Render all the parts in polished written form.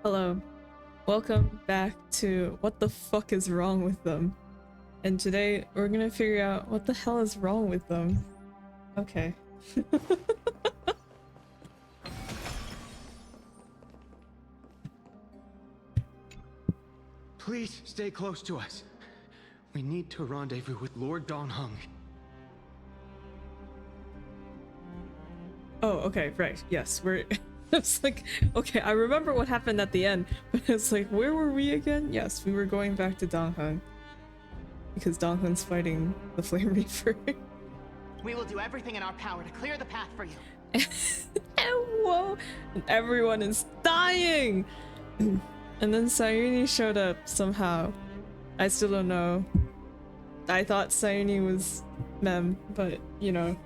Hello, welcome back to What the Fuck is Wrong with Them? And today we're gonna figure out what the hell is wrong with them. Okay. Please stay close to us. We need to rendezvous with Lord Donghung. Oh, okay, right, yes, we're- It's like, okay, I remember what happened at the end, but it's like, where were we again? Yes, we were going back to Donghung. Because Donghung's fighting the Flame Reaver. We will do everything in our power to clear the path for you. Whoa! And everyone is dying! And then Sayuni showed up somehow. I still don't know. I thought Sayuni was Mem, but you know,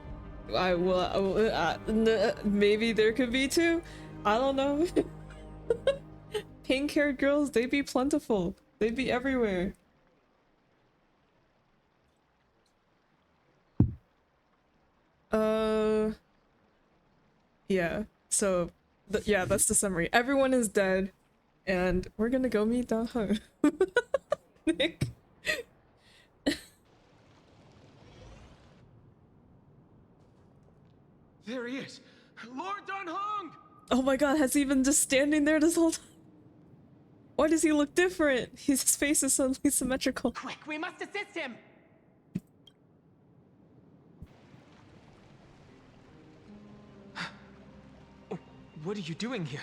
maybe there could be two? I don't know. Pink-haired girls, they be plentiful. They be everywhere. Yeah, so, yeah, that's the summary. Everyone is dead, and we're gonna go meet Donghung. Nick. There he is! Lord Donghung! Oh my god, has he been just standing there this whole time? Why does he look different? His face is suddenly symmetrical. Quick, we must assist him! What are you doing here?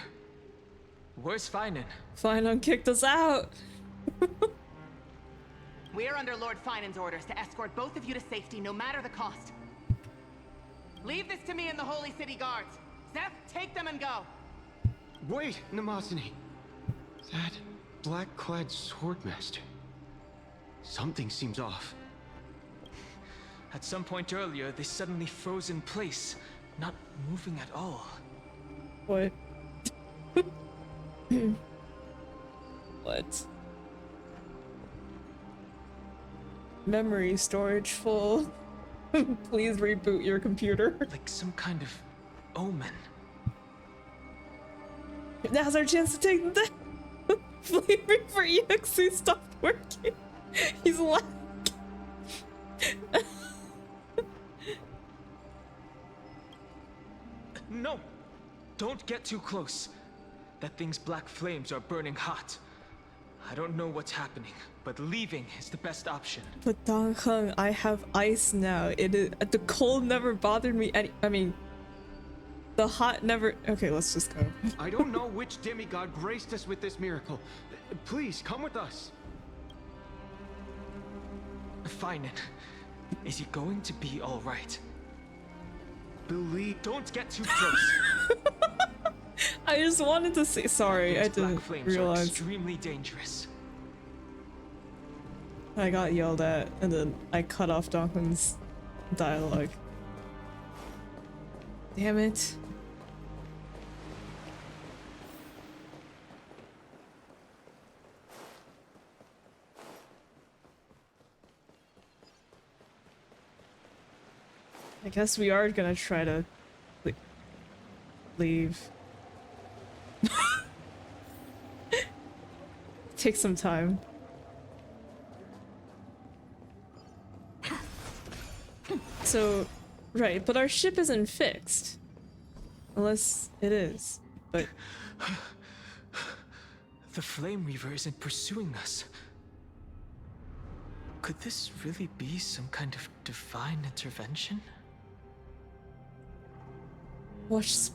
Where's phainon? Phainon kicked us out! We are under Lord Pheinon's orders to escort both of you to safety, no matter the cost. Leave this to me and the Holy City Guards. Zeph, take them and go. Wait, Namasani. That black-clad swordmaster. Something seems off. At some point earlier, they suddenly froze in place, not moving at all. What? What? Memory storage full. Please reboot your computer. Like some kind of omen. Now's our chance to take them down. Flame Reaper EXE stopped working. He's like. No! Don't get too close. That thing's black flames are burning hot. I don't know what's happening, but leaving is the best option. But Donghung, I have ice now. It is the cold never bothered me any. I mean, the hot never. Okay, let's just go. I don't know which demigod graced us with this miracle. Please, come with us. phainon, is he going to be all right? Don't get too close. I just wanted to say sorry. Those I didn't black flames realize. are extremely dangerous. I got yelled at, and then I cut off Donghung's dialogue. Damn it. I guess we are gonna try to leave. Take some time. So, right, but our ship isn't fixed. Unless it is, but... The Flame Reaver isn't pursuing us. Could this really be some kind of divine intervention? Watch...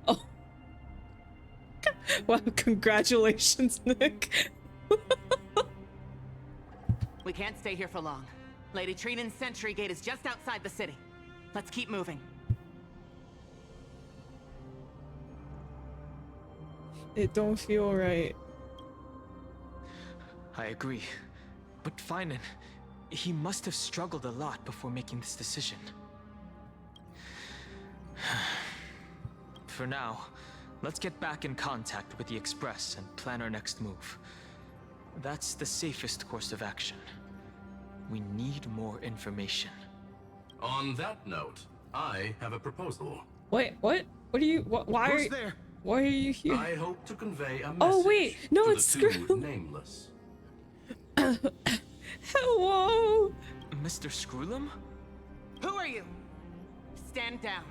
Oh. Wow, congratulations, Nick. We can't stay here for long. Lady Trinan's sentry gate is just outside the city. Let's keep moving. It don't feel right. I agree. But phainon, he must have struggled a lot before making this decision. For now, let's get back in contact with the Express and plan our next move. That's the safest course of action. We need more information. On that note, I have a proposal. Wait, what? What are you? Why Who's are? there? Why are you here? I hope to convey a message Oh, wait. No, to it's the two Screw. nameless. Hello. Mr. Screwlum? Who are you? Stand down.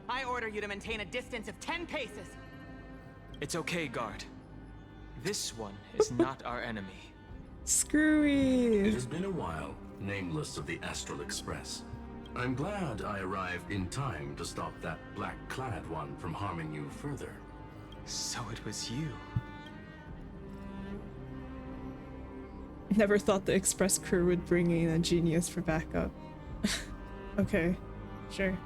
I order you to maintain a distance of 10 paces. It's okay, guard. This one is not our enemy. Screwy. It has been a while, nameless of the Astral Express. I'm glad I arrived in time to stop that black-clad one from harming you further. So it was you. Never thought the Express crew would bring in a genius for backup. Okay, sure.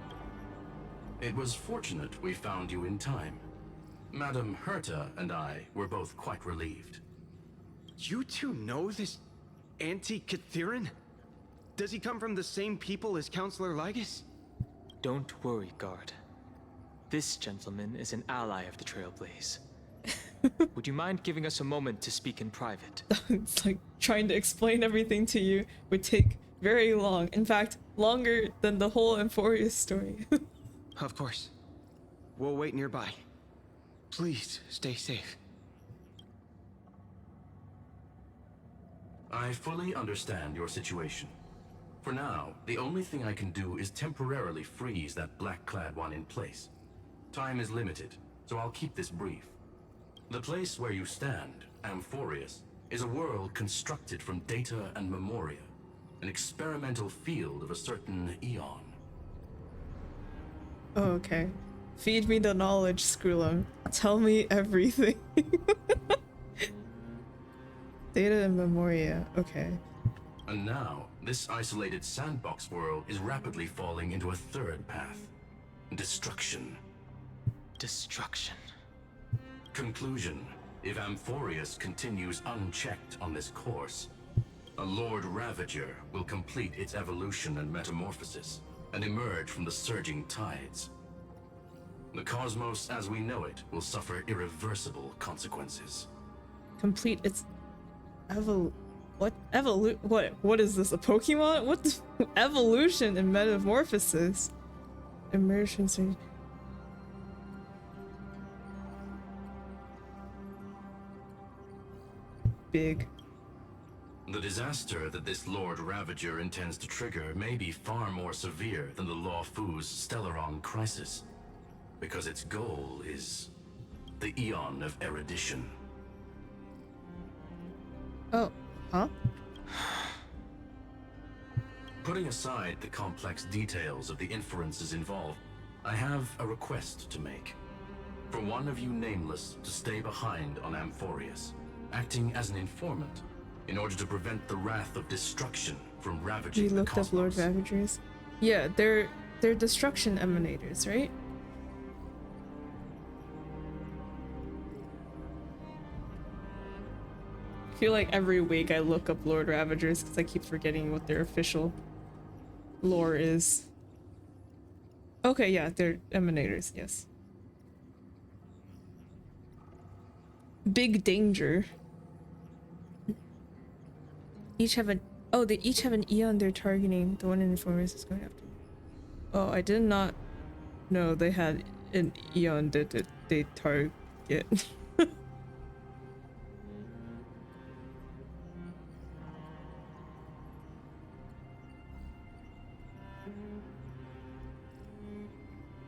It was fortunate we found you in time. Madam Herta and I were both quite relieved. You two know this anti-Catharin? Does he come from the same people as Counselor Lygus? Don't worry, guard. This gentleman is an ally of the Trailblaze. Would you mind giving us a moment to speak in private? It's like trying to explain everything to you would take very long. In fact, longer than the whole Emphorius story. Of course. We'll wait nearby. Please, stay safe. I fully understand your situation. For now, the only thing I can do is temporarily freeze that black-clad one in place. Time is limited, so I'll keep this brief. The place where you stand, Amphorius, is a world constructed from data and memoria, an experimental field of a certain eon. Oh, okay. Feed me the knowledge, Screwlum. Tell me everything. Data and memoria, okay. And now, this isolated sandbox world is rapidly falling into a third path. Destruction. Destruction. Conclusion. If Amphorius continues unchecked on this course, a Lord Ravager will complete its evolution and metamorphosis, and emerge from the surging tides. The cosmos as we know it will suffer irreversible consequences. Complete its what is this, a Pokemon? What the evolution and metamorphosis? Immersion. Big. The disaster that this Lord Ravager intends to trigger may be far more severe than the Law Fu's Stellaron crisis, because its goal is the Eon of Erudition. Oh, huh? Putting aside the complex details of the inferences involved, I have a request to make. For one of you nameless to stay behind on Amphorius, acting as an informant, in order to prevent the wrath of destruction from ravaging You the looked up Lord cosmos. Ravagers? Yeah, they're destruction emanators, right? I feel like every week I look up Lord Ravagers because I keep forgetting what their official lore is. Okay, yeah, they're emanators, yes. Big danger. Each have a they each have an eon they're targeting. The one in Informers is going after. Oh, I did not know they had an eon that they target.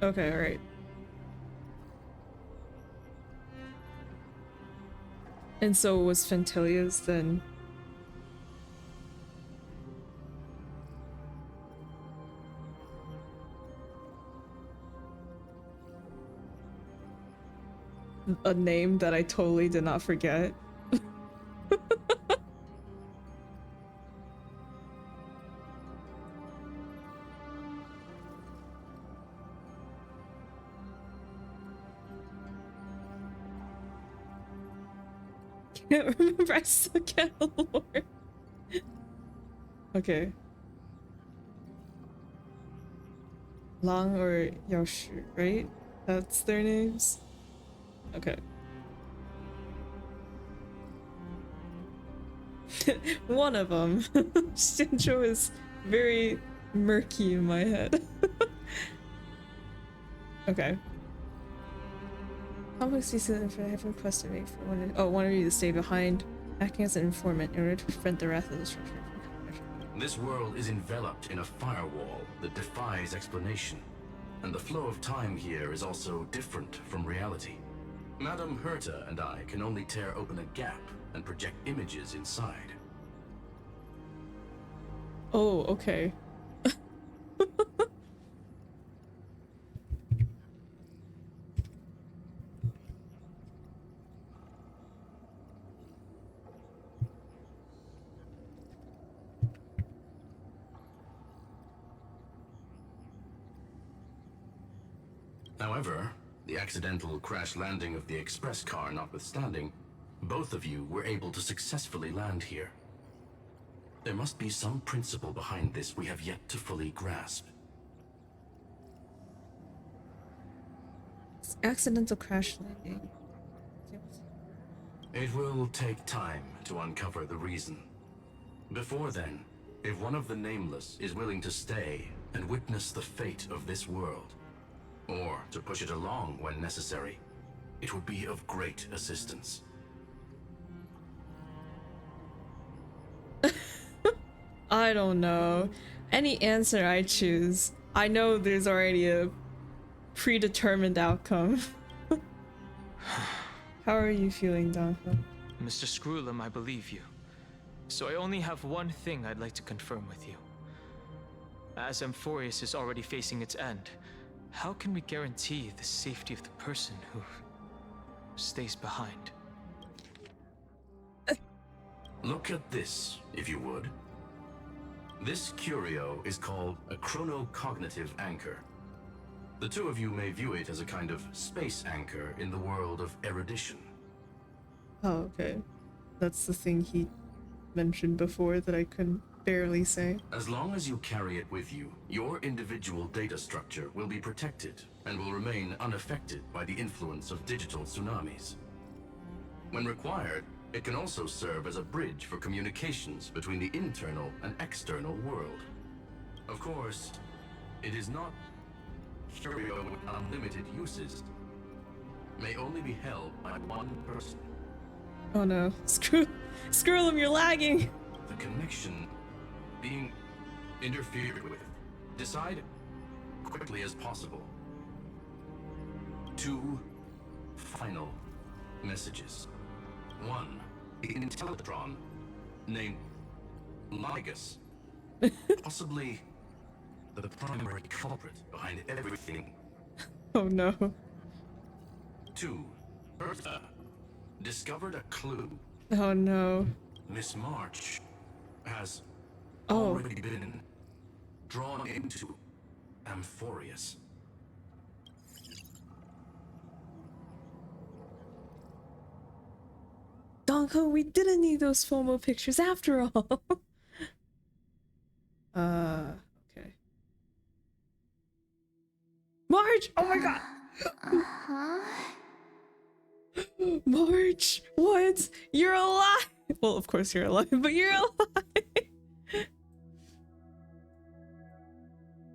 Okay, alright. And so was Fentilia's then. A name that I totally did not forget. Can't remember, I still can't lore. Okay. Lang or Yaoshu, right? That's their names? Okay. One of them. Shinjo is very murky in my head. Okay. Complex season if I have requested me for one of you to stay behind, acting as an informant in order to prevent the wrath of the structure. This world is enveloped in a firewall that defies explanation, and the flow of time here is also different from reality. Madame Herta and I can only tear open a gap and project images inside. Oh, okay. However, the accidental crash landing of the express car notwithstanding, both of you were able to successfully land here. There must be some principle behind this we have yet to fully grasp. Accidental crash landing. It will take time to uncover the reason. Before then, if one of the Nameless is willing to stay and witness the fate of this world, or to push it along when necessary, it would be of great assistance. I don't know. Any answer I choose, I know there's already a predetermined outcome. How are you feeling, Donko? Mr. Screwlum, I believe you. So I only have one thing I'd like to confirm with you. As Amphorius is already facing its end, how can we guarantee the safety of the person who stays behind? Look at this, if you would. This curio is called a chronocognitive anchor. The two of you may view it as a kind of space anchor in the world of erudition. Oh, okay. That's the thing he mentioned before that I couldn't barely say. As long as you carry it with you, your individual data structure will be protected and will remain unaffected by the influence of digital tsunamis. When required, it can also serve as a bridge for communications between the internal and external world. Of course, it is not curio with unlimited uses. May only be held by one person. Oh no. Screw them, you're lagging! The connection being interfered with. Decide quickly as possible. 2 final messages. 1, the Intellitron, named Ligus, possibly the primary culprit behind everything. Oh no. 2, Bertha, discovered a clue. Oh no. Miss March has Oh. already been drawn into Amphorius. Donko, we didn't need those FOMO pictures after all. Okay. March! Oh my god! March! What? You're alive! Well, of course you're alive, but you're alive!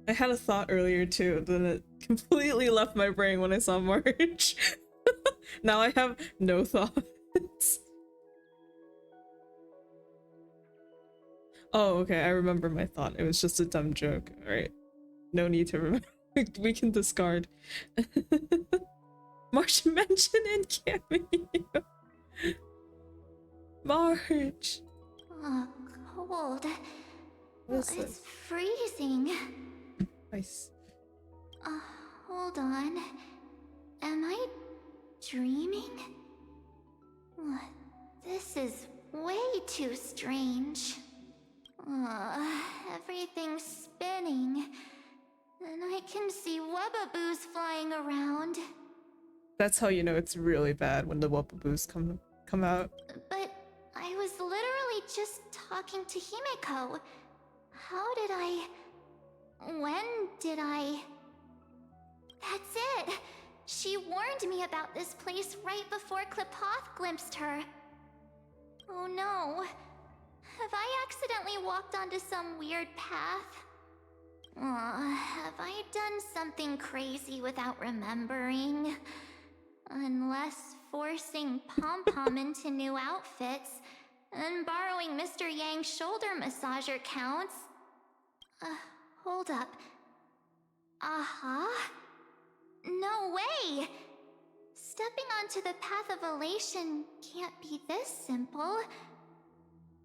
I had a thought earlier too, then it completely left my brain when I saw March. Now I have no thoughts. Oh, okay, I remember my thought. It was just a dumb joke. Alright. No need to remember. We can discard. March mention and cameo. March. Oh, cold. What is It's this? freezing. Ice. Hold on. Am I dreaming? This is way too strange. Everything's spinning. And I can see webbaboos flying around. That's how you know it's really bad when the wubbaboos come out. But I was literally just talking to Himeko. How did I... When did I... That's it! She warned me about this place right before Klipoth glimpsed her. Oh no. Have I accidentally walked onto some weird path? Have I done something crazy without remembering? Unless forcing Pom-Pom into new outfits, and borrowing Mr. Yang's shoulder massager counts. Hold up. No way! Stepping onto the path of elation can't be this simple.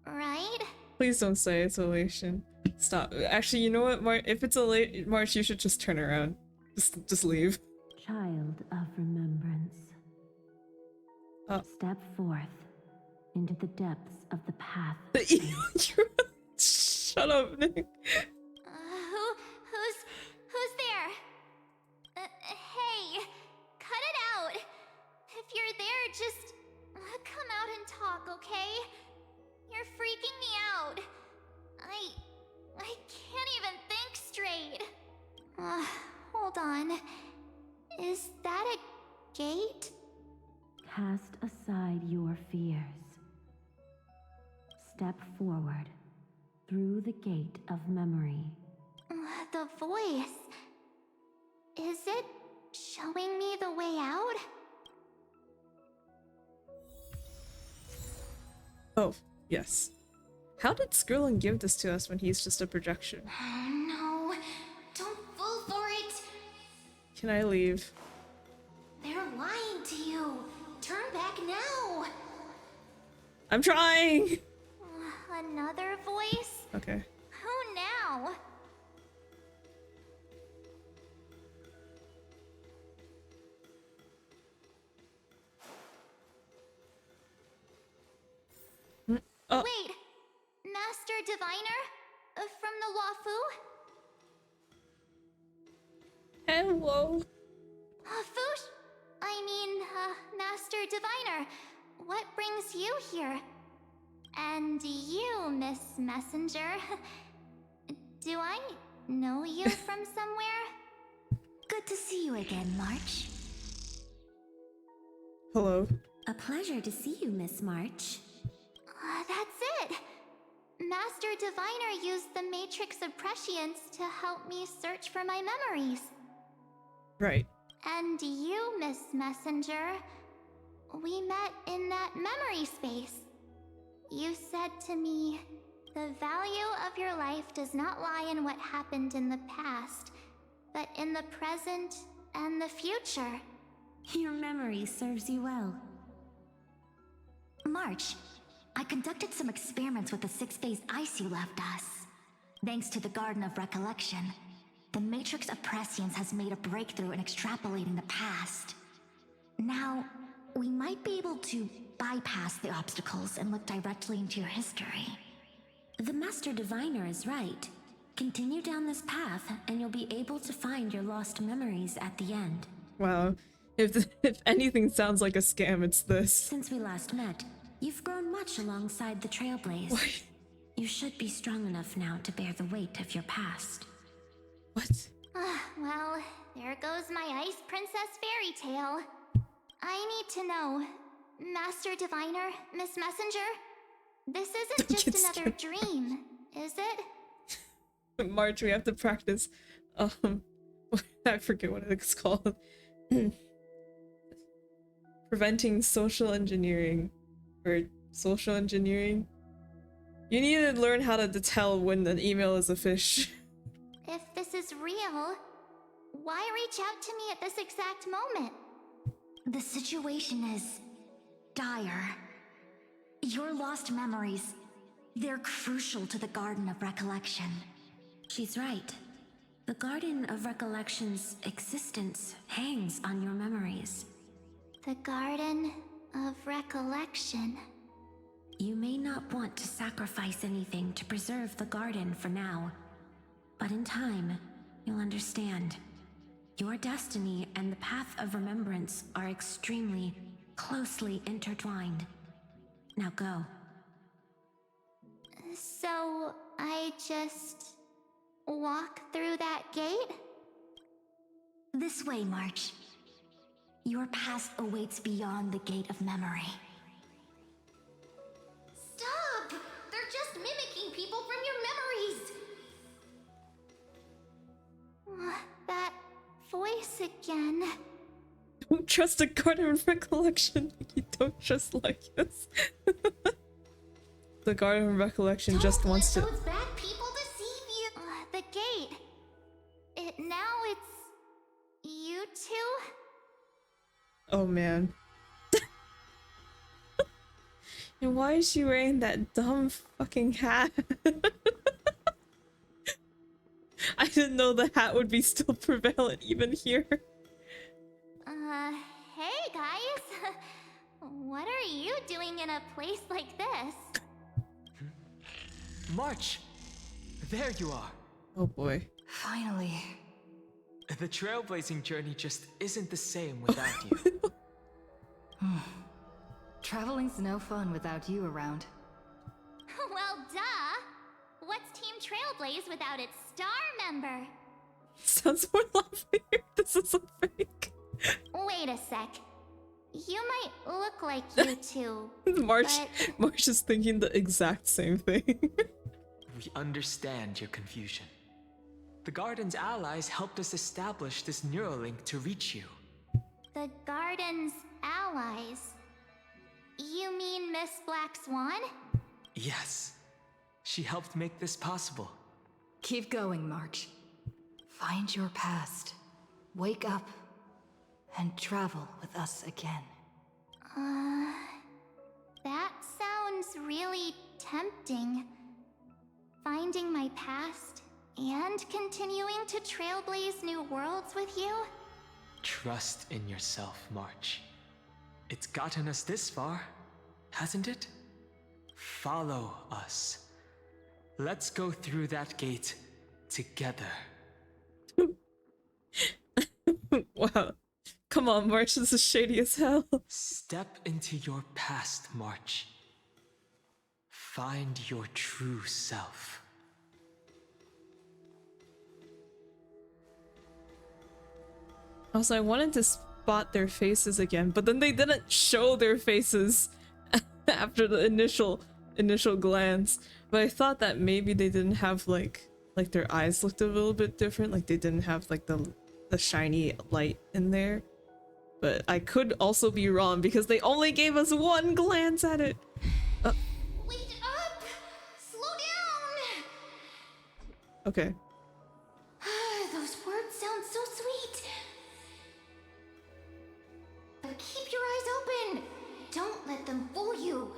Right? Please don't say it's elation. Stop. Actually, you know what, if it's March, you should just turn around. Just leave. Child of remembrance. Step forth into the depths of the path. Shut up, Nick. Who's there? Hey, cut it out. If you're there, just come out and talk, okay? You're freaking me out. I can't even think straight. Hold on. Is that a gate? Cast aside your fears. Step forward through the gate of memory. The voice. Is it showing me the way out? Oh, yes. How did Skrillin give this to us when he's just a projection? No, don't fall for it. Can I leave? They're lying to you. Turn back now. I'm trying! Another voice? Okay. Who now? Oh. Wait, Master Diviner? From the Wafu? Hello. Fush? Master Diviner, what brings you here? And you, Miss Messenger. Do I know you from somewhere? Good to see you again, March. Hello. A pleasure to see you, Miss March. That's it! Master Diviner used the Matrix of Prescience to help me search for my memories. Right. And you, Miss Messenger, we met in that memory space. You said to me, the value of your life does not lie in what happened in the past, but in the present and the future. Your memory serves you well. March, I conducted some experiments with the 6-phase ice you left us. Thanks to the Garden of Recollection, the Matrix of Prescience has made a breakthrough in extrapolating the past. Now, we might be able to bypass the obstacles and look directly into your history. The Master Diviner is right. Continue down this path, and you'll be able to find your lost memories at the end. Wow. If anything sounds like a scam, it's this. Since we last met, you've grown much alongside the Trailblaze. What? You should be strong enough now to bear the weight of your past. What? Well, there goes my Ice Princess fairy tale. I need to know, Master Diviner, Miss Messenger, this isn't Don't just get another scared. dream, is it? March, we have to practice. I forget what it's called. Preventing social engineering. Or social engineering. You need to learn how to tell when an email is a fish. If this is real, why reach out to me at this exact moment? The situation is dire. Your lost memories, they're crucial to the Garden of Recollection. She's right. The Garden of Recollection's existence hangs on your memories. The Garden of Recollection. You may not want to sacrifice anything to preserve the garden for now, but in time, you'll understand. Your destiny and the path of remembrance are extremely, closely intertwined. Now go. So, I just walk through that gate? This way, March. Your past awaits beyond the gate of memory. Stop! They're just mimicking people from your memories! That voice again. Don't trust a garden of recollection. You don't trust Lycus. The garden of recollection just wants to. Those bad people deceive you. The gate. Now it's you two. Oh man. And why is she wearing that dumb fucking hat? I didn't know the hat would be still prevalent even here. Hey guys. What are you doing in a place like this? March! There you are! Oh boy. Finally. The trailblazing journey just isn't the same without you. Traveling's no fun without you around. Well, duh. What's Team Trailblaze without its star member? Sounds more lovely. This is a fake. Wait a sec. You might look like you two. March is thinking the exact same thing. We understand your confusion. The Garden's allies helped us establish this Neuralink to reach you. The Garden's allies? You mean Miss Black Swan? Yes. She helped make this possible. Keep going, March. Find your past. Wake up. And travel with us again. That sounds really tempting. Finding my past and continuing to trailblaze new worlds with you? Trust in yourself, March. It's gotten us this far, hasn't it? Follow us. Let's go through that gate together. Wow. Come on, March, this is shady as hell. Step into your past, March. Find your true self. Also, I wanted to spot their faces again, but then they didn't show their faces after the initial glance. But I thought that maybe they didn't have like their eyes looked a little bit different, like they didn't have like the shiny light in there. But I could also be wrong because they only gave us one glance at it. Wait up! Slow down! Okay. Those words sound so sweet. But keep your eyes open. Don't let them fool you.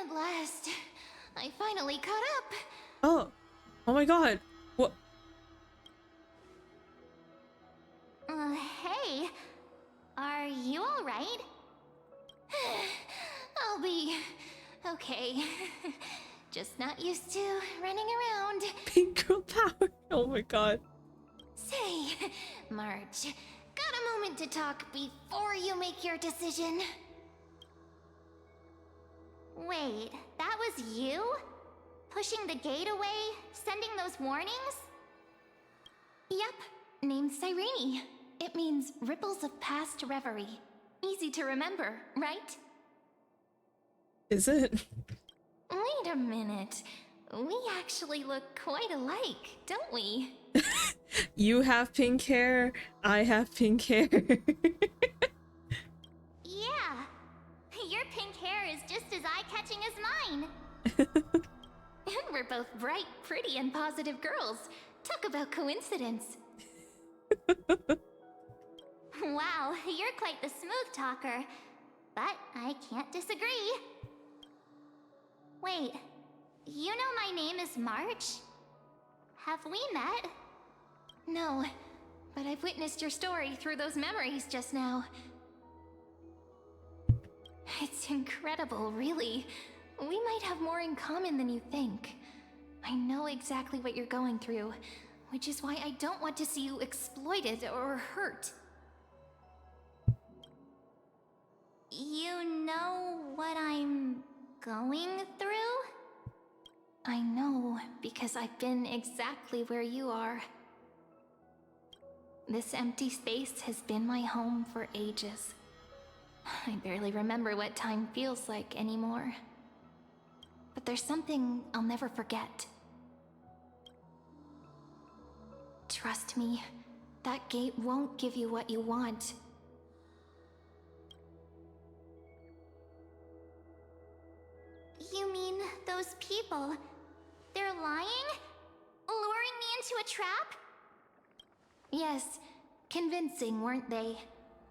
At last, I finally caught up. Oh my god. What? Hey, are you all right? I'll be okay. Just not used to running around. Pink girl power. Oh my god. Say, March, got a moment to talk before you make your decision? Wait, that was you? Pushing the gate away? Sending those warnings? Yep, named Cyrene. It means ripples of past reverie. Easy to remember, right? Is it? Wait a minute. We actually look quite alike, don't we? You have pink hair, I have pink hair. Yeah. Your pink hair is just as eye-catching as mine. And we're both bright, pretty, and positive girls. Talk about coincidence. Wow, you're quite the smooth talker. But I can't disagree. Wait, you know my name is March? Have we met? No, but I've witnessed your story through those memories just now. It's incredible, really. We might have more in common than you think. I know exactly what you're going through, which is why I don't want to see you exploited or hurt. You know what I'm going through? I know, because I've been exactly where you are. This empty space has been my home for ages. I barely remember what time feels like anymore. But there's something I'll never forget. Trust me, that gate won't give you what you want. You mean those people? They're lying? Luring me into a trap? Yes, convincing, weren't they?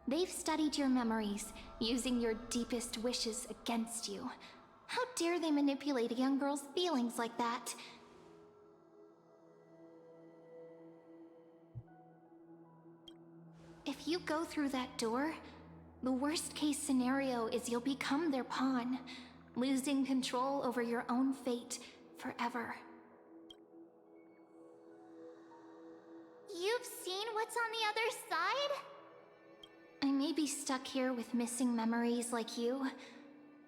They've studied your memories, using your deepest wishes against you. How dare they manipulate a young girl's feelings like that? If you go through that door, the worst case scenario is you'll become their pawn, losing control over your own fate forever. You've seen what's on the other side? I may be stuck here with missing memories like you,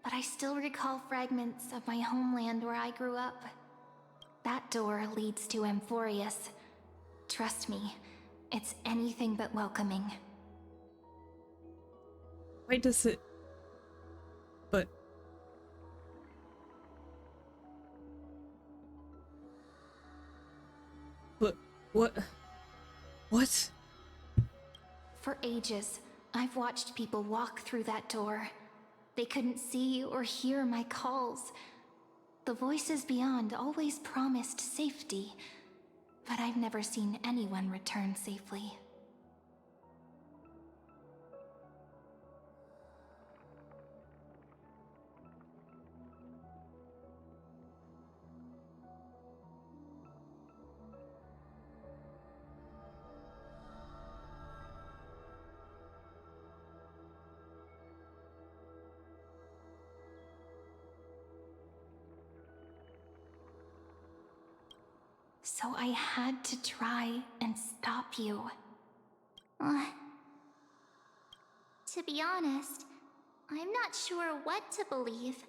but I still recall fragments of my homeland where I grew up. That door leads to Amphorius. Trust me, it's anything but welcoming. Why does it... But... What? What? For ages, I've watched people walk through that door. They couldn't see or hear my calls. The voices beyond always promised safety, but I've never seen anyone return safely. So I had to try and stop you. To be honest, I'm not sure what to believe.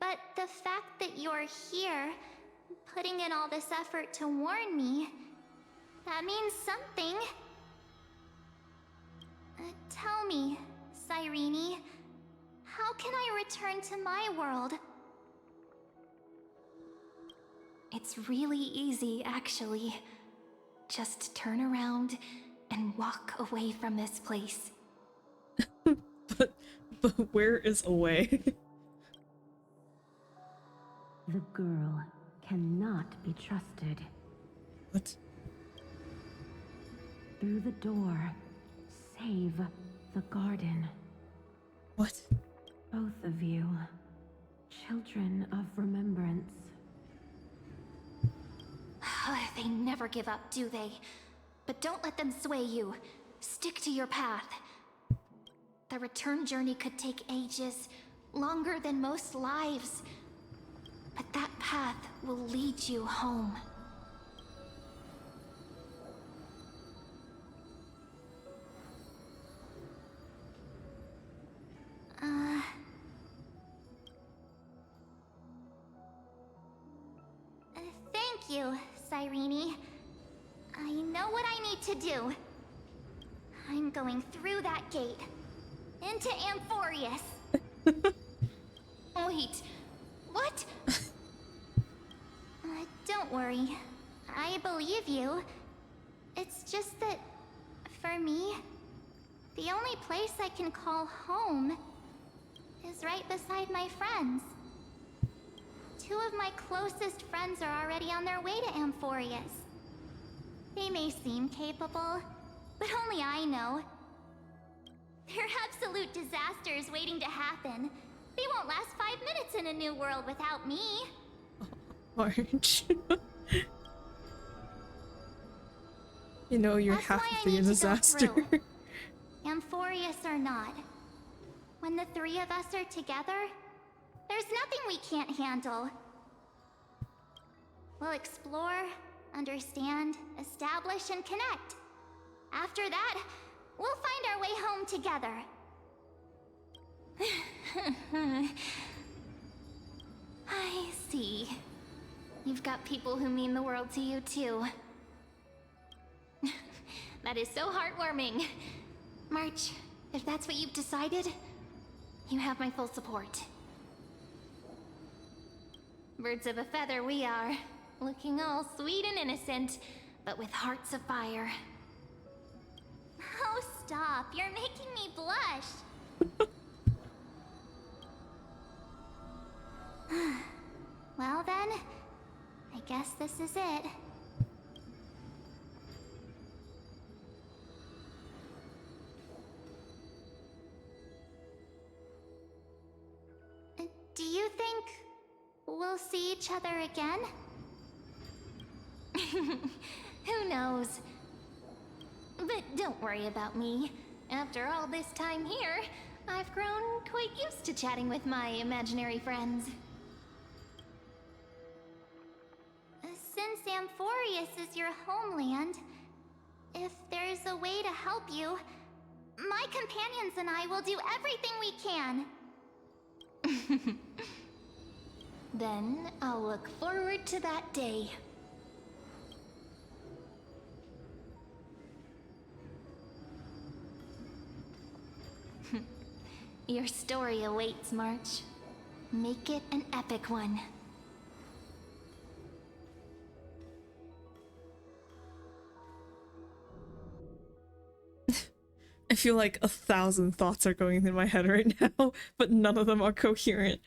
But the fact that you're here, putting in all this effort to warn me, that means something. Tell me, Cyrene, how can I return to my world? It's really easy, actually. Just turn around and walk away from this place. but where is away? The girl cannot be trusted. What? Through the door, save the garden. What? Both of you, children of remembrance. They never give up, do they? But don't let them sway you. Stick to your path. The return journey could take ages, longer than most lives. But that path will lead you home. Thank you, Cyrene. I know what I need to do. I'm going through that gate. Into Amphorius. Wait, what? Don't worry. I believe you. It's just that, for me, the only place I can call home is right beside my friends. Two of my closest friends are already on their way to Amphorius. They may seem capable, but only I know. They're absolute disasters waiting to happen. They won't last 5 minutes in a new world without me. Orange. You know you're That's half why I of the need to go disaster. through. Amphorius or not, when the three of us are together, there's nothing we can't handle. We'll explore, understand, establish, and connect. After that, we'll find our way home together. I see. You've got people who mean the world to you, too. That is so heartwarming. March, if that's what you've decided, you have my full support. Birds of a feather we are, looking all sweet and innocent, but with hearts of fire. Oh, stop. You're making me blush. Well then, I guess this is it. Do you think we'll see each other again? Who knows? But don't worry about me. After all this time here, I've grown quite used to chatting with my imaginary friends. Since Amphorius is your homeland, if there's a way to help you, my companions and I will do everything we can. Then I'll look forward to that day. Your story awaits, March. Make it an epic one. I feel like 1,000 thoughts are going through my head right now, but none of them are coherent.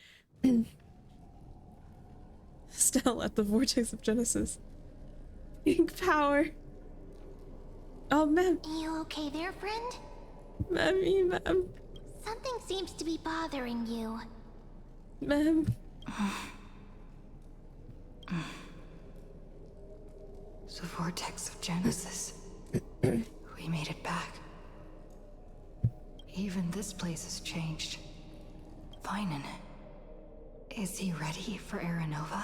Still at the vortex of Genesis. Ink power. Oh, ma'am. You okay there, friend? Ma'am. Something seems to be bothering you. Ma'am. The vortex of Genesis. We made it back. Even this place has changed. Phainon. Is he ready for Aranova?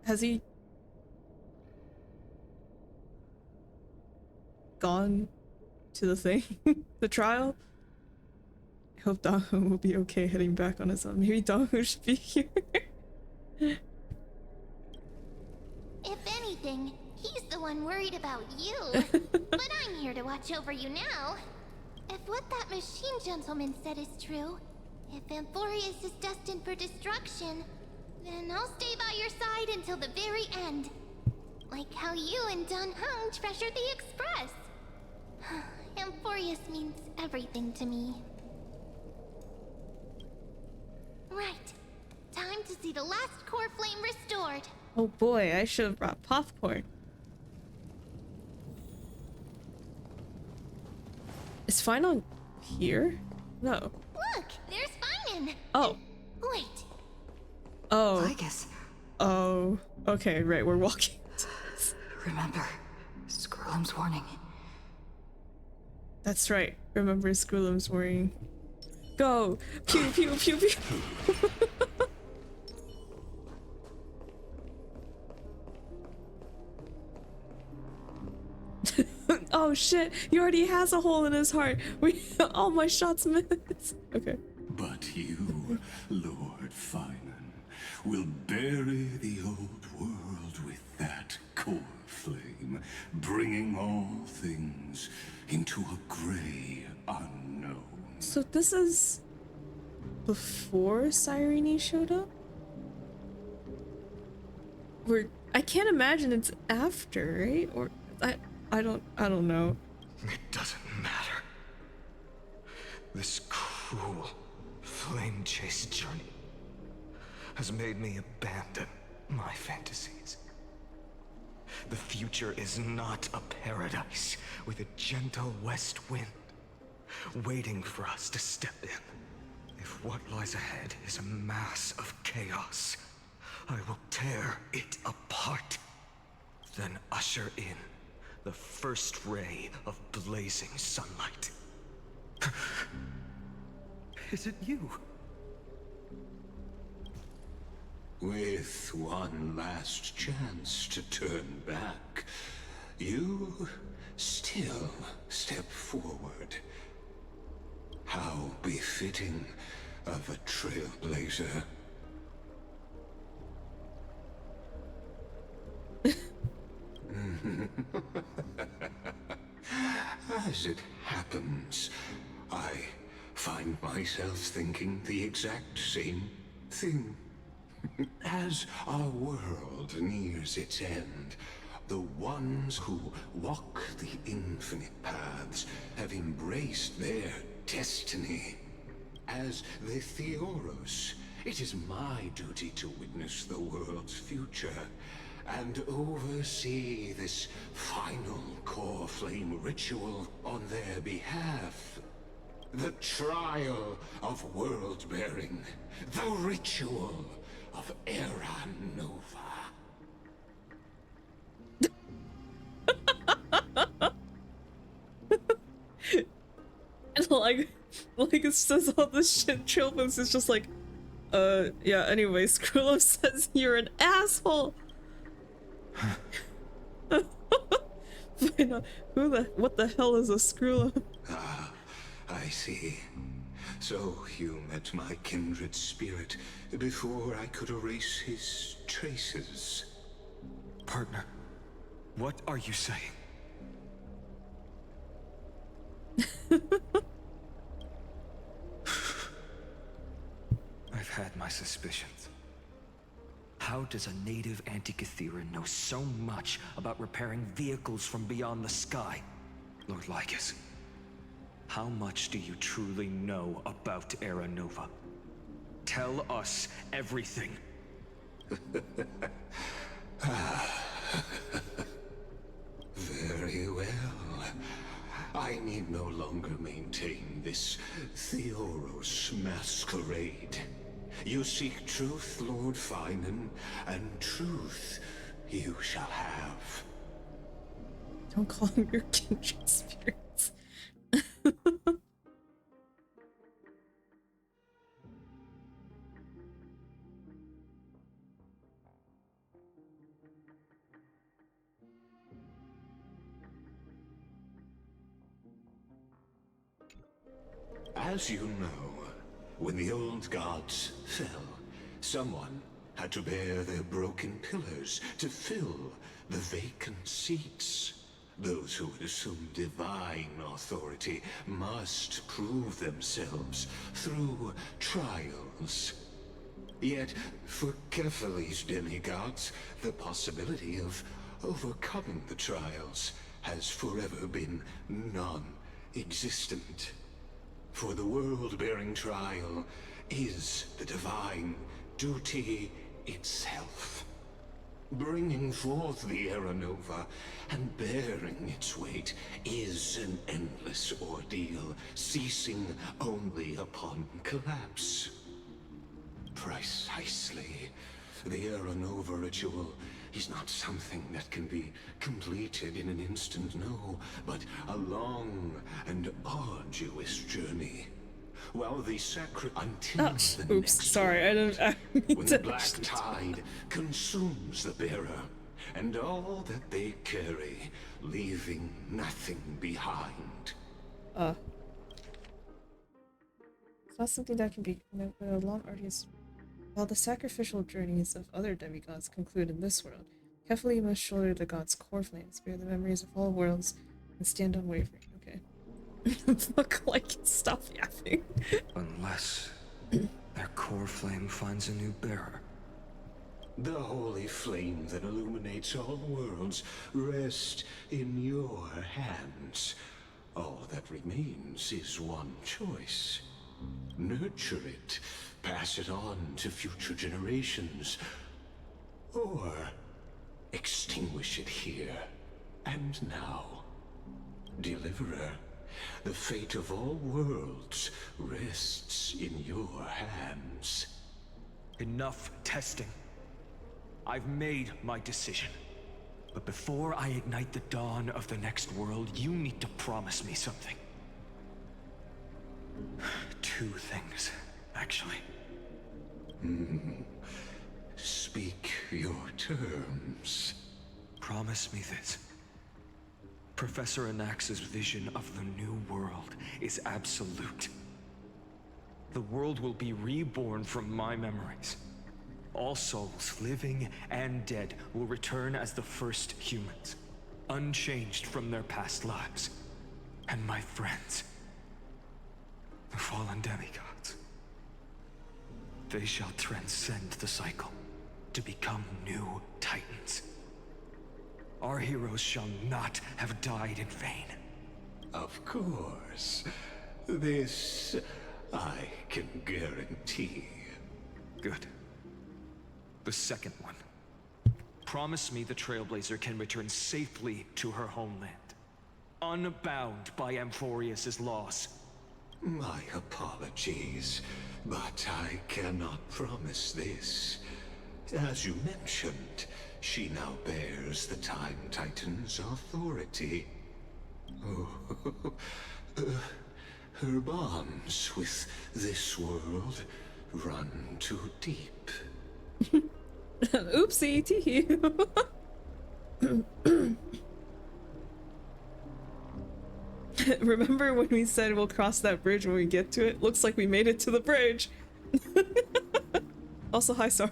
Has he gone to the thing? The trial? I hope Dong will be okay heading back on his own. Maybe Dong should be here. If anything, he's the one worried about you. But I'm here to watch over you now. If what that machine gentleman said is true, if Amphorius is destined for destruction, then I'll stay by your side until the very end. Like how you and Dun Hung treasured the Express. Amphorius means everything to me. Right. Time to see the last core flame restored. Oh boy, I should have brought popcorn. Is Phainon here? No. Look, there's Phainon. Oh. Wait. Oh. I guess. Oh. Okay, right, we're walking. Remember, Skrullum's warning. That's right. Remember Skrullum's warning. Go! Pew pew pew pew! Oh shit, he already has a hole in his heart. All my shots missed. Okay. But you, Lord Phainon, will bury the old world with that core flame, bringing all things into a gray unknown. So this is before Cyrene showed up? I can't imagine it's after, right? Or I don't know. It doesn't matter. This cruel flame chase journey has made me abandon my fantasies. The future is not a paradise with a gentle west wind waiting for us to step in. If what lies ahead is a mass of chaos, I will tear it apart, then usher in the first ray of blazing sunlight. Is it you? With one last chance to turn back, you still step forward. How befitting of a trailblazer. as it happens, I find myself thinking the exact same thing. As our world nears its end, the ones who walk the infinite paths have embraced their destiny. As the Theoros, it is my duty to witness the world's future and oversee this final core flame ritual on their behalf. The trial of world-bearing, the ritual of Era Nova. And like it says all this shit, Trilbus is just like, yeah, anyway, Screwlow says you're an asshole! What the hell is a Screwlow? Ah, I see. So you met my kindred spirit before I could erase his traces. Partner, what are you saying? I've had my suspicions. How does a native Antikytheran know so much about repairing vehicles from beyond the sky? Lord Lycus, how much do you truly know about Era Nova? Tell us everything. Very well. I need no longer maintain this Theoros masquerade. You seek truth, Lord Phainon, and truth you shall have. Don't call them your kindred spirits. As you know, when the old gods fell, someone had to bear their broken pillars to fill the vacant seats. Those who would assume divine authority must prove themselves through trials. Yet, for Kephales's demigods, the possibility of overcoming the trials has forever been non-existent. For the world-bearing trial is the divine duty itself. Bringing forth the Era Nova and bearing its weight is an endless ordeal, ceasing only upon collapse. Precisely. The Era Nova ritual is not something that can be completed in an instant, no, but a long and arduous journey. While the until the oops, next sorry, I didn't when the black tide consumes the bearer and all that they carry, leaving nothing behind. It's not something that can be a long arduous. While the sacrificial journeys of other demigods conclude in this world, Kephales must shoulder the gods' core flames, bear the memories of all worlds, and stand unwavering. Okay. Fuck, like, stop yapping. Unless their core flame finds a new bearer. The holy flame that illuminates all worlds rests in your hands. All that remains is one choice. Nurture it, pass it on to future generations, or extinguish it here and now. Deliverer, the fate of all worlds rests in your hands. Enough testing. I've made my decision. But before I ignite the dawn of the next world, you need to promise me something. Two things, actually. Speak your terms. Promise me this. Professor Anax's vision of the new world is absolute. The world will be reborn from my memories. All souls, living and dead, will return as the first humans, unchanged from their past lives. and my friends, the fallen demigods. They shall transcend the cycle to become new titans. Our heroes shall not have died in vain. Of course. This I can guarantee. Good. The second one. Promise me the Trailblazer can return safely to her homeland, unbound by Amphorius's laws. My apologies, but I cannot promise this. As you mentioned, she now bears the Time Titan's authority. Oh, her bonds with this world run too deep. Oopsie, tee. Remember when we said we'll cross that bridge when we get to it? Looks like we made it to the bridge. Also, hi, Sar.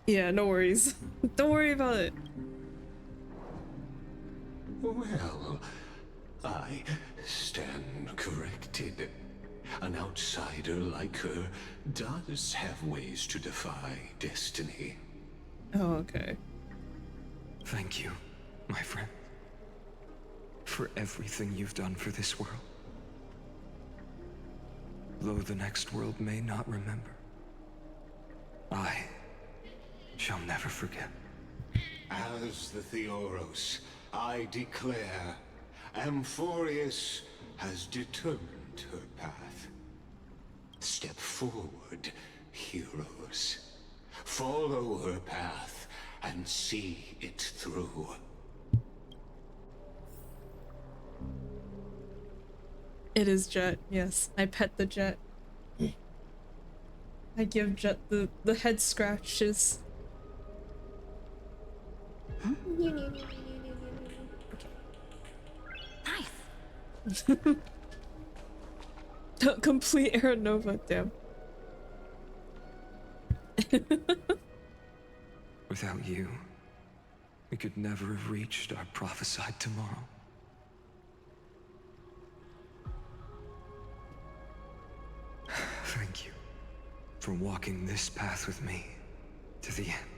Yeah, no worries. Don't worry about it. Well, I stand corrected. An outsider like her does have ways to defy destiny. Oh, okay. Thank you, my friend, for everything you've done for this world. Though the next world may not remember, I shall never forget. As the Theoros, I declare, Amphorius has determined her path. Step forward, heroes. Follow her path and see it through. It is Jet, yes. I pet the Jet. I give Jet the head scratches. Nice. Complete Aeronova, damn. Without you, we could never have reached our prophesied tomorrow. Thank you for walking this path with me to the end.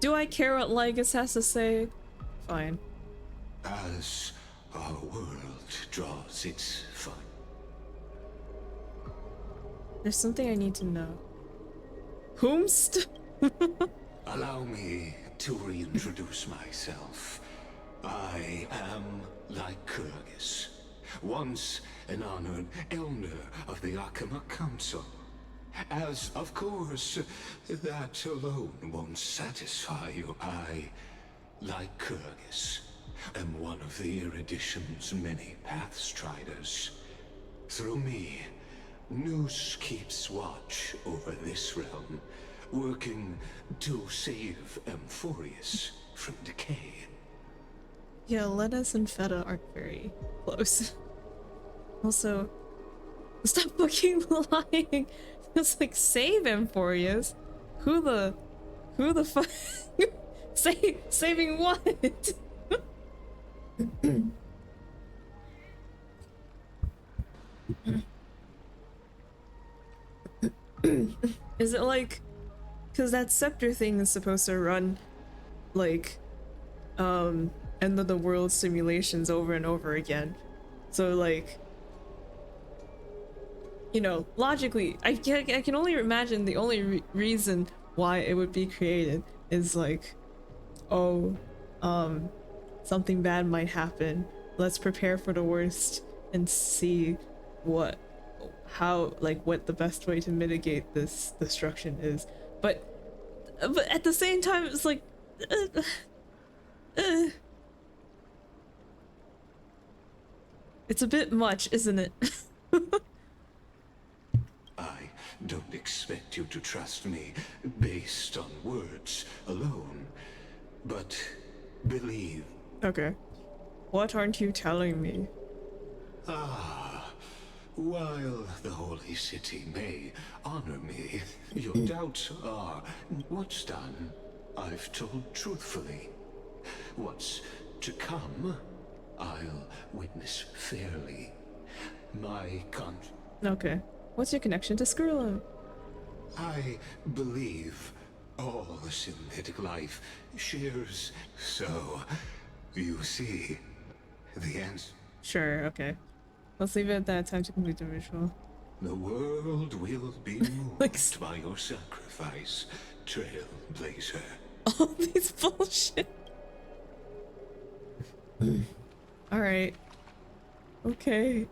Do I care what Lygus has to say? Fine. As our world draws its fun. There's something I need to know. Whomst? Allow me to reintroduce myself. I am Lycurgus, once an honored elder of the Arkham Council. As, of course, that alone won't satisfy you, I, Lycurgus, am one of the Erudition's many Pathstriders. Through me, Noose keeps watch over this realm, working to save Amphorius from decay. Yeah, Letas and Feta aren't very close. Also, stop fucking lying. It's like, save Amphorius. Who the fuck? Saving what? Is it like, because that scepter thing is supposed to run like end of the world simulations over and over again, so like, you know, logically I can only imagine the only reason why it would be created is like, oh, something bad might happen, let's prepare for the worst and see what the best way to mitigate this destruction is. But at the same time, it's like it's a bit much, isn't it? I don't expect you to trust me based on words alone, but believe. Okay. What aren't you telling me? Ah, While the Holy City may honor me, your doubts are what's done, I've told truthfully. What's to come, I'll witness fairly. My Okay. What's your connection to Skrilla? I believe all synthetic life shares, so you see, the answer. Sure, okay. Let's leave it at that. Time to complete the ritual. The world will be moved by your sacrifice, Trailblazer. All these bullshit. Alright. Okay.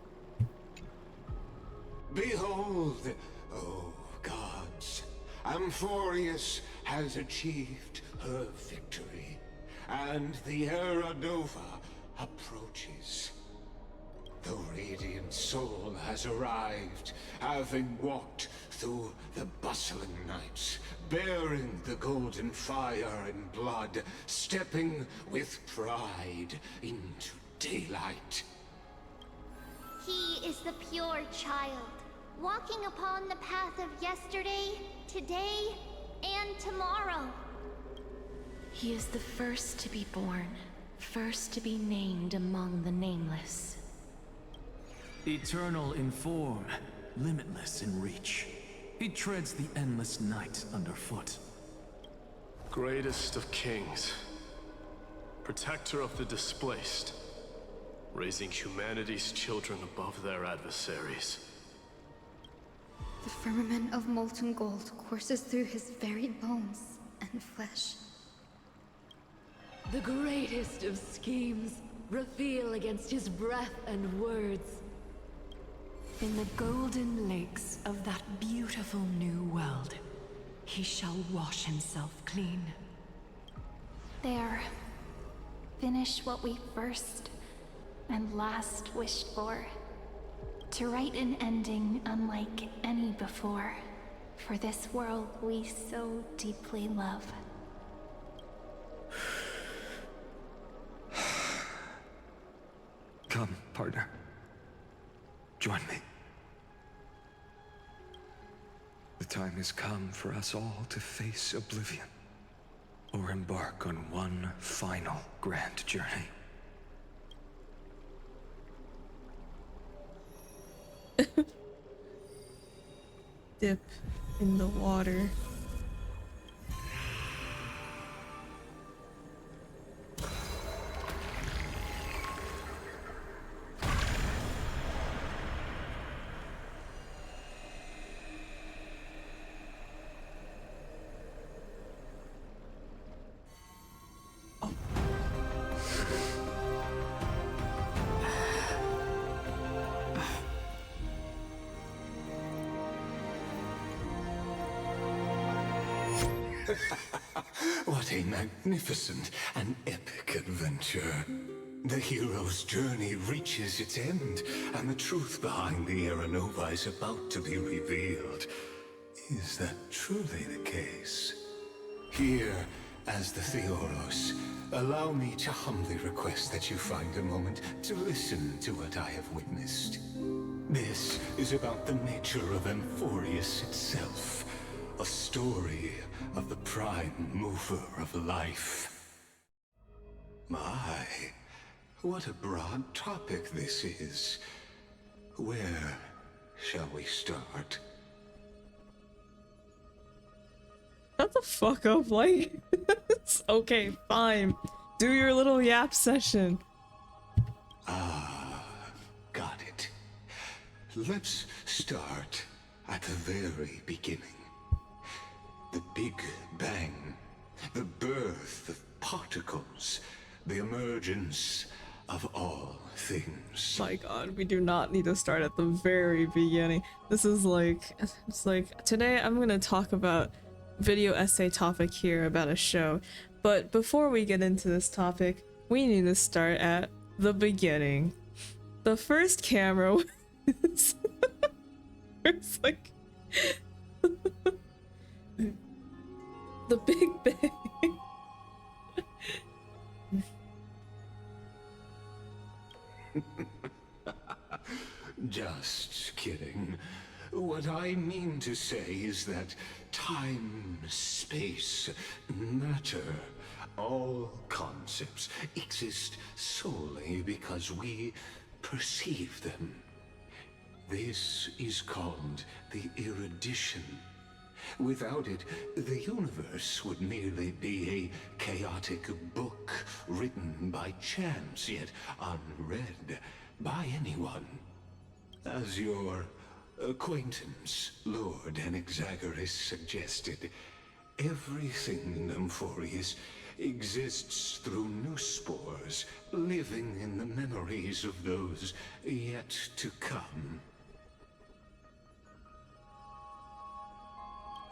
Behold, oh gods, Amphorius has achieved her victory, and the Era Nova approaches. The Radiant Soul has arrived, having walked through the bustling nights, bearing the golden fire and blood, stepping with pride into daylight. He is the pure child, walking upon the path of yesterday, today, and tomorrow. He is the first to be born, first to be named among the nameless. Eternal in form, limitless in reach. He treads the endless night underfoot. Greatest of kings, protector of the displaced, raising humanity's children above their adversaries. The firmament of molten gold courses through his very bones and flesh. The greatest of schemes reveal against his breath and words. In the golden lakes of that beautiful new world, he shall wash himself clean. There. Finish what we first and last wished for. To write an ending unlike any before, for this world we so deeply love. Come, partner. Join me. The time has come for us all to face oblivion, or embark on one final grand journey. Dip in the water. What a magnificent and epic adventure. The hero's journey reaches its end, and the truth behind the Era Nova is about to be revealed. Is that truly the case? Here, as the Theoros, allow me to humbly request that you find a moment to listen to what I have witnessed. This is about the nature of Amphorius itself, a story of the prime mover of life. My, what a broad topic this is. Where shall we start? Shut the fuck up, like. It's okay, fine. Do your little yap session. Ah, got it. Let's start at the very beginning. The Big Bang, the birth of particles, the emergence of all things. My god, we do not need to start at the very beginning. This is like, it's like, today I'm gonna talk about video essay topic here about a show, but before we get into this topic, we need to start at the beginning. The first camera was it's like the Big Bang. Just kidding. What I mean to say is that time, space, matter, all concepts exist solely because we perceive them. This is called the erudition. Without it, the universe would merely be a chaotic book written by chance, yet unread by anyone. As your acquaintance, Lord Anaxagoras, suggested, everything in Amphorius exists through new spores, living in the memories of those yet to come.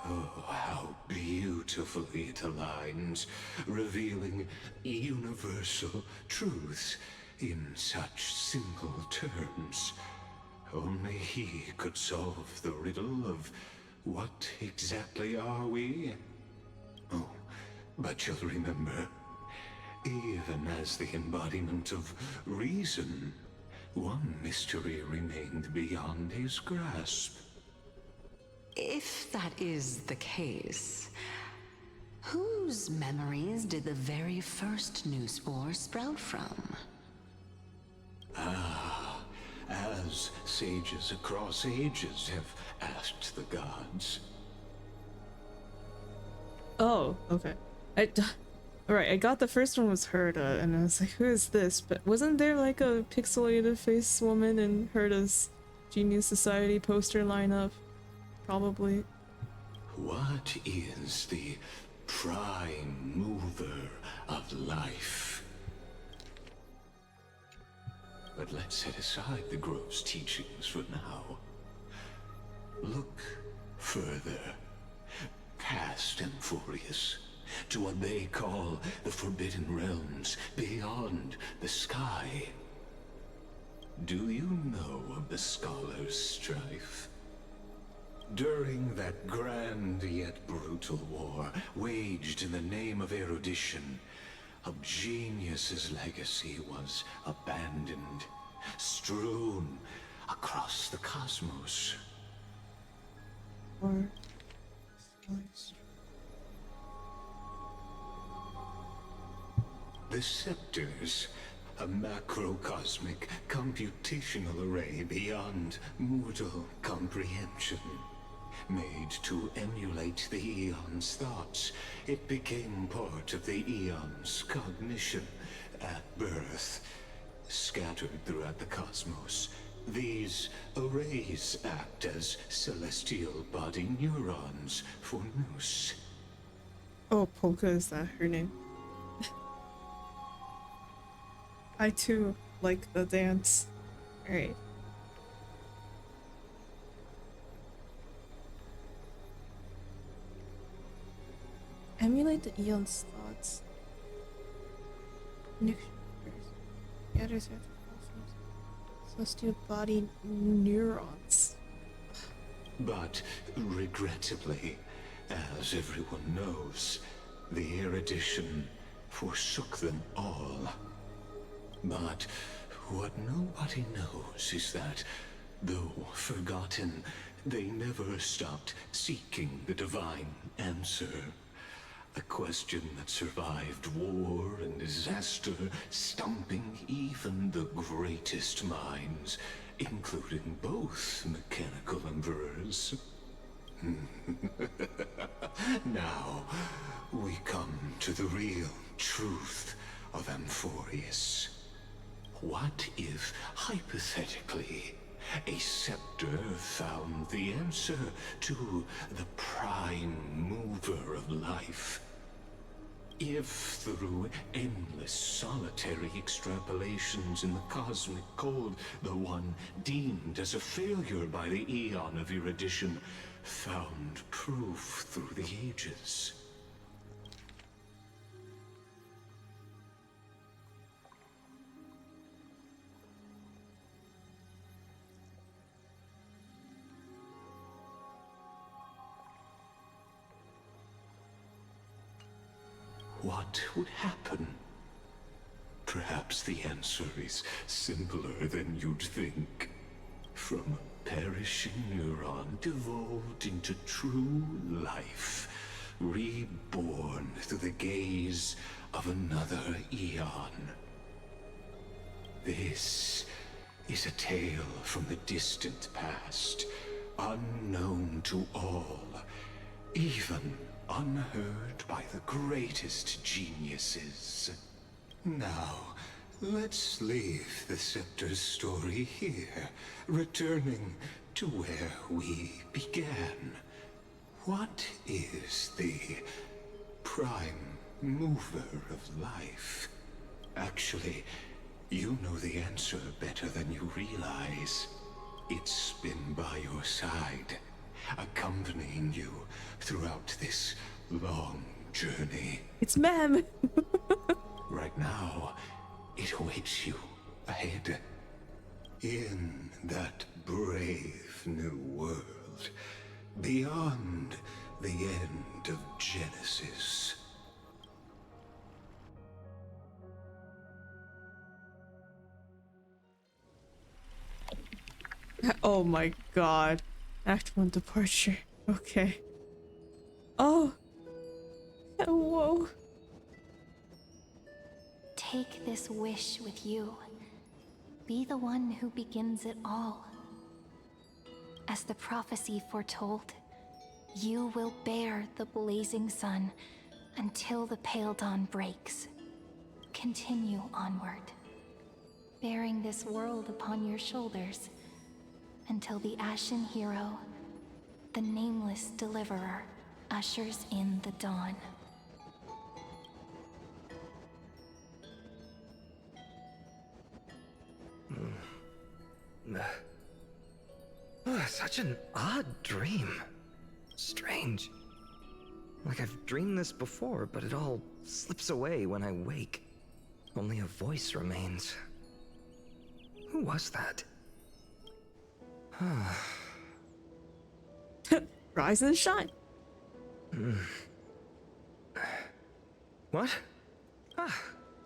Oh, how beautifully it aligns, revealing universal truths in such simple terms. Only he could solve the riddle of what exactly are we? Oh, but you'll remember, even as the embodiment of reason, one mystery remained beyond his grasp. If that is the case, whose memories did the very first new spore sprout from? Ah, as sages across ages have asked the gods. Oh, okay. Alright, I got the first one was Herda, and I was like, who is this? But wasn't there like a pixelated face woman in Herda's Genius Society poster lineup? Probably. What is the prime mover of life? But let's set aside the Grove's teachings for now. Look further, past Amphorius, to what they call the Forbidden Realms, beyond the sky. Do you know of the Scholar's Strife? During that grand yet brutal war, waged in the name of erudition, a genius's legacy was abandoned, strewn across the cosmos. Or... The scepters, a macrocosmic computational array beyond mortal comprehension. Made to emulate the Eon's thoughts, it became part of the Eon's cognition at birth. Scattered throughout the cosmos, these arrays act as celestial body neurons for Nous. Oh, Polka, is that her name? I too like the dance. Alright. Emulate the Eon's thoughts. Gathers after celestial body neurons. But regrettably, as everyone knows, the erudition forsook them all. But what nobody knows is that, though forgotten, they never stopped seeking the divine answer. A question that survived war and disaster, stumping even the greatest minds, including both mechanical emperors. Now, we come to the real truth of Amphorius. What if, hypothetically, a scepter found the answer to the prime mover of life? If through endless solitary extrapolations in the cosmic code, the one deemed as a failure by the Eon of erudition found proof through the ages. What would happen? Perhaps the answer is simpler than you'd think. from a perishing neuron devolved into true life, reborn through the gaze of another eon. This is a tale from the distant past, unknown to all, even unheard by the greatest geniuses. Now, let's leave the Scepter's story here, returning to where we began. What is the prime mover of life? Actually, you know the answer better than you realize. It's been by your side, accompanying you throughout this long journey. It's Mem! Right now, it awaits you ahead. In that brave new world, beyond the end of Genesis. Oh my god. Act 1 departure. Okay. Oh. Whoa. Take this wish with you. Be the one who begins it all. As the prophecy foretold, you will bear the blazing sun until the pale dawn breaks. Continue onward, bearing this world upon your shoulders until the Ashen Hero, the nameless deliverer, ushers in the dawn. Such an odd dream. Strange. Like I've dreamed this before, but it all slips away when I wake. Only a voice remains. Who was that? Rise and shine. What? Ah,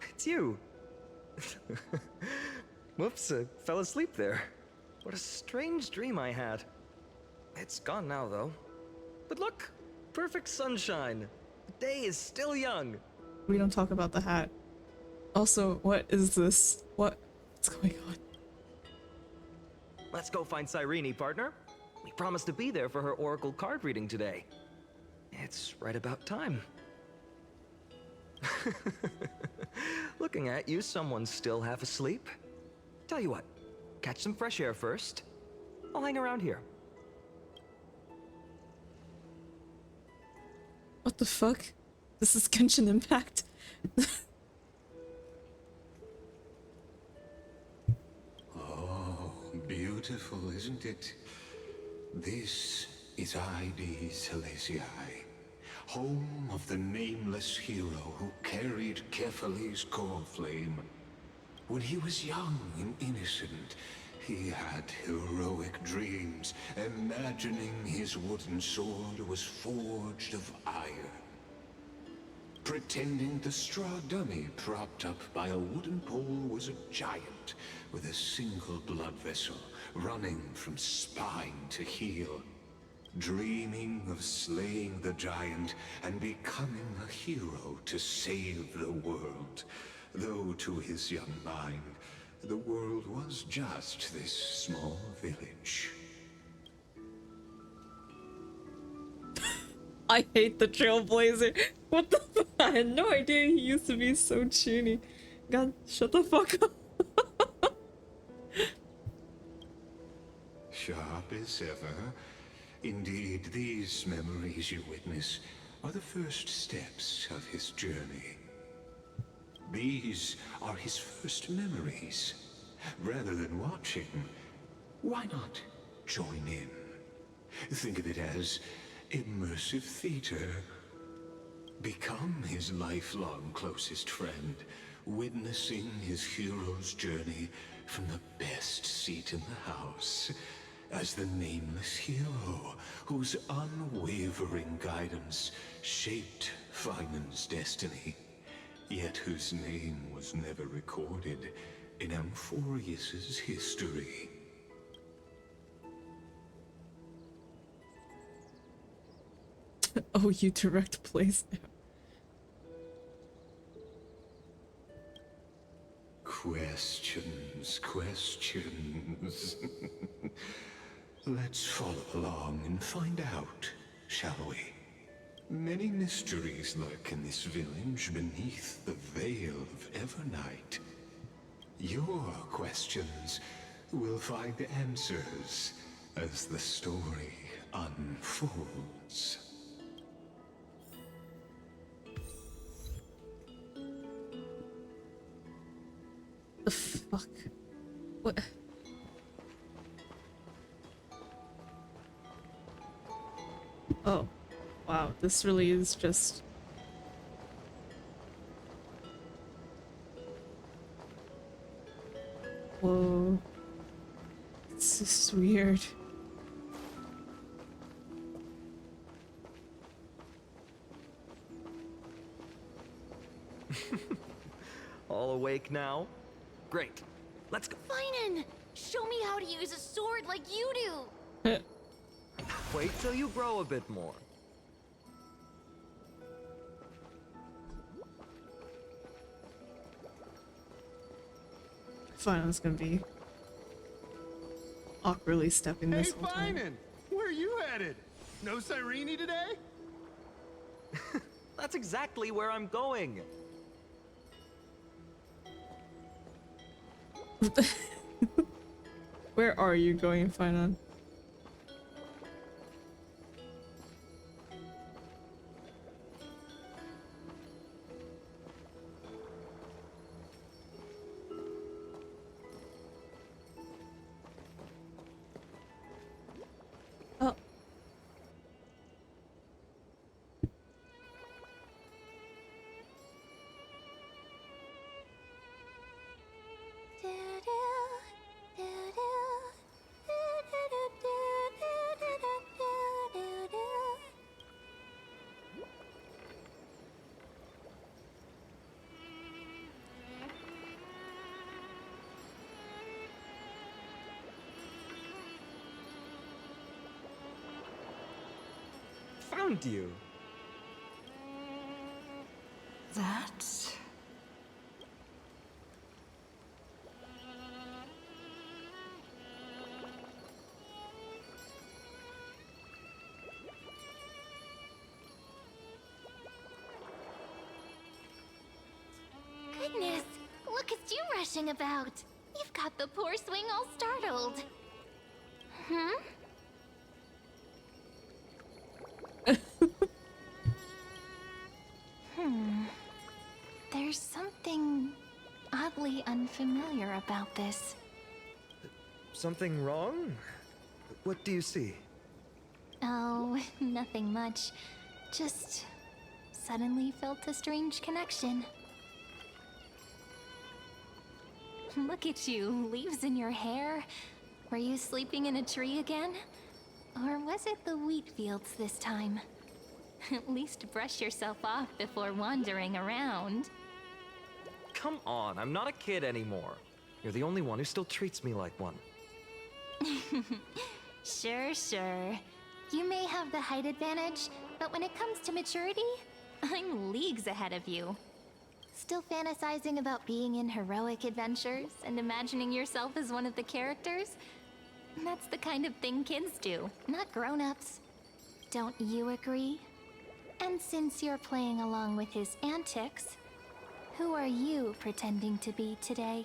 it's you. Whoops, I fell asleep there. What a strange dream I had. It's gone now, though. But look, perfect sunshine. The day is still young. We don't talk about the hat. Also, what is this? What's going on? Let's go find Cyrene, partner. We promised to be there for her oracle card reading today. It's right about time. Looking at you, someone's still half asleep. Tell you what, catch some fresh air first. I'll hang around here. What the fuck? This is Genshin Impact. Oh, beautiful, isn't it? This is Ide Silesiae, home of the nameless hero who carried Kephale's core flame. When he was young and innocent, he had heroic dreams, imagining his wooden sword was forged of iron. Pretending the straw dummy propped up by a wooden pole was a giant with a single blood vessel running from spine to heel. Dreaming of slaying the giant and becoming a hero to save the world. Though to his young mind, the world was just this small village. I hate the Trailblazer. What the fuck? I had no idea he used to be so toony. God, shut the fuck up. Sharp as ever. Indeed, these memories you witness are the first steps of his journey. These are his first memories. Rather than watching, why not join in? Think of it as immersive theater. Become his lifelong closest friend, witnessing his hero's journey from the best seat in the house. As the nameless hero whose unwavering guidance shaped Phainon's destiny, yet whose name was never recorded in Amphorius's history. Oh, you direct plays now. Questions, questions. Let's follow along and find out, shall we? Many mysteries lurk in this village beneath the veil of Evernight. Your questions will find answers as the story unfolds. The fuck? What? Oh, wow, this really is just... Whoa. This is weird. All awake now? Great. Let's go. Phainon, show me how to use a sword like you do. Wait till you grow a bit more. Phainon's gonna be awkwardly stepping this whole time. Phainon, where are you headed? No Cyrene today? That's exactly where I'm going. Where are you going, Phainon? Oh. Found you. That... Goodness, look at you rushing about. You've got the poor swing all startled. Hmm? There's something oddly unfamiliar about this. Something wrong? What do you see? Oh, nothing much. Just suddenly felt a strange connection. Look at you, leaves in your hair. Were you sleeping in a tree again? Or was it the wheat fields this time? At least brush yourself off before wandering around. Come on, I'm not a kid anymore. You're the only one who still treats me like one. Sure, sure. You may have the height advantage, but when it comes to maturity, I'm leagues ahead of you. Still fantasizing about being in heroic adventures and imagining yourself as one of the characters? That's the kind of thing kids do, not grown-ups. Don't you agree? And since you're playing along with his antics, who are you pretending to be today?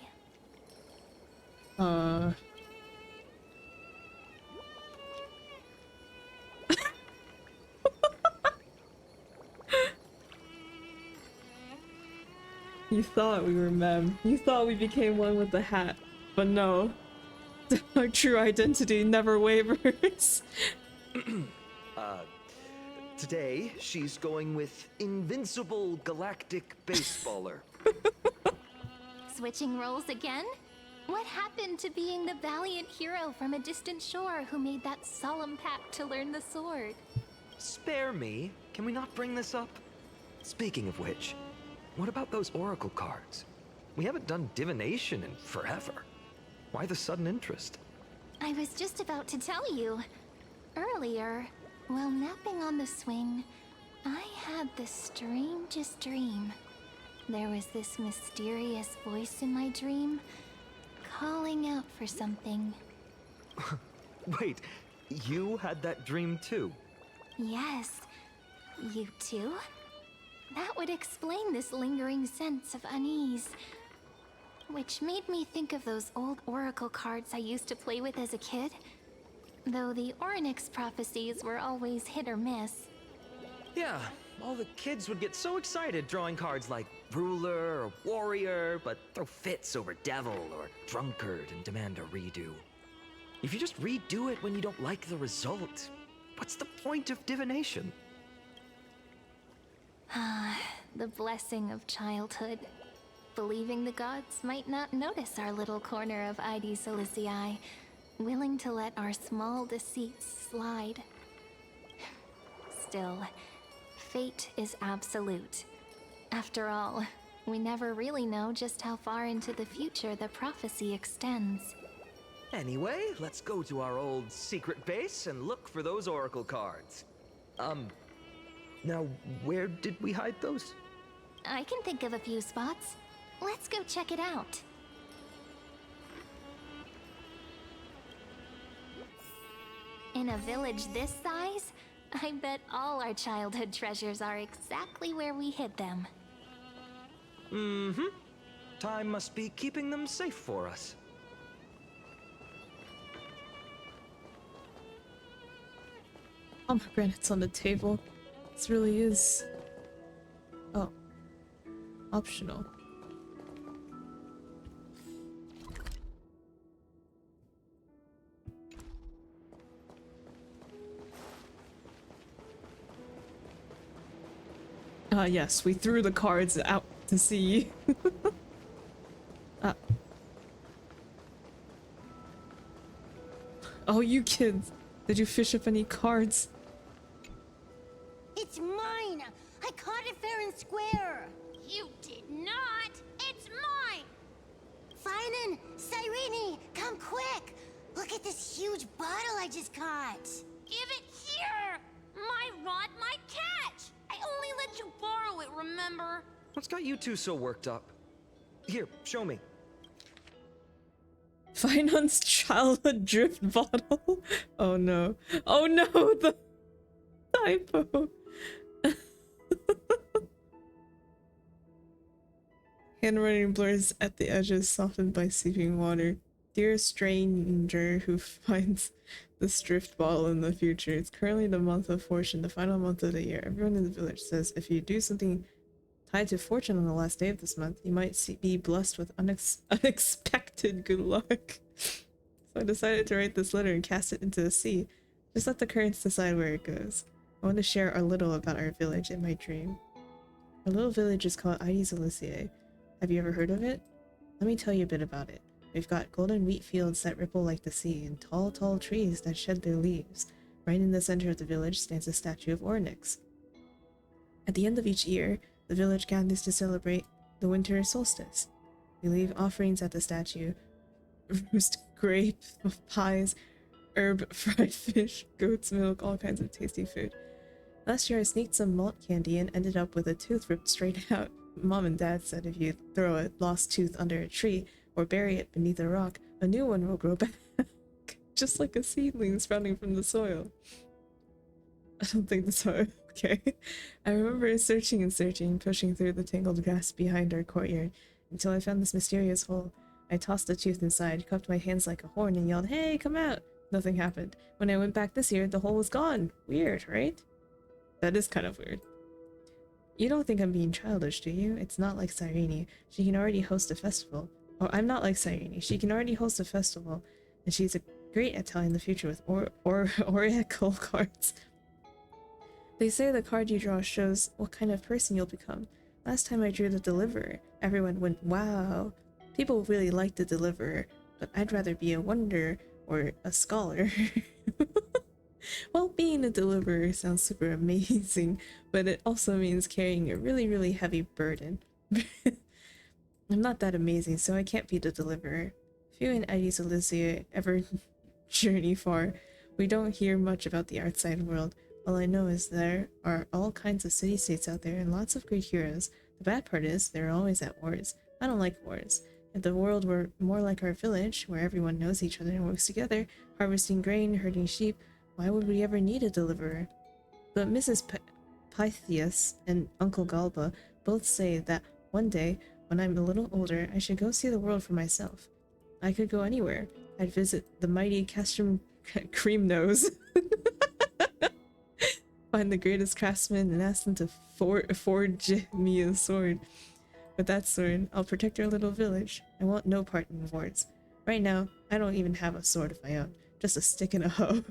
You thought we were mem. You thought we became one with the hat. But no. Our true identity never wavers. Today, she's going with Invincible Galactic Baseballer. Switching roles again? What happened to being the valiant hero from a distant shore who made that solemn pact to learn the sword? Spare me. Can we not bring this up? Speaking of which, what about those oracle cards? We haven't done divination in forever. Why the sudden interest? I was just about to tell you. Earlier, while napping on the swing, I had the strangest dream. There was this mysterious voice in my dream, calling out for something. Wait, you had that dream too? Yes, you too? That would explain this lingering sense of unease. Which made me think of those old oracle cards I used to play with as a kid. Though the Ornyx prophecies were always hit or miss. Yeah, all the kids would get so excited drawing cards like ruler or warrior, but throw fits over devil or drunkard and demand a redo. If you just redo it when you don't like the result, what's the point of divination? Ah, the blessing of childhood. Believing the gods might not notice our little corner of ID Silicii, willing to let our small deceits slide. Still, fate is absolute. After all, we never really know just how far into the future the prophecy extends. Anyway, let's go to our old secret base and look for those oracle cards. Now, where did we hide those? I can think of a few spots. Let's go check it out. In a village this size, I bet all our childhood treasures are exactly where we hid them. Mm-hmm. Time must be keeping them safe for us. Pomegranates on the table. This really is... Oh. Optional. Yes, we threw the cards out to sea. Oh, you kids. Did you fish up any cards? It's mine! I caught it fair and square! You did not! It's mine! Phainon! Cyrene! Come quick! Look at this huge bottle I just caught! Give it here! My rod might catch! I only let you borrow it, remember? What's got you two so worked up? Here, show me. Phainon's childhood drift bottle? Oh no. Oh no, the typo. Handwriting blurs at the edges, softened by seeping water. Dear stranger who finds this drift bottle in the future. It's currently the month of fortune, the final month of the year. Everyone in the village says if you do something tied to fortune on the last day of this month, you might be blessed with unexpected good luck. So I decided to write this letter and cast it into the sea. Just let the currents decide where it goes. I want to share a little about our village in my dream. Our little village is called ID Silicii. Have you ever heard of it? Let me tell you a bit about it. We've got golden wheat fields that ripple like the sea, and tall, tall trees that shed their leaves. Right in the center of the village stands a statue of Ornyx. At the end of each year, the village gathers to celebrate the winter solstice. We leave offerings at the statue, roast grape pies, herb fried fish, goat's milk, all kinds of tasty food. Last year I sneaked some malt candy and ended up with a tooth ripped straight out. Mom and Dad said if you throw a lost tooth under a tree or bury it beneath a rock, a new one will grow back. Just like a seedling sprouting from the soil. I don't think that's how. Okay. I remember searching and searching, pushing through the tangled grass behind our courtyard, until I found this mysterious hole. I tossed the tooth inside, cupped my hands like a horn, and yelled, "Hey, come out!" Nothing happened. When I went back this year, the hole was gone. Weird, right? That is kind of weird. You don't think I'm being childish, do you? It's not like Cyrene. She can already host a festival. Oh, I'm not like Cyrene. She can already host a festival, and she's great at telling the future with oracle cards. They say the card you draw shows what kind of person you'll become. Last time I drew the Deliverer, everyone went, wow. People really like the Deliverer, but I'd rather be a wonder or a scholar. Well, being a Deliverer sounds super amazing, but it also means carrying a really, really heavy burden. I'm not that amazing, so I can't be the Deliverer. Few in ID Silicii ever journey far. We don't hear much about the outside world. All I know is there are all kinds of city-states out there and lots of great heroes. The bad part is, they're always at wars. I don't like wars. If the world were more like our village, where everyone knows each other and works together, harvesting grain, herding sheep, why would we ever need a deliverer? But Mrs. Pythias and Uncle Galba both say that one day, when I'm a little older, I should go see the world for myself. I could go anywhere. I'd visit the mighty Castrum Cream Nose, find the greatest craftsman and ask them to forge me a sword. With that sword, I'll protect our little village. I want no part in wars. Right now, I don't even have a sword of my own, just a stick and a hoe.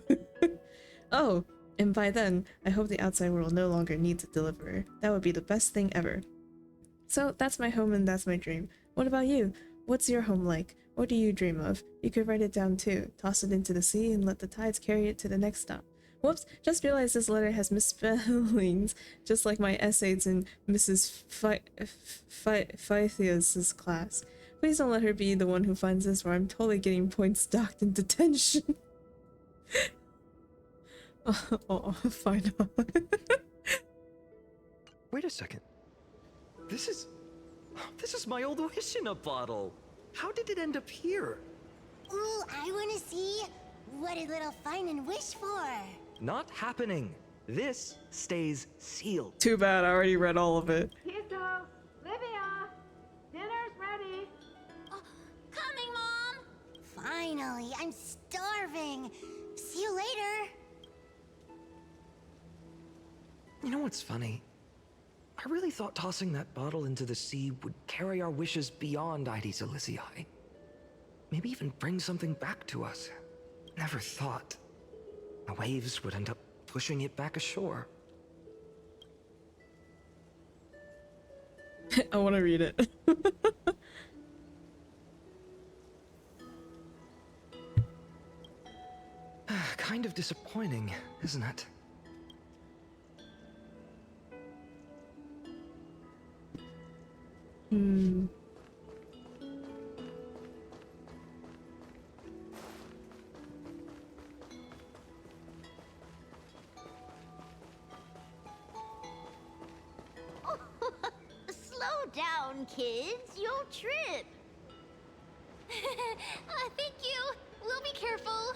Oh, and by then, I hope the outside world no longer needs a deliverer. That would be the best thing ever. So that's my home and that's my dream. What about you? What's your home like? What do you dream of? You could write it down too. Toss it into the sea and let the tides carry it to the next stop. Whoops, just realized this letter has misspellings, just like my essays in Mrs. Pythias' class. Please don't let her be the one who finds this, or I'm totally getting points docked in detention. Oh, fine. Wait a second. This is my old wish in a bottle. How did it end up here? Ooh, I wanna see. What did little phainon wish for? Not happening. This stays sealed. Too bad, I already read all of it. Kisto, Livia, dinner's ready. Oh, coming, Mom. Finally, I'm starving. See you later. You know what's funny? I really thought tossing that bottle into the sea would carry our wishes beyond Ides Elysiae. Maybe even bring something back to us. Never thought the waves would end up pushing it back ashore. I want to read it. Kind of disappointing, isn't it? Hmm. Slow down, kids. You'll trip. Thank you. We'll be careful.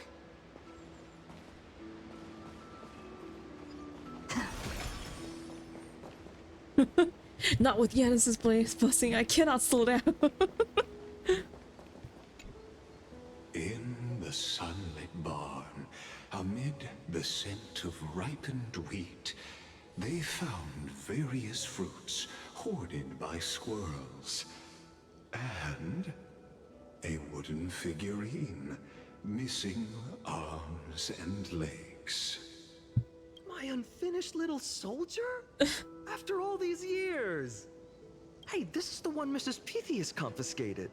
Not with Yanis's blessing. I cannot slow down. In the sunlit barn, amid the scent of ripened wheat, they found various fruits hoarded by squirrels. And a wooden figurine, missing arms and legs. My unfinished little soldier? After all these years! Hey, this is the one Mrs. Pythias confiscated.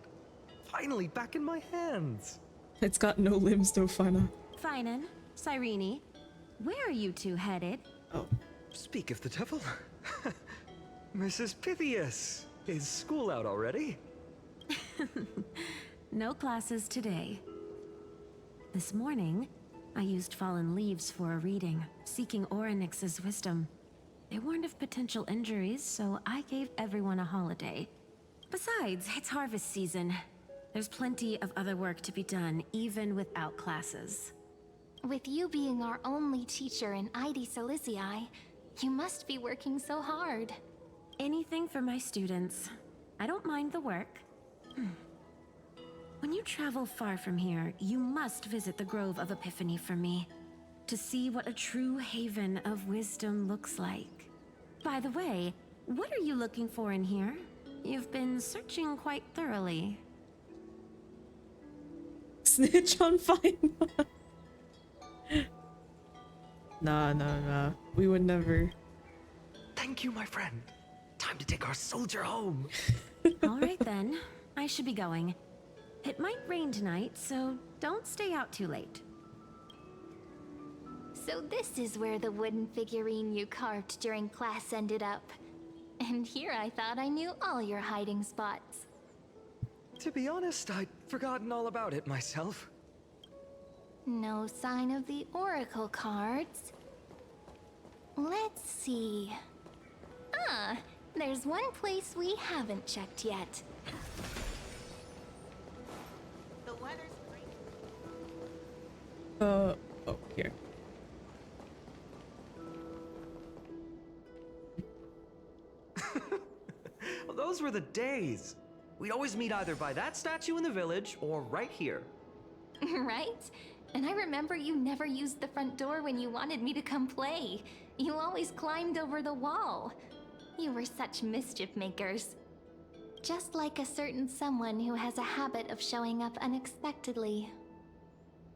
Finally back in my hands. It's got no limbs though, Fana. Phainon, Cyrene, where are you two headed? Oh. Speak of the devil. Mrs. Pythias, is school out already? No classes today. This morning, I used fallen leaves for a reading, seeking Orynyx's wisdom. They warned of potential injuries, so I gave everyone a holiday. Besides, it's harvest season. There's plenty of other work to be done, even without classes. With you being our only teacher in Ides Elysiae, you must be working so hard. Anything for my students. I don't mind the work. When you travel far from here, you must visit the Grove of Epiphany for me, to see what a true haven of wisdom looks like. By the way, what are you looking for in here? You've been searching quite thoroughly. Snitch on Phainon. Nah. We would never. Thank you, my friend. Time to take our soldier home. All right then, I should be going. It might rain tonight, so don't stay out too late. So this is where the wooden figurine you carved during class ended up. And here I thought I knew all your hiding spots. To be honest, I'd forgotten all about it myself. No sign of the oracle cards. Let's see. Ah, there's one place we haven't checked yet. The weather's great. Oh, here. Well, those were the days. We'd always meet either by that statue in the village or right here. Right? And I remember you never used the front door when you wanted me to come play. You always climbed over the wall. You were such mischief makers. Just like a certain someone who has a habit of showing up unexpectedly.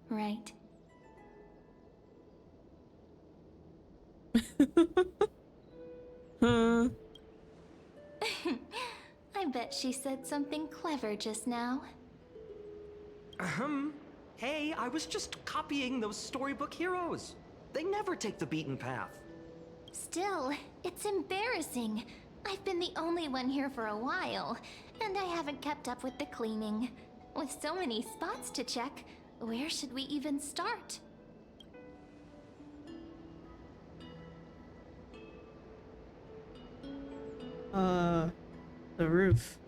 Right? Huh. I bet she said something clever just now. Hey, I was just copying those storybook heroes. They never take the beaten path. Still, it's embarrassing. I've been the only one here for a while, and I haven't kept up with the cleaning. With so many spots to check, where should we even start? The roof.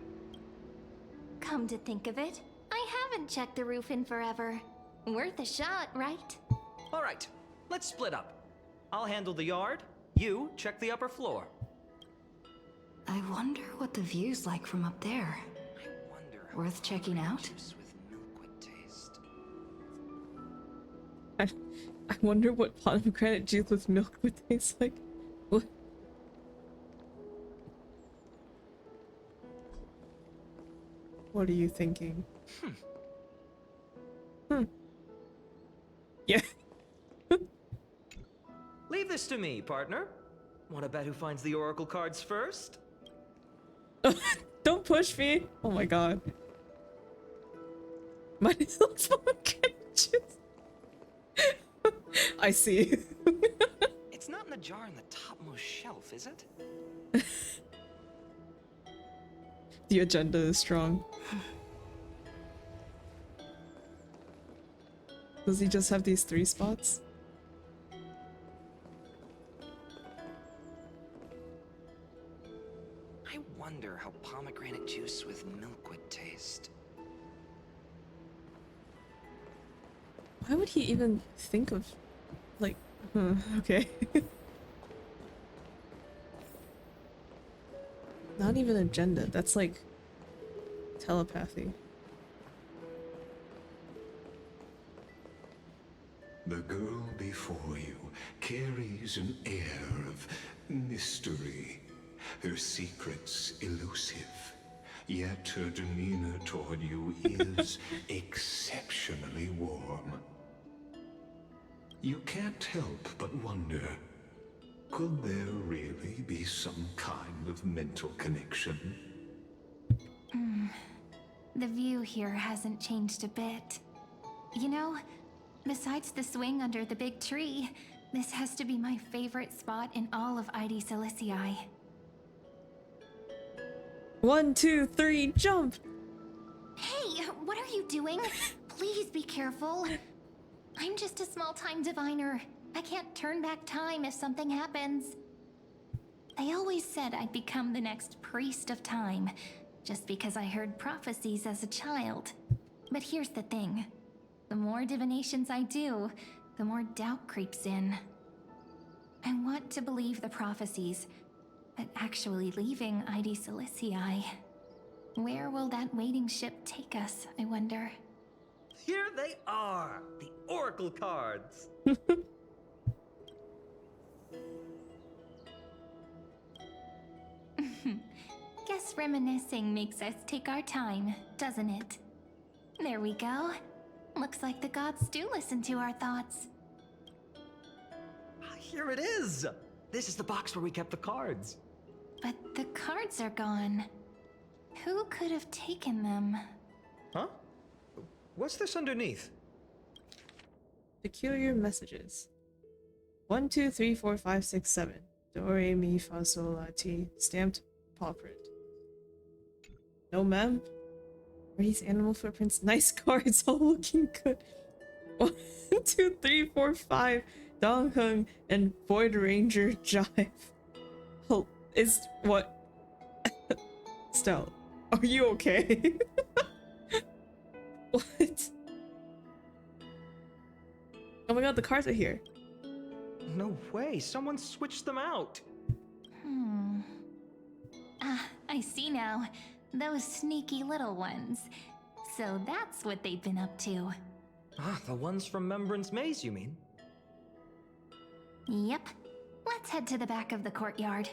Come to think of it, I haven't checked the roof in forever. Worth a shot, right? All right, let's split up. I'll handle the yard. You check the upper floor. I wonder what the view's like from up there. Worth checking out? I wonder what pomegranate juice with milk would taste like. What? What are you thinking? Yeah. Leave this to me, partner. Want to bet who finds the oracle cards first? Don't push me! Oh my god. Mine looks pomegranate juice. I see. It's not in the jar in the topmost shelf, is it? The agenda is strong. Does he just have these 3 spots? I wonder how pomegranate juice with milk would taste. Why would he even think of, like, okay. Not even agenda, that's like telepathy. The girl before you carries an air of mystery, her secrets elusive, yet her demeanor toward you is exceptionally warm. You can't help but wonder, could there really be some kind of mental connection? The view here hasn't changed a bit. You know, besides the swing under the big tree, this has to be my favorite spot in all of ID Silicii. 1, 2, 3, jump! Hey, what are you doing? Please be careful. I'm just a small-time diviner. I can't turn back time if something happens. They always said I'd become the next priest of time, just because I heard prophecies as a child. But here's the thing. The more divinations I do, the more doubt creeps in. I want to believe the prophecies, but actually leaving ID Silicii, where will that waiting ship take us, I wonder? Here they are, the oracle cards. Guess reminiscing makes us take our time, doesn't it? There we go. Looks like the gods do listen to our thoughts. Here it is. This is the box where we kept the cards. But the cards are gone. Who could have taken them? Huh? What's this underneath? Peculiar messages. 1, 2, 3, 4, 5, 6, 7. Do, re, mi, fa, sol, la, ti. Stamped paw print. No, ma'am. Raise animal footprints. Nice cards, all looking good. 1, 2, 3, 4, 5. Dongheng and Void Ranger jive. Is what? Stell, are you okay? What? Oh my god, the cards are here. No way, someone switched them out. Ah, I see now. Those sneaky little ones. So that's what they've been up to. Ah, the ones from Remembrance Maze, you mean? Yep. Let's head to the back of the courtyard.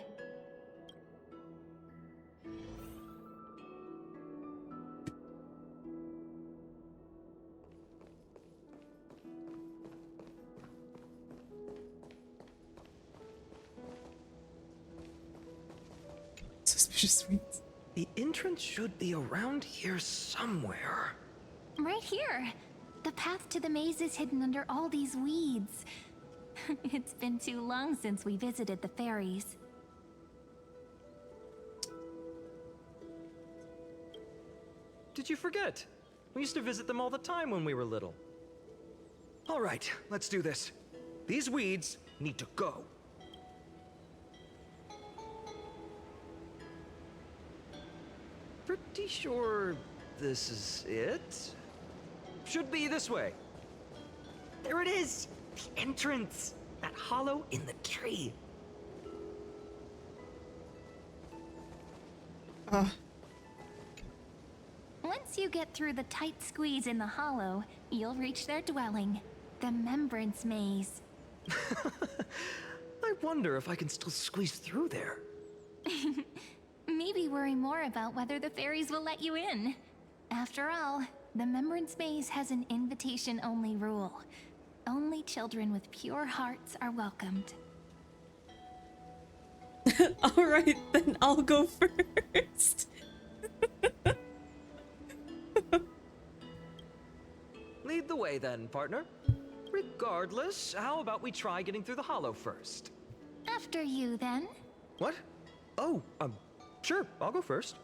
Suspicious sweets. The entrance should be around here somewhere. Right here. The path to the maze is hidden under all these weeds. It's been too long since we visited the fairies. Did you forget? We used to visit them all the time when we were little. All right, let's do this. These weeds need to go. Pretty sure this is it? Should be this way. There it is! The entrance! That hollow in the tree. Once you get through the tight squeeze in the hollow, you'll reach their dwelling, the Remembrance Maze. I wonder if I can still squeeze through there. Maybe worry more about whether the fairies will let you in. After all, the Remembrance Maze has an invitation-only rule. Only children with pure hearts are welcomed. Alright, then I'll go first. Lead the way then, partner. Regardless, how about we try getting through the hollow first? After you, then. What? Oh, sure, I'll go first.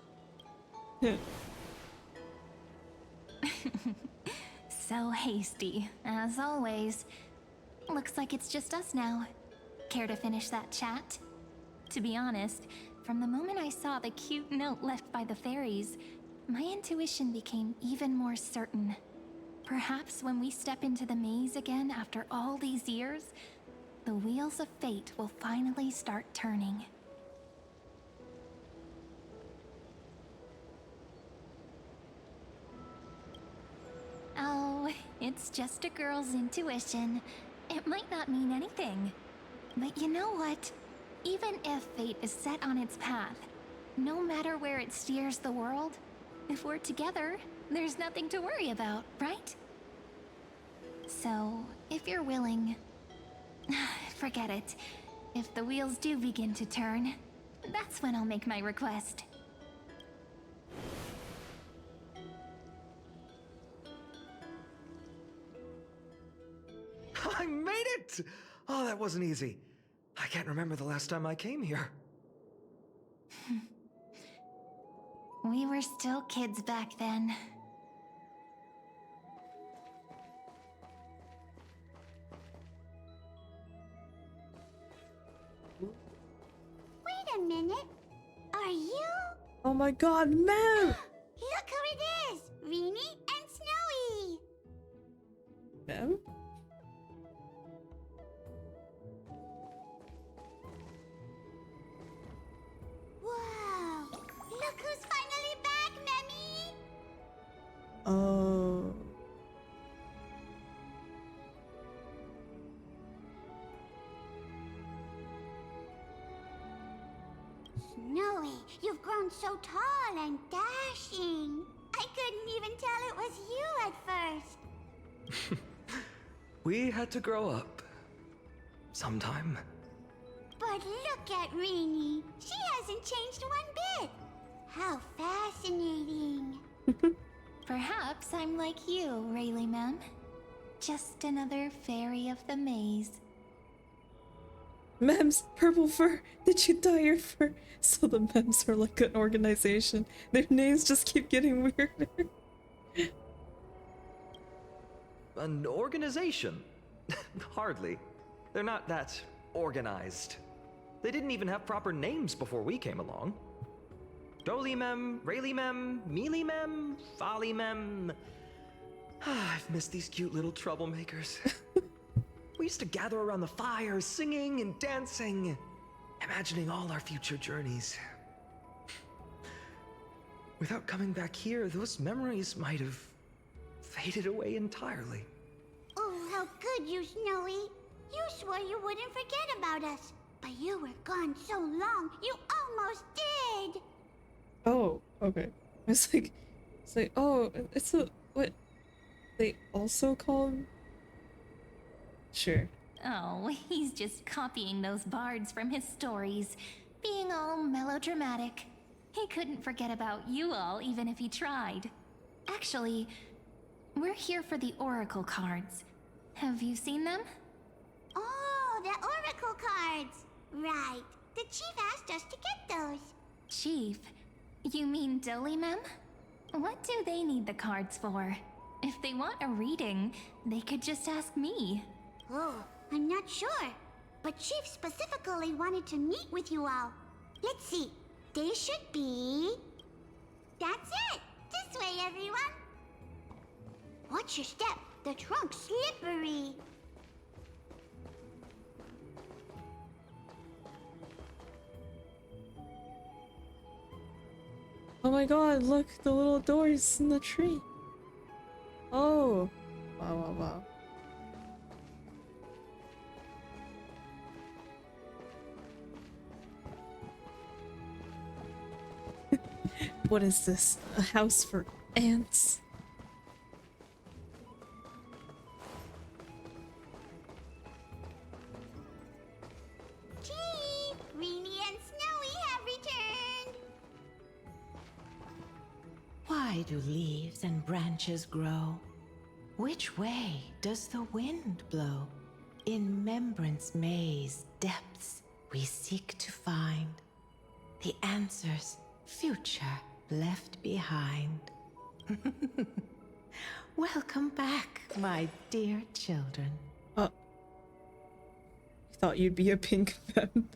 So hasty, as always. Looks like it's just us now. Care to finish that chat? To be honest, from the moment I saw the cute note left by the fairies, my intuition became even more certain. Perhaps when we step into the maze again after all these years, the wheels of fate will finally start turning. Oh, it's just a girl's intuition. It might not mean anything. But you know what? Even if fate is set on its path, no matter where it steers the world, if we're together, there's nothing to worry about, right? So, if you're willing, forget it. If the wheels do begin to turn, that's when I'll make my request. I made it! Oh, that wasn't easy. I can't remember the last time I came here. We were still kids back then. Wait a minute. Are you? Oh my god, Mem! Look who it is! Rini and Snowy! Mem? Wow! Look who's finally back, Memmy! Oh. Snowy, you've grown so tall and dashing. I couldn't even tell it was you at first. We had to grow up. Sometime. But look at Rini. She hasn't changed one bit. How fascinating. Perhaps I'm like you, Rayleigh Mem. Just another fairy of the maze. Mems, purple fur. Did you dye your fur? So the Mems are like an organization. Their names just keep getting weirder. An organization? Hardly. They're not that organized. They didn't even have proper names before we came along. Dolimem, Raylimem, Mealimem, Follimem. I've missed these cute little troublemakers. We used to gather around the fire, singing and dancing, imagining all our future journeys. Without coming back here, those memories might have faded away entirely. Oh, how good you, Snowy. You swore you wouldn't forget about us. But you were gone so long, you almost did. Oh, okay. It's like, oh, it's a, what? They also call him? Sure. Oh, he's just copying those bards from his stories, being all melodramatic. He couldn't forget about you all even if he tried. Actually, we're here for the Oracle cards. Have you seen them? Oh, the Oracle cards. Right. The chief asked us to get those. Chief? You mean Dolimem? What do they need the cards for? If they want a reading, they could just ask me. Oh, I'm not sure. But Chief specifically wanted to meet with you all. Let's see. They should be... That's it! This way, everyone! Watch your step. The trunk's slippery. Oh my god, look, the little doors in the tree. Oh. Wow, wow, wow. What is this? A house for ants? Chief! Reenie and Snowy have returned! Why do leaves and branches grow? Which way does the wind blow? In Membrance Maze depths we seek to find the answers future left behind. Welcome back, my dear children. I thought you'd be a pink femme.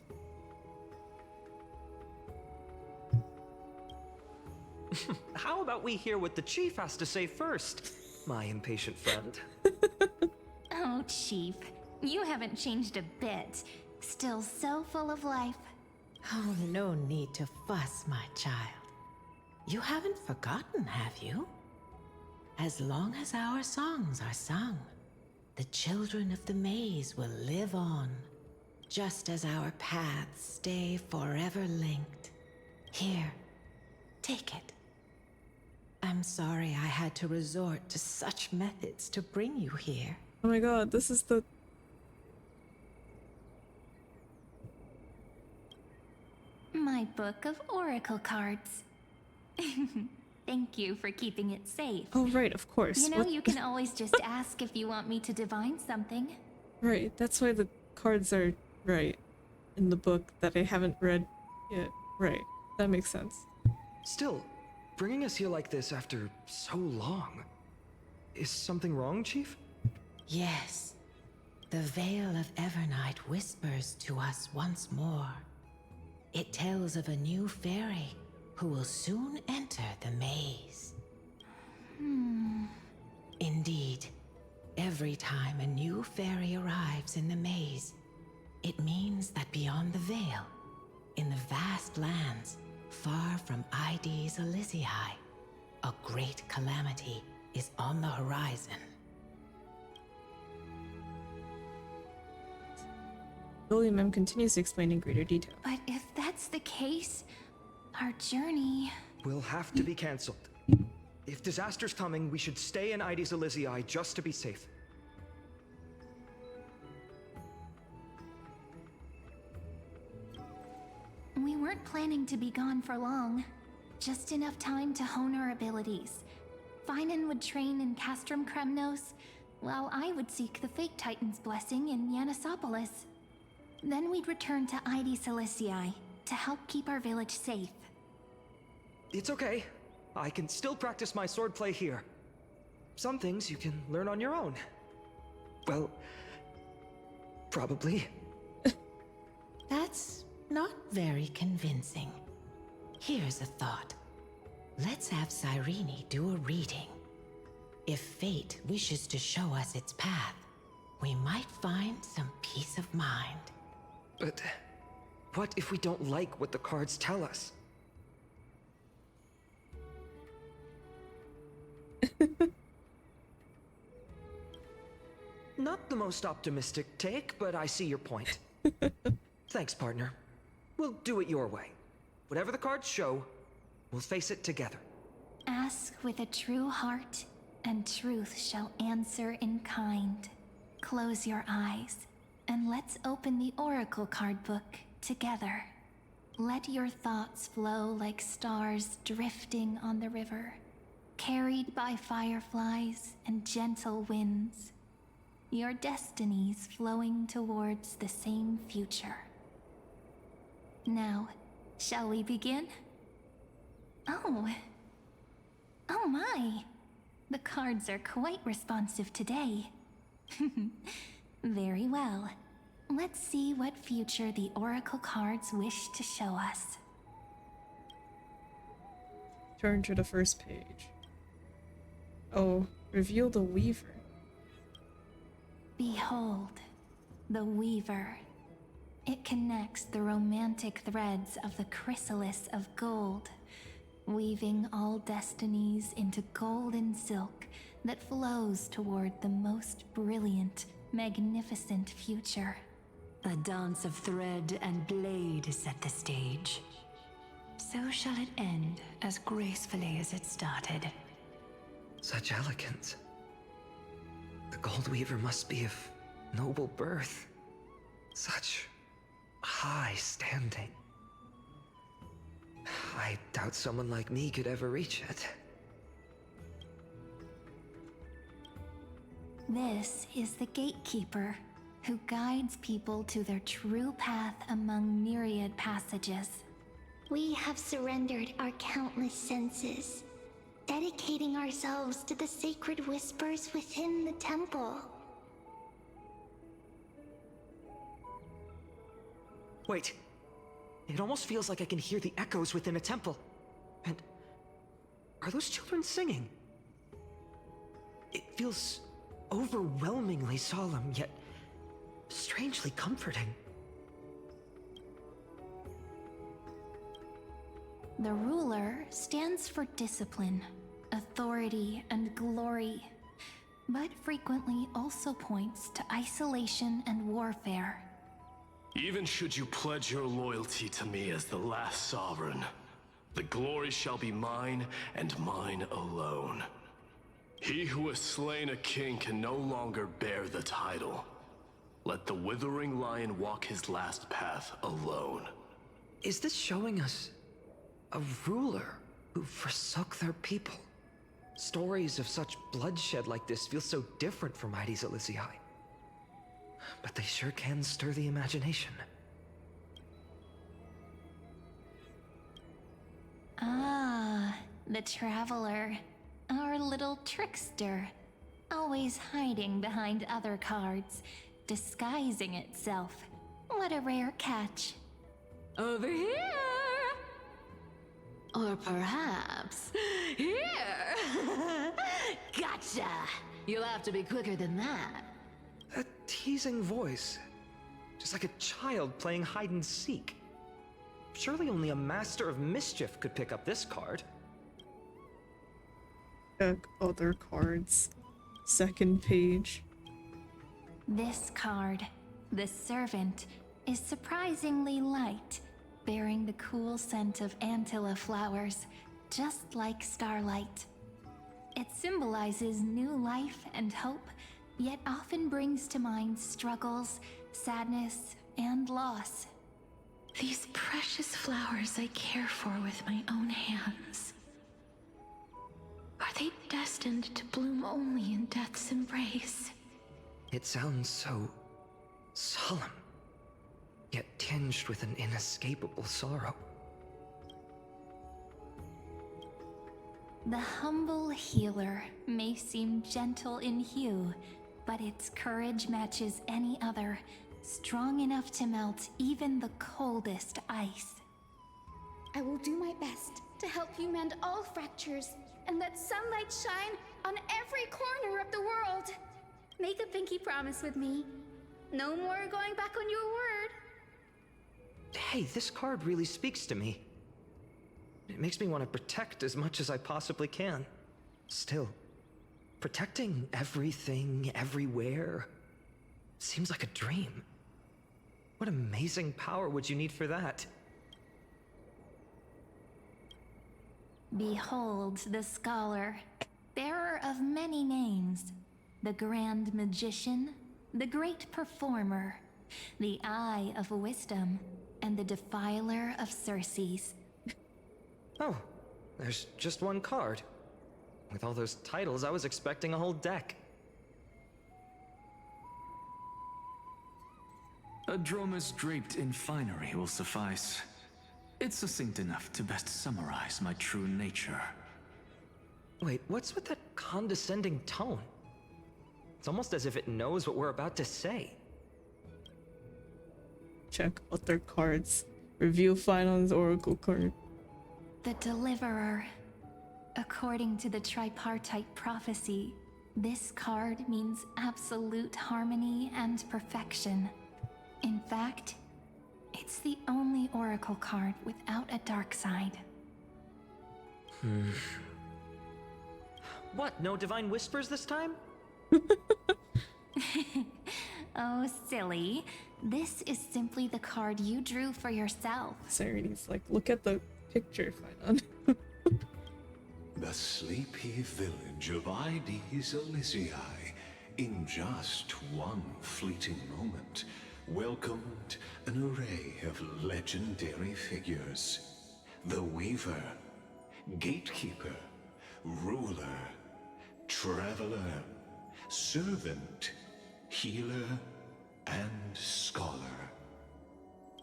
How about we hear what the chief has to say first, my impatient friend? Oh, Chief, you haven't changed a bit. Still so full of life. Oh, no need to fuss, my child. You haven't forgotten, have you? As long as our songs are sung, the children of the maze will live on, just as our paths stay forever linked. Here, take it. I'm sorry I had to resort to such methods to bring you here. Oh my god, this is the... My book of Oracle cards. Thank you for keeping it safe. Oh right, of course. You know, you can always just ask if you want me to divine something. Right, that's why the cards are right in the book that I haven't read yet. Right, that makes sense. Still, bringing us here like this after so long. Is something wrong, Chief? Yes. The Veil of Evernight whispers to us once more. It tells of a new fairy who will soon enter the maze. Indeed, every time a new fairy arrives in the maze, it means that beyond the veil, in the vast lands far from Ides Elysiae, a great calamity is on the horizon. William continues to explain in greater detail. But if that's the case, our journey... Will have to be cancelled. If disaster's coming, we should stay in Ides Elysiae just to be safe. We weren't planning to be gone for long. Just enough time to hone our abilities. Phainon would train in Castrum Kremnos, while I would seek the Fake Titan's blessing in Yanisopolis. Then we'd return to Ides Elysiae to help keep our village safe. It's okay. I can still practice my swordplay here. Some things you can learn on your own. Well, Probably. That's not very convincing. Here's a thought. Let's have Cyrene do a reading. If fate wishes to show us its path, we might find some peace of mind. But what if we don't like what the cards tell us? Not the most optimistic take, but I see your point. Thanks, partner. We'll do it your way. Whatever the cards show, we'll face it together. Ask with a true heart, and truth shall answer in kind. Close your eyes, and let's open the Oracle card book together. Let your thoughts flow like stars drifting on the river, carried by fireflies and gentle winds. Your destinies flowing towards the same future. Now, shall we begin? Oh my! The cards are quite responsive today. Very well. Let's see what future the Oracle cards wish to show us. Turn to the first page. Oh, reveal the Weaver. Behold, the Weaver. It connects the romantic threads of the chrysalis of gold, weaving all destinies into golden silk that flows toward the most brilliant, magnificent future. A dance of thread and blade set the stage. So shall it end as gracefully as it started. Such elegance. The Gold Weaver must be of noble birth. Such high standing. I doubt someone like me could ever reach it. This is the gatekeeper who guides people to their true path among myriad passages. We have surrendered our countless senses, dedicating ourselves to the sacred whispers within the temple. Wait. It almost feels like I can hear the echoes within a temple. And are those children singing? It feels overwhelmingly solemn, yet strangely comforting. The ruler stands for discipline, authority, and glory, but frequently also points to isolation and warfare. Even should you pledge your loyalty to me as the last sovereign, the glory shall be mine and mine alone. He who has slain a king can no longer bear the title. Let the withering lion walk his last path alone. Is this showing us a ruler who forsook their people? Stories of such bloodshed like this feel so different from Heidi's Elysiae. But they sure can stir the imagination. Ah, the Traveler. Our little trickster. Always hiding behind other cards, disguising itself. What a rare catch. Over here! Or perhaps here! Gotcha! You'll have to be quicker than that. A teasing voice. Just like a child playing hide and seek. Surely only a master of mischief could pick up this card. Other cards. Second page. This card, the Servant, is surprisingly light, bearing the cool scent of Antilla flowers, just like starlight. It symbolizes new life and hope, yet often brings to mind struggles, sadness, and loss. These precious flowers I care for with my own hands. Are they destined to bloom only in death's embrace? It sounds so solemn, yet tinged with an inescapable sorrow. The humble healer may seem gentle in hue, but its courage matches any other, strong enough to melt even the coldest ice. I will do my best to help you mend all fractures and let sunlight shine on every corner of the world. Make a pinky promise with me. No more going back on your word. Hey, this card really speaks to me. It makes me want to protect as much as I possibly can. Still, protecting everything, everywhere, seems like a dream. What amazing power would you need for that? Behold the scholar, bearer of many names, the grand magician, the great performer, the eye of wisdom, and the defiler of Circes. Oh, there's just one card. With all those titles, I was expecting a whole deck. A dromus draped in finery will suffice. It's succinct enough to best summarize my true nature. Wait, what's with that condescending tone? It's almost as if it knows what we're about to say. Check other cards. Review Phainon's oracle card. The Deliverer. According to the tripartite prophecy, this card means absolute harmony and perfection. In fact, it's the only oracle card without a dark side. What, no divine whispers this time? Oh, silly. This is simply the card you drew for yourself. Serene's like, look at the picture, Phainon. The sleepy village of Ides Elysiae, in just one fleeting moment, welcomed an array of legendary figures. The Weaver, Gatekeeper, Ruler, Traveler, Servant, Healer, and Scholar.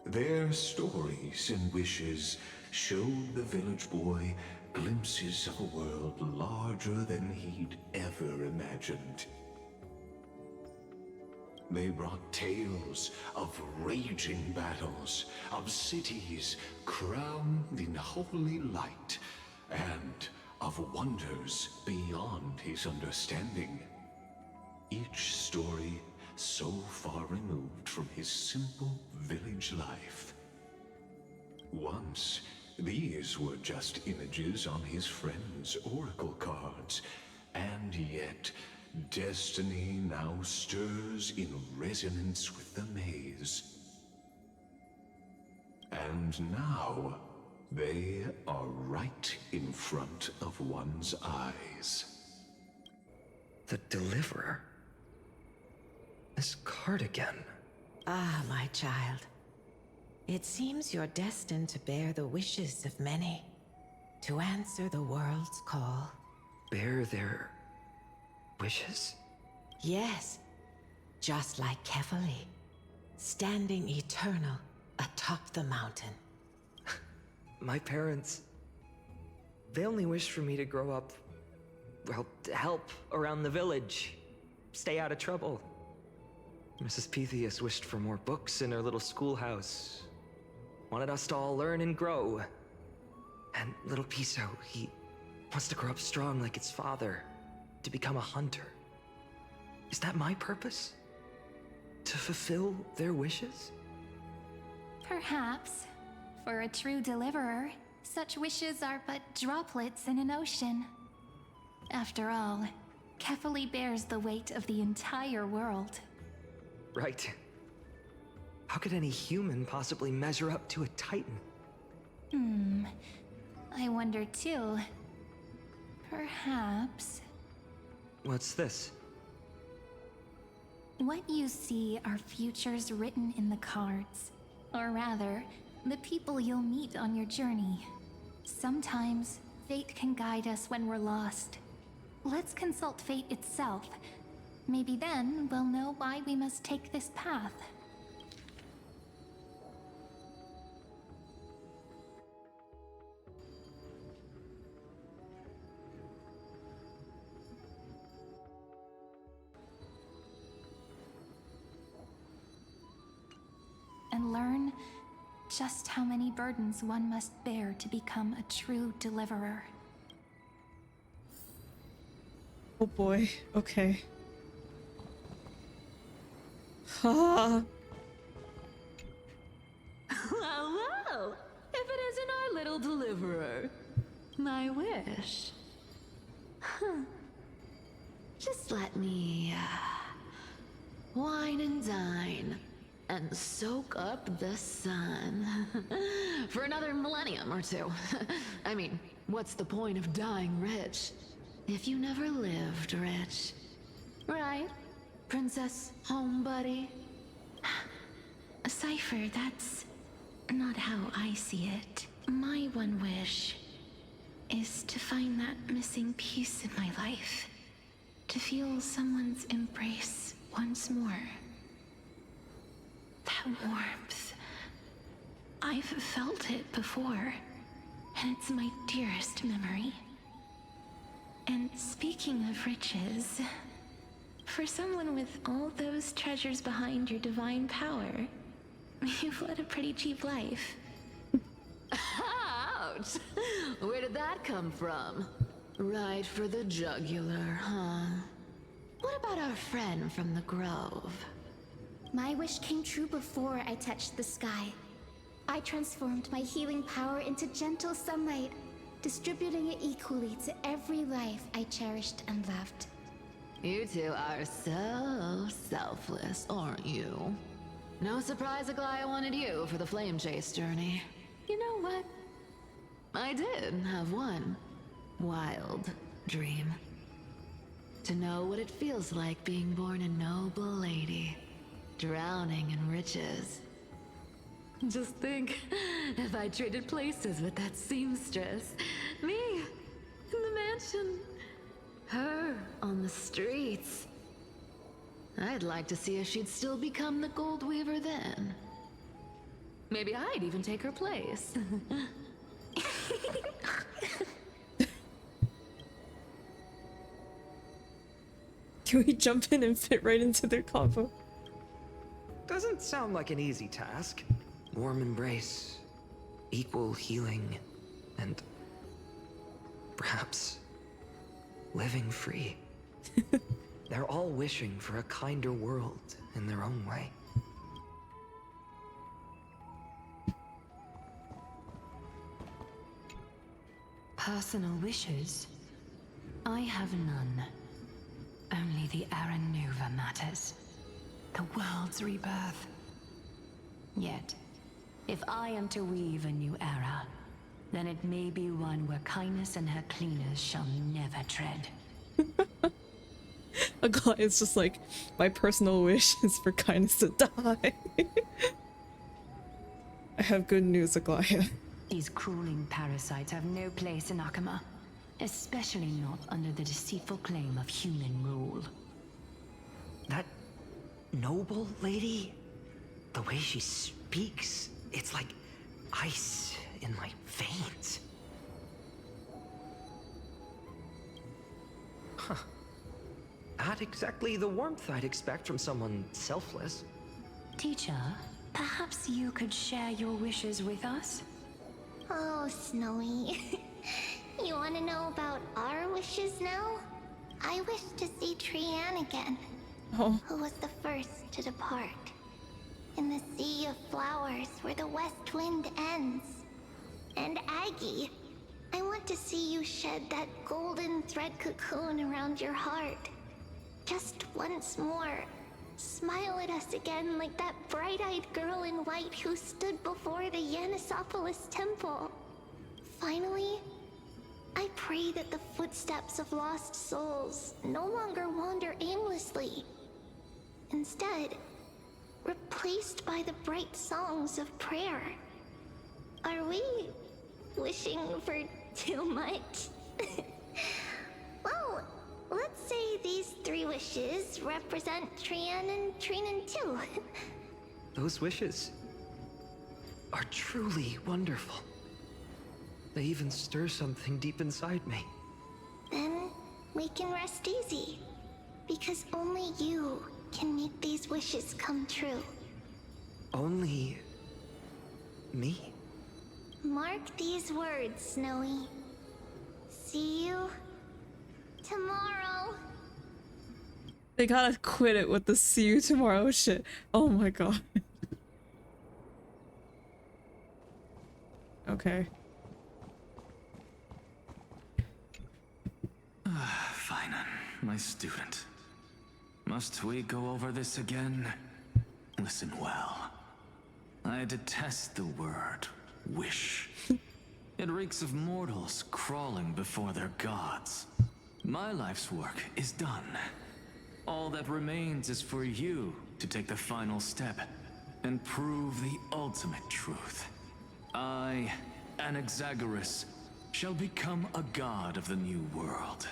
Their stories and wishes showed the village boy glimpses of a world larger than he'd ever imagined. They brought tales of raging battles, of cities crowned in holy light, and of wonders beyond his understanding. Each story so far removed from his simple village life. Once, these were just images on his friend's oracle cards, and yet destiny now stirs in resonance with the maze. And now, they are right in front of one's eyes. The Deliverer? This card again. Ah, my child. It seems you're destined to bear the wishes of many, to answer the world's call. Bear their wishes? Yes, just like Kefali, standing eternal atop the mountain. My parents, they only wished for me to grow up, well, to help around the village, stay out of trouble. Mrs. Pythias wished for more books in her little schoolhouse, wanted us to all learn and grow. And little Piso, he wants to grow up strong like its father, to become a hunter. Is that my purpose? To fulfill their wishes? Perhaps. For a true deliverer, such wishes are but droplets in an ocean. After all, Kefali bears the weight of the entire world. Right. How could any human possibly measure up to a Titan? I wonder too. Perhaps... What's this? What you see are futures written in the cards. Or rather, the people you'll meet on your journey. Sometimes, fate can guide us when we're lost. Let's consult fate itself. Maybe then we'll know why we must take this path. and learn just how many burdens one must bear to become a true deliverer. Oh boy, okay. Ha. Well, if it isn't our little deliverer, my wish. Huh. Just let me, wine and dine, and soak up the sun. For another millennium or two. I mean, what's the point of dying rich if you never lived rich? Right, Princess Homebuddy? Cypher, that's not how I see it. My one wish is to find that missing piece in my life. To feel someone's embrace once more. That warmth. I've felt it before, and it's my dearest memory. And speaking of riches, for someone with all those treasures behind your divine power, you've led a pretty cheap life. Ouch! Where did that come from? Right for the jugular, huh? What about our friend from the Grove? My wish came true before I touched the sky. I transformed my healing power into gentle sunlight, distributing it equally to every life I cherished and loved. You two are so selfless, aren't you? No surprise Aglaia wanted you for the flame chase journey. You know what? I did have one wild dream. To know what it feels like being born a noble lady, drowning in riches. Just think, if I traded places with that seamstress, me in the mansion, her on the streets. I'd like to see if she'd still become the gold weaver then. Maybe I'd even take her place. Can we jump in and fit right into their combo? Doesn't sound like an easy task. Warm embrace, equal healing, and perhaps living free. They're all wishing for a kinder world in their own way. Personal wishes? I have none. Only the Aranuva matters. The world's rebirth. Yet, if I am to weave a new era, then it may be one where kindness and her cleaners shall never tread. Aglaia's just like, my personal wish is for kindness to die. I have good news, Aglaia. These crawling parasites have no place in Akama, especially not under the deceitful claim of human rule. That noble lady, the way she speaks, it's like ice in my veins. Huh. Not exactly the warmth I'd expect from someone selfless. Teacher, perhaps you could share your wishes with us? Oh, Snowy. You want to know about our wishes now? I wish to see Trianne again, who was the first to depart. In the sea of flowers where the west wind ends. And Aggie, I want to see you shed that golden thread cocoon around your heart. Just once more. Smile at us again like that bright-eyed girl in white who stood before the Yanisopolis temple. Finally, I pray that the footsteps of lost souls no longer wander aimlessly. Instead, replaced by the bright songs of prayer. Are we wishing for too much? Well, let's say these 3 wishes represent Trianne and Trinan too. Those wishes are truly wonderful. They even stir something deep inside me. Then we can rest easy, because only you can make these wishes come true. Only Me? Mark these words, Snowy. See you tomorrow. They gotta quit it with the see you tomorrow shit. Oh my god. Okay. Phainon, my student. Must we go over this again? Listen well. I detest the word wish. It reeks of mortals crawling before their gods. My life's work is done. All that remains is for you to take the final step and prove the ultimate truth. I, Anaxagoras, shall become a god of the new world.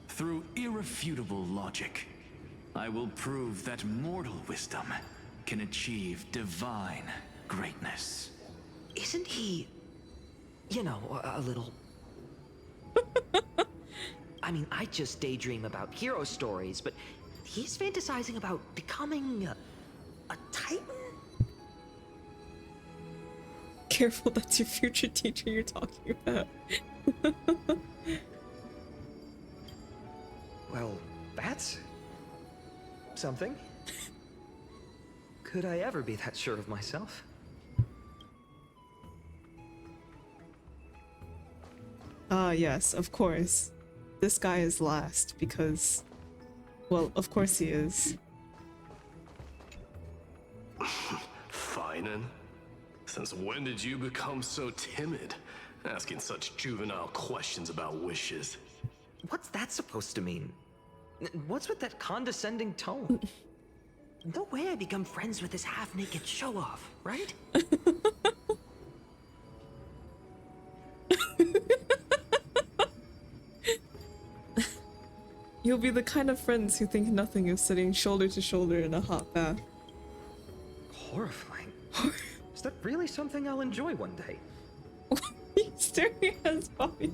Through irrefutable logic, I will prove that mortal wisdom can achieve divine greatness. Isn't he, you know, a little... I mean, I just daydream about hero stories, but he's fantasizing about becoming a titan? Careful, that's your future teacher you're talking about. Well, that's something. Could I ever be that sure of myself? Yes, of course. This guy is last because, well, of course he is. Phainon? Since when did you become so timid? Asking such juvenile questions about wishes. What's that supposed to mean? What's with that condescending tone? No way I become friends with this half-naked show-off, right? You'll be the kind of friends who think nothing of sitting shoulder to shoulder in a hot bath. Horrifying. Is that really something I'll enjoy one day? He's staring at his body.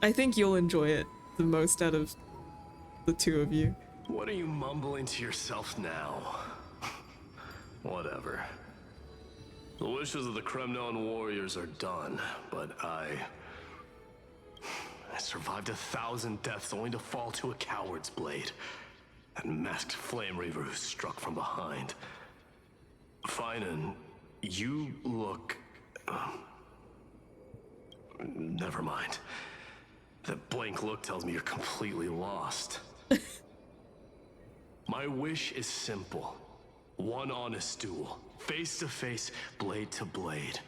I think you'll enjoy it the most out of the two of you. What are you mumbling to yourself now? Whatever. The wishes of the Kremnon warriors are done, but I survived 1,000 deaths only to fall to a coward's blade. That masked flame reaver who struck from behind. Phainon, you look... never mind. That blank look tells me you're completely lost. My wish is simple. One honest duel. Face to face, blade to blade.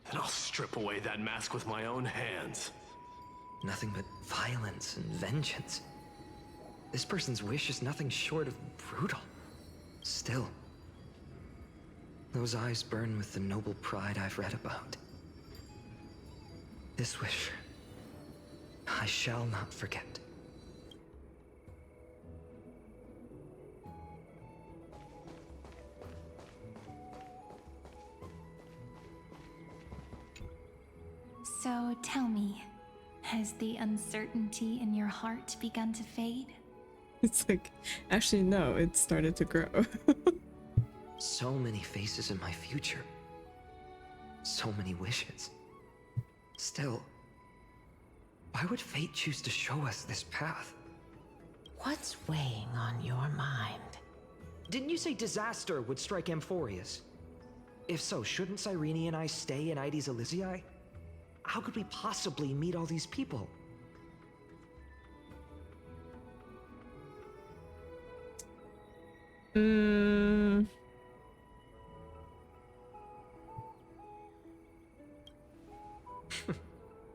Then I'll strip away that mask with my own hands. Nothing but violence and vengeance. This person's wish is nothing short of brutal. Still, those eyes burn with the noble pride I've read about. This wish, I shall not forget. So tell me, has the uncertainty in your heart begun to fade? It's like, actually no, it started to grow. So many faces in my future. So many wishes. Still, why would fate choose to show us this path? What's weighing on your mind? Didn't you say disaster would strike Amphorius? If so, shouldn't Cyrene and I stay in Ides Elysiae? How could we possibly meet all these people?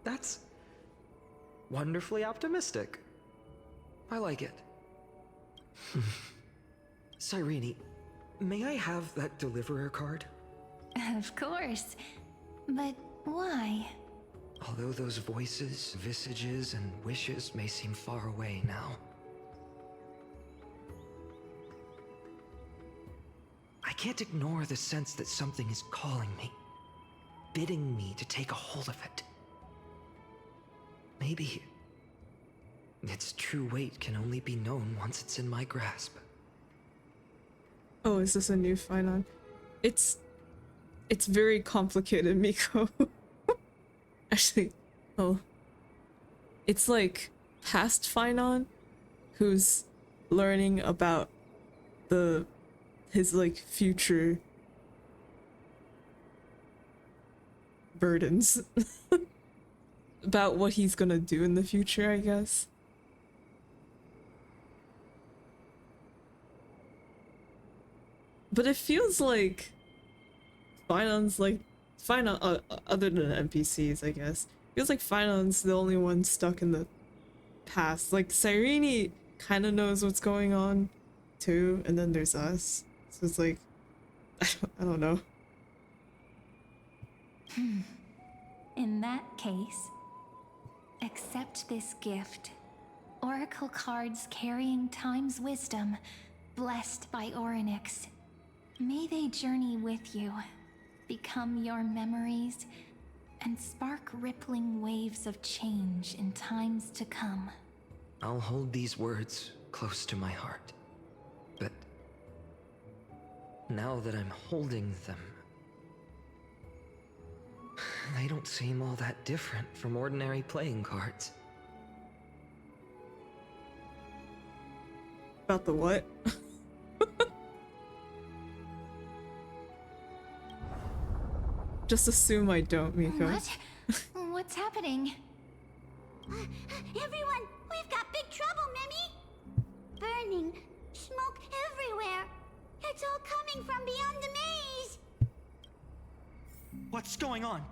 That's wonderfully optimistic. I like it. Cyrene, may I have that deliverer card? Of course. But why? Although those voices, visages, and wishes may seem far away now, I can't ignore the sense that something is calling me, bidding me to take a hold of it. Maybe its true weight can only be known once it's in my grasp. Oh, is this a new phainon? It's very complicated, Miko. Actually, oh. It's like past phainon who's learning about his like future burdens. About what he's gonna do in the future, I guess. But it feels like phainon, other than NPCs, I guess. Feels like Phainon's the only one stuck in the past. Like, Cyrene kind of knows what's going on, too, and then there's us. So it's like, I don't know. In that case, accept this gift. Oracle cards carrying time's wisdom, blessed by Orynyx. May they journey with you, become your memories, and spark rippling waves of change in times to come. I'll hold these words close to my heart. But now that I'm holding them, they don't seem all that different from ordinary playing cards. About the what? Just assume I don't, Miko. What? What's happening? Everyone, we've got big trouble, Mimi! Burning, smoke everywhere. It's all coming from beyond the maze. What's going on?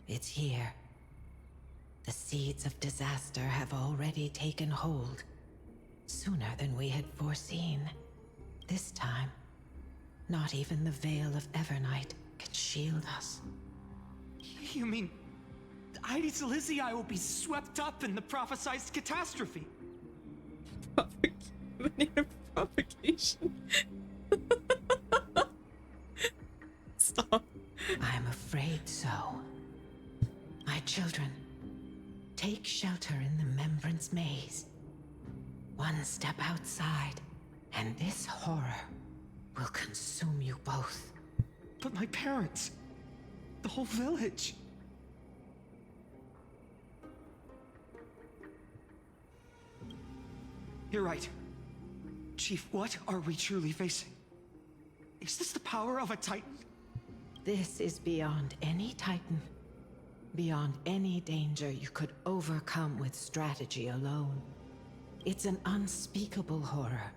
It's here. The seeds of disaster have already taken hold. Sooner than we had foreseen. This time, not even the veil of Evernight can shield us. You mean Ides Elysiae will be swept up in the prophesied catastrophe? Propagation. Stop. I'm afraid so. My children, take shelter in the Membrance Maze. One step outside, and this horror will consume you both. But my parents, the whole village. You're right. Chief, what are we truly facing? Is this the power of a Titan? This is beyond any Titan. Beyond any danger you could overcome with strategy alone. It's an unspeakable horror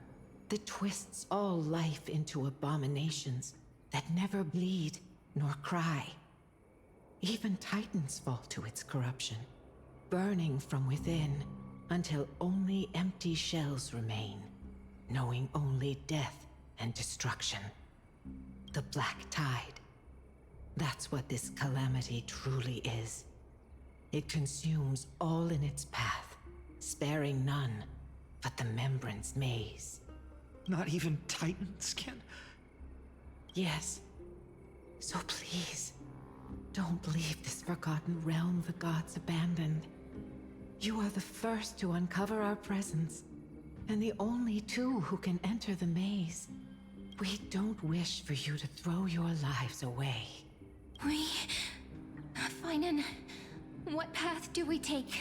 that twists all life into abominations that never bleed nor cry. Even Titans fall to its corruption, burning from within until only empty shells remain, knowing only death and destruction. The Black Tide. That's what this calamity truly is. It consumes all in its path, sparing none but the Membrance Maze. Not even Titans can? Yes. So please, don't leave this forgotten realm the gods abandoned. You are the first to uncover our presence, and the only two who can enter the maze. We don't wish for you to throw your lives away. Phainon, what path do we take?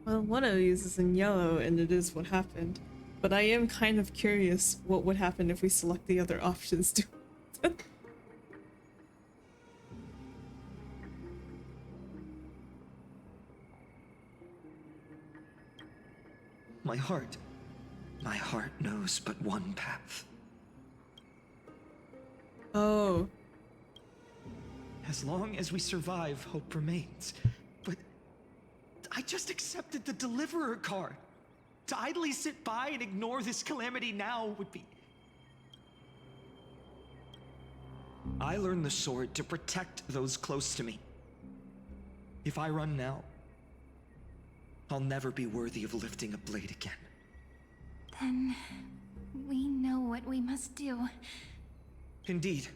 Well, one of these is in yellow, and it is what happened. But I am kind of curious what would happen if we select the other options too. My heart knows but one path. Oh. As long as we survive, hope remains. But I just accepted the Deliverer card. To idly sit by and ignore this calamity now would be... I learned the sword to protect those close to me. If I run now, I'll never be worthy of lifting a blade again. Then we know what we must do. Indeed.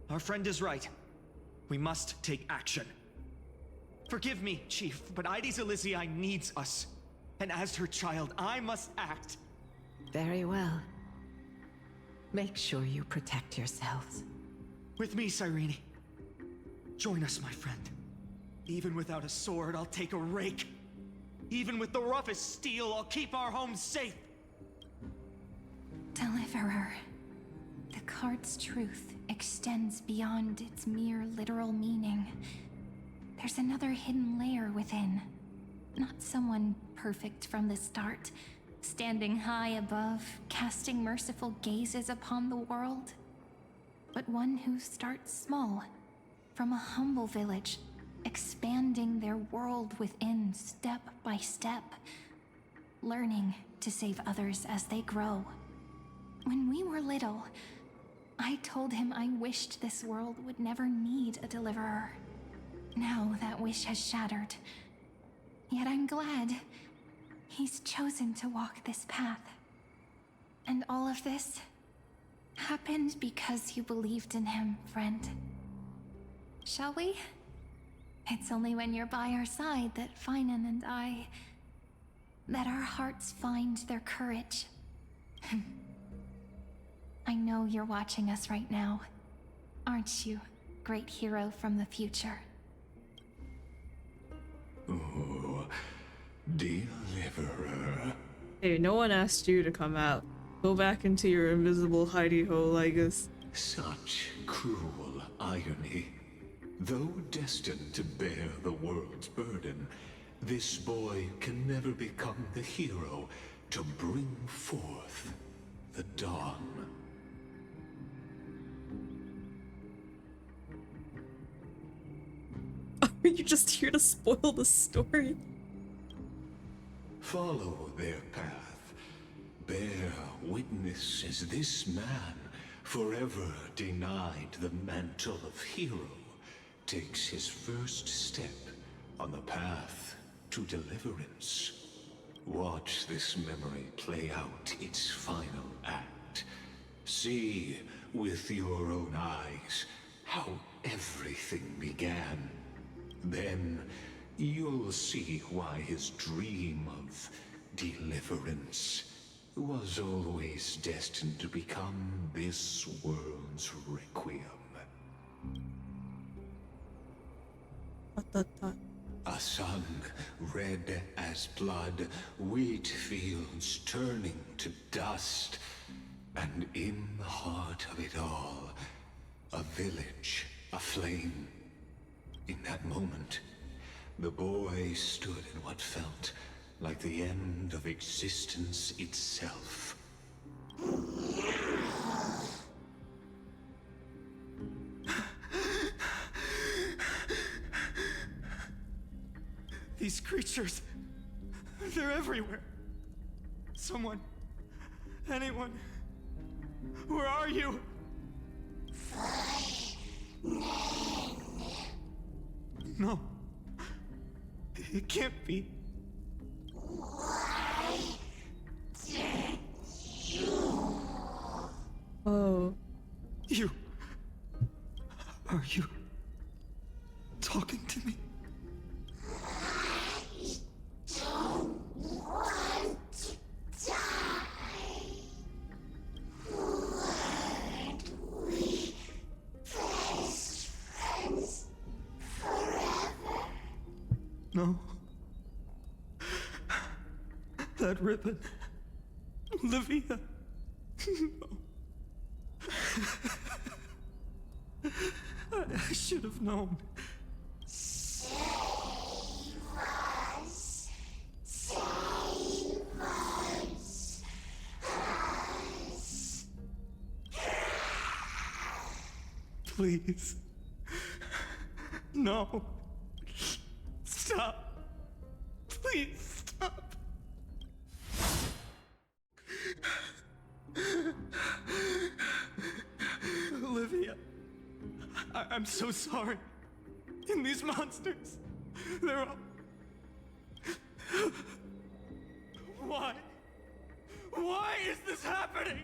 Our friend is right. We must take action. Forgive me, Chief, but Ides Elysiae needs us. And as her child, I must act. Very well. Make sure you protect yourselves. With me, Cyrene. Join us, my friend. Even without a sword, I'll take a rake. Even with the roughest steel, I'll keep our home safe. Deliverer. The card's truth extends beyond its mere literal meaning. There's another hidden layer within. Not someone perfect from the start, standing high above, casting merciful gazes upon the world. But one who starts small, from a humble village, expanding their world within step by step, learning to save others as they grow. When we were little, I told him I wished this world would never need a deliverer. Now that wish has shattered. Yet I'm glad he's chosen to walk this path. And all of this happened because you believed in him, friend. Shall we? It's only when you're by our side that phainon and that our hearts find their courage. I know you're watching us right now, aren't you, great hero from the future? Oh, deliverer. Hey, no one asked you to come out. Go back into your invisible hidey hole, I guess. Such cruel irony. Though destined to bear the world's burden, this boy can never become the hero to bring forth the dawn. Are you just here to spoil the story? Follow their path. Bear witness as this man, forever denied the mantle of hero, takes his first step on the path to deliverance. Watch this memory play out its final act. See with your own eyes how everything began. Then you'll see why his dream of deliverance was always destined to become this world's requiem. A sun red as blood, wheat fields turning to dust, and in the heart of it all, a village aflame. In that moment, the boy stood in what felt like the end of existence itself. These creatures, they're everywhere. Someone, anyone, where are you? No, it can't be. Oh. Are you talking to me? No. That ribbon. Olivia. No. I should have known. Save us. Save us. Please. No. Stop. Please stop. Olivia, I'm so sorry. And these monsters, they're all... Why? Why is this happening?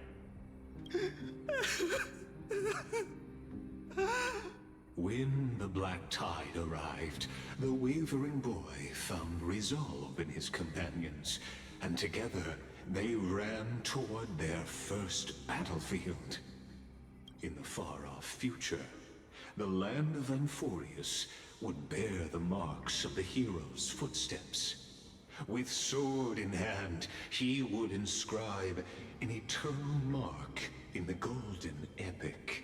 When the black tide arrived, the wavering boy found resolve in his companions, and together they ran toward their first battlefield. In the far-off future, the land of Anforius would bear the marks of the hero's footsteps. With sword in hand, he would inscribe an eternal mark in the golden epic.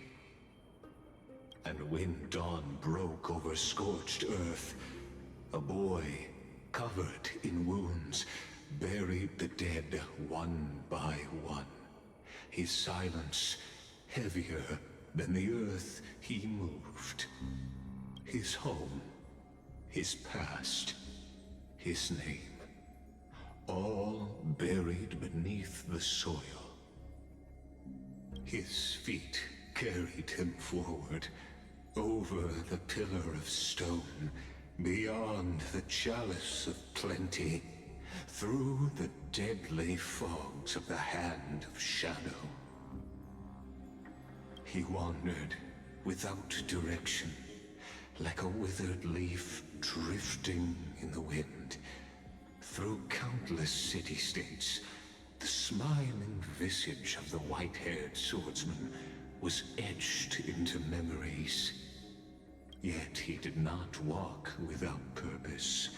And when dawn broke over scorched earth, a boy, covered in wounds, buried the dead one by one. His silence heavier than the earth he moved. His home, his past, his name, all buried beneath the soil. His feet carried him forward, over the pillar of stone, beyond the chalice of plenty, through the deadly fogs of the Hand of Shadow. He wandered without direction, like a withered leaf drifting in the wind. Through countless city-states, the smiling visage of the white-haired swordsman was etched into memories. Yet he did not walk without purpose.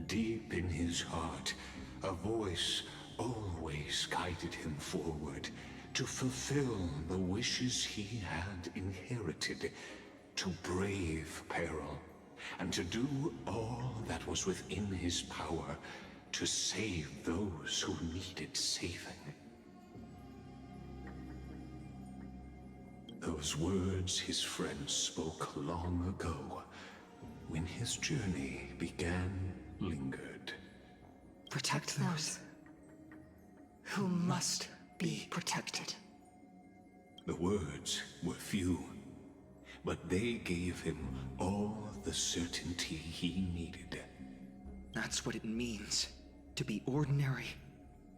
Deep in his heart, a voice always guided him forward, to fulfill the wishes he had inherited, to brave peril, and to do all that was within his power to save those who needed saving. Those words his friend spoke long ago, when his journey began, lingered. Protect those who must be protected. The words were few, but they gave him all the certainty he needed. That's what it means to be ordinary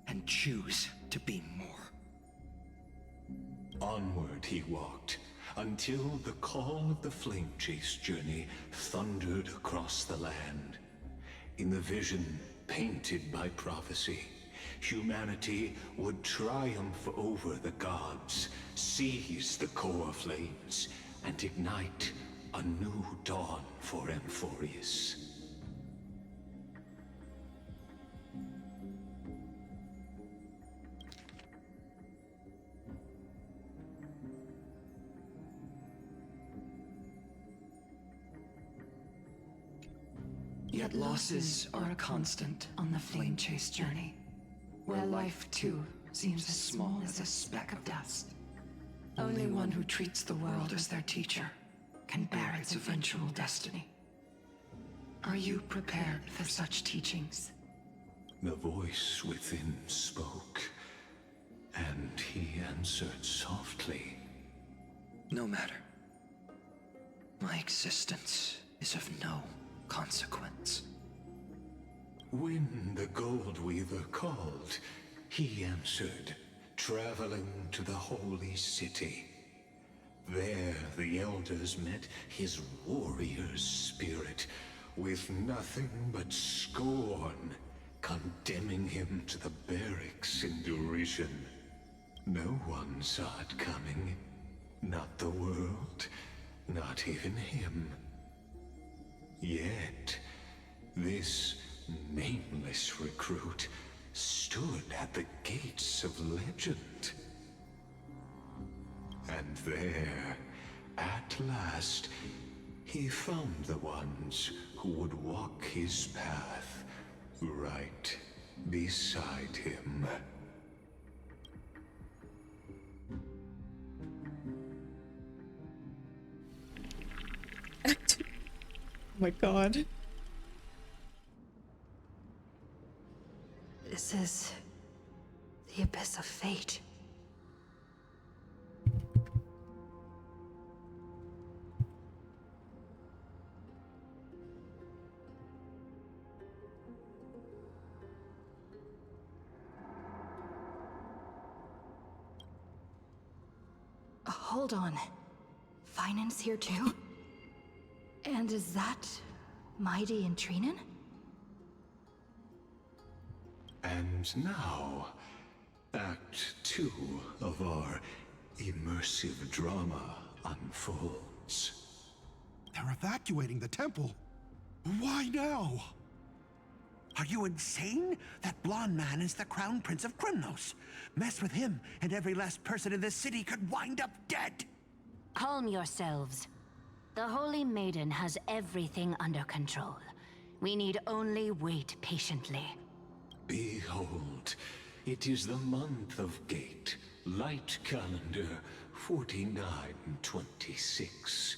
and choose to be more. Onward he walked, until the call of the flame chase journey thundered across the land. In the vision painted by prophecy, humanity would triumph over the gods, seize the core flames, and ignite a new dawn for Amphorius. Yet losses are a constant on the flame chase journey, where life too seems as small as a speck of dust. Only one who treats the world as their teacher can bear its eventual destiny. Are you prepared for such teachings? The voice within spoke, and he answered softly. No matter. My existence is of no consequence. When the Gold Weaver called, he answered, traveling to the holy city. There the elders met his warrior's spirit, with nothing but scorn, condemning him to the barracks in derision. No one saw it coming. Not the world, not even him. Yet, this nameless recruit stood at the gates of legend. And there, at last, he found the ones who would walk his path right beside him. Oh my god. This is the abyss of fate. Hold on. Phainon's here too? And is that Mighty and Trinan? And now, Act 2 of our immersive drama unfolds. They're evacuating the temple. Why now? Are you insane? That blonde man is the Crown Prince of Krymnos. Mess with him, and every last person in this city could wind up dead. Calm yourselves. The Holy Maiden has everything under control. We need only wait patiently. Behold, it is the month of Gate, light calendar 4926.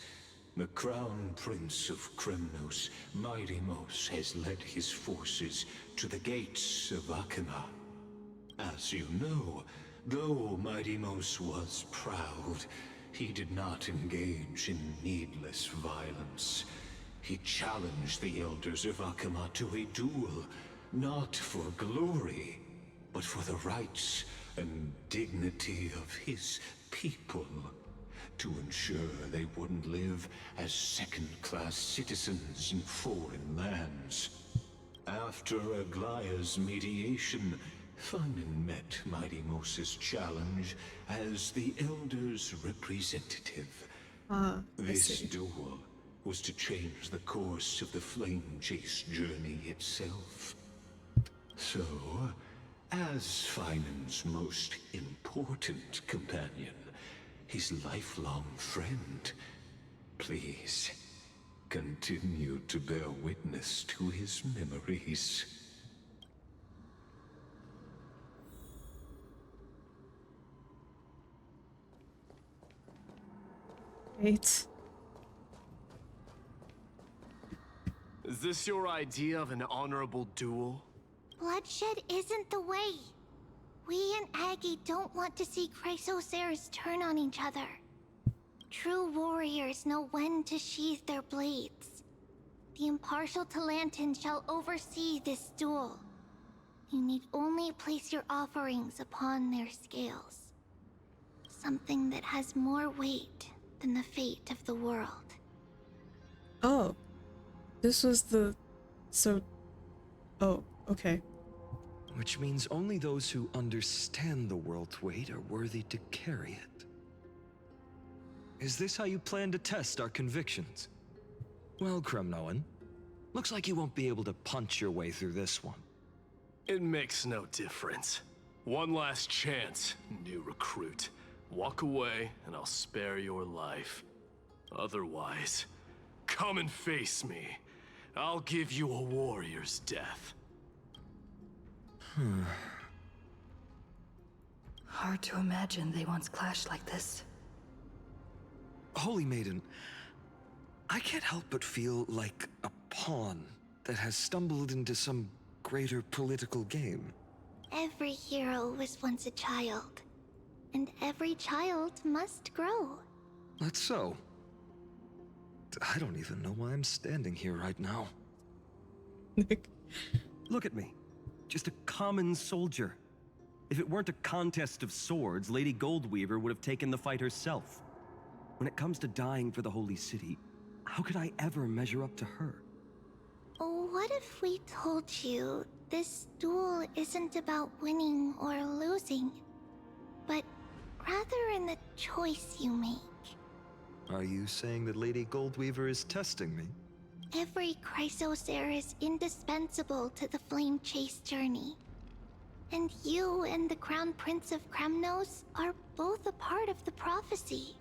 The Crown Prince of Krymnos, Midimos, has led his forces to the gates of Akima. As you know, though Midimos was proud, he did not engage in needless violence. He challenged the elders of Akima to a duel, not for glory, but for the rights and dignity of his people, to ensure they wouldn't live as second-class citizens in foreign lands. After Aglaya's mediation, phainon met Midimos' challenge as the Elder's representative. This duel was to change the course of the Flame Chase journey itself. So, as phainon's most important companion, his lifelong friend, please continue to bear witness to his memories. Right. Is this your idea of an honorable duel? Bloodshed isn't the way. We and Aggie don't want to see Chrysoceres turn on each other. True warriors know when to sheathe their blades. The impartial Talantin shall oversee this duel. You need only place your offerings upon their scales. Something that has more weight than the fate of the world. Oh. This was the... So... Oh, okay. Which means only those who understand the world's weight are worthy to carry it. Is this how you plan to test our convictions? Well, Kremnoan, looks like you won't be able to punch your way through this one. It makes no difference. One last chance, new recruit. Walk away, and I'll spare your life. Otherwise, come and face me. I'll give you a warrior's death. Hard to imagine they once clashed like this. Holy Maiden, I can't help but feel like a pawn that has stumbled into some greater political game. Every hero was once a child. And every child must grow. That's so. I don't even know why I'm standing here right now. Look at me. Just a common soldier. If it weren't a contest of swords, Lady Goldweaver would have taken the fight herself. When it comes to dying for the Holy City, how could I ever measure up to her? What if we told you this duel isn't about winning or losing, but rather in the choice you make? Are you saying that Lady Goldweaver is testing me? Every Chrysocer is indispensable to the Flame Chase journey. And you and the Crown Prince of Krymnos are both a part of the prophecy.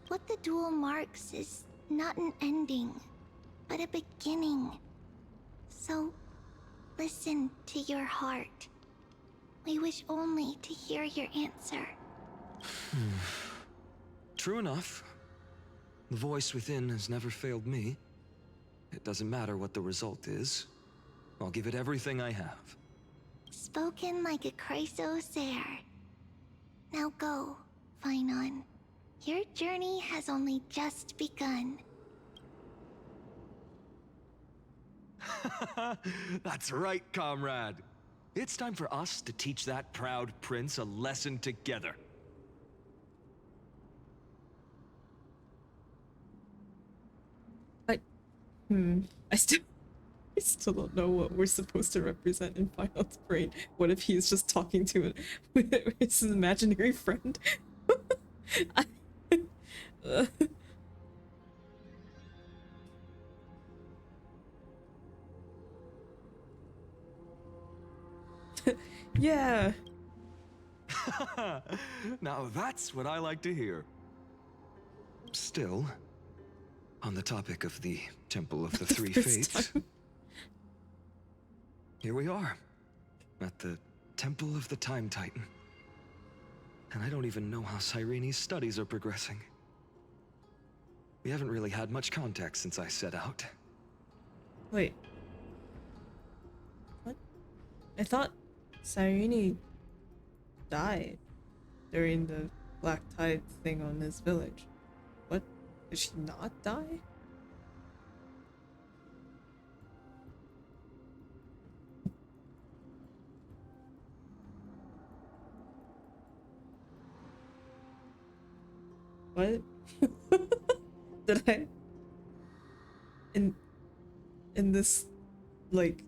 What the duel marks is not an ending, but a beginning. So, listen to your heart. We wish only to hear your answer. True enough. The voice within has never failed me. It doesn't matter what the result is. I'll give it everything I have. Spoken like a Chrysocer. Now go, phainon. Your journey has only just begun. That's right, comrade. It's time for us to teach that proud prince a lesson together. I still don't know what we're supposed to represent in Final's brain. What if he's just talking to it with his imaginary friend? Yeah. Now that's what I like to hear. Still, on the topic of the Temple of the Three Fates, here we are, at the Temple of the Time Titan. And I don't even know how Cyrene's studies are progressing. We haven't really had much contact since I set out. Wait. What? I thought Cyrene died during the black tide thing on this village. What? Did she not die? What? Did I? In this, like,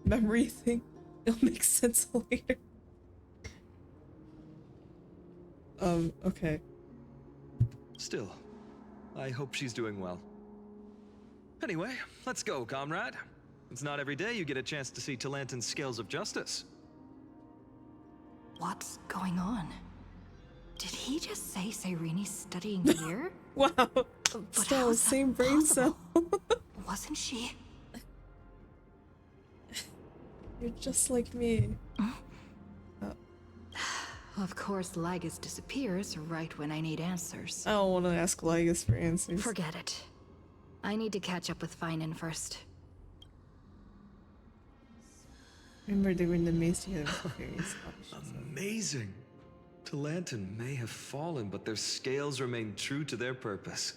memory thing? It'll make sense later. Okay. Still, I hope she's doing well. Anyway, let's go, comrade. It's not every day you get a chance to see Talantin's scales of justice. What's going on? Did he just say Cyrene's studying here? Wow. But Still, same brain cell. Wasn't she? You're just like me. Of course, Lygus disappears right when I need answers. I don't want to ask Lygus for answers. Forget it. I need to catch up with phainon first. Remember they were in the maze together. Amazing. Talantin may have fallen, but their scales remain true to their purpose.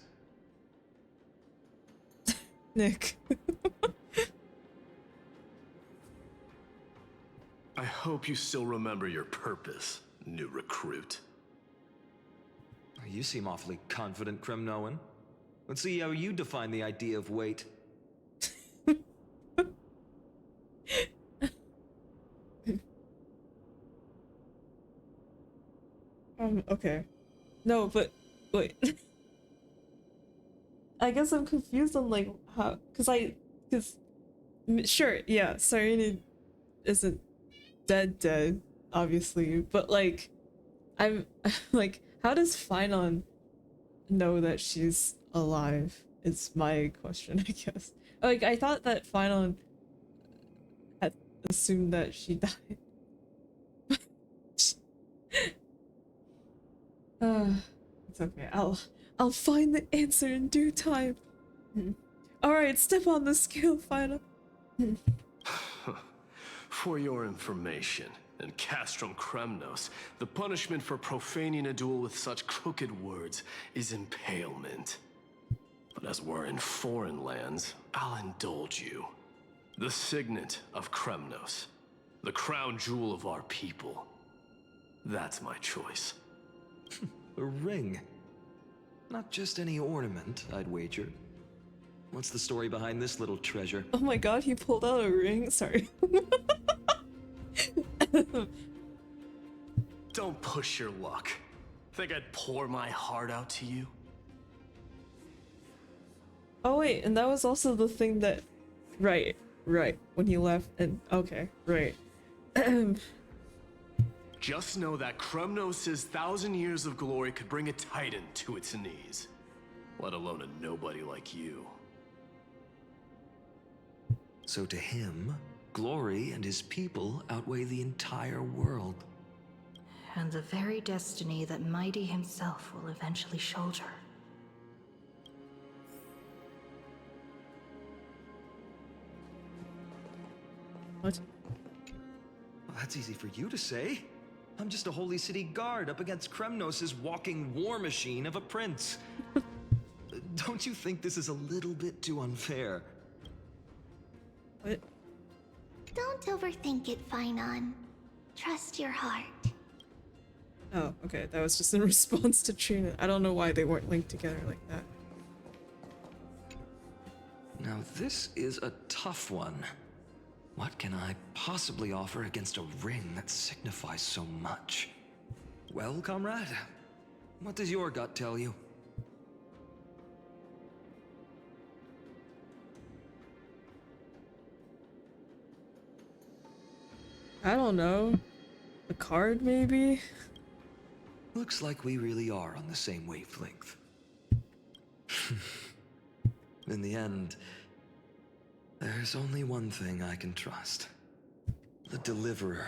Nick. I hope you still remember your purpose, new recruit. You seem awfully confident, Kremnoan. Let's see how you define the idea of weight. Okay. No, but wait. I guess I'm confused on like how, cause sure, yeah, Cyrene isn't dead, obviously, but like, I'm like, how does phainon know that she's alive? Is my question, I guess. Like, I thought that phainon had assumed that she died. It's okay. I'll find the answer in due time. All right, step on the scale, phainon. For your information, in Castrum Kremnos, the punishment for profaning a duel with such crooked words is impalement. But as we're in foreign lands, I'll indulge you. The signet of Kremnos, the crown jewel of our people. That's my choice. A ring. Not just any ornament, I'd wager. What's the story behind this little treasure? Oh my god, he pulled out a ring. Sorry. Don't push your luck. Think I'd pour my heart out to you? Oh wait, and that was also the thing that... Right, when he left and... Okay, right. Just know that Kremnos' 1,000 years of glory could bring a titan to its knees. Let alone a nobody like you. So to him, glory and his people outweigh the entire world. And the very destiny that Mighty himself will eventually shoulder. What? Well, that's easy for you to say. I'm just a holy city guard up against Kremnos' walking war machine of a prince. Don't you think this is a little bit too unfair? What? Don't overthink it, phainon. Trust your heart. Oh, okay, that was just in response to Trina. I don't know why they weren't linked together like that. this is a tough one. What can I possibly offer against a ring that signifies so much? Well, comrade, what does your gut tell you? I don't know. A card, maybe? Looks like we really are on the same wavelength. In the end, there's only one thing I can trust. The deliverer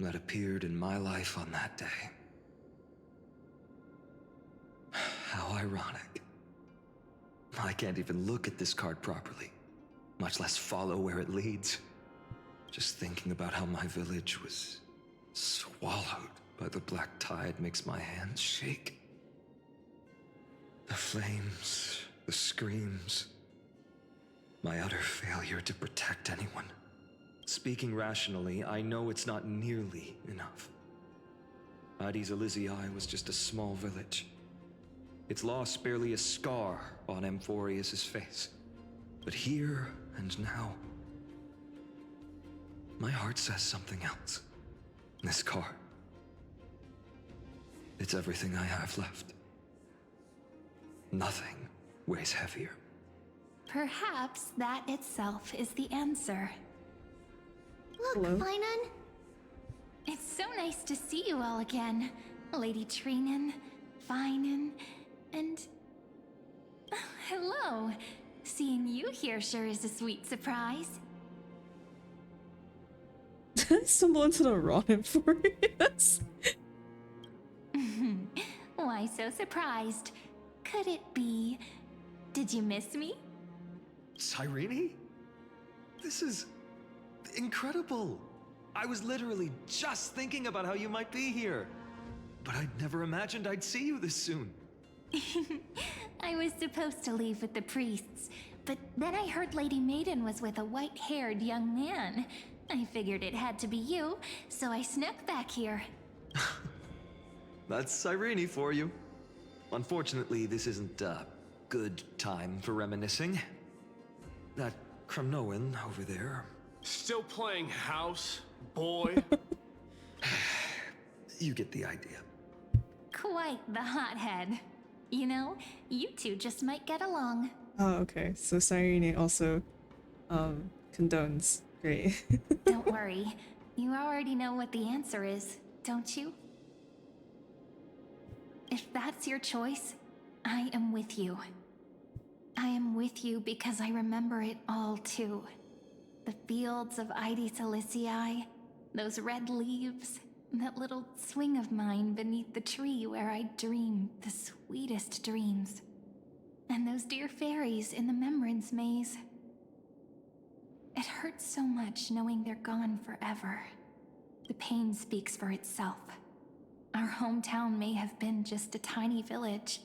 that appeared in my life on that day. How ironic. I can't even look at this card properly, much less follow where it leads. Just thinking about how my village was swallowed by the black tide makes my hands shake. The flames, the screams, my utter failure to protect anyone. Speaking rationally, I know it's not nearly enough. Hades Elysiae was just a small village. Its loss barely a scar on Amphorius' face. But here and now, my heart says something else. This car. It's everything I have left. Nothing weighs heavier. Perhaps that itself is the answer. Look, Hello? phainon. It's so nice to see you all again. Lady Trinan, phainon, and... hello. Seeing you here sure is a sweet surprise. Did I stumble into the wrong Amphorius? Why so surprised? Could it be... Did you miss me? Cyrene? This is incredible. I was literally just thinking about how you might be here. But I'd never imagined I'd see you this soon. I was supposed to leave with the priests, but then I heard Lady Maiden was with a white-haired young man. I figured it had to be you, so I snuck back here. That's Cyrene for you. Unfortunately, this isn't a good time for reminiscing. That Kremnoan over there. Still playing house, boy? You get the idea. Quite the hothead. You know, you two just might get along. Oh, okay. So Cyrene also condones. Great. Don't worry. You already know what the answer is, don't you? If that's your choice, I am with you. I am with you because I remember it all too. The fields of Hades Elysiae, those red leaves, that little swing of mine beneath the tree where I dreamed the sweetest dreams. And those dear fairies in the Memorance maze. It hurts so much knowing they're gone forever. The pain speaks for itself. Our hometown may have been just a tiny village,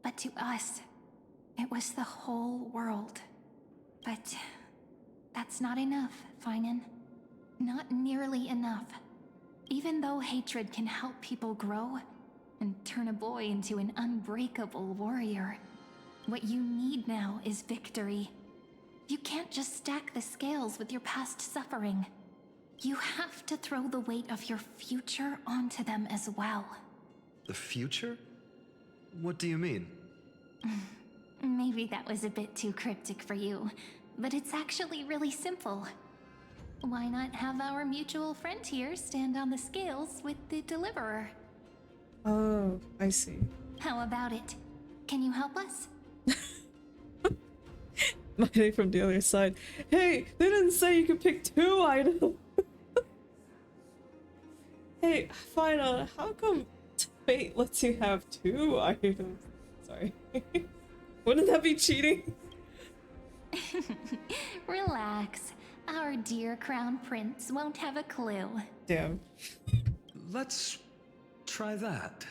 but to us, it was the whole world. But that's not enough, phainon. Not nearly enough. Even though hatred can help people grow and turn a boy into an unbreakable warrior, what you need now is victory. You can't just stack the scales with your past suffering. You have to throw the weight of your future onto them as well. The future? What do you mean? Maybe that was a bit too cryptic for you, but it's actually really simple. Why not have our mutual friend here stand on the scales with the deliverer? Oh, I see. How about it? Can you help us? Mighty from the other side. Hey, they didn't say you could pick 2 items. Hey, phainon, how come fate lets you have 2 items? Sorry. Wouldn't that be cheating? Relax. Our dear crown prince won't have a clue. Damn. Let's try that.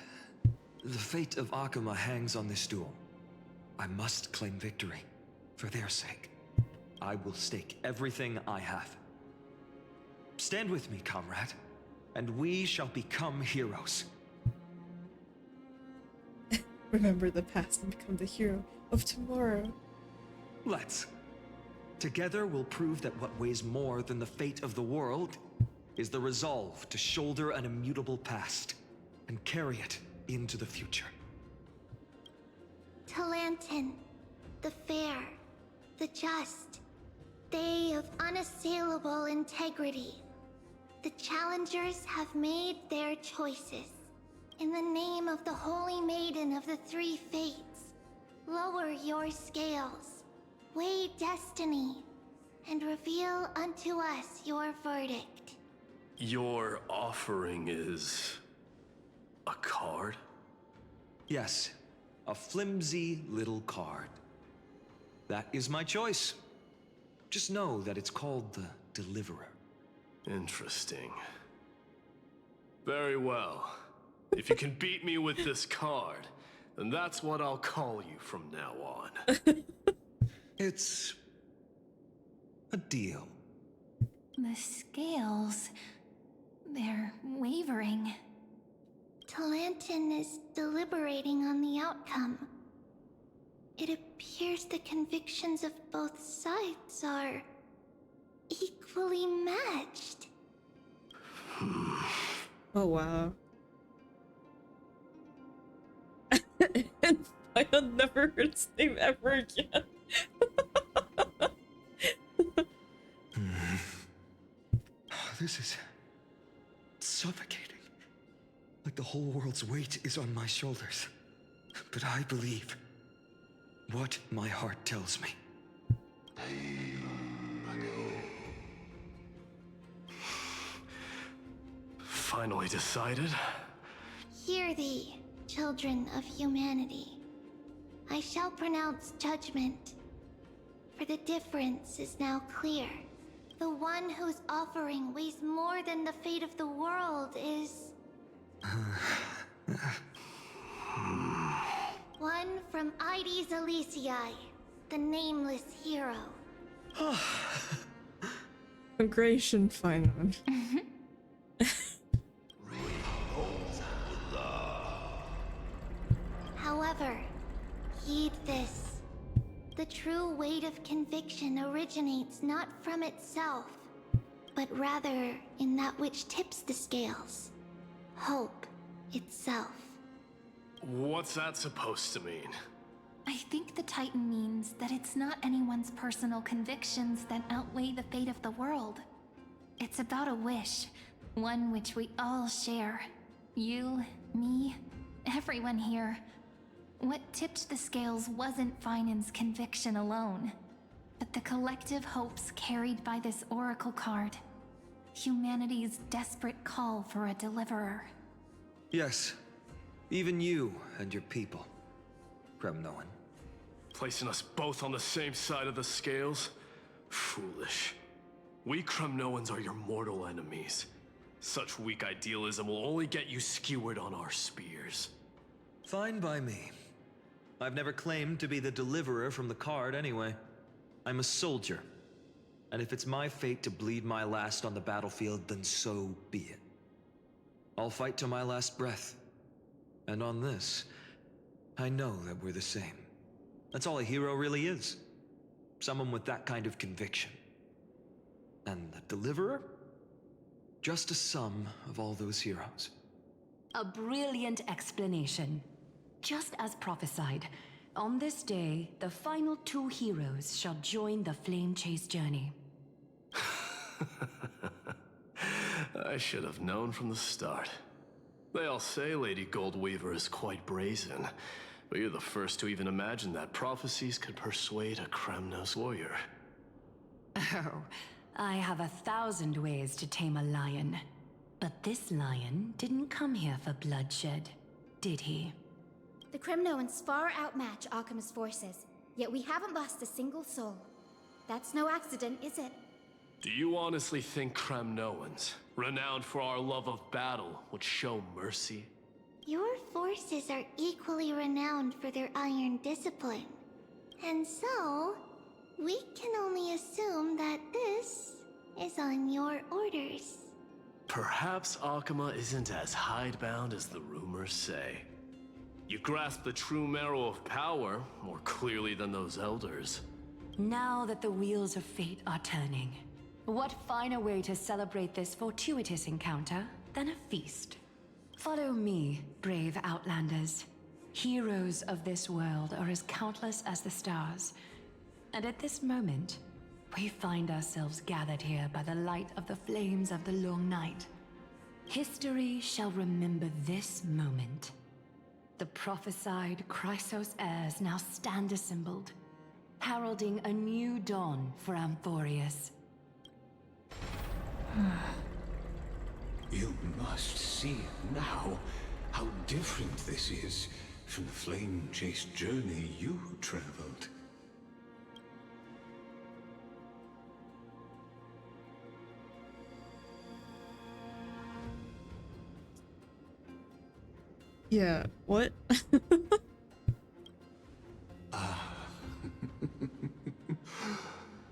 The fate of Akuma hangs on this duel. I must claim victory. For their sake. I will stake everything I have. Stand with me, comrade, and we shall become heroes. Remember the past and become the hero of tomorrow. Let's. Together, we'll prove that what weighs more than the fate of the world is the resolve to shoulder an immutable past and carry it into the future. Talantin, the fair, the just, they of unassailable integrity. The challengers have made their choices. In the name of the Holy Maiden of the Three Fates, lower your scales, weigh destiny, and reveal unto us your verdict. Your offering is a card? Yes, a flimsy little card. That is my choice. Just know that it's called the Deliverer. Interesting. Very well. If you can beat me with this card, then that's what I'll call you from now on. It's a deal. The scales, they're wavering. Talantin is deliberating on the outcome. It appears the convictions of both sides are equally matched. Oh wow. And I'll never heard his name ever again. This is suffocating. Like the whole world's weight is on my shoulders. But I believe what my heart tells me. Finally decided? Hear thee, children of humanity. I shall pronounce judgment. For the difference is now clear. The one whose offering weighs more than the fate of the world is... one from Ides Elysiae, the nameless hero. Congratulations, phainon. However, heed this. The true weight of conviction originates not from itself, but rather in that which tips the scales. Hope itself. What's that supposed to mean? I think the Titan means that it's not anyone's personal convictions that outweigh the fate of the world. It's about a wish, one which we all share. You, me, everyone here. What tipped the scales wasn't Phainon's conviction alone, but the collective hopes carried by this oracle card. Humanity's desperate call for a deliverer. Yes, even you and your people, Kremnoan. Placing us both on the same side of the scales? Foolish. We Kremnoans are your mortal enemies. Such weak idealism will only get you skewered on our spears. Fine by me. I've never claimed to be the deliverer from the card anyway. I'm a soldier. And if it's my fate to bleed my last on the battlefield, then so be it. I'll fight to my last breath. And on this, I know that we're the same. That's all a hero really is. Someone with that kind of conviction. And the deliverer? Just a sum of all those heroes. A brilliant explanation. Just as prophesied, on this day, the final two heroes shall join the Flame Chase journey. I should have known from the start. They all say Lady Goldweaver is quite brazen, but you're the first to even imagine that prophecies could persuade a Kremnos warrior. Oh, I have 1,000 ways to tame a lion. But this lion didn't come here for bloodshed, did he? The Kremnoans far outmatch Akama's forces, yet we haven't lost a single soul. That's no accident, is it? Do you honestly think Kremnoans, renowned for our love of battle, would show mercy? Your forces are equally renowned for their iron discipline. And so, we can only assume that this is on your orders. Perhaps Akama isn't as hidebound as the rumors say. You grasp the true marrow of power more clearly than those elders. Now that the wheels of fate are turning, what finer way to celebrate this fortuitous encounter than a feast? Follow me, brave Outlanders. Heroes of this world are as countless as the stars. And at this moment, we find ourselves gathered here by the light of the flames of the long night. History shall remember this moment. The prophesied Chrysos heirs now stand assembled, heralding a new dawn for Amphorius. You must see now how different this is from the flame-chased journey you traveled. Yeah, what?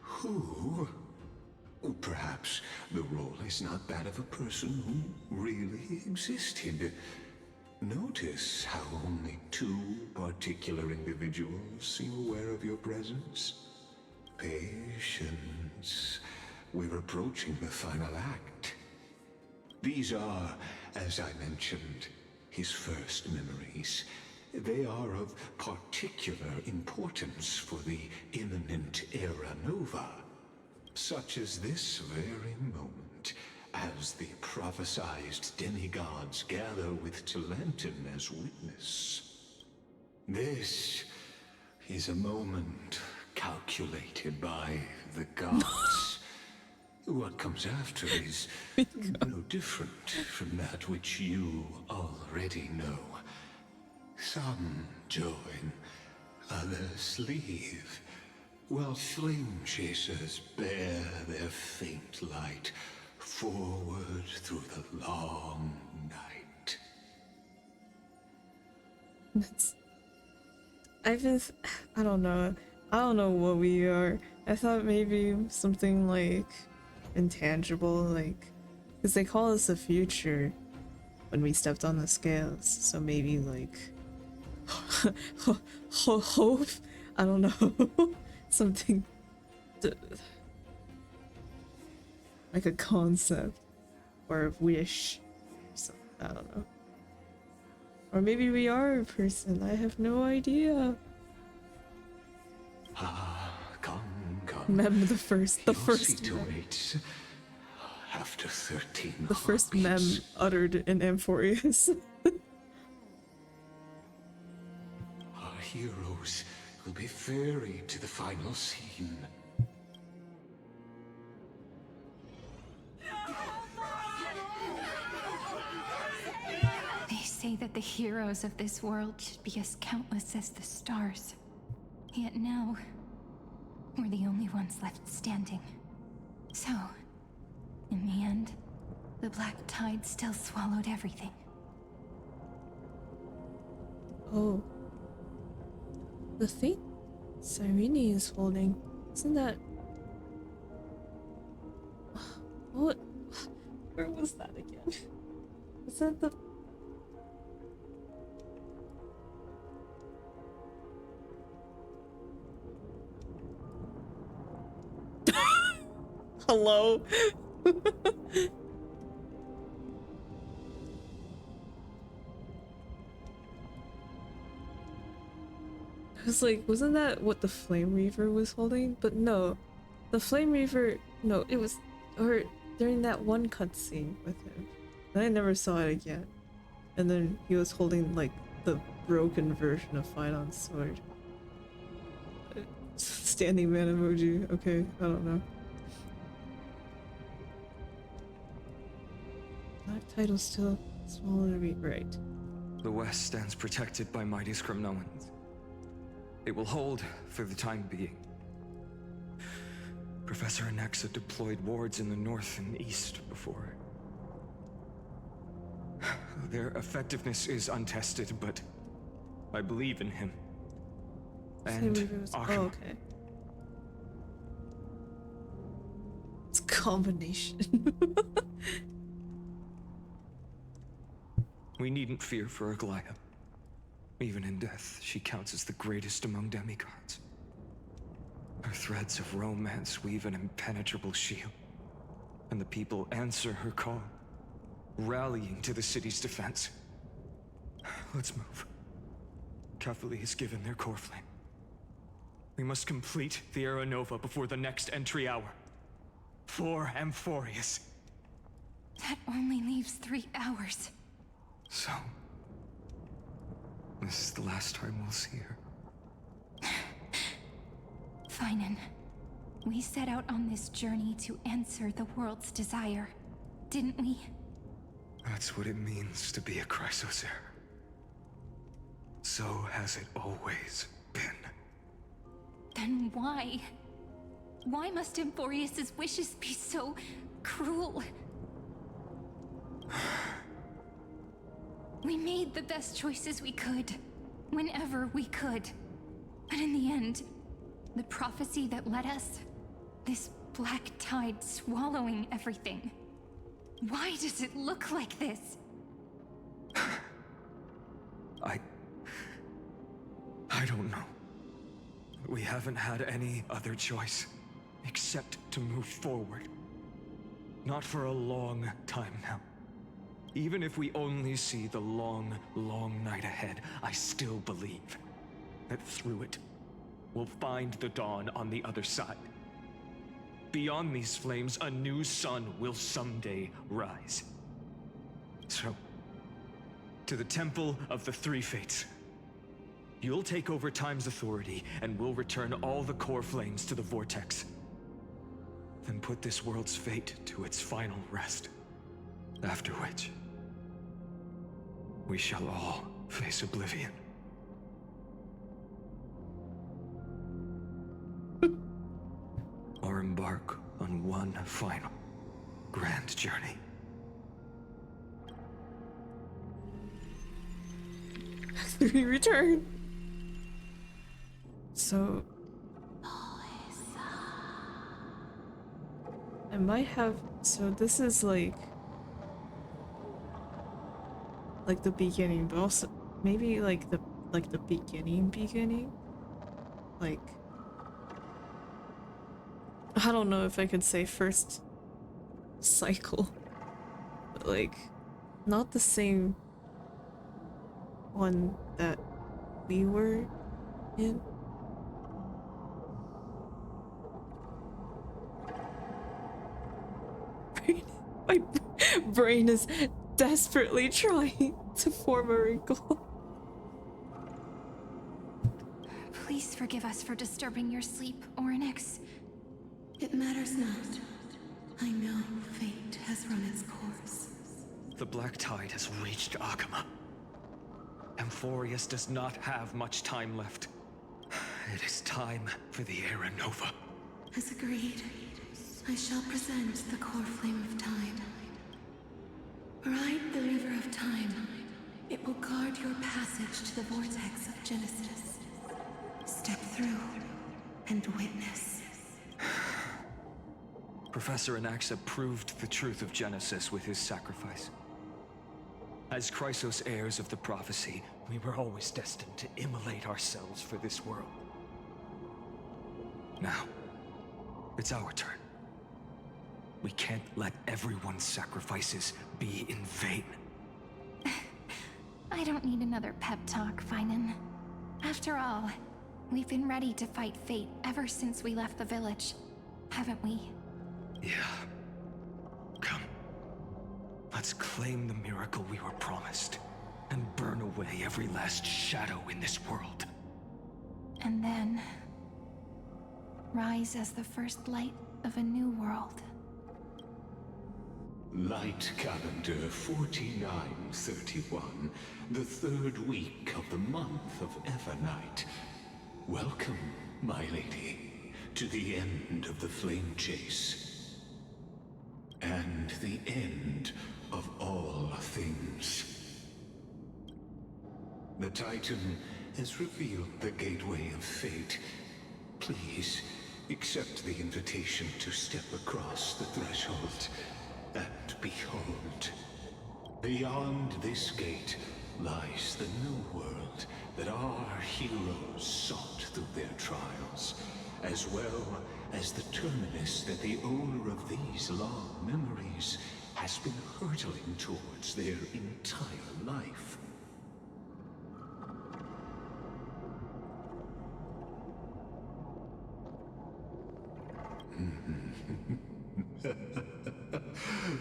Who? Perhaps the role is not that of a person who really existed. Notice how only two particular individuals seem aware of your presence. Patience. We're approaching the final act. These are, as I mentioned, his first memories. They are of particular importance for the imminent era nova, such as this very moment, as the prophesized demigods gather with Talentum as witness. This is a moment calculated by the gods. What comes after is no different from that which you already know. Some join, others leave, while flame chasers bear their faint light forward through the long night. I don't know. I don't know what we are. I thought maybe something like intangible, like, because they call us the future when we stepped on the scales, so maybe like hope. I don't know. Something like a concept or a wish. So, I don't know. Or maybe we are a person. I have no idea. Come. Mem the first mem. After 13 The first mem heartbeats. uttered in Amphorius. Our heroes will be ferried to the final scene. They say that the heroes of this world should be as countless as the stars. Yet now, we're the only ones left standing. So, in the end, the black tide still swallowed everything. Oh. The thing Cyrene is holding, isn't that... What? Where was that again? Is that the... Hello? I was like, wasn't that what the Flame Reaver was holding? But no, the Flame Reaver, no, it was, or during that one cutscene with him. And I never saw it again. And then he was holding like the broken version of Phainon's sword. Standing man emoji, okay, I don't know. Black title still smaller to read, right. The West stands protected by mighty Skrymnoans. It will hold for the time being. Professor Anexa deployed wards in the north and east before. Their effectiveness is untested, but I believe in him. And Oh, okay. It's a combination. We needn't fear for Aglaya. Even in death, she counts as the greatest among demigods. Her threads of romance weave an impenetrable shield, and the people answer her call, rallying to the city's defense. Let's move. Cavalry has given their core flame. We must complete the Era Nova before the next entry hour. For Amphorius. That only leaves 3 hours. So, this is the last time we'll see her. Phainon, we set out on this journey to answer the world's desire, didn't we? That's what it means to be a Chrysos heir. So has it always been. Then why? Why must Amphorius's wishes be so cruel? We made the best choices we could, whenever we could. But in the end, the prophecy that led us, this black tide swallowing everything. Why does it look like this? I don't know. We haven't had any other choice, except to move forward. Not for a long time now. Even if we only see the long, long night ahead, I still believe that through it, we'll find the dawn on the other side. Beyond these flames, a new sun will someday rise. So, to the Temple of the Three Fates. You'll take over Time's authority, and we'll return all the core flames to the Vortex. Then put this world's fate to its final rest. After which, we shall all face oblivion. Or embark on one final, grand journey. We return. So I might have, so this is like the beginning, but also maybe like the beginning. Like, I don't know if I could say first cycle, but like not the same one that we were in. My brain is desperately trying to form a wrinkle. Please forgive us for disturbing your sleep, Orynyx. It matters not. I know fate has run its course. The black tide has reached Akama. Amphorius does not have much time left. It is time for the Era Nova. As agreed, I shall present the core flame of time. Ride the river of time. It will guard your passage to the vortex of Genesis. Step through and witness. Professor Anaxa proved the truth of Genesis with his sacrifice. As Chrysos heirs of the prophecy, we were always destined to immolate ourselves for this world. Now, it's our turn. We can't let everyone's sacrifices be in vain. I don't need another pep talk, Phainon. After all, we've been ready to fight fate ever since we left the village, haven't we? Yeah. Come. Let's claim the miracle we were promised, and burn away every last shadow in this world. And then rise as the first light of a new world. Light calendar 4931, the 3rd week of the month of Evernight. Welcome, my lady, to the end of the flame chase. And the end of all things. The Titan has revealed the gateway of fate. Please, accept the invitation to step across the threshold. And behold, beyond this gate lies the new world that our heroes sought through their trials as well as the terminus that the owner of these long memories has been hurtling towards their entire life.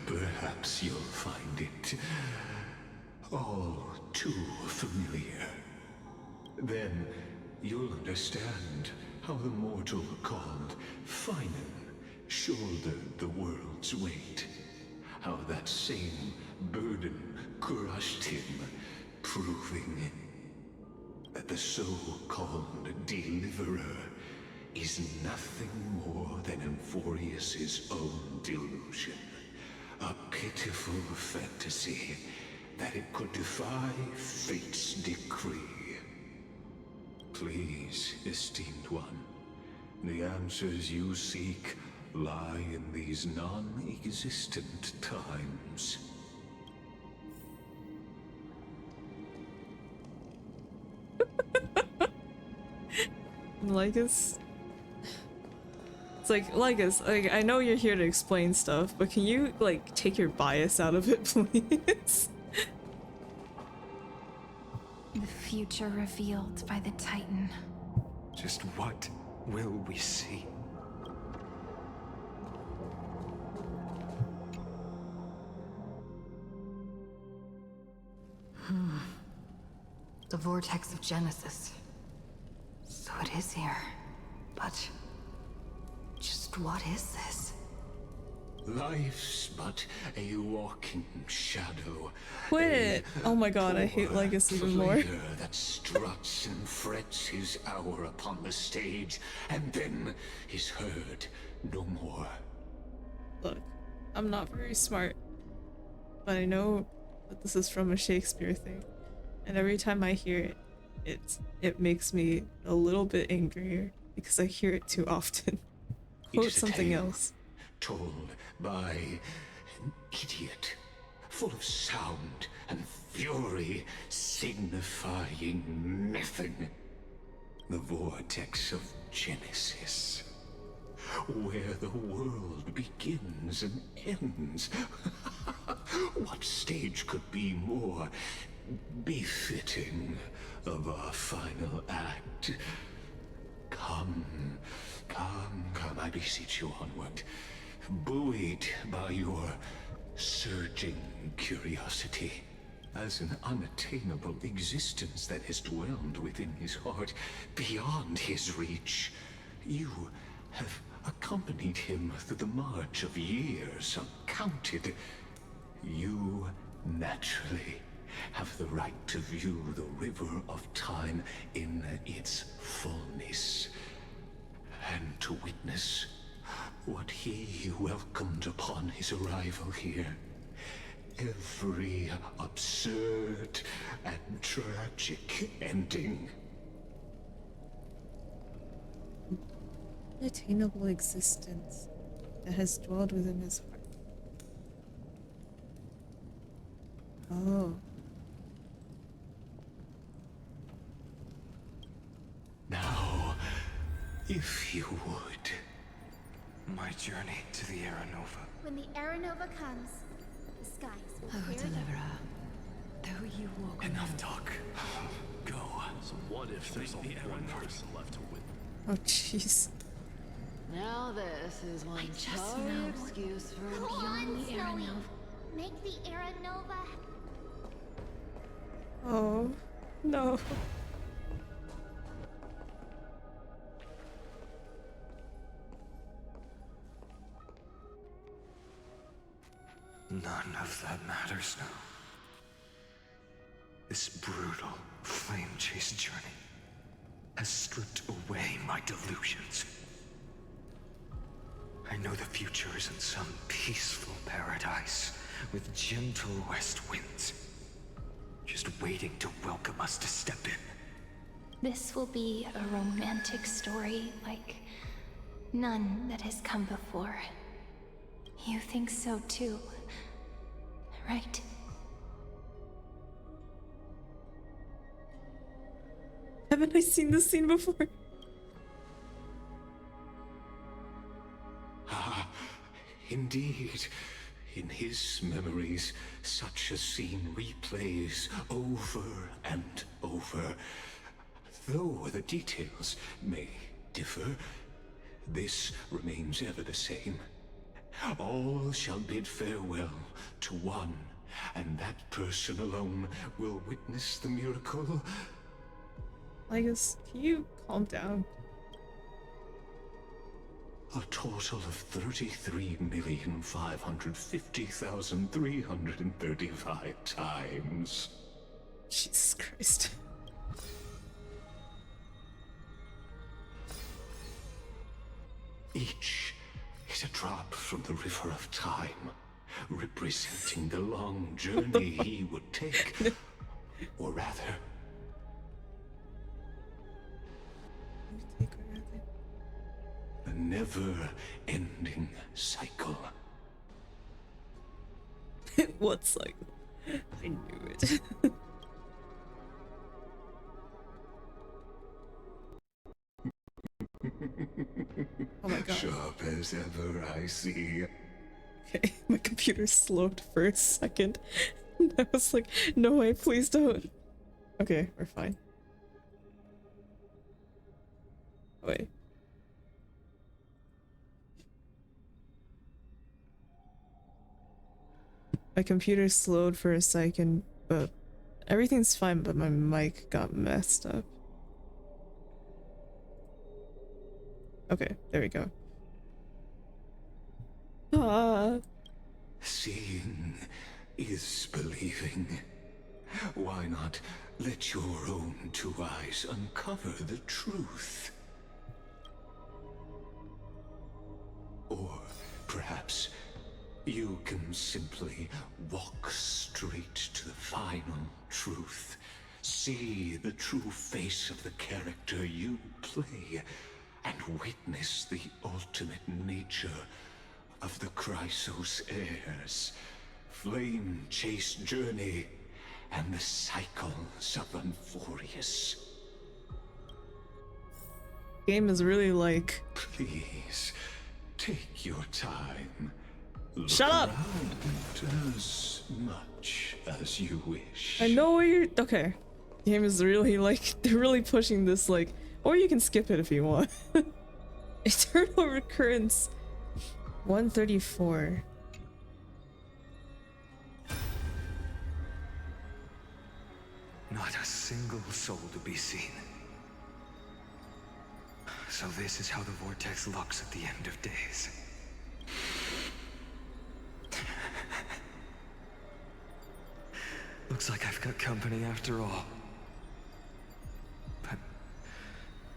Perhaps you'll find it all too familiar. Then you'll understand how the mortal called phainon shouldered the world's weight. How that same burden crushed him, proving that the so-called deliverer is nothing more than Emphorius's own delusion. A pitiful fantasy that it could defy fate's decree. Please, esteemed one, the answers you seek lie in these non-existent times. Lycus? It's like, Lycus, like, I know you're here to explain stuff, but can you, like, take your bias out of it, please? The future revealed by the Titan. Just what will we see? The vortex of Genesis. So it is here. But just what is this? Life's but a walking shadow. Quit it! Oh my god, I hate Lycus even more. Player that struts and frets his hour upon the stage, and then is heard no more. Look, I'm not very smart, but I know that this is from a Shakespeare thing, and every time I hear it, it makes me a little bit angrier because I hear it too often. Quote something tale else. Told by an idiot, full of sound and fury, signifying nothing. The vortex of Genesis, where the world begins and ends. What stage could be more befitting of our final act? Come, I beseech you onward, buoyed by your surging curiosity, as an unattainable existence that has dwelled within his heart, beyond his reach. You have accompanied him through the march of years uncounted. You naturally have the right to view the river of time in its fullness, and to witness what he welcomed upon his arrival here. Every absurd and tragic ending. Unattainable existence that has dwelled within his heart. Oh. Now, if you would. My journey to the Aranova. When the Aranova comes, the skies will Our clear. deliverer, though you walk Enough talk. Go. So what if there's only one person left to win? Oh jeez. Now this is one just sorry know. excuse for Go on, the Snowy. Aranova. Make the Aranova. Oh no. None of that matters now. This brutal, flame-chased journey has stripped away my delusions. I know the future is in some peaceful paradise with gentle west winds, just waiting to welcome us to step in. This will be a romantic story like none that has come before. You think so too, right? Haven't I seen this scene before? Indeed, in his memories, such a scene replays over and over. Though the details may differ, this remains ever the same. All shall bid farewell to one, and that person alone will witness the miracle. Legus, can you calm down? A total of 33,550,335 times. Jesus Christ. Each is a drop from the river of time, representing the long journey he would take. Or rather, a never-ending cycle. What cycle? I knew it. Oh my god. Sharp as ever, I see. Okay, my computer slowed for a second. I was like, no way, please don't. Okay, we're fine. Wait. My computer slowed for a second, but everything's fine, but my mic got messed up. Okay, there we go. Ah. Seeing is believing. Why not let your own two eyes uncover the truth? Or perhaps you can simply walk straight to the final truth. See the true face of the character you play, and witness the ultimate nature of the Chrysos heirs, flame-chased journey, and the cycles of Unforius. Game is really like... Please, take your time. Look Shut up! around as much as you wish. I know where you're... Okay. Game is really like... They're really pushing this like... Or you can skip it if you want. Eternal recurrence. 134. Not a single soul to be seen. So this is how the vortex looks at the end of days. Looks like I've got company after all. But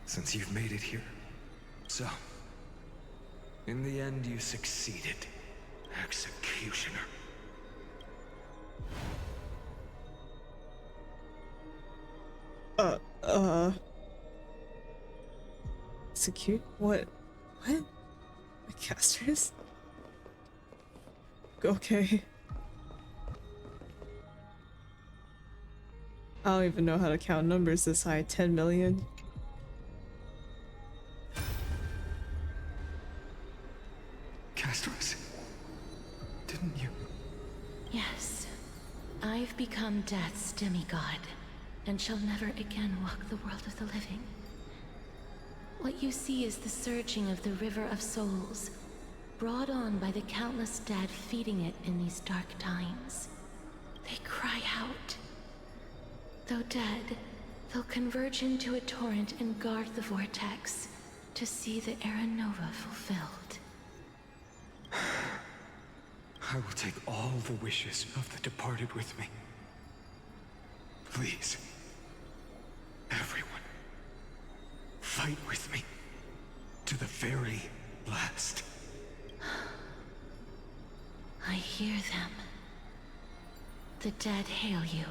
since you've made it here, so in the end you succeeded, Executioner. Execute? What? What? My casters? Okay. I don't even know how to count numbers this high. 10 million? Castros, didn't you? Yes. I've become Death's demigod, and shall never again walk the world of the living. What you see is the surging of the River of Souls, brought on by the countless dead feeding it in these dark times. They cry out. Though dead, they'll converge into a torrent and guard the vortex to see the Era Nova fulfilled. I will take all the wishes of the departed with me. Please, everyone, fight with me to the very last. I hear them. The dead hail you.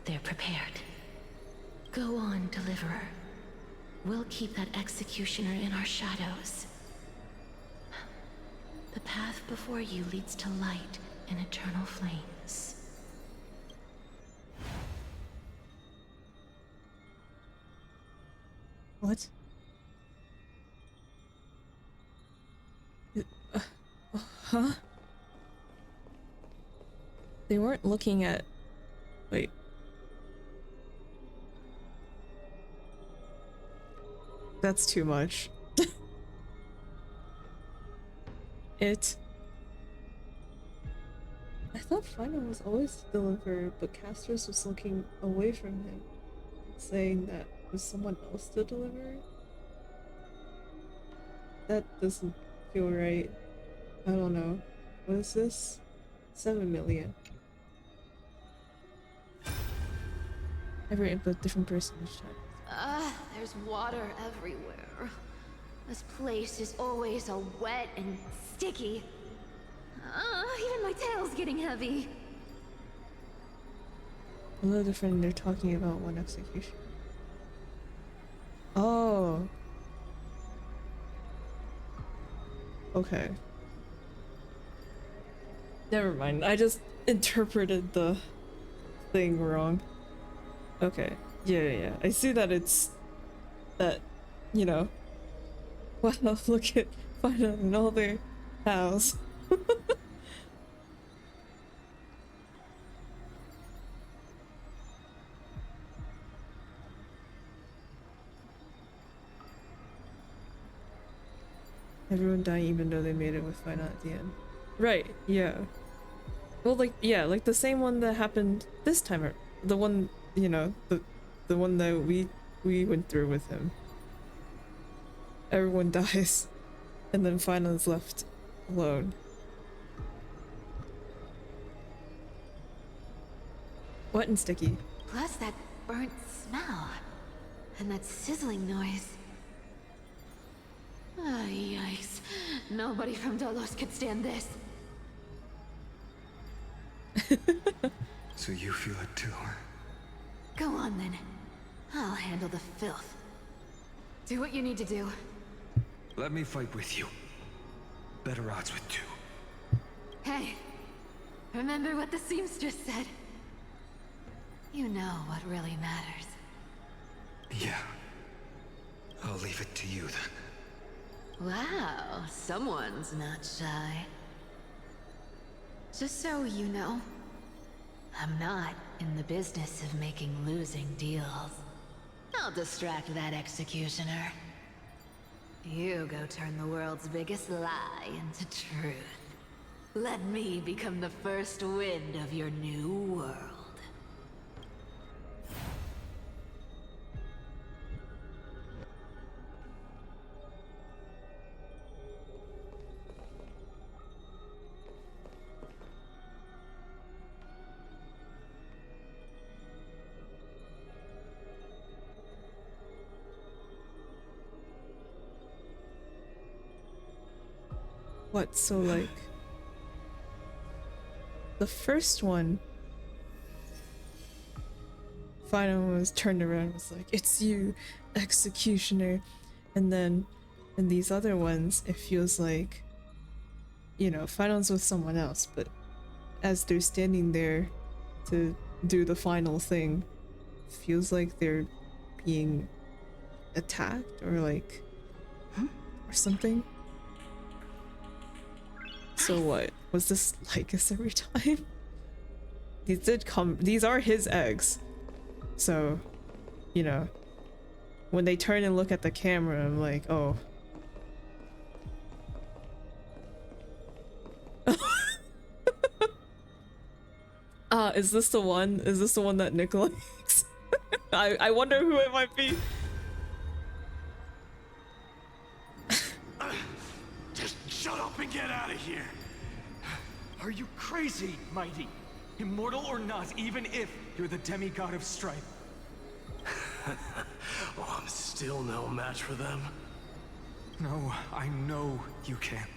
They're prepared. Go on, Deliverer. We'll keep that Executioner in our shadows. The path before you leads to light and eternal flames. What? Huh? They weren't looking at... Wait. That's too much. It... I thought phainon was always the deliverer, but Castros was looking away from him, saying that was someone else the deliverer? That doesn't feel right. I don't know. What is this? 7 million. Every input, different person each time. There's water everywhere. This place is always so wet and sticky. Even my tail's getting heavy. A little different, they're talking about one execution. Oh. Okay. Never mind, I just interpreted the thing wrong. Okay. Yeah. I see that it's... that, you know... Wow, look at phainon and all their house. Everyone dying even though they made it with phainon at the end. Right, yeah. Well, like, yeah, like the same one that happened this time, or the one, you know, the one that we went through with him. Everyone dies, and then phainon left alone. Wet and sticky. Plus that burnt smell. And that sizzling noise. Yikes. Nobody from Dolos could stand this. So you feel it too, huh? Go on then. I'll handle the filth. Do what you need to do. Let me fight with you. Better odds with two. Hey, remember what the seamstress said? You know what really matters. Yeah. I'll leave it to you then. Wow, someone's not shy. Just so you know, I'm not in the business of making losing deals. I'll distract that executioner. You go turn the world's biggest lie into truth. Let me become the first wind of your new world. What, so like... The first one... phainon was turned around and was like, "It's you, executioner." And then in these other ones, it feels like, you know, phainon with someone else, but as they're standing there to do the final thing, feels like they're being attacked or like... or something. So what? Was this like this every time? These did come- these are his eggs. So, you know, when they turn and look at the camera, I'm like, oh. Is this the one? Is this the one that Nick likes? I wonder who it might be. Just shut up and get out of here! Are you crazy, Mighty? Immortal or not, even if you're the demigod of strife. Oh, I'm still no match for them. No, I know you can.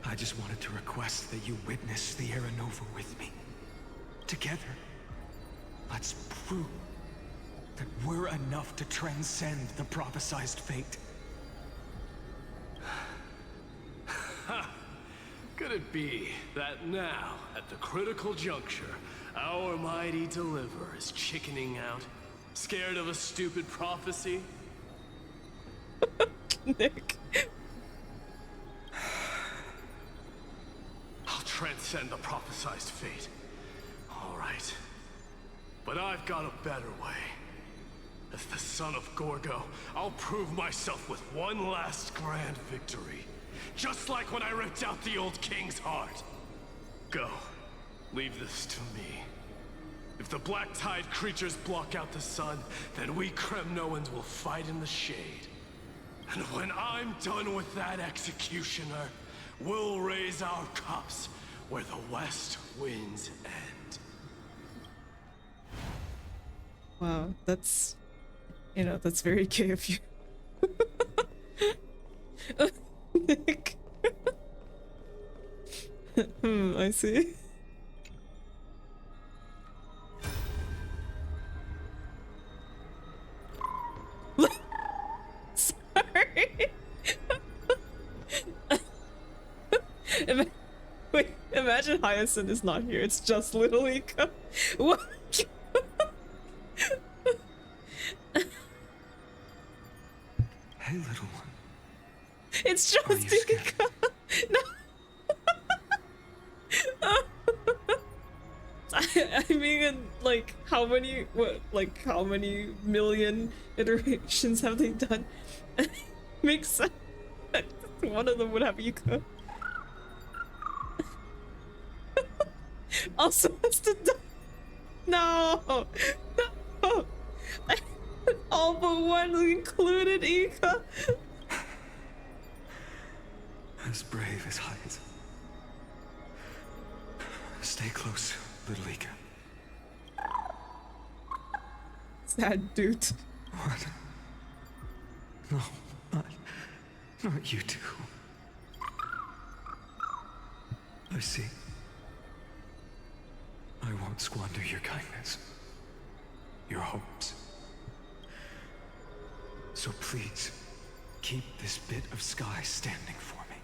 I just wanted to request that you witness the Era Nova with me. Together, let's prove that we're enough to transcend the prophesized fate. Could it be that now, at the critical juncture, our mighty deliverer is chickening out, scared of a stupid prophecy? Nick. transcend the prophesized fate. All right. But I've got a better way. As the son of Gorgo, I'll prove myself with one last grand victory. Just like when I ripped out the old king's heart. Go. Leave this to me. If the Black Tide creatures block out the sun, then we Kremnoans will fight in the shade. And when I'm done with that executioner, we'll raise our cups where the west winds end. Wow, that's... You know, that's very gay of you. Nick. I see. Sorry. Wait, imagine Hyacinth is not here. It's just little Ika. What? Hey, little one. It's just Ika. No. I mean, like, how many million iterations have they done? Makes sense. One of them would have Ika. Also has to die. No! No! All but one included Ika. As brave as Hyacinth. Stay close, little Ika. Sad dude. What? No, not you two. I see. I won't squander your kindness, your hopes. So please, keep this bit of sky standing for me.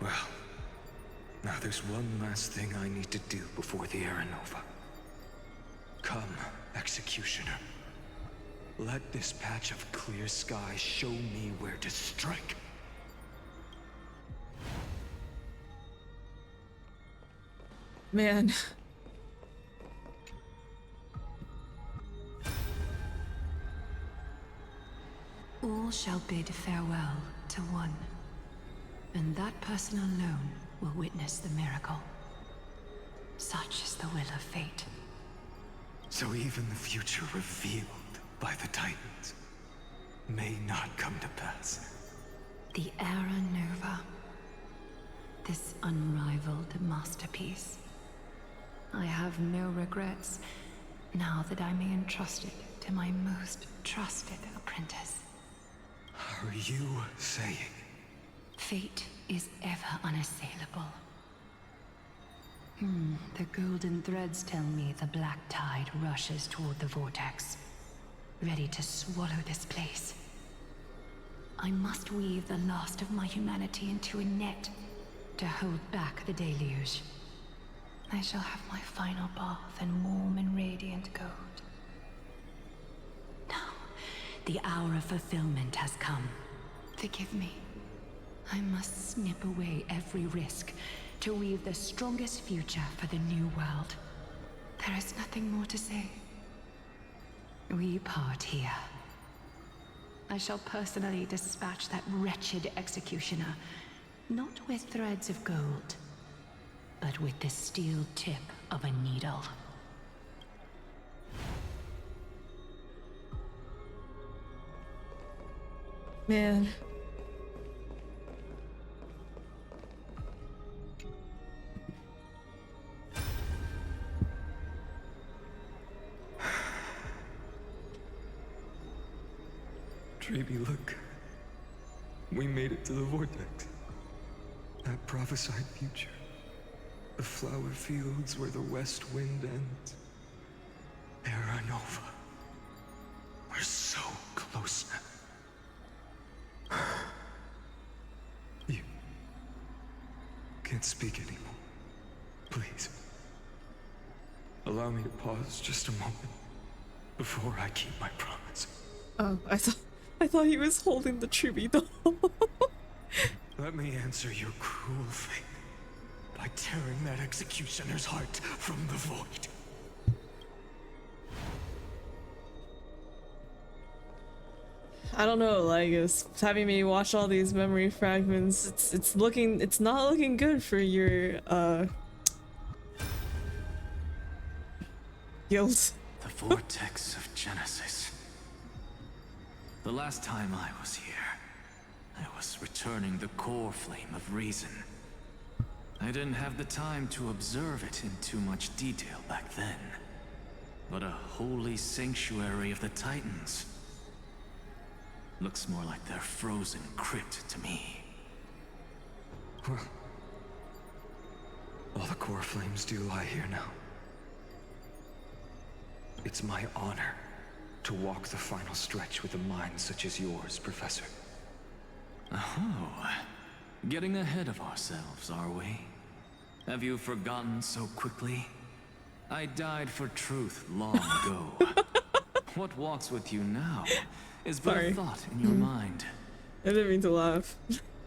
Well, now there's one last thing I need to do before the Era Nova. Come, Executioner. Let this patch of clear sky show me where to strike. Man. All shall bid farewell to one, and that person alone will witness the miracle. Such is the will of fate. So even the future revealed by the Titans may not come to pass. The Era Nova. This unrivaled masterpiece. I have no regrets now that I may entrust it to my most trusted apprentice. Are you saying? Fate is ever unassailable. The golden threads tell me the black tide rushes toward the vortex, ready to swallow this place. I must weave the last of my humanity into a net to hold back the deluge. I shall have my final bath in warm and radiant gold. Now, the hour of fulfillment has come. Forgive me. I must snip away every risk to weave the strongest future for the new world. There is nothing more to say. We part here. I shall personally dispatch that wretched executioner, not with threads of gold, but with the steel tip of a needle. Man. Treeby, look. We made it to the vortex. That prophesied future. The flower fields where the west wind ends. Era Nova. We're so close now. You can't speak anymore. Please. Allow me to pause just a moment before I keep my promise. Oh, I thought he was holding the Treeby doll. Let me answer your cruel fate by tearing that executioner's heart from the void. I don't know, like, it's having me watch all these memory fragments. It's not looking good for your guilt. The vortex of Genesis. The last time I was here, I was returning the core flame of reason. I didn't have the time to observe it in too much detail back then. But a holy sanctuary of the Titans. Looks more like their frozen crypt to me. Well, all the core flames do lie here now. It's my honor to walk the final stretch with a mind such as yours, Professor. Oh, getting ahead of ourselves, are we? Have you forgotten so quickly? I died for truth long ago. What walks with you now is but a thought in your mind. I didn't mean to laugh.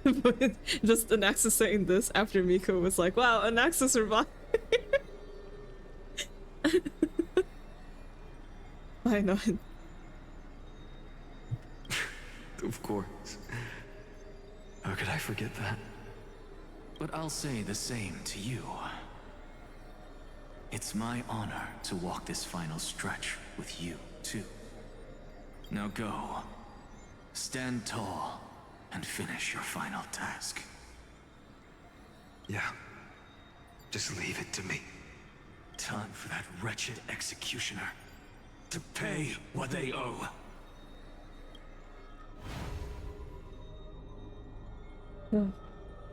But just Anaxa saying this after Miko was like, wow, Anaxa survived. Why not? Of course. How could I forget that? But I'll say the same to you. It's my honor to walk this final stretch with you, too. Now go. Stand tall and finish your final task. Yeah. Just leave it to me. Time for that wretched executioner to pay what they owe.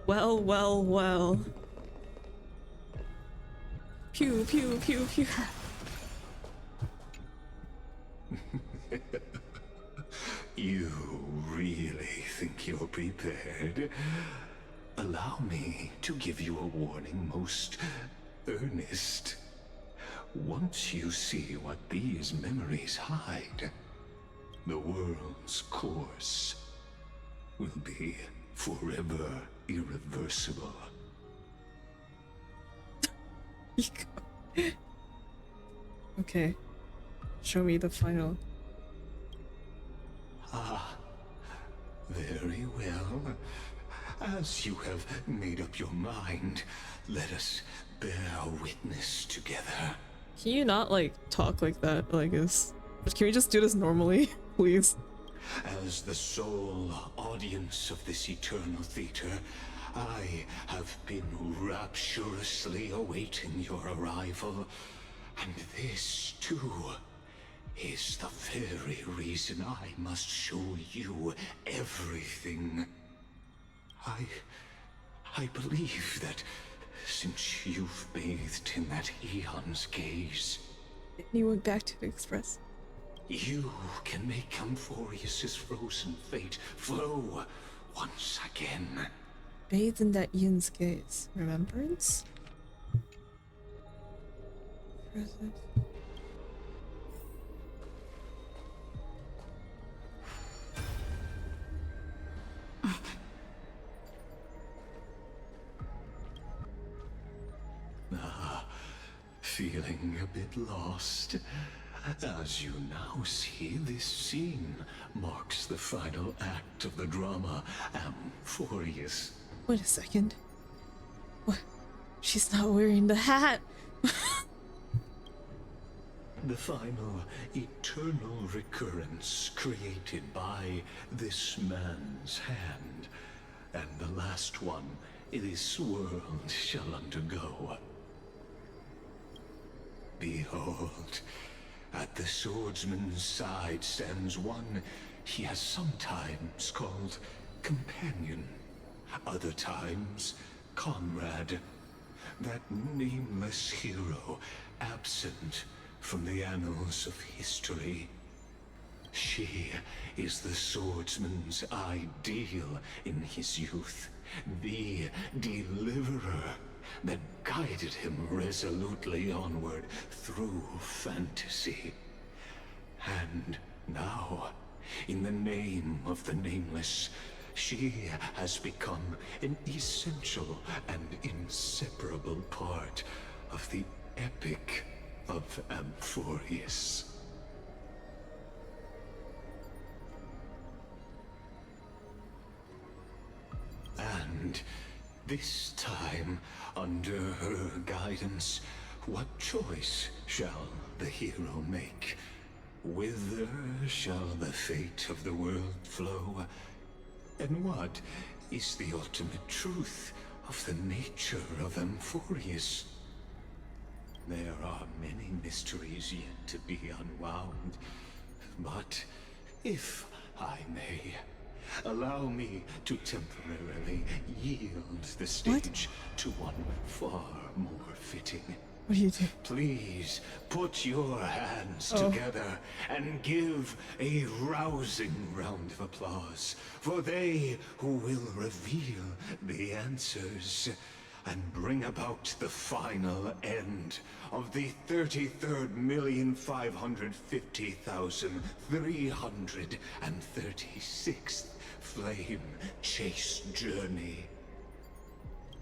Well, well, well. Pew, pew, pew, pew. You really think you're prepared? Allow me to give you a warning most earnest. Once you see what these memories hide, the world's course will be forever irreversible. Okay. Show me the final. Ah, very well. As you have made up your mind, let us bear witness together. Can you not, like, talk like that, like this? Can we just do this normally, please? As the sole audience of this eternal theater, I have been rapturously awaiting your arrival. And this, too, is the very reason I must show you everything. I believe that since you've bathed in that Eon's gaze, you went back to the Express. You can make Amphorius's frozen fate flow once again. Bathed in that Yin's gaze. Remembrance? Present. Feeling a bit lost? As you now see, this scene marks the final act of the drama Amphorius. Wait a second. What? She's not wearing the hat! The final eternal recurrence created by this man's hand, and the last one this world shall undergo. Behold, at the swordsman's side stands one he has sometimes called companion, other times comrade, that nameless hero absent from the annals of history. She is the swordsman's ideal in his youth, the deliverer that guided him resolutely onward through fantasy. And now, in the name of the Nameless, she has become an essential and inseparable part of the epic of Amphorius. And this time, under her guidance, what choice shall the hero make? Whither shall the fate of the world flow? And what is the ultimate truth of the nature of Amphorius? There are many mysteries yet to be unwound, but if I may, allow me to temporarily yield the stage to one far more fitting. What do you do? Please put your hands together and give a rousing round of applause for they who will reveal the answers and bring about the final end of the 33,550,336th flame chase journey.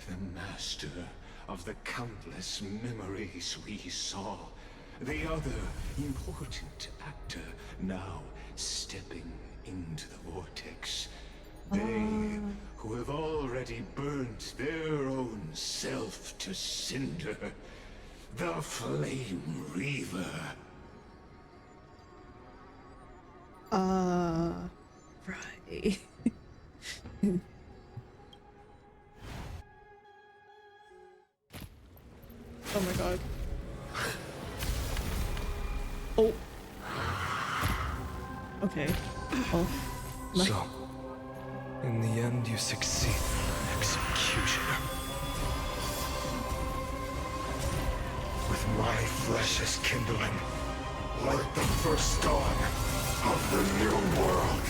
The master of the countless memories we saw, the other important actor now stepping into the vortex. They who have already burnt their own self to cinder, the Flame Reaver. Right. Oh my god. Oh. Okay. Oh. My. So, in the end, you succeed, executioner. With my flesh as kindling, like the first dawn of the new world.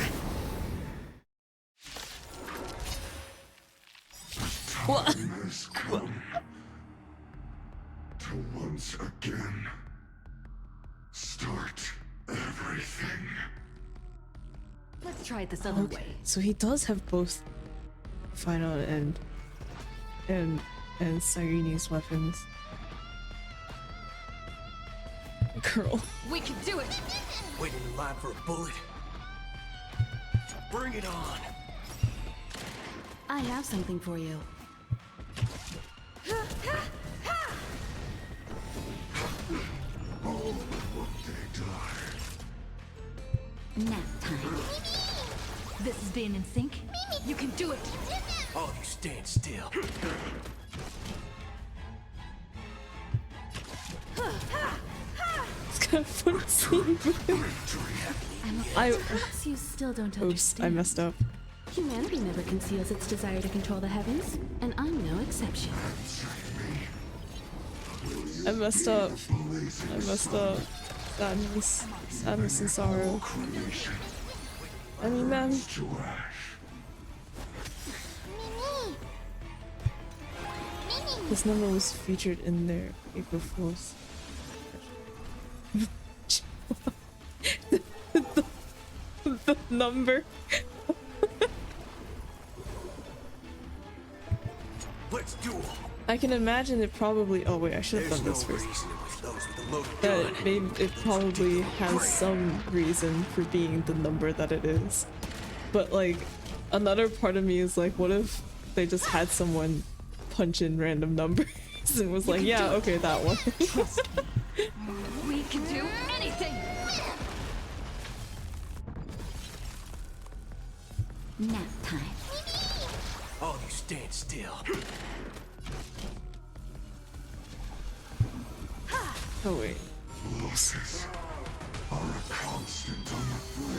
What? Time has come to once again start everything. Let's try it this other way. So he does have both phainon and Cyrene's weapons. Girl. We can do it! Waiting in line for a bullet? Bring it on! I have something for you. Oh, would they die? Nap time. This is being in sync. You can do it! All of you stand still. It's kind of funny seeing Perhaps you still don't understand. Oops, I messed up. Humanity never conceals its desire to control the heavens, and I'm no exception. I messed up. I messed up. Sadness. Sadness and sorrow. I mean, man. This number was featured in their April Fool's. the number. Let's do it. I can imagine it probably. Oh wait, I should have done this first. That it probably has some reason for being the number that it is. But like, another part of me is like, what if they just had someone punch in random numbers and was like, yeah, okay, that one. Trust me. We can do anything! Nap time. All of you stand still. Oh wait. Losses are a constant on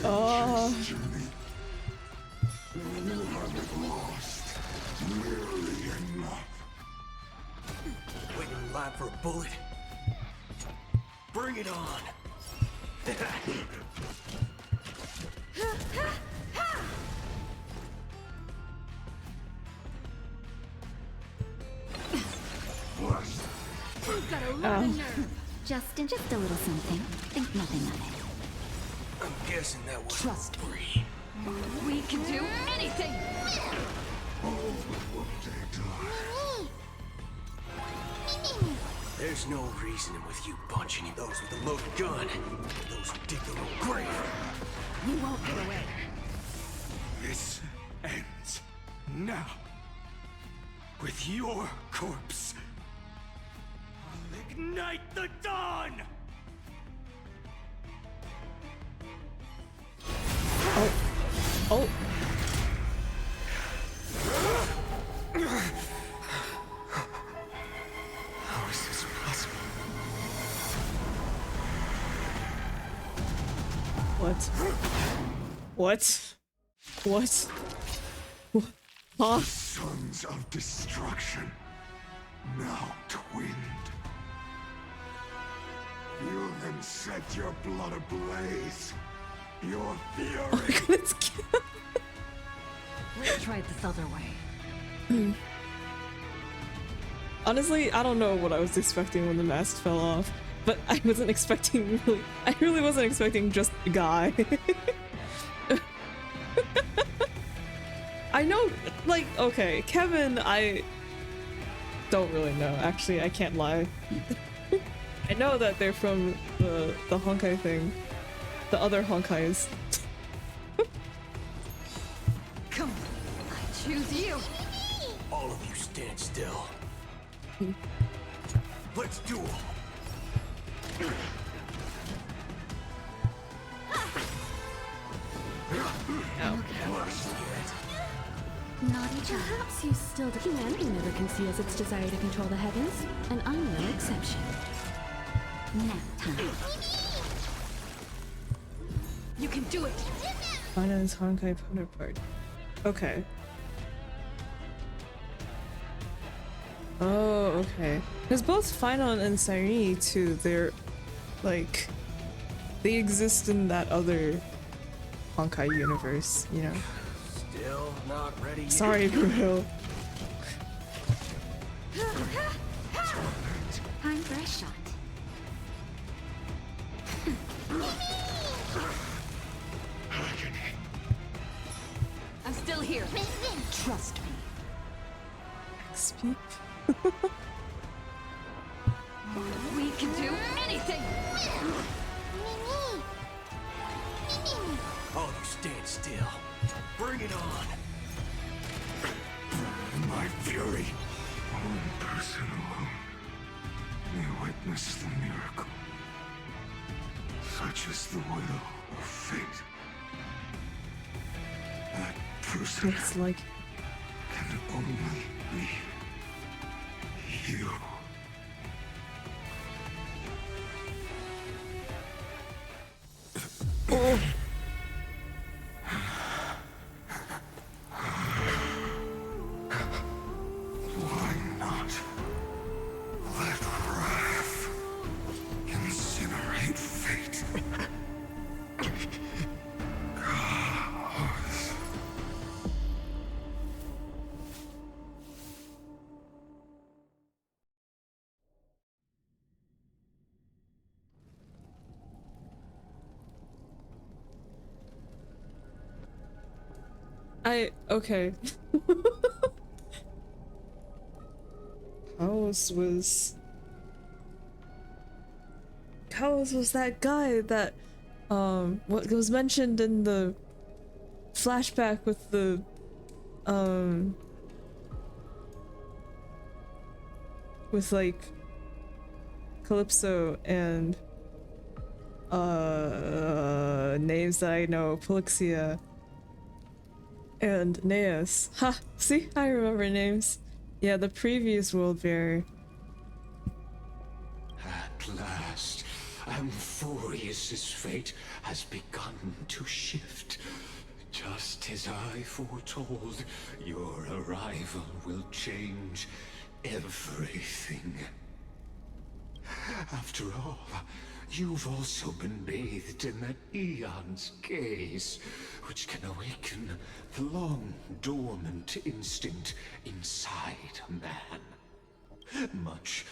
the Oh. journey. You haven't lost nearly enough. Waiting in line for a bullet? Bring it on! You've got a lot of nerve. Just a little something. Think nothing of it. I'm guessing that was Trust free. We can do anything! There's no reasoning with you punching those with a loaded gun. Those who dig their own grave. You won't get away. This ends now. With your corpse. I'll ignite the dawn! Oh. Oh. How is this possible? What? What? What? Huh? The sons of destruction, now twinned. Feel them set your blood ablaze. Your fury. Let's try it this other way. Honestly, I don't know what I was expecting when the mask fell off, but I wasn't expecting I really wasn't expecting just a guy. I know, like, okay, Kevin, I don't really know. Actually, I can't lie. I know that they're from the Honkai thing. The other Honkais. Come on, I choose you! All of you stand still. Let's duel! Naughty child. Perhaps you still do. Humanity never conceals its desire to control the heavens, and I'm no exception. Nap time. You can do it! Finance Honkai counterpart. Okay. Oh, okay. Because both phainon and Cyrene too, they're like they exist in that other Honkai universe, you know. Still not ready yet. Sorry, Bruno. Time for a shot. I'm still here. Trust me. Speak. We can do anything! All of you stand still. Bring it on! My fury. One person alone may witness the miracle. Such is the will of fate. That person Looks like can only be you. oh. Why not let wrath incinerate fate? Gods. Okay. Chaos was that guy that what was mentioned in the flashback with the with like Calypso and names that I know, Polixia and Neas. Ha! See? I remember names. Yeah, the previous world bearer. At last, Amphorius's fate has begun to shift. Just as I foretold, your arrival will change everything. After all, you've also been bathed in that eon's gaze, which can awaken the long-dormant instinct inside a man. Much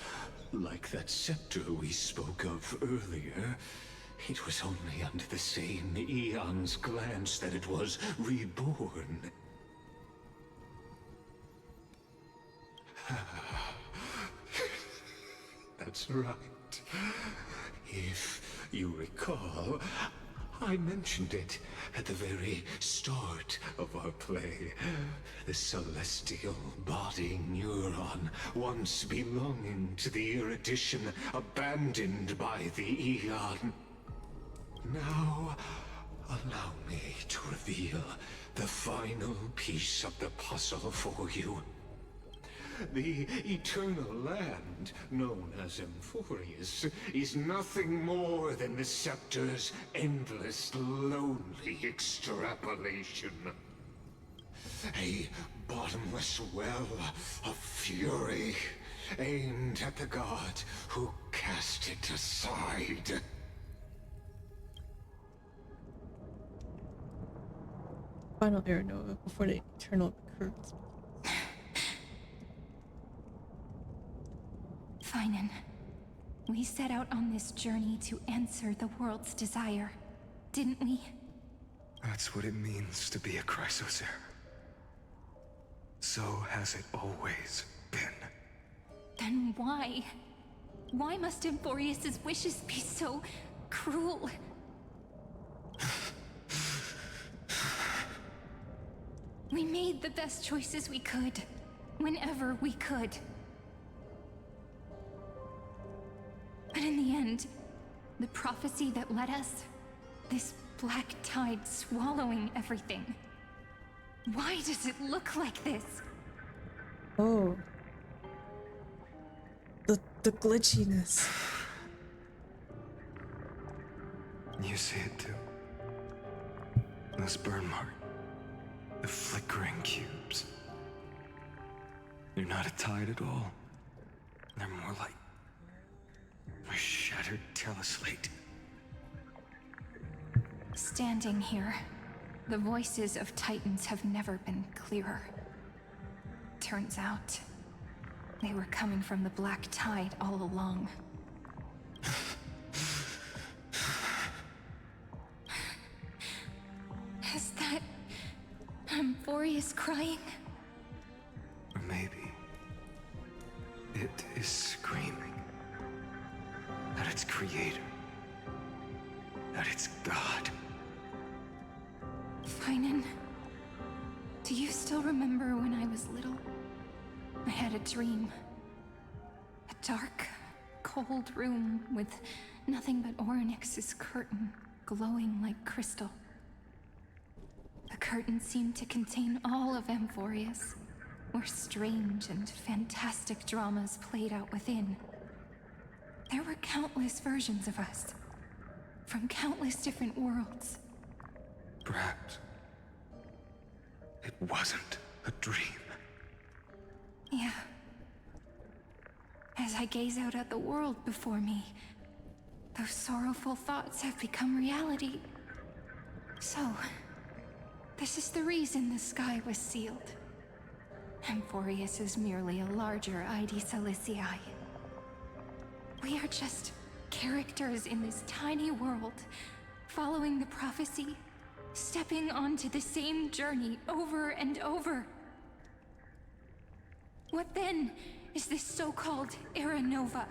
like that scepter we spoke of earlier, It was only under the same Eon's glance that it was reborn. That's right. If you recall, I mentioned it at the very start of our play. The celestial body neuron, once belonging to the erudition abandoned by the Eon. Now, allow me to reveal the final piece of the puzzle for you. The eternal land, known as Emphorius, is nothing more than the scepter's endless, lonely extrapolation. A bottomless well of fury, aimed at the god who cast it aside. Final Air Nova before the eternal recurs. Phainon, we set out on this journey to answer the world's desire, didn't we? That's what it means to be a Chrysosaur. So has it always been. Then why? Why must Emphorius's wishes be so cruel? We made the best choices we could, whenever we could. But in the end, the prophecy that led us, this black tide swallowing everything. Why does it look like this? Oh. The glitchiness. You see it too. This burn mark. The flickering cubes. They're not a tide at all. They're more like a shattered teleslate. Standing here, the voices of Titans have never been clearer. Turns out, they were coming from the black tide all along. Is that Emphorius crying? Or maybe it is screaming at its creator, at its god. Phainon, do you still remember when I was little? I had a dream. A dark, cold room with nothing but Orynyx's curtain glowing like crystal. The curtain seemed to contain all of Emphorius, where strange and fantastic dramas played out within. There were countless versions of us, from countless different worlds. Perhaps it wasn't a dream. Yeah. As I gaze out at the world before me, those sorrowful thoughts have become reality. So, this is the reason the sky was sealed. Emphorius is merely a larger ID Silicii. We are just characters in this tiny world, following the prophecy, stepping onto the same journey over and over. What then is this so-called Era Nova?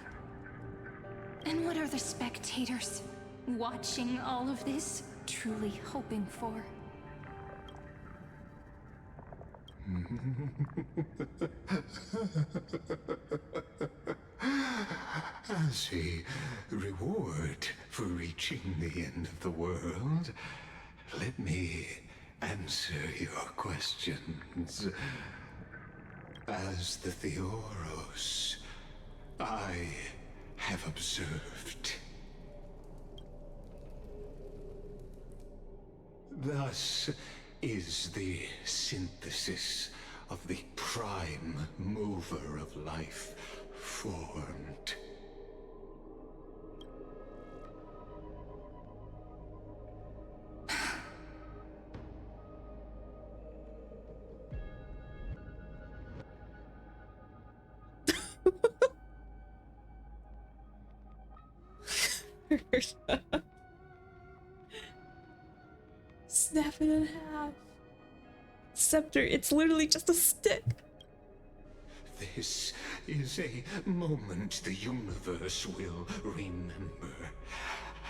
And what are the spectators watching all of this truly hoping for? As a reward for reaching the end of the world, let me answer your questions. As the Theoros, I have observed. Thus is the synthesis of the prime mover of life formed. snap it in half. Scepter, it's literally just a stick. This is a moment the universe will remember.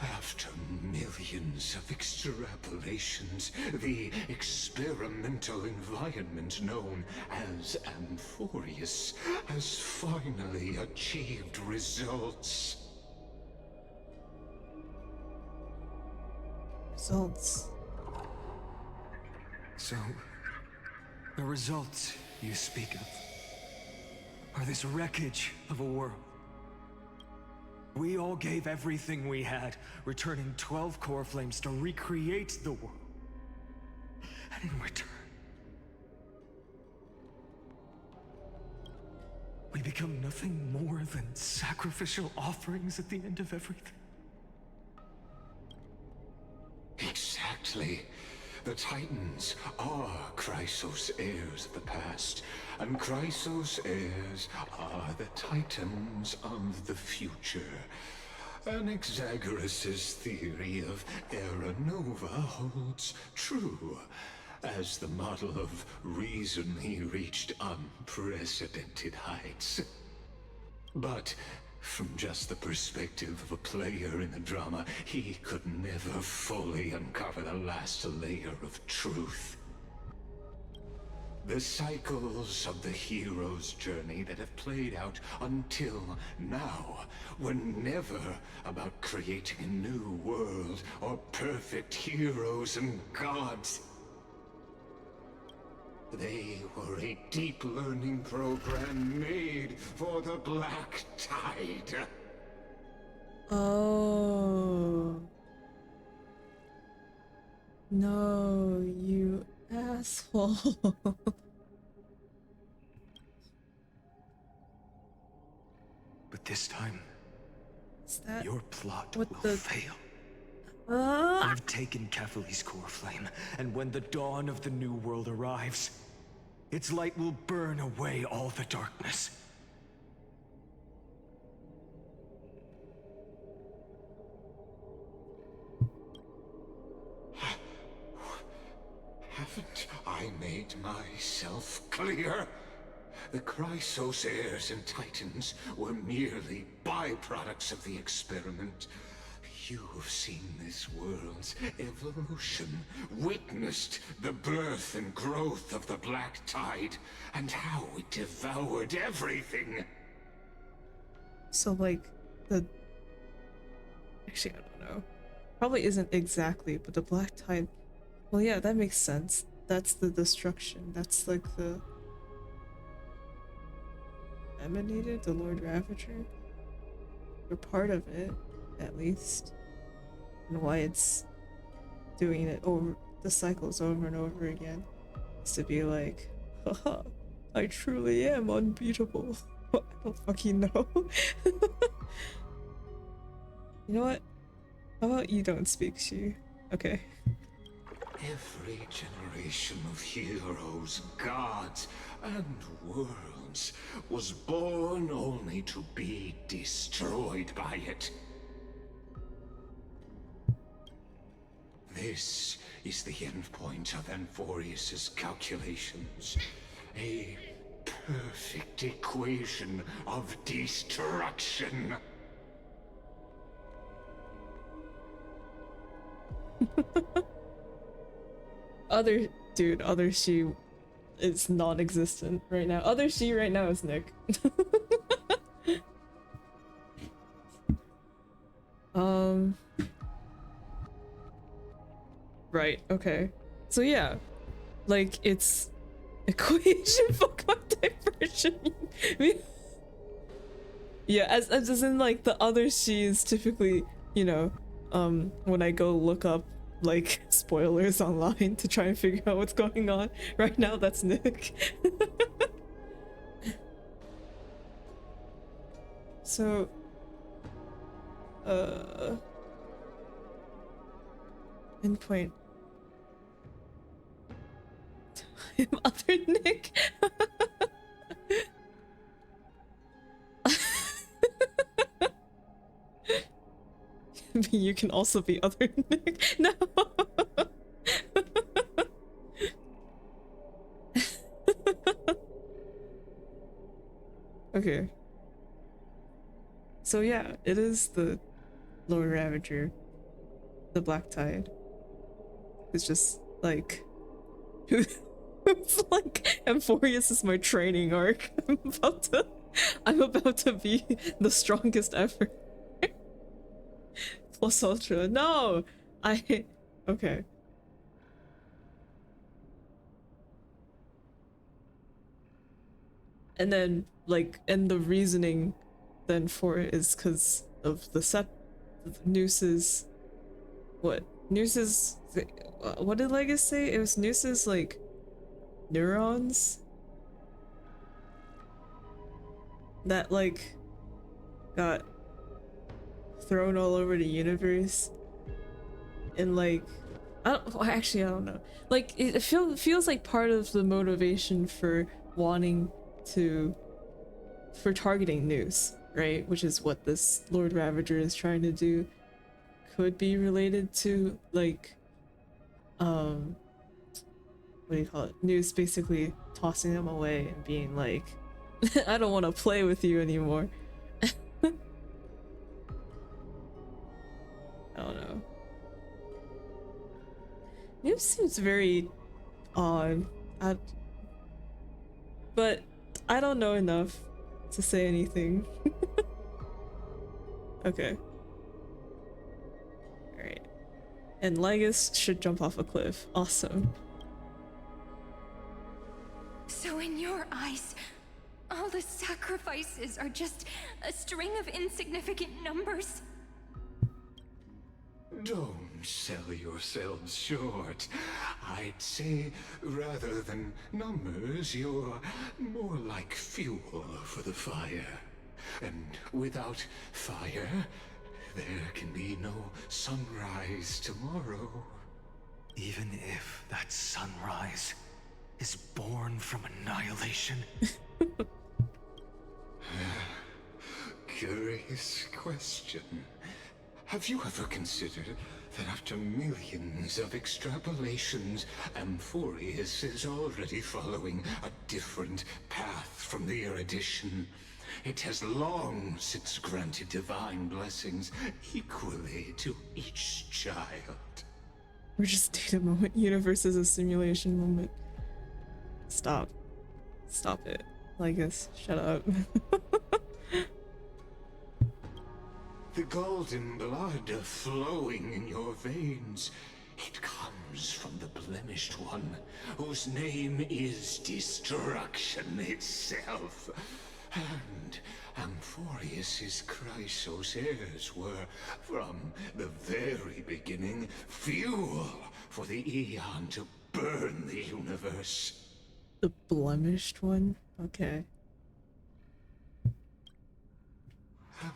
After millions of extrapolations, the experimental environment known as Amphorius has finally achieved results. Results. So, the results you speak of are this wreckage of a world. We all gave everything we had, returning 12 core flames to recreate the world. And in return, we become nothing more than sacrificial offerings at the end of everything. Exactly. The Titans are Chrysos heirs of the past, and Chrysos heirs are the Titans of the future. Anaxagoras' theory of Era Nova holds true. As the model of reason, he reached unprecedented heights. But from just the perspective of a player in the drama, he could never fully uncover the last layer of truth. The cycles of the hero's journey that have played out until now were never about creating a new world or perfect heroes and gods. They were a deep learning program made for the Black Tide. Oh. No, you asshole. But this time, that your plot what will the fail. I've taken Kefali's core flame, and when the dawn of the new world arrives, its light will burn away all the darkness. Haven't I made myself clear? The Chrysos heirs and Titans were merely byproducts of the experiment. You've seen this world's evolution, witnessed the birth and growth of the Black Tide, and how it devoured everything. So like the actually I don't know. Probably isn't exactly, but the Black Tide, well yeah, that makes sense. That's the destruction. That's like the emanated, the Lord Ravager. You're part of it, at least. And why it's doing it over the cycles over and over again is to be like, haha, I truly am unbeatable. I don't fucking know. You know what? How about you don't speak, Shu? Okay. Every generation of heroes, gods, and worlds was born only to be destroyed by it. This is the endpoint of Amphorius' calculations. A perfect equation of destruction. Other she is non-existent right now. Other she right now is Nick. Right, okay. So yeah, like it's equation fuck my diversion. Yeah, as in like the other she is typically, you know, when I go look up like spoilers online to try and figure out what's going on. Right now that's Nick. So endpoint. Other Nick. You can also be other Nick. No. Okay. So yeah, it is the Lord Ravager, the Black Tide. It's just like, it's like Amphorius is my training arc. I'm about to be the strongest ever. Plus Ultra. No! Okay. And then, like, and the reasoning then for it is because of the Nooses. What? Nooses. What did Legus say? It was Nooses, like, neurons? That, like, got thrown all over the universe. And, like, actually, I don't know. Like, it feels like part of the motivation for wanting for targeting Noose, right? Which is what this Lord Ravager is trying to do. Could be related to, like, what do you call it? Noose basically tossing them away and being like, I don't want to play with you anymore. I don't know. Noose seems very odd. But I don't know enough to say anything. Okay. Alright. And Legus should jump off a cliff. Awesome. So in your eyes, all the sacrifices are just a string of insignificant numbers? Don't sell yourselves short. I'd say, rather than numbers, you're more like fuel for the fire. And without fire, there can be no sunrise tomorrow. Even if that sunrise is born from annihilation? Curious question. Have you ever considered that after millions of extrapolations, Amphorius is already following a different path from the erudition? It has long since granted divine blessings equally to each child. We're just data moment. Universe is a simulation moment. Stop. Stop it. Legus, shut up. The golden blood flowing in your veins, it comes from the blemished one, whose name is destruction itself. And Amphorius's Chrysos heirs were, from the very beginning, fuel for the Aeon to burn the universe. The blemished one? Okay.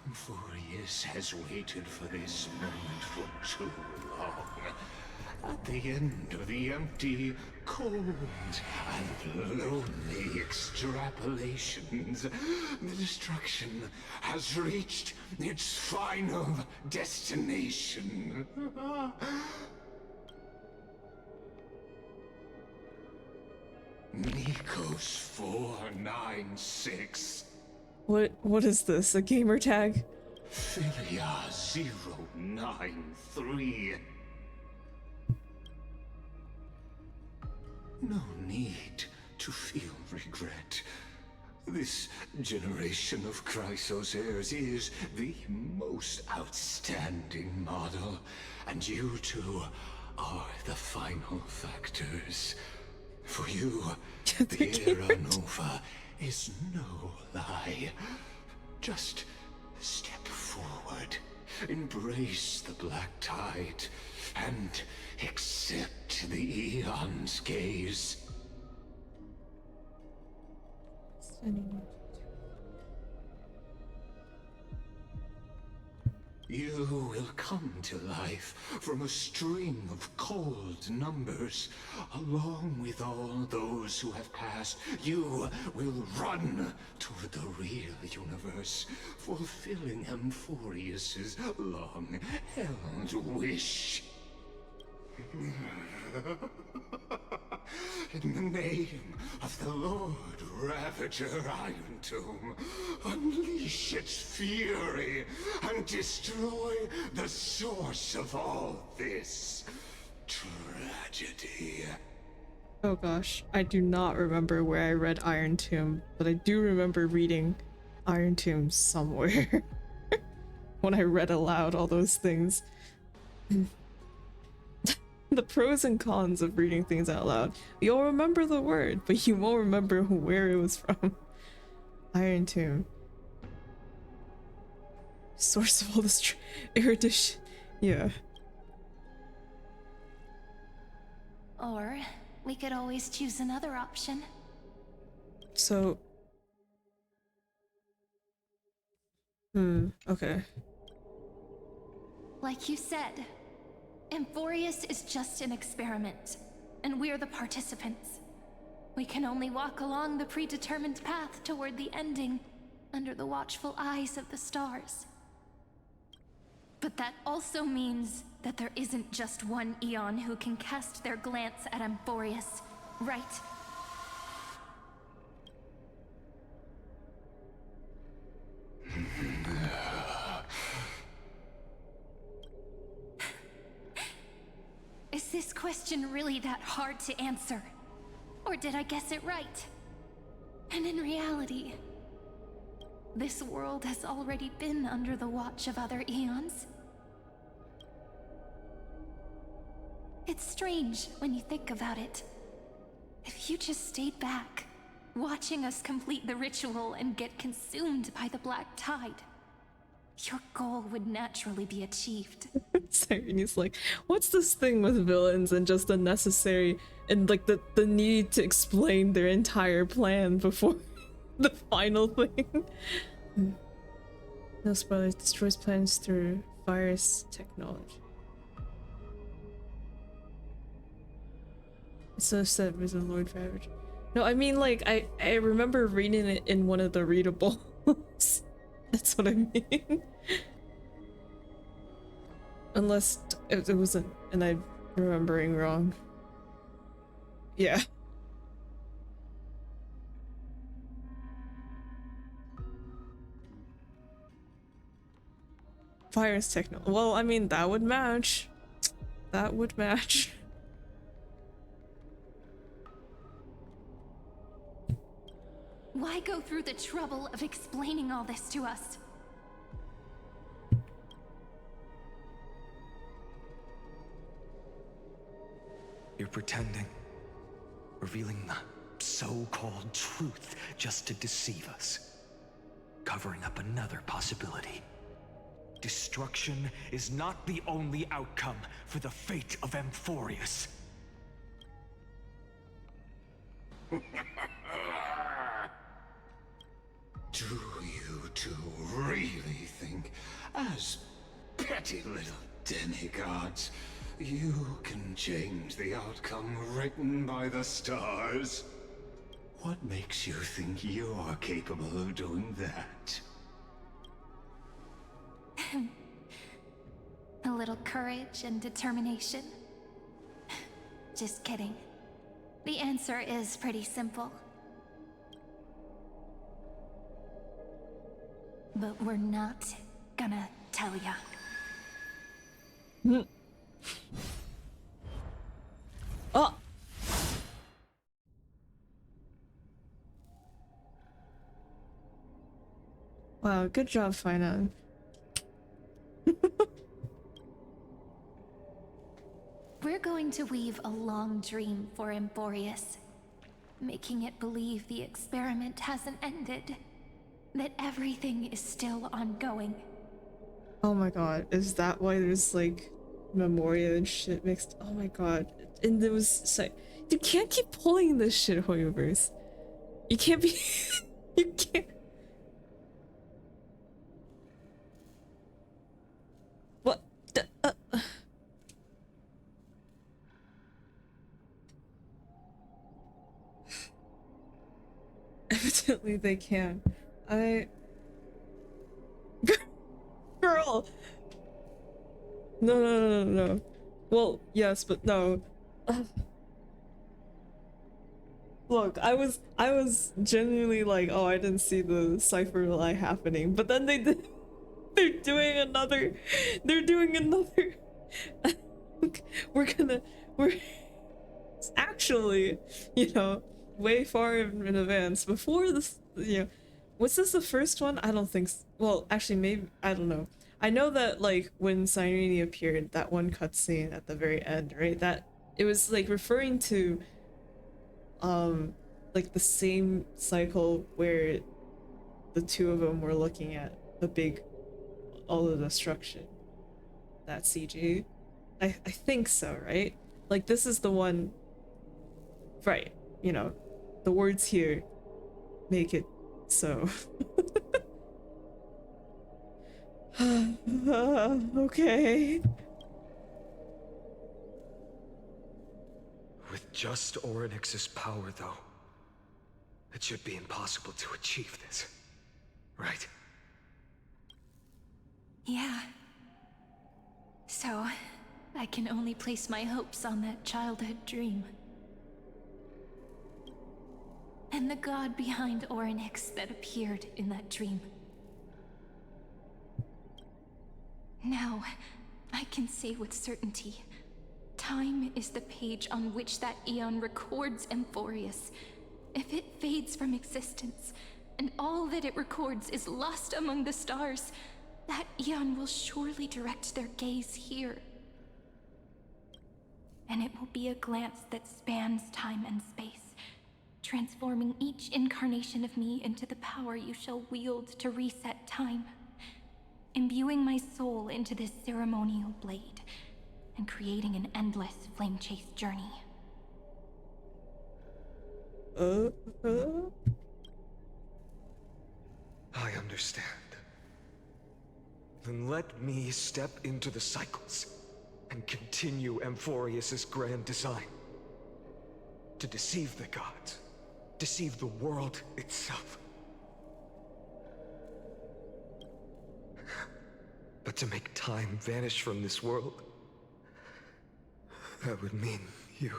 Amphorius has waited for this moment for too long. At the end of the empty, cold, and lonely extrapolations, the destruction has reached its final destination. Nikos 496. What is this? A gamer tag? Philia 093. No need to feel regret. This generation of Chrysos heirs is the most outstanding model, and you two are the final factors. For you, the Era Nova is no lie. Just step forward, embrace the black tide, and accept the Aeon's gaze. You will come to life from a string of cold numbers. Along with all those who have passed, you will run toward the real universe, fulfilling Amphorius's long-held wish. In the name of the Lord Ravager Iron Tomb, unleash its fury and destroy the source of all this tragedy. Oh gosh, I do not remember where I read Iron Tomb, but I do remember reading Iron Tomb somewhere when I read aloud all those things. The pros and cons of reading things out loud. You'll remember the word, but you won't remember where it was from. Iron Tomb. Source of all this erudition. Yeah. Or we could always choose another option. So... okay. Like you said, Amphorius is just an experiment, and we're the participants. We can only walk along the predetermined path toward the ending, under the watchful eyes of the stars. But that also means that there isn't just one Eon who can cast their glance at Amphorius, right? Is this question really that hard to answer? Or did I guess it right? And in reality, this world has already been under the watch of other Eons. It's strange when you think about it. If you just stayed back, watching us complete the ritual and get consumed by the black tide, your goal would naturally be achieved. Sirene's like, what's this thing with villains and just unnecessary and like the need to explain their entire plan before the final thing? No spoilers, destroys plans through virus technology. It's so sad with the Lord Ravage. No, I mean like I remember reading it in one of the readables. That's what I mean. Unless it wasn't, and I'm remembering wrong. Yeah. Virus techno. Well, I mean, that would match. That would match. Why go through the trouble of explaining all this to us? You're pretending. Revealing the so-called truth just to deceive us. Covering up another possibility. Destruction is not the only outcome for the fate of Amphorius. Do you two really think, as petty little demigods, you can change the outcome written by the stars? What makes you think you're capable of doing that? A little courage and determination. Just kidding. The answer is pretty simple. But we're not gonna tell ya. Oh! Wow, good job, phainon. We're going to weave a long dream for Amphorius, making it believe the experiment hasn't ended, that everything is still ongoing. Oh my god, is that why there's like Memoria and shit mixed? Oh my god. And there was you can't keep pulling this shit, hoyoverse. You can't be you can't. What the Evidently they can. Girl! No. Well, yes, but no. Look, I was genuinely like, oh, I didn't see the cipher lie happening, but then they're doing another, they're doing another. We're actually, way far in advance before this. Was this the first one? I don't think. Well, actually, maybe I don't know. I know that like when Cyrene appeared, that one cutscene at the very end, right? That it was like referring to like the same cycle where the two of them were looking at the big all the destruction, that CG. I think so, right? Like this is the one, right? The words here make it so. Okay. With just Orynyx's power, though, it should be impossible to achieve this, right? Yeah. So, I can only place my hopes on that childhood dream. And the god behind Orynyx that appeared in that dream. Now, I can say with certainty, time is the page on which that eon records Amphorius. If it fades from existence, and all that it records is lost among the stars, that eon will surely direct their gaze here. And it will be a glance that spans time and space, transforming each incarnation of me into the power you shall wield to reset time. Imbuing my soul into this ceremonial blade, and creating an endless flame-chased journey. I understand. Then let me step into the cycles and continue Amphorius's grand design. To deceive the gods, deceive the world itself. But to make time vanish from this world, that would mean you.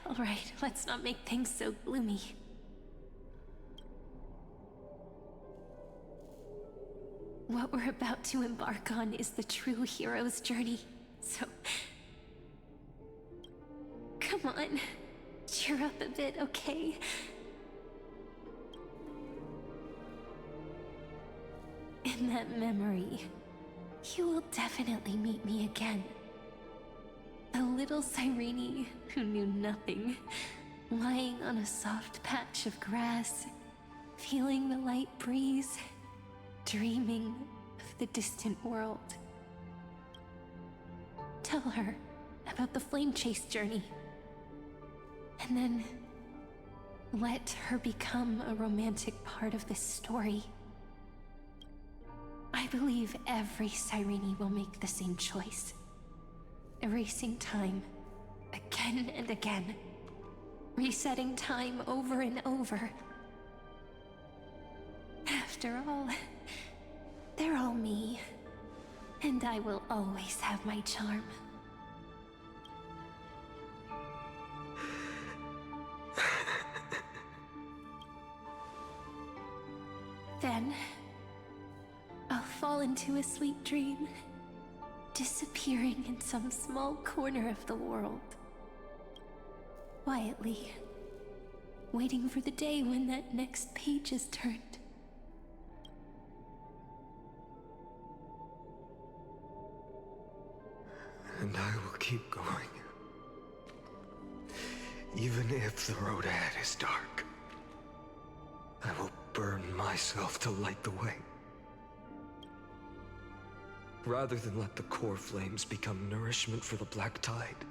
All right, let's not make things so gloomy. What we're about to embark on is the true hero's journey, so... Come on, cheer up a bit, okay? In that memory, you will definitely meet me again. A little Cyrene who knew nothing, lying on a soft patch of grass, feeling the light breeze, dreaming of the distant world. Tell her about the flame chase journey, and then let her become a romantic part of this story. I believe every Cyrene will make the same choice. Erasing time, again and again. Resetting time over and over. After all, they're all me. And I will always have my charm. Then, I'll fall into a sweet dream, disappearing in some small corner of the world. Quietly, waiting for the day when that next page is turned. And I will keep going. Even if the road ahead is dark, I will burn myself to light the way. Rather than let the core flames become nourishment for the Black Tide,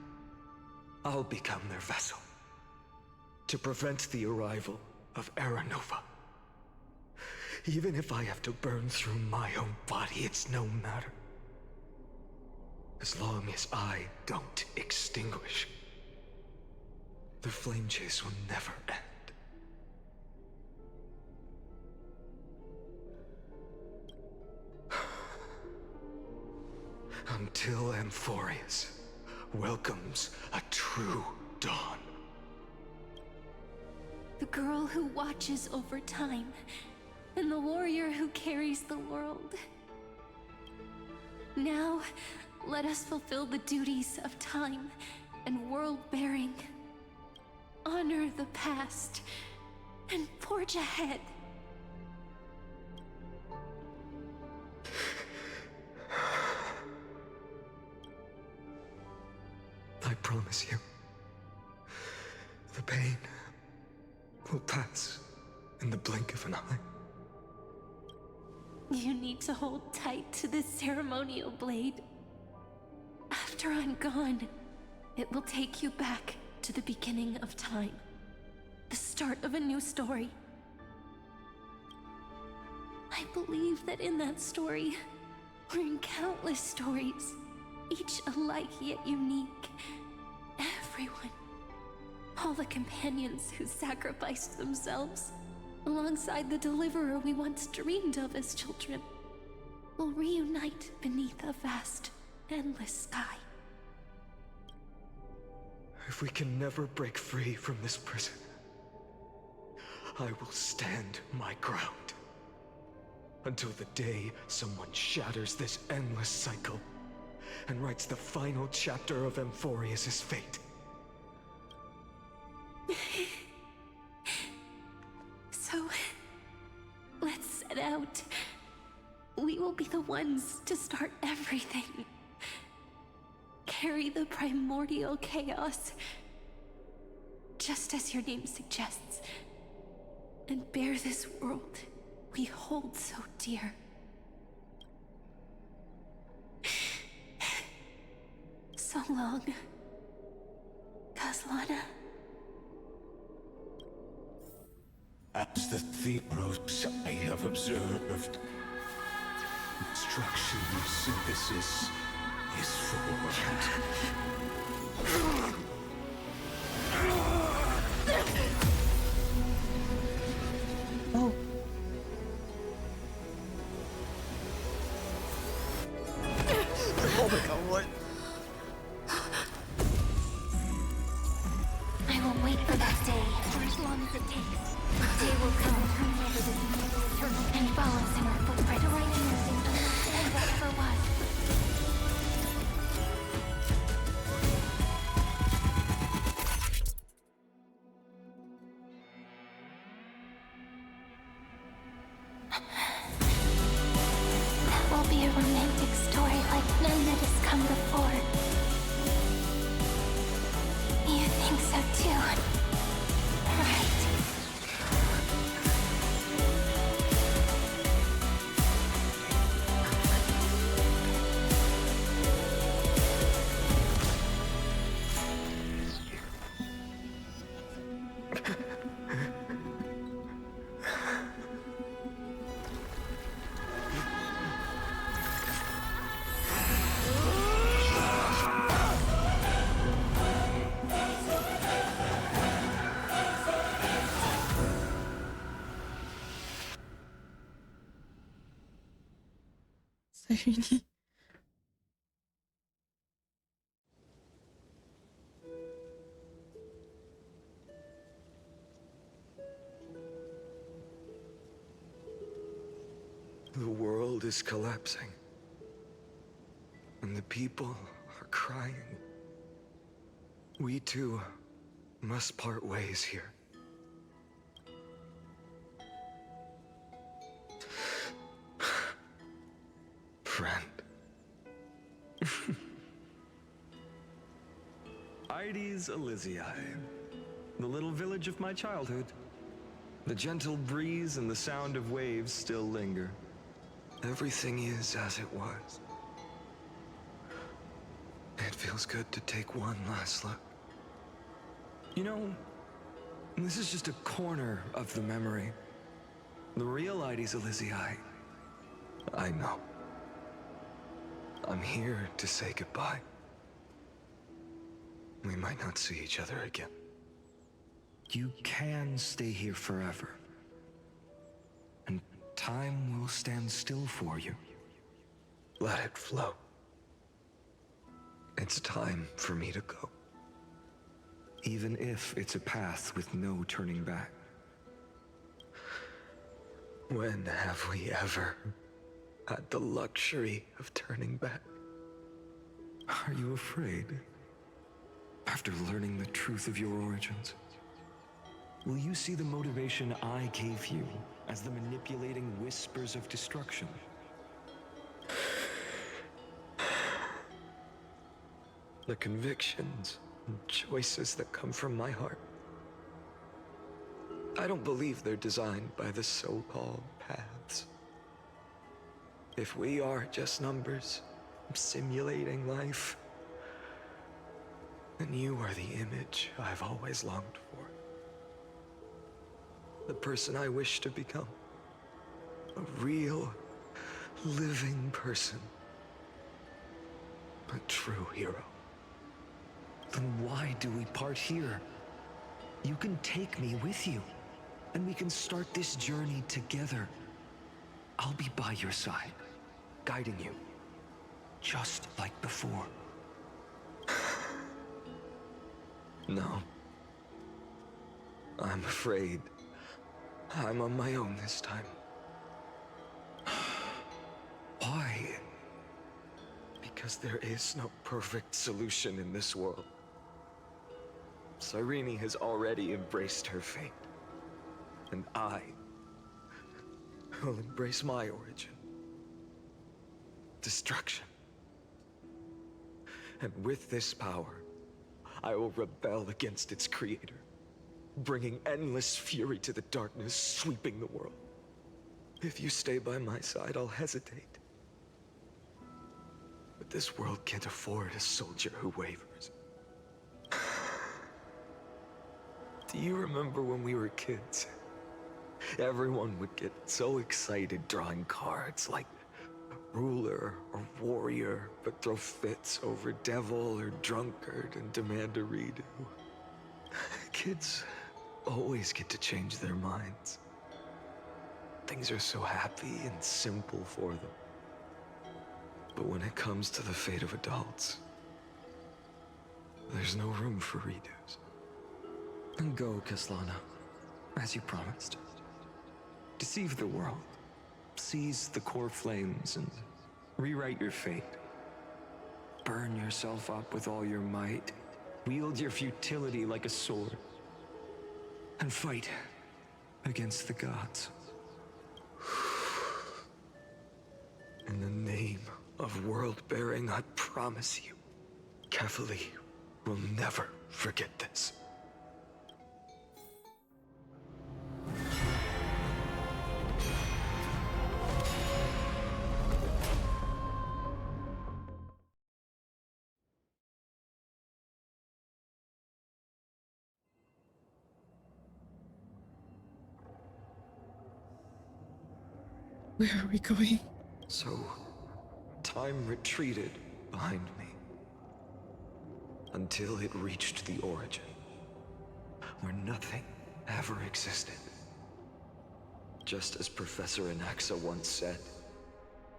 I'll become their vessel. To prevent the arrival of Era Nova. Even if I have to burn through my own body, it's no matter. As long as I don't extinguish, the flame chase will never end. until Amphorius welcomes a true dawn. The girl who watches over time, and the warrior who carries the world. Now, let us fulfill the duties of time and world-bearing. Honor the past, and forge ahead. I promise you, the pain will pass in the blink of an eye. You need to hold tight to this ceremonial blade. After I'm gone, it will take you back to the beginning of time. The start of a new story. I believe that in that story, or in countless stories, each alike yet unique, everyone, all the companions who sacrificed themselves, alongside the deliverer we once dreamed of as children, will reunite beneath a vast, endless sky. If we can never break free from this prison, I will stand my ground. Until the day someone shatters this endless cycle and writes the final chapter of Amphorius' fate. So, let's set out. We will be the ones to start everything. Carry the primordial chaos, just as your name suggests, and bear this world we hold so dear. So long, Kaslana. As the Theros I have observed, instruction synthesis is formed. Oh. Oh my god, what? I will wait for that day, for as long as it takes. The day will come, turning over this immortal eternal, and follows in our footprint, to write anything and whatever was. That will be a romantic story like none that has come before. You think so too, right? Irene. The world is collapsing, and the people are crying. We too must part ways here. Friend. Ides Elysiae, the little village of my childhood. The gentle breeze and the sound of waves still linger. Everything is as it was. It feels good to take one last look. You know, this is just a corner of the memory. The real Ides Elysiae, I know. I'm here to say goodbye. We might not see each other again. You can stay here forever. And time will stand still for you. Let it flow. It's time for me to go. Even if it's a path with no turning back. When have we ever had the luxury of turning back? Are you afraid? After learning the truth of your origins, will you see the motivation I gave you as the manipulating whispers of destruction? The convictions and choices that come from my heart. I don't believe they're designed by the so-called paths. If we are just numbers simulating life, then you are the image I've always longed for. The person I wish to become. A real, living person. A true hero. Then why do we part here? You can take me with you, and we can start this journey together. I'll be by your side, guiding you, just like before. No. I'm afraid I'm on my own this time. Why? Because there is no perfect solution in this world. Cyrene has already embraced her fate, and I will embrace my origin. Destruction. And with this power, I will rebel against its creator, bringing endless fury to the darkness, sweeping the world. If you stay by my side, I'll hesitate. But this world can't afford a soldier who wavers. Do you remember when we were kids? Everyone would get so excited drawing cards like ruler or warrior, but throw fits over devil or drunkard and demand a redo. Kids always get to change their minds. Things are so happy and simple for them. But when it comes to the fate of adults, there's no room for redos. And go, Kaslana, as you promised. Deceive the world. Seize the core flames and rewrite your fate. Burn yourself up with all your might. Wield your futility like a sword. And fight against the gods. In the name of world-bearing, I promise you, Kefali will never forget this. Where are we going? So, time retreated behind me. Until it reached the origin, where nothing ever existed. Just as Professor Anaxa once said,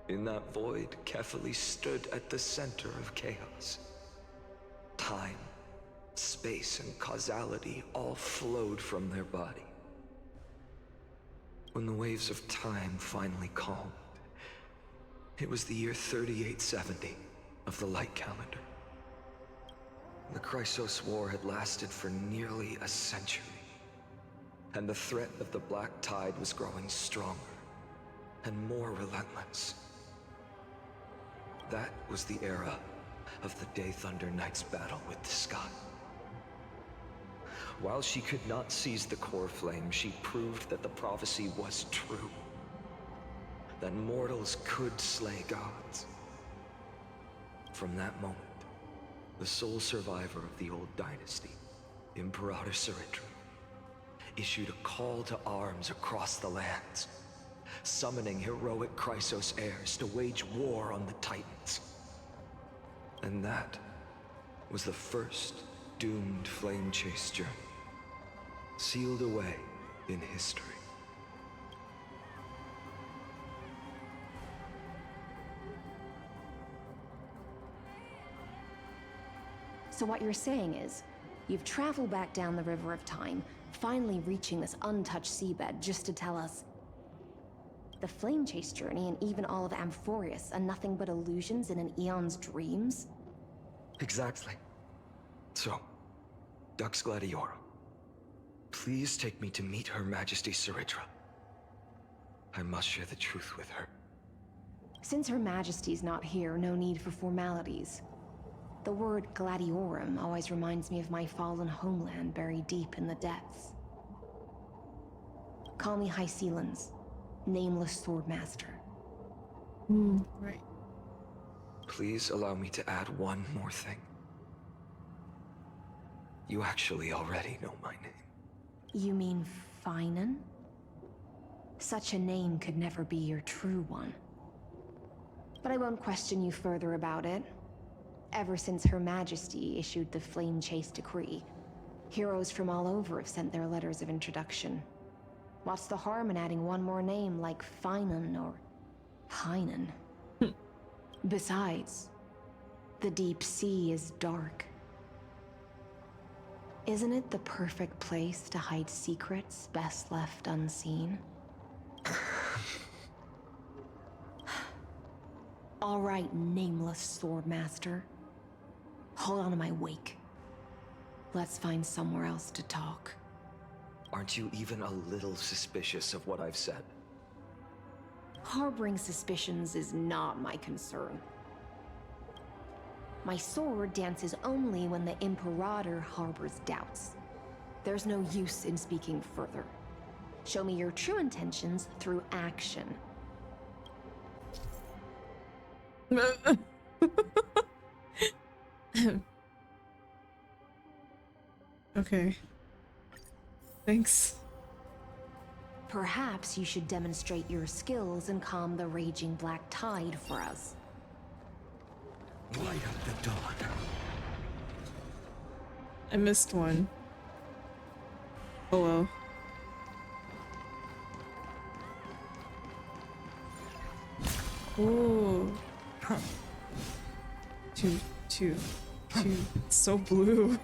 in that void, Kefali stood at the center of chaos. Time, space, and causality all flowed from their body. When the waves of time finally calmed, it was the year 3870 of the light calendar. The Chrysos War had lasted for nearly a century, and the threat of the Black Tide was growing stronger and more relentless. That was the era of the Day Thunder Knight's battle with the sky. While she could not seize the core flame, she proved that the prophecy was true. That mortals could slay gods. From that moment, the sole survivor of the old dynasty, Imperator Ceretru, issued a call to arms across the lands, summoning heroic Chrysos heirs to wage war on the Titans. And that was the first doomed flame chase journey, sealed away in history. So what you're saying is, you've traveled back down the River of Time, finally reaching this untouched seabed just to tell us the Flame Chase journey and even all of Amphorius are nothing but illusions in an eon's dreams? Exactly. So, Dux Gladiorum, please take me to meet Her Majesty Saridra. I must share the truth with her. Since Her Majesty's not here, no need for formalities. The word Gladiorum always reminds me of my fallen homeland buried deep in the depths. Call me High Sealans, Nameless Swordmaster. Right. Please allow me to add one more thing. You actually already know my name. You mean phainon? Such a name could never be your true one. But I won't question you further about it. Ever since Her Majesty issued the Flame Chase decree, heroes from all over have sent their letters of introduction. What's the harm in adding one more name like phainon or phainon? Besides, the deep sea is dark. Isn't it the perfect place to hide secrets best left unseen? All right, Nameless Swordmaster. Hold on to my wake. Let's find somewhere else to talk. Aren't you even a little suspicious of what I've said? Harboring suspicions is not my concern. My sword dances only when the Imperator harbors doubts. There's no use in speaking further. Show me your true intentions through action. Okay. Thanks. Perhaps you should demonstrate your skills and calm the raging black tide for us. Light up the dawn. I missed one. Oh well. Ooh. Two. It's so blue.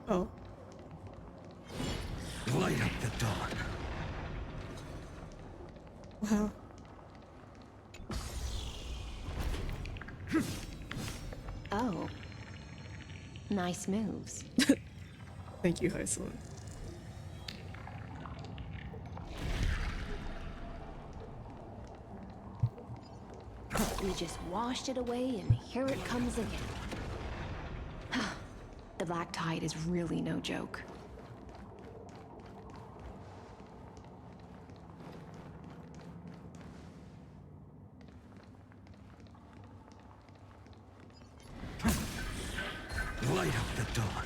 Oh. Light up the dawn. Wow. Oh. Nice moves. Thank you, Hyson. We just washed it away and here it comes again. The black tide is really no joke. Light up the dawn.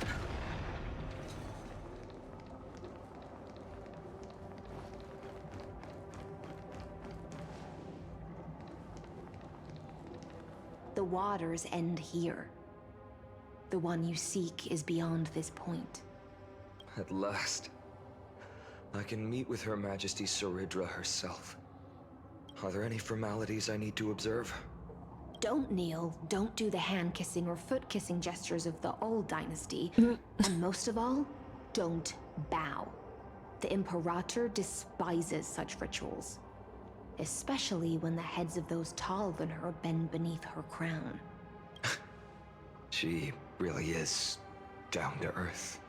The waters end here. The one you seek is beyond this point. At last, I can meet with Her Majesty Saridra herself. Are there any formalities I need to observe? Don't kneel, don't do the hand-kissing or foot-kissing gestures of the old dynasty, and most of all, don't bow. The Imperator despises such rituals, especially when the heads of those taller than her bend beneath her crown. She really is down to earth.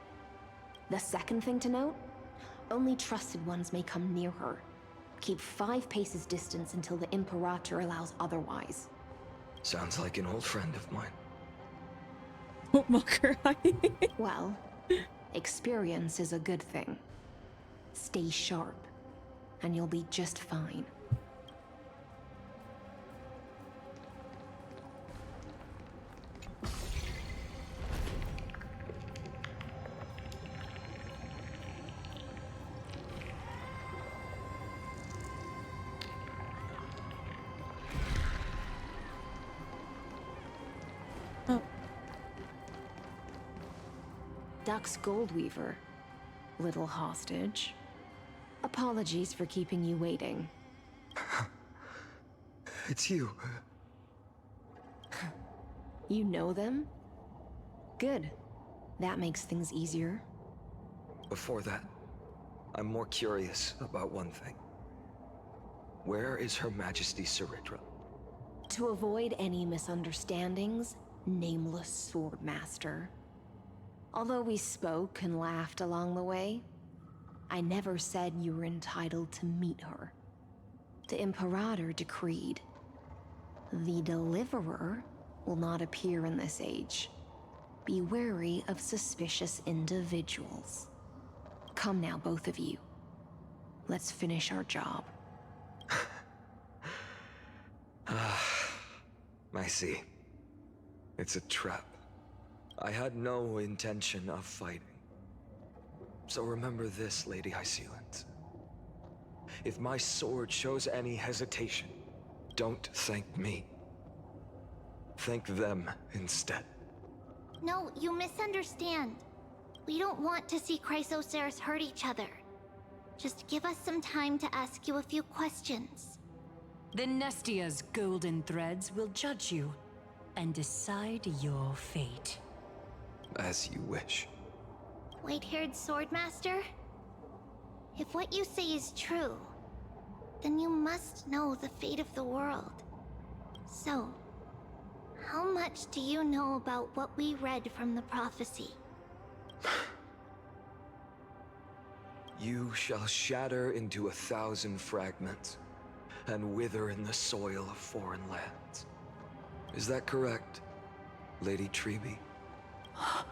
The second thing to note, only trusted ones may come near her. Keep 5 paces distance until the Imperator allows otherwise. Sounds like an old friend of mine. Don't mock her. Well, experience is a good thing. Stay sharp, and you'll be just fine. Dux Goldweaver, little hostage. Apologies for keeping you waiting. It's you. You know them? Good. That makes things easier. Before that, I'm more curious about one thing. Where is Her Majesty Saridra? To avoid any misunderstandings, nameless Swordmaster. Although we spoke and laughed along the way, I never said you were entitled to meet her. The Imperator decreed. The Deliverer will not appear in this age. Be wary of suspicious individuals. Come now, both of you. Let's finish our job. I see. It's a trap. I had no intention of fighting. So remember this, Lady Hysealant. If my sword shows any hesitation, don't thank me. Thank them instead. No, you misunderstand. We don't want to see Chrysoceres hurt each other. Just give us some time to ask you a few questions. Then Nestia's golden threads will judge you and decide your fate. As you wish. White-haired Swordmaster? If what you say is true, then you must know the fate of the world. So, how much do you know about what we read from the prophecy? You shall shatter into 1,000 fragments and wither in the soil of foreign lands. Is that correct, Lady Treby? How?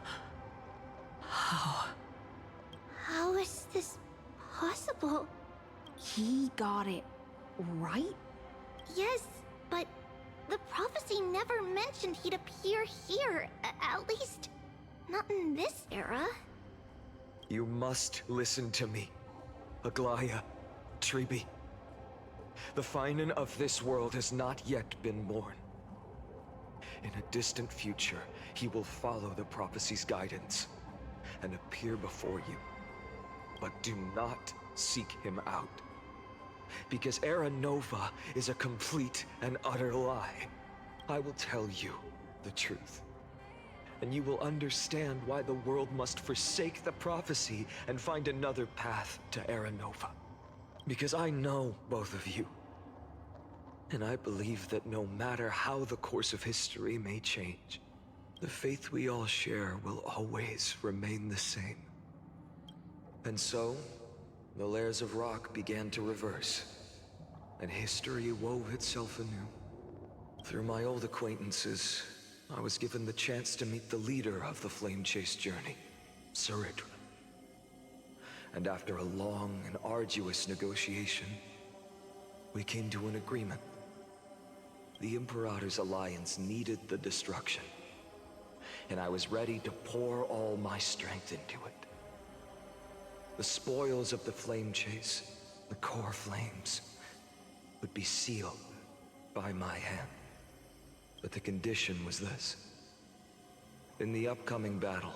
How is this possible? He got it right? Yes, but the prophecy never mentioned he'd appear here. At least, not in this era. You must listen to me, Aglaya, Treby. The phainon of this world has not yet been born. In a distant future, he will follow the prophecy's guidance and appear before you. But do not seek him out. Because Era Nova is a complete and utter lie. I will tell you the truth. And you will understand why the world must forsake the prophecy and find another path to Era Nova. Because I know both of you. And I believe that no matter how the course of history may change, the faith we all share will always remain the same. And so, the layers of rock began to reverse, and history wove itself anew. Through my old acquaintances, I was given the chance to meet the leader of the Flame Chase journey, Saridra. And after a long and arduous negotiation, we came to an agreement. The Imperator's alliance needed the destruction, and I was ready to pour all my strength into it. The spoils of the Flame Chase, the core flames, would be sealed by my hand. But the condition was this. In the upcoming battle,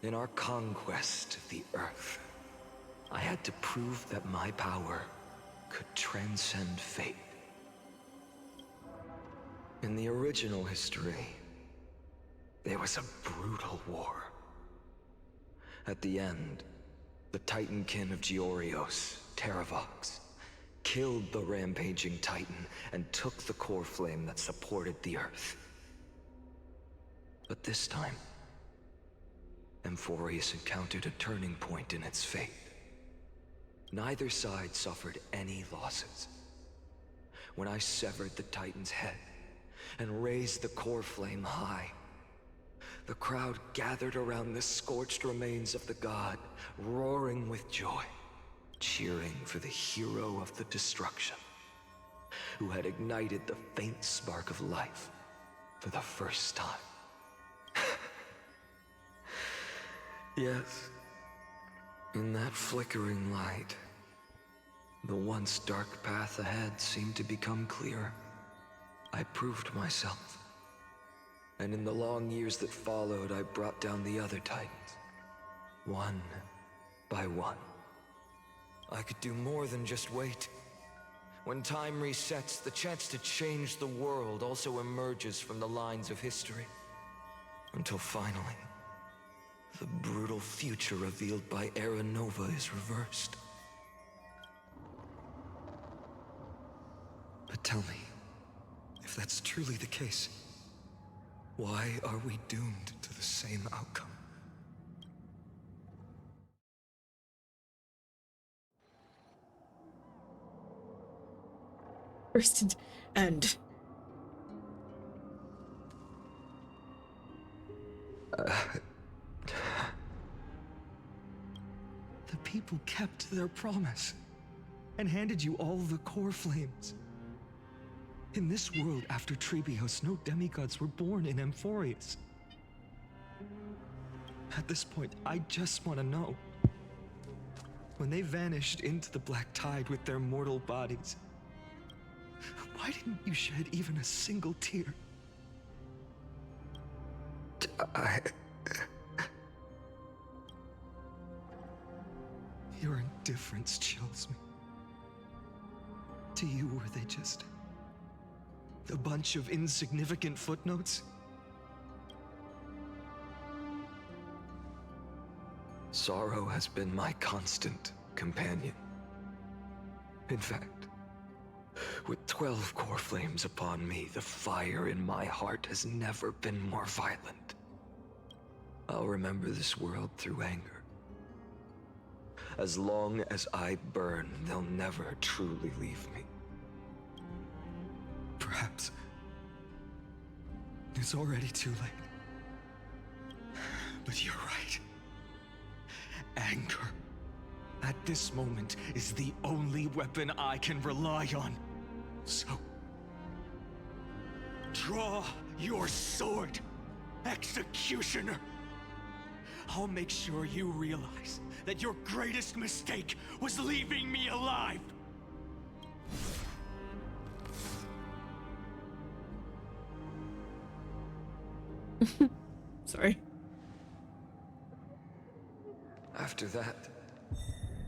in our conquest of the Earth, I had to prove that my power could transcend fate. In the original history, there was a brutal war. At the end, the Titankin of Georios, Terravox, killed the rampaging Titan and took the core flame that supported the Earth. But this time, Amphorius encountered a turning point in its fate. Neither side suffered any losses. When I severed the Titan's head and raised the core flame high, the crowd gathered around the scorched remains of the god, roaring with joy, cheering for the hero of the destruction, who had ignited the faint spark of life for the first time. Yes, in that flickering light, the once dark path ahead seemed to become clearer. I proved myself. And in the long years that followed, I brought down the other Titans, one by one. I could do more than just wait. When time resets, the chance to change the world also emerges from the lines of history. Until finally, the brutal future revealed by Era Nova is reversed. But tell me, if that's truly the case, why are we doomed to the same outcome? First and The people kept their promise and handed you all the core flames. In this world after Trebios, no demigods were born in Amphorius. At this point, I just want to know. When they vanished into the black tide with their mortal bodies, why didn't you shed even a single tear? Your indifference chills me. To you, were they just a bunch of insignificant footnotes? Sorrow has been my constant companion. In fact, with 12 core flames upon me, the fire in my heart has never been more violent. I'll remember this world through anger. As long as I burn, they'll never truly leave me. Perhaps it's already too late. But you're right. Anger, at this moment, is the only weapon I can rely on. So, draw your sword, Executioner. I'll make sure you realize that your greatest mistake was leaving me alive. Sorry. After that,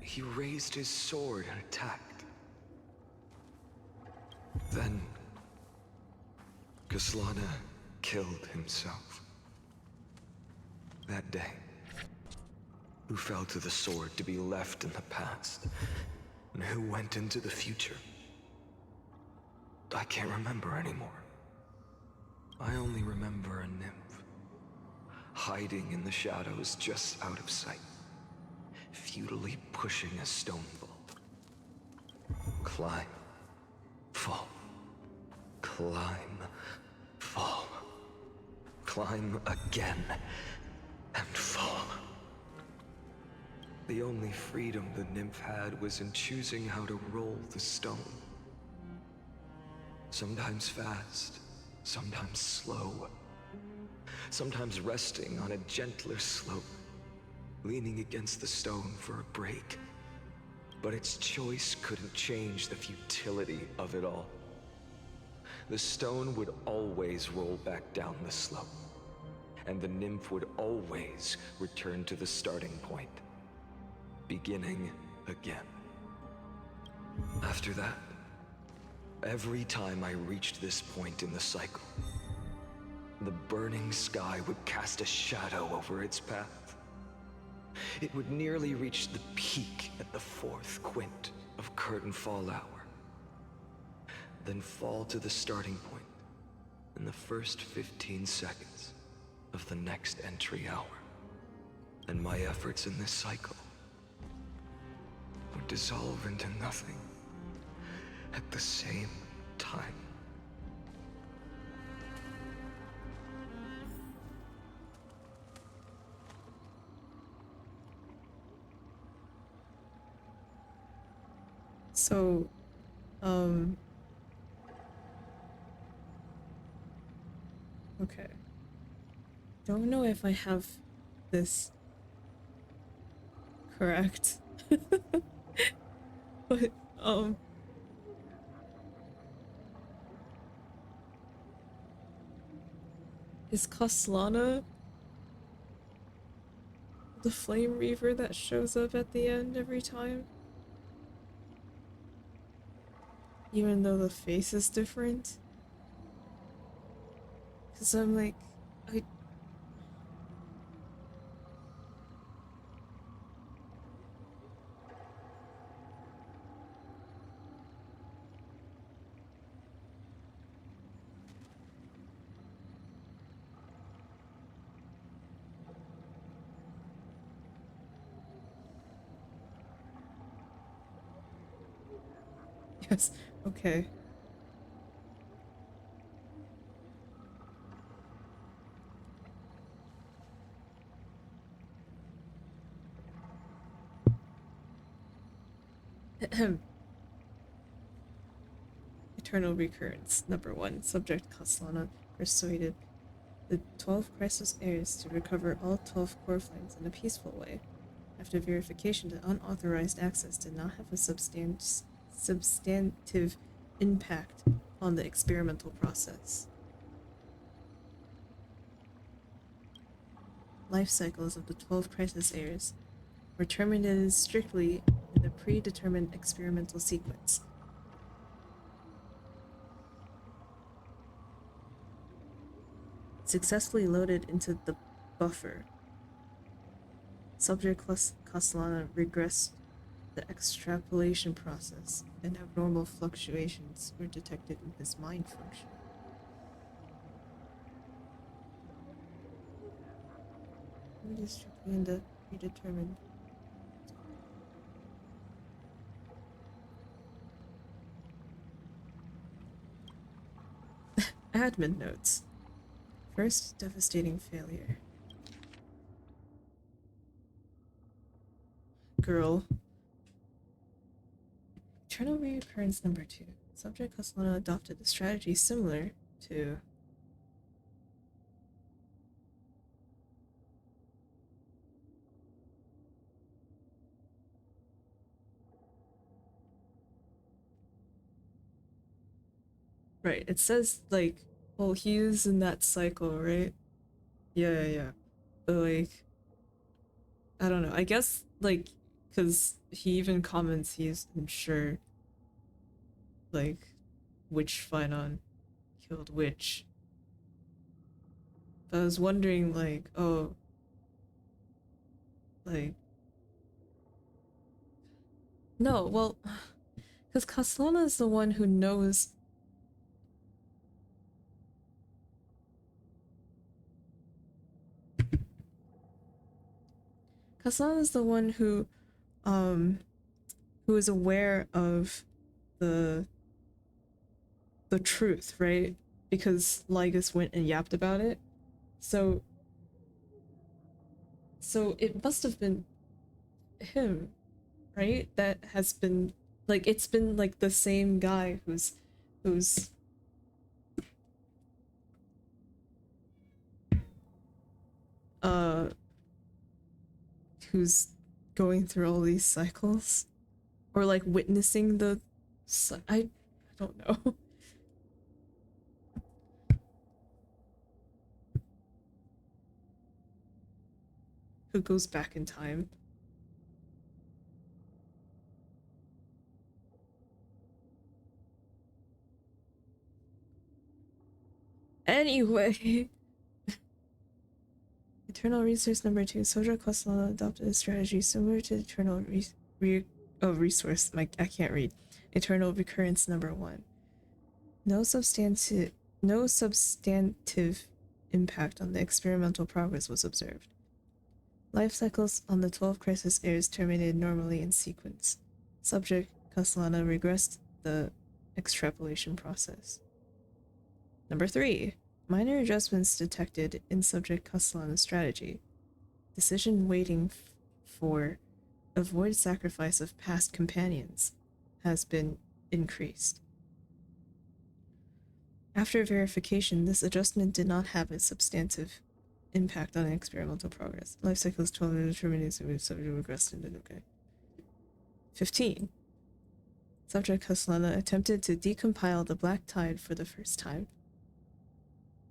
he raised his sword and attacked. Then, Kaslana killed himself. That day, who fell to the sword to be left in the past, and who went into the future, I can't remember anymore. I only remember a nymph, hiding in the shadows just out of sight, futilely pushing a stone vault. Climb, fall, climb, fall, climb again, and fall. The only freedom the nymph had was in choosing how to roll the stone. Sometimes fast, sometimes slow. Sometimes resting on a gentler slope, leaning against the stone for a break. But its choice couldn't change the futility of it all. The stone would always roll back down the slope, and the nymph would always return to the starting point, beginning again. After that, every time I reached this point in the cycle, the burning sky would cast a shadow over its path. It would nearly reach the peak at the 4th quint of curtain fall hour, then fall to the starting point in the first 15 seconds of the next entry hour. And my efforts in this cycle would dissolve into nothing at the same time. So, okay. Don't know if I have this correct. But, is Kaslana the flame reaver that shows up at the end every time? even though the face is different. Because I'm like, I... Yes, okay. Eternal recurrence. Number 1. Subject Kaslana persuaded the 12 Crisis heirs to recover all 12 core flames in a peaceful way. After verification, the unauthorized access did not have a substantive impact on the experimental process. Life cycles of the 12 Crisis heirs were terminated strictly in the predetermined experimental sequence. Successfully loaded into the buffer. Subject Kaslana regressed the extrapolation process, and abnormal fluctuations were detected in his mind function. Strictly in the predetermined. Admin notes. First, devastating failure. Girl. Eternal reoccurrence number 2. Subject Kaslana adopted a strategy similar to right, it says like, well, he is in that cycle, right? Yeah. But like, I don't know. I guess like, because he even comments he's unsure, like, which phainon killed which. But I was wondering, like, oh, like, no, well, because Kaslana is the one who knows. Kaslana is the one who is aware of the truth, right? Because Lygus went and yapped about it. So it must have been him, right? That has been like, it's been like the same guy who's uh who's going through all these cycles, or like witnessing the I don't know. Who goes back in time. Anyway, Eternal Resource number 2. Soja Kaslana adopted a strategy similar to Eternal Resource. I can't read. Eternal Recurrence number 1. No substantive impact on the experimental progress was observed. Life cycles on the 12 Crisis heirs terminated normally in sequence. Subject Kaslana regressed the extrapolation process. Number 3. Minor adjustments detected in Subject Kaslana's strategy. Decision waiting for avoid sacrifice of past companions has been increased. After verification, this adjustment did not have a substantive impact on experimental progress. Life cycle is 12 determinants with subject regressed into okay. 15. Subject Kaslana attempted to decompile the Black Tide for the first time,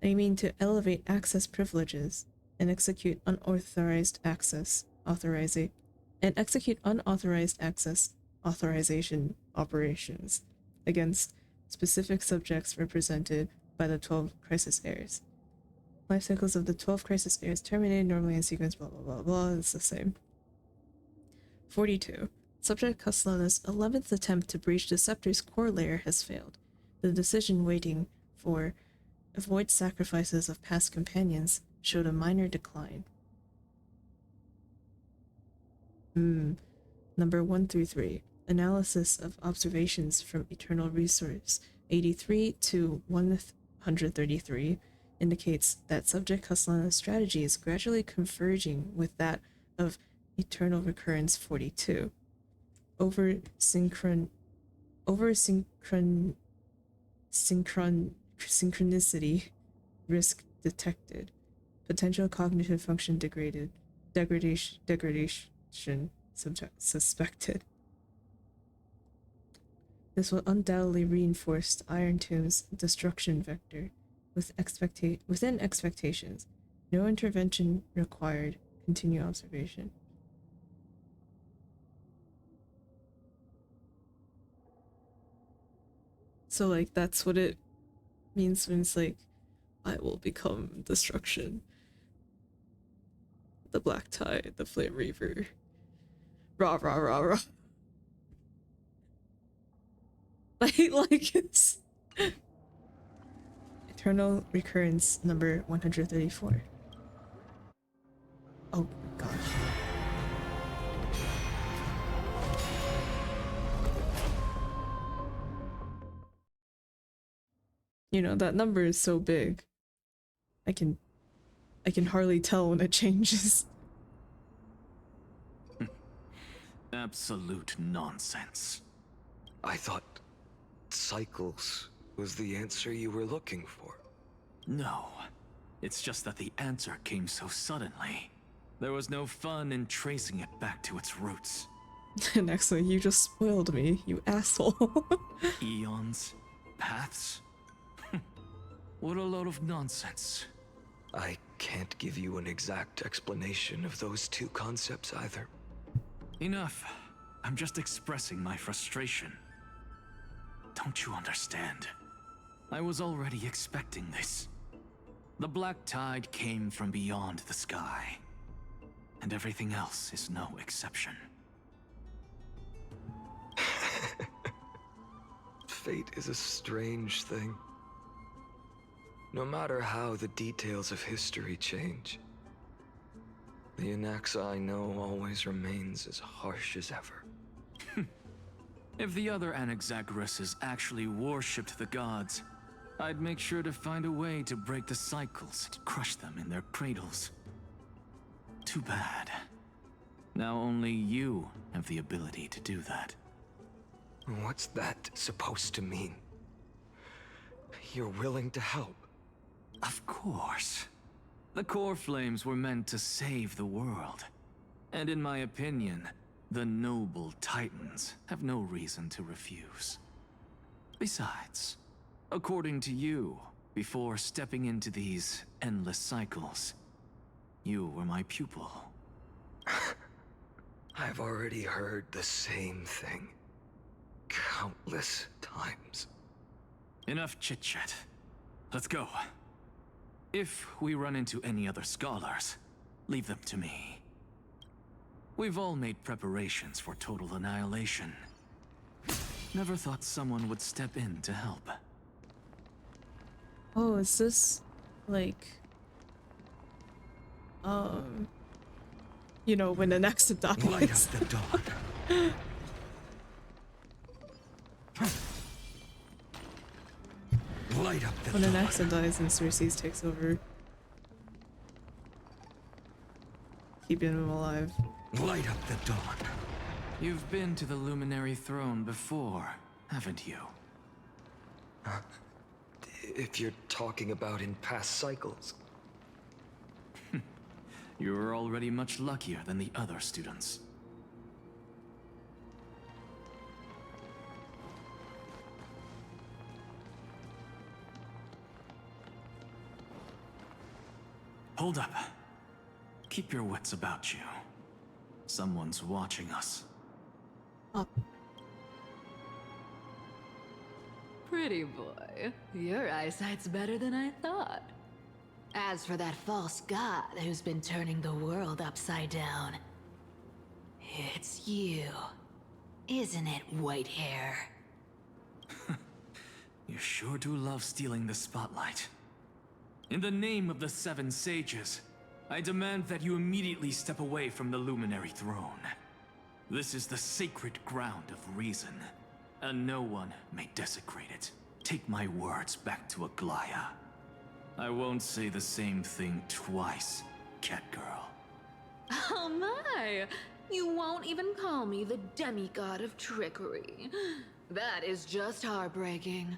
aiming to elevate access privileges and execute unauthorized access authorization operations. against specific subjects represented by the 12 crisis areas. Life cycles of the 12 crisis areas terminated normally in sequence, blah blah blah blah. It's the same. 42. Subject Castellana's 11th attempt to breach the scepter's core layer has failed. The decision waiting for avoid sacrifices of past companions showed a minor decline. Number 1 through 3. Analysis of observations from Eternal Resource 83 to 133 indicates that Subject Castellana's strategy is gradually converging with that of Eternal Recurrence 42. Synchronicity risk detected. Potential cognitive function degradation suspected. This will undoubtedly reinforce Iron Tomb's destruction vector within expectations. No intervention required. Continue observation. So, like, that's what it means when it's like, I will become destruction. The Black Tide, the Flame Reaver. Rah, rah, rah, rah. Like it's... Eternal Recurrence number 134. Oh, gosh. You know, that number is so big. I can hardly tell when it changes. Absolute nonsense. I thought cycles was the answer you were looking for. No. It's just that the answer came so suddenly. There was no fun in tracing it back to its roots. And actually, you just spoiled me, you asshole. Eons? Paths? What a load of nonsense. I can't give you an exact explanation of those two concepts either. Enough. I'm just expressing my frustration. Don't you understand? I was already expecting this. The Black Tide came from beyond the sky. And everything else is no exception. Fate is a strange thing. No matter how the details of history change, the Anaxa I know always remains as harsh as ever. If the other Anaxagoras actually worshipped the gods, I'd make sure to find a way to break the cycles and crush them in their cradles. Too bad. Now only you have the ability to do that. What's that supposed to mean? You're willing to help? Of course. The core flames were meant to save the world. And in my opinion, the noble Titans have no reason to refuse. Besides, according to you, before stepping into these endless cycles, you were my pupil. I've already heard the same thing countless times. Enough chit-chat. Let's go. If we run into any other scholars, leave them to me. We've all made preparations for total annihilation. Never thought someone would step in to help. Oh, is this like you know, when an Anaxa dies? Light up the dawn. Light up the when dawn. an Anaxa dies and Cersei takes over, keeping him alive. Light up the dawn. You've been to the Luminary Throne before, haven't you? If you're talking about in past cycles. You're already much luckier than the other students. Hold up. Keep your wits about you. Someone's watching us. Oh. Pretty boy, your eyesight's better than I thought. As for that false god who's been turning the world upside down, it's you, isn't it, white hair? You sure do love stealing the spotlight. In the name of the Seven Sages, I demand that you immediately step away from the Luminary Throne. This is the sacred ground of reason, and no one may desecrate it. Take my words back to Aglaya. I won't say the same thing twice, Catgirl. Oh my! You won't even call me the demigod of trickery. That is just heartbreaking.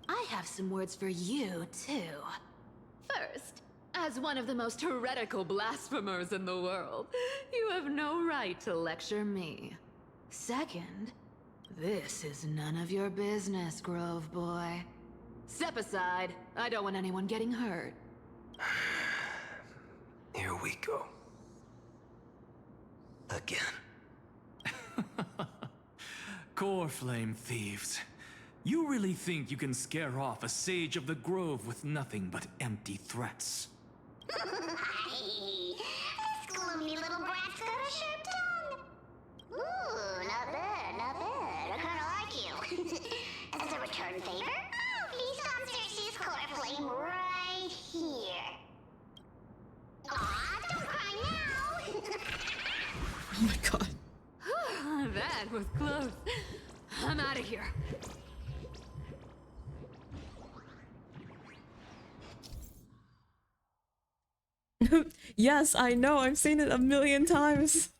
I have some words for you, too. First, as one of the most heretical blasphemers in the world, you have no right to lecture me. Second, this is none of your business, Grove Boy. Step aside. I don't want anyone getting hurt. Here we go. Again. Core Flame thieves. You really think you can scare off a sage of the Grove with nothing but empty threats? This gloomy little brat's got a sharp tongue. Ooh, not bad, not bad. I kinda like you. As a return favor, please come search this core flame right here. Aw, don't cry now. Oh my god. That was close. I'm out of here. Yes, I know. I've seen it a million times.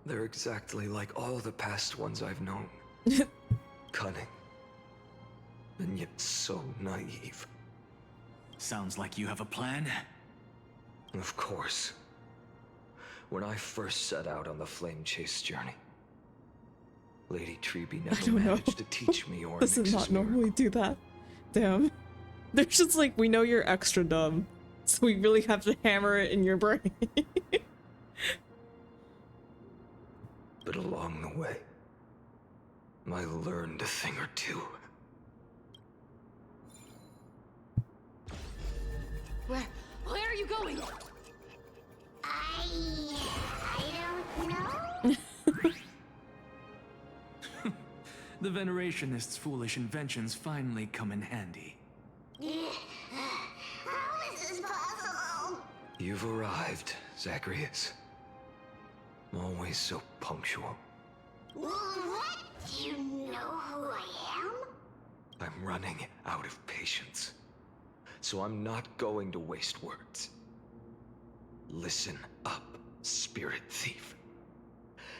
They're exactly like all the past ones I've known. Cunning. And yet so naive. Sounds like you have a plan. Of course. When I first set out on the flame chase journey, Lady Treeby never managed to teach me or does not normally do that. Damn. They're just like, we know you're extra dumb, so we really have to hammer it in your brain. But along the way, I learned a thing or two. Where are you going? I don't know. The Venerationists' foolish inventions finally come in handy. How is this possible? You've arrived, Zacharias. Always so punctual. What? Do you know who I am? I'm running out of patience. So I'm not going to waste words. Listen up, spirit thief.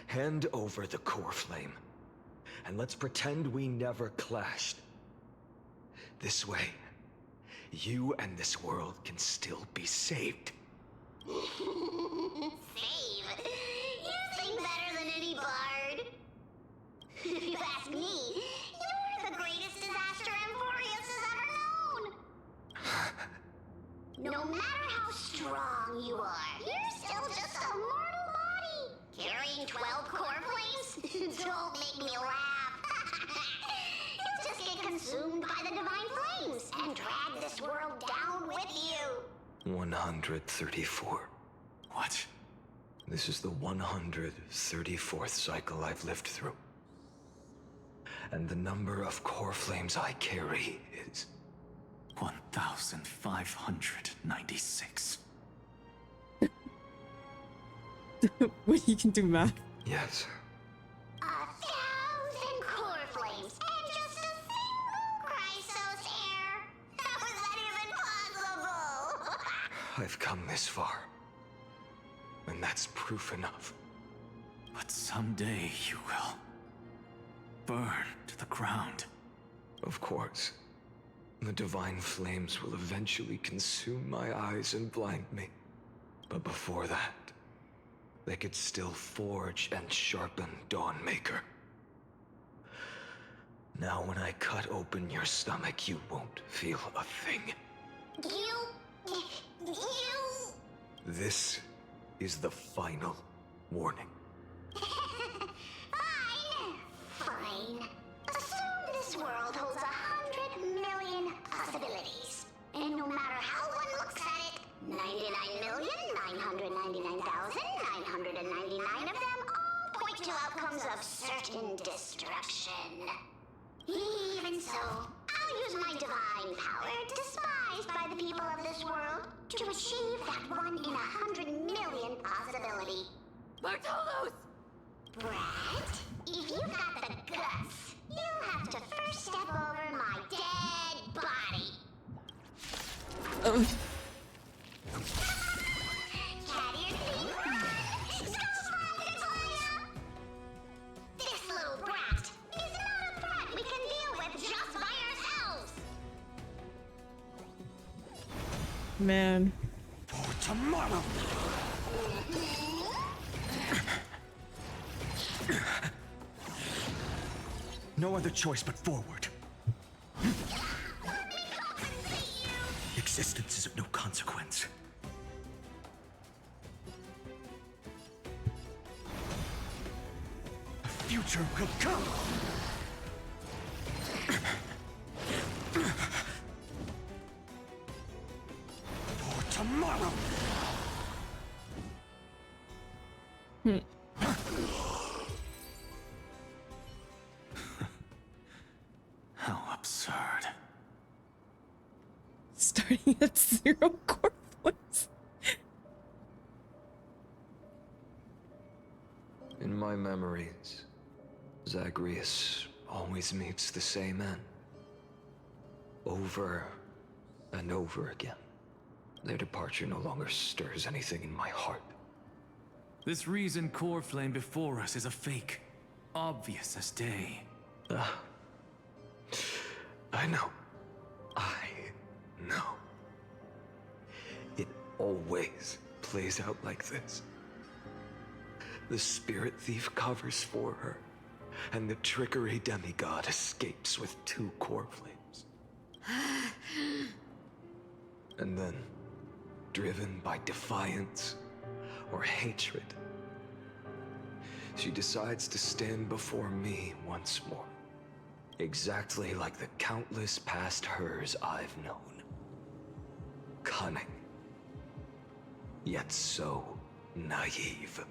Hand over the core flame, and let's pretend we never clashed. This way, you and this world can still be saved. Save? You sing better than any bard. If you ask me, you're the greatest disaster Emporius has ever known. No matter how strong you are, you're still just a mortal body. Carrying 12 core flames? Don't make me laugh. You'll just get consumed by the divine flames and drag this world down with you. 134. What? This is the 134th cycle I've lived through. And the number of core flames I carry is 1,596. When you can do math. Yes. 1,000 core flames and just a single Chrysos heir. How is that even possible? I've come this far. And that's proof enough. But someday you will burn to the ground. Of course. The divine flames will eventually consume my eyes and blind me. But before that, they could still forge and sharpen Dawnmaker. Now when I cut open your stomach, you won't feel a thing. You... This is the final warning. Fine. to outcomes of certain destruction. Even so, I'll use my divine power, despised by the people of this world, to achieve that 1 in 100 million possibility. Bartolos! Brett, if you've got the guts, you'll have to first step over my dead body. This little brat is not a brat we can deal with just by ourselves. Man. For tomorrow. No other choice but forward. Existence is of no consequence. A future will come. For tomorrow. How absurd. Starting at 0 core points. In my memories, Zagreus always meets the same end. Over and over again. Their departure no longer stirs anything in my heart. This reason core flame before us is a fake. Obvious as day. I know. I know. It always plays out like this. The spirit thief covers for her, and the trickery demigod escapes with 2 core flames. And then, driven by defiance or hatred, she decides to stand before me once more. Exactly like the countless past hers I've known. Cunning. Yet so naive.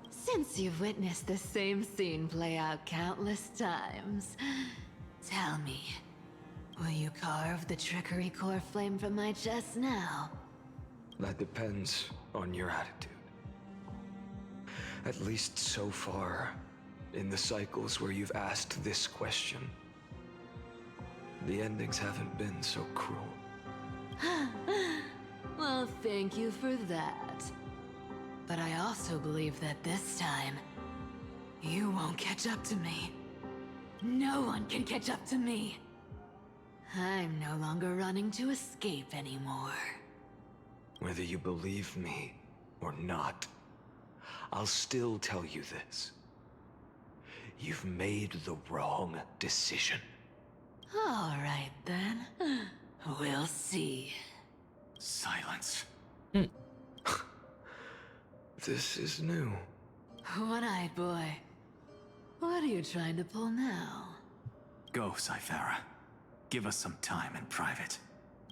Since you've witnessed the same scene play out countless times, tell me, will you carve the trickery core flame from my chest now? That depends on your attitude. At least so far, in the cycles where you've asked this question, the endings haven't been so cruel. Well, thank you for that. But I also believe that this time, you won't catch up to me. No one can catch up to me. I'm no longer running to escape anymore. Whether you believe me or not, I'll still tell you this. You've made the wrong decision. All right, then. We'll see. Silence. This is new. One-eyed boy. What are you trying to pull now? Go, Cythera. Give us some time in private.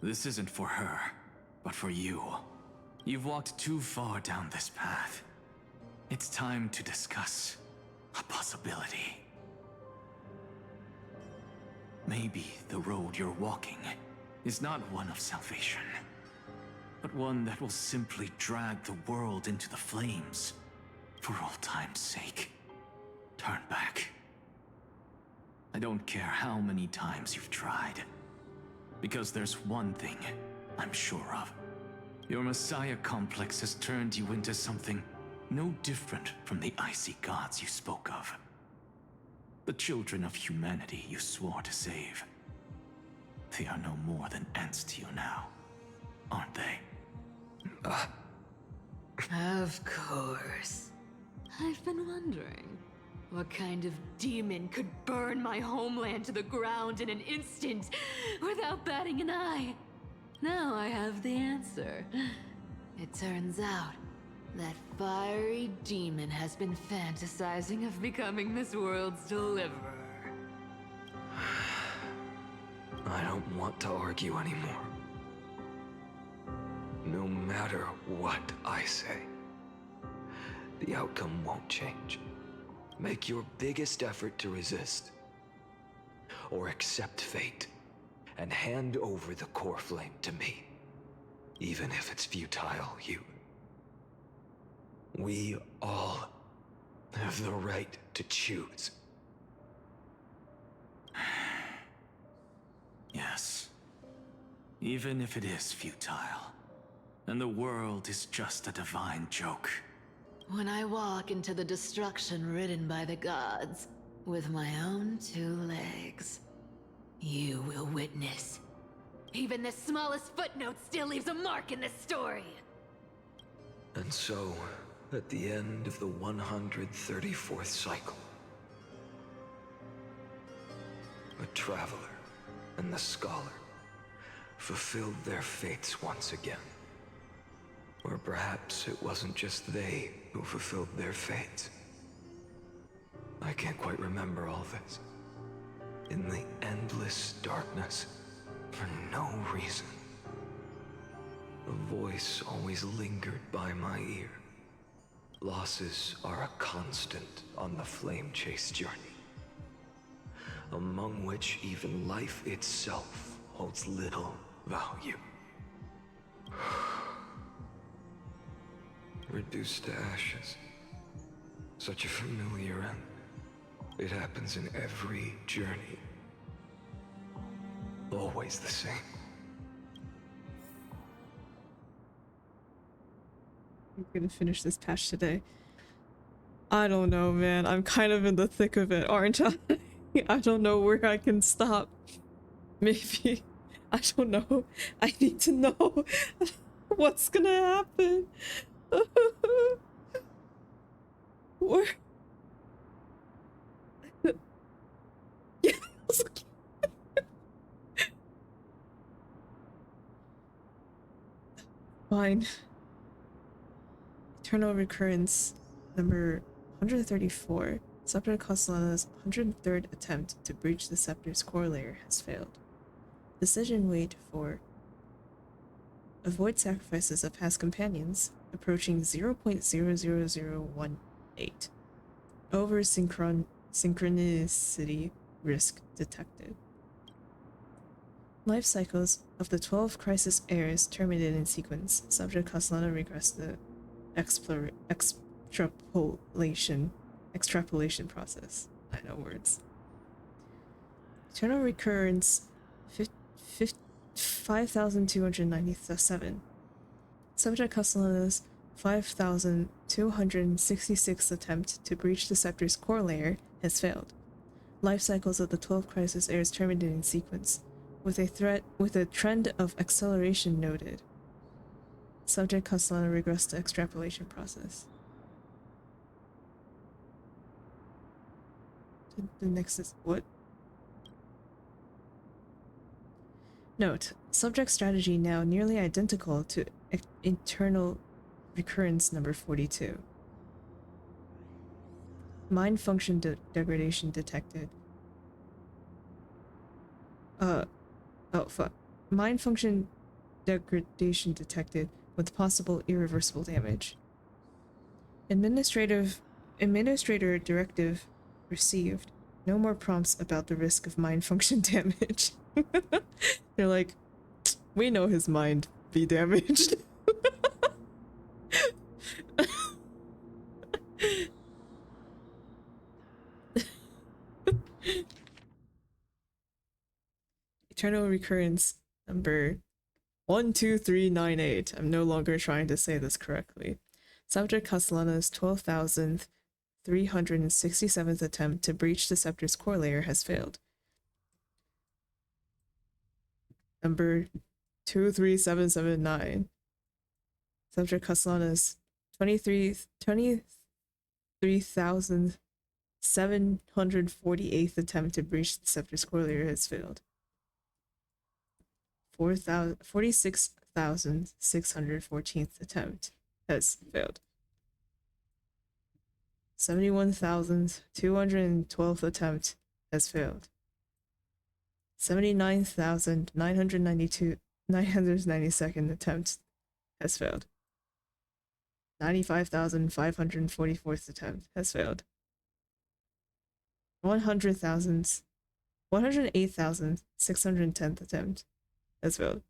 This isn't for her, but for you. You've walked too far down this path. It's time to discuss a possibility. Maybe the road you're walking is not one of salvation, but one that will simply drag the world into the flames for all time's sake. Turn back. I don't care how many times you've tried, because there's one thing I'm sure of. Your Messiah complex has turned you into something no different from the icy gods you spoke of. The children of humanity you swore to save. They are no more than ants to you now, aren't they? Of course. I've been wondering, what kind of demon could burn my homeland to the ground in an instant without batting an eye? Now I have the answer. It turns out that fiery demon has been fantasizing of becoming this world's deliverer. I don't want to argue anymore. No matter what I say, the outcome won't change. Make your biggest effort to resist. Or accept fate and hand over the core flame to me. Even if it's futile, we all have the right to choose. Yes. Even if it is futile, and the world is just a divine joke. When I walk into the destruction ridden by the gods, with my own 2 legs, you will witness. Even the smallest footnote still leaves a mark in this story. And so, at the end of the 134th cycle, the traveler and the scholar fulfilled their fates once again. Or perhaps it wasn't just they who fulfilled their fates. I can't quite remember all this. In the endless darkness, for no reason, a voice always lingered by my ear. Losses are a constant on the flame chase journey, among which even life itself holds little value. Reduced to ashes. Such a familiar end. It happens in every journey. Always the same. I'm gonna finish this patch today. I don't know, man. I'm kind of in the thick of it, aren't I? I don't know where I can stop. Maybe. I don't know. I need to know what's gonna happen. Where? Yes. Fine. Eternal recurrence number 134. Subject Castellana's 103rd attempt to breach the scepter's core layer has failed. Decision weight for avoid sacrifices of past companions approaching 0.00018. Over synchronicity risk detected. Life cycles of the 12 crisis heirs terminated in sequence. Subject Castellana regressed the extrapolation process. I know words. Eternal recurrence 5297. Subject Castellana's 5266 attempt to breach the scepter's core layer has failed. Life cycles of the 12 crisis heirs terminated in sequence, with a trend of acceleration noted. Subject Castellana regressed the extrapolation process. The next is what? Note: subject strategy now nearly identical to internal recurrence number 42. Mind function degradation detected. Oh fuck. Mind function degradation detected with possible irreversible damage. Administrator directive received. No more prompts about the risk of mind function damage. They're like, we know his mind be damaged. Eternal recurrence number 12398. I'm no longer trying to say this correctly. Subject Castellana's 12,367th attempt to breach the scepter's core layer has failed. Number 23779. Subject Castellana's 23,748th attempt to breach the scepter's core layer has failed. 46,614th attempt has failed. 71,212th attempt has failed. 79,992nd attempt has failed. 95,544th attempt has failed. 108,610th attempt. Let's vote.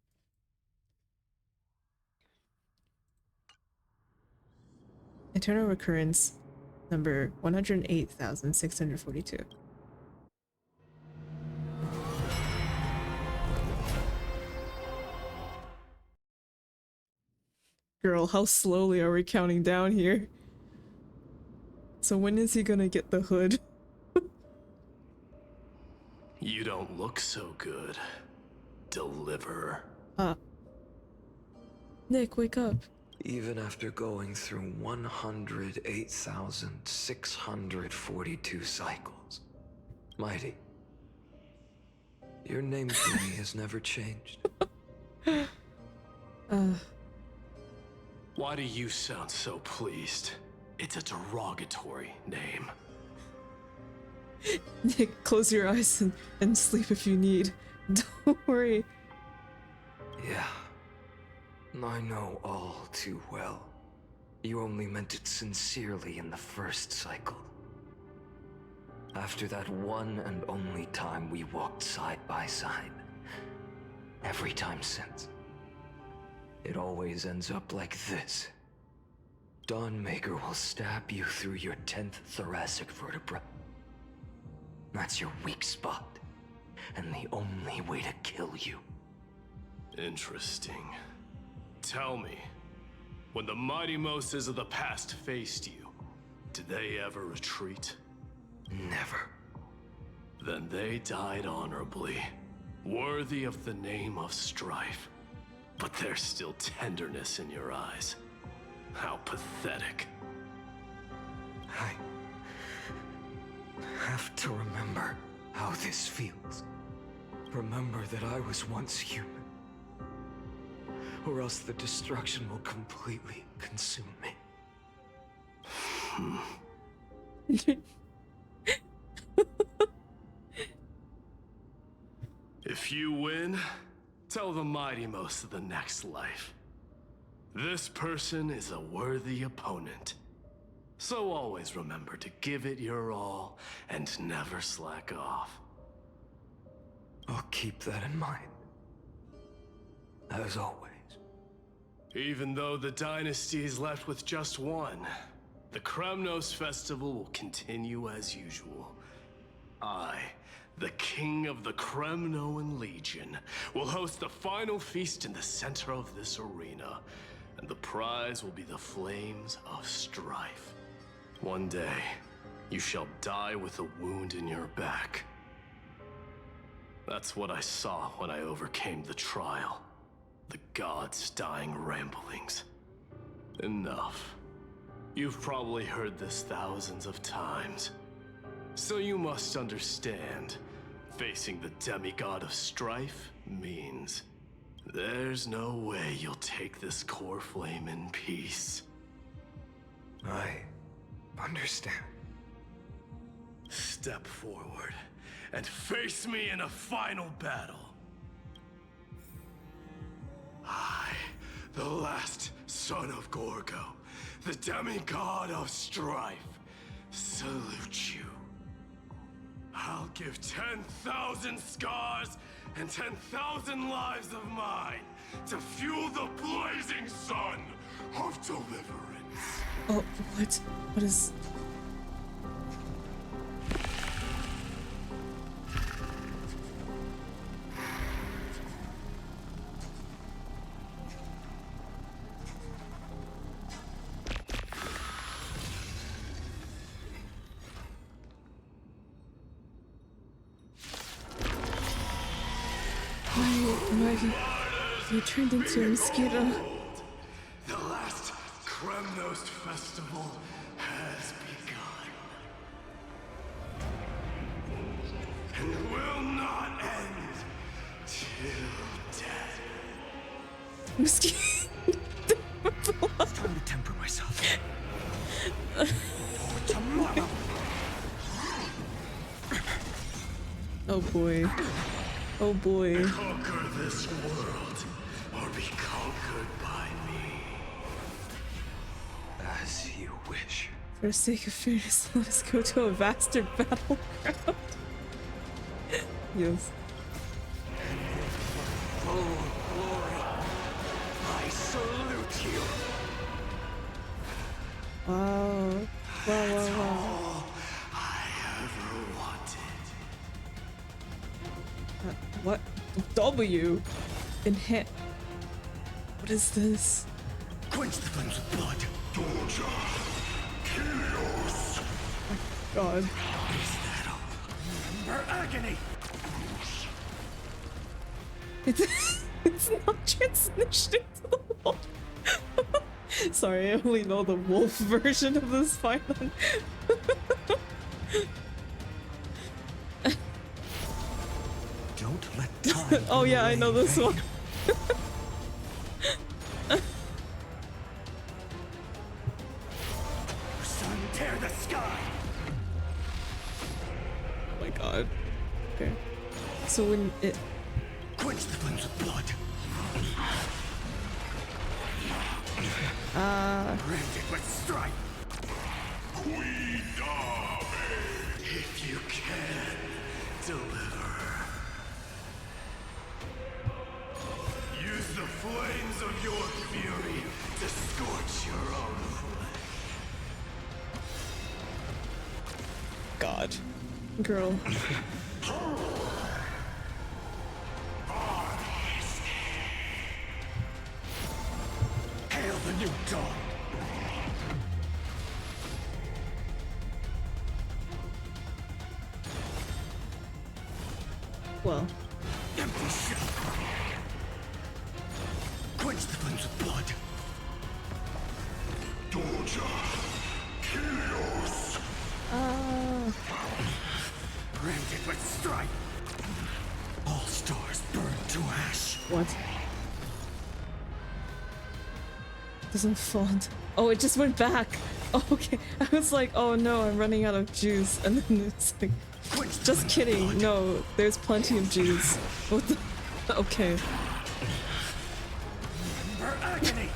Eternal recurrence number 108,642. Girl, how slowly are we counting down here? So when is he gonna get the hood? You don't look so good, Deliverer. Nick, wake up. Even after going through 108,642 cycles, Mighty, your name to me has never changed. Why do you sound so pleased? It's a derogatory name. Nick, close your eyes and sleep if you need. Don't worry. Yeah, I know all too well. You only meant it sincerely in the first cycle. After that one and only time we walked side by side. Every time since. It always ends up like this. Dawnmaker will stab you through your 10th thoracic vertebra. That's your weak spot, and the only way to kill you. Interesting. Tell me, when the mighty Moses of the past faced you, did they ever retreat? Never. Then they died honorably, worthy of the name of strife. But there's still tenderness in your eyes. How pathetic. I have to remember how this feels. Remember that I was once human. Or else the destruction will completely consume me. If you win, tell the mighty most of the next life. This person is a worthy opponent. So always remember to give it your all and never slack off. I'll keep that in mind. As always. Even though the dynasty is left with just one, the Kremnos festival will continue as usual. I, the king of the Kremnoan Legion, will host the final feast in the center of this arena, and the prize will be the flames of strife. One day, you shall die with a wound in your back. That's what I saw when I overcame the trial. The gods' dying ramblings. Enough. You've probably heard this thousands of times. So you must understand, facing the demigod of strife means there's no way you'll take this core flame in peace. I understand. Step forward and face me in a final battle. I, the last son of Gorgo, the demigod of strife, salute you. I'll give 10,000 scars and 10,000 lives of mine to fuel the blazing sun of deliverance. Oh, what? What is... You turned into a mosquito. The last Kremnos festival has begun. And will not end till death. Mosquito. It's time to temper myself. Oh boy. Oh boy. Conquer this world, or be conquered by me. As you wish. For the sake of fairness, let us go to a vaster battleground. Yes. Full glory. I salute you. Wow. Wow, wow, wow. All I ever wanted. What? W? In hit. What is this? Quench the flames of blood. Torture. Chaos. God. Is that all? Remember agony. It's not transitioning to the wolf. Sorry, I only know the wolf version of this phainon. Don't let time. Oh yeah, I know this one. Sun tear the sky. Oh my god. Okay. So when it quench the flames of blood. Branded with strife. If you can deliver. Use the flames of your fury to scorch your own flesh. God. Girl. Hail the new dawn. Well. Empty shell. Quench the flames of blood. Torture. Chaos. Branded with strife. All stars burn to ash. What? Doesn't fall. Oh, it just went back. Oh, okay. I was like, oh no, I'm running out of juice, and then it's like, just kidding. No, there's plenty of juice. What the? Okay. Remember agony.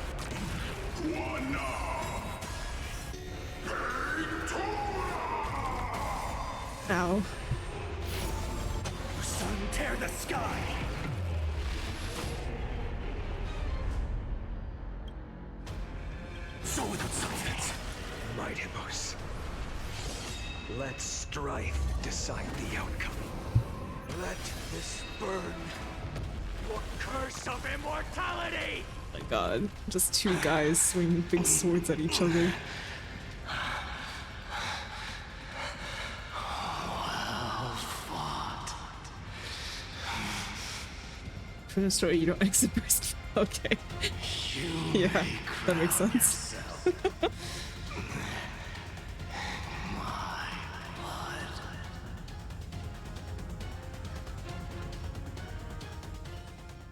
Ow. Sun tear the sky. So without substance. Might hippos. Let strife decide the outcome. Let this burn your curse of immortality! My god. Just two guys swinging big swords at each other. Well fought. For the story, you don't exit burst. Okay. Yeah, that makes sense.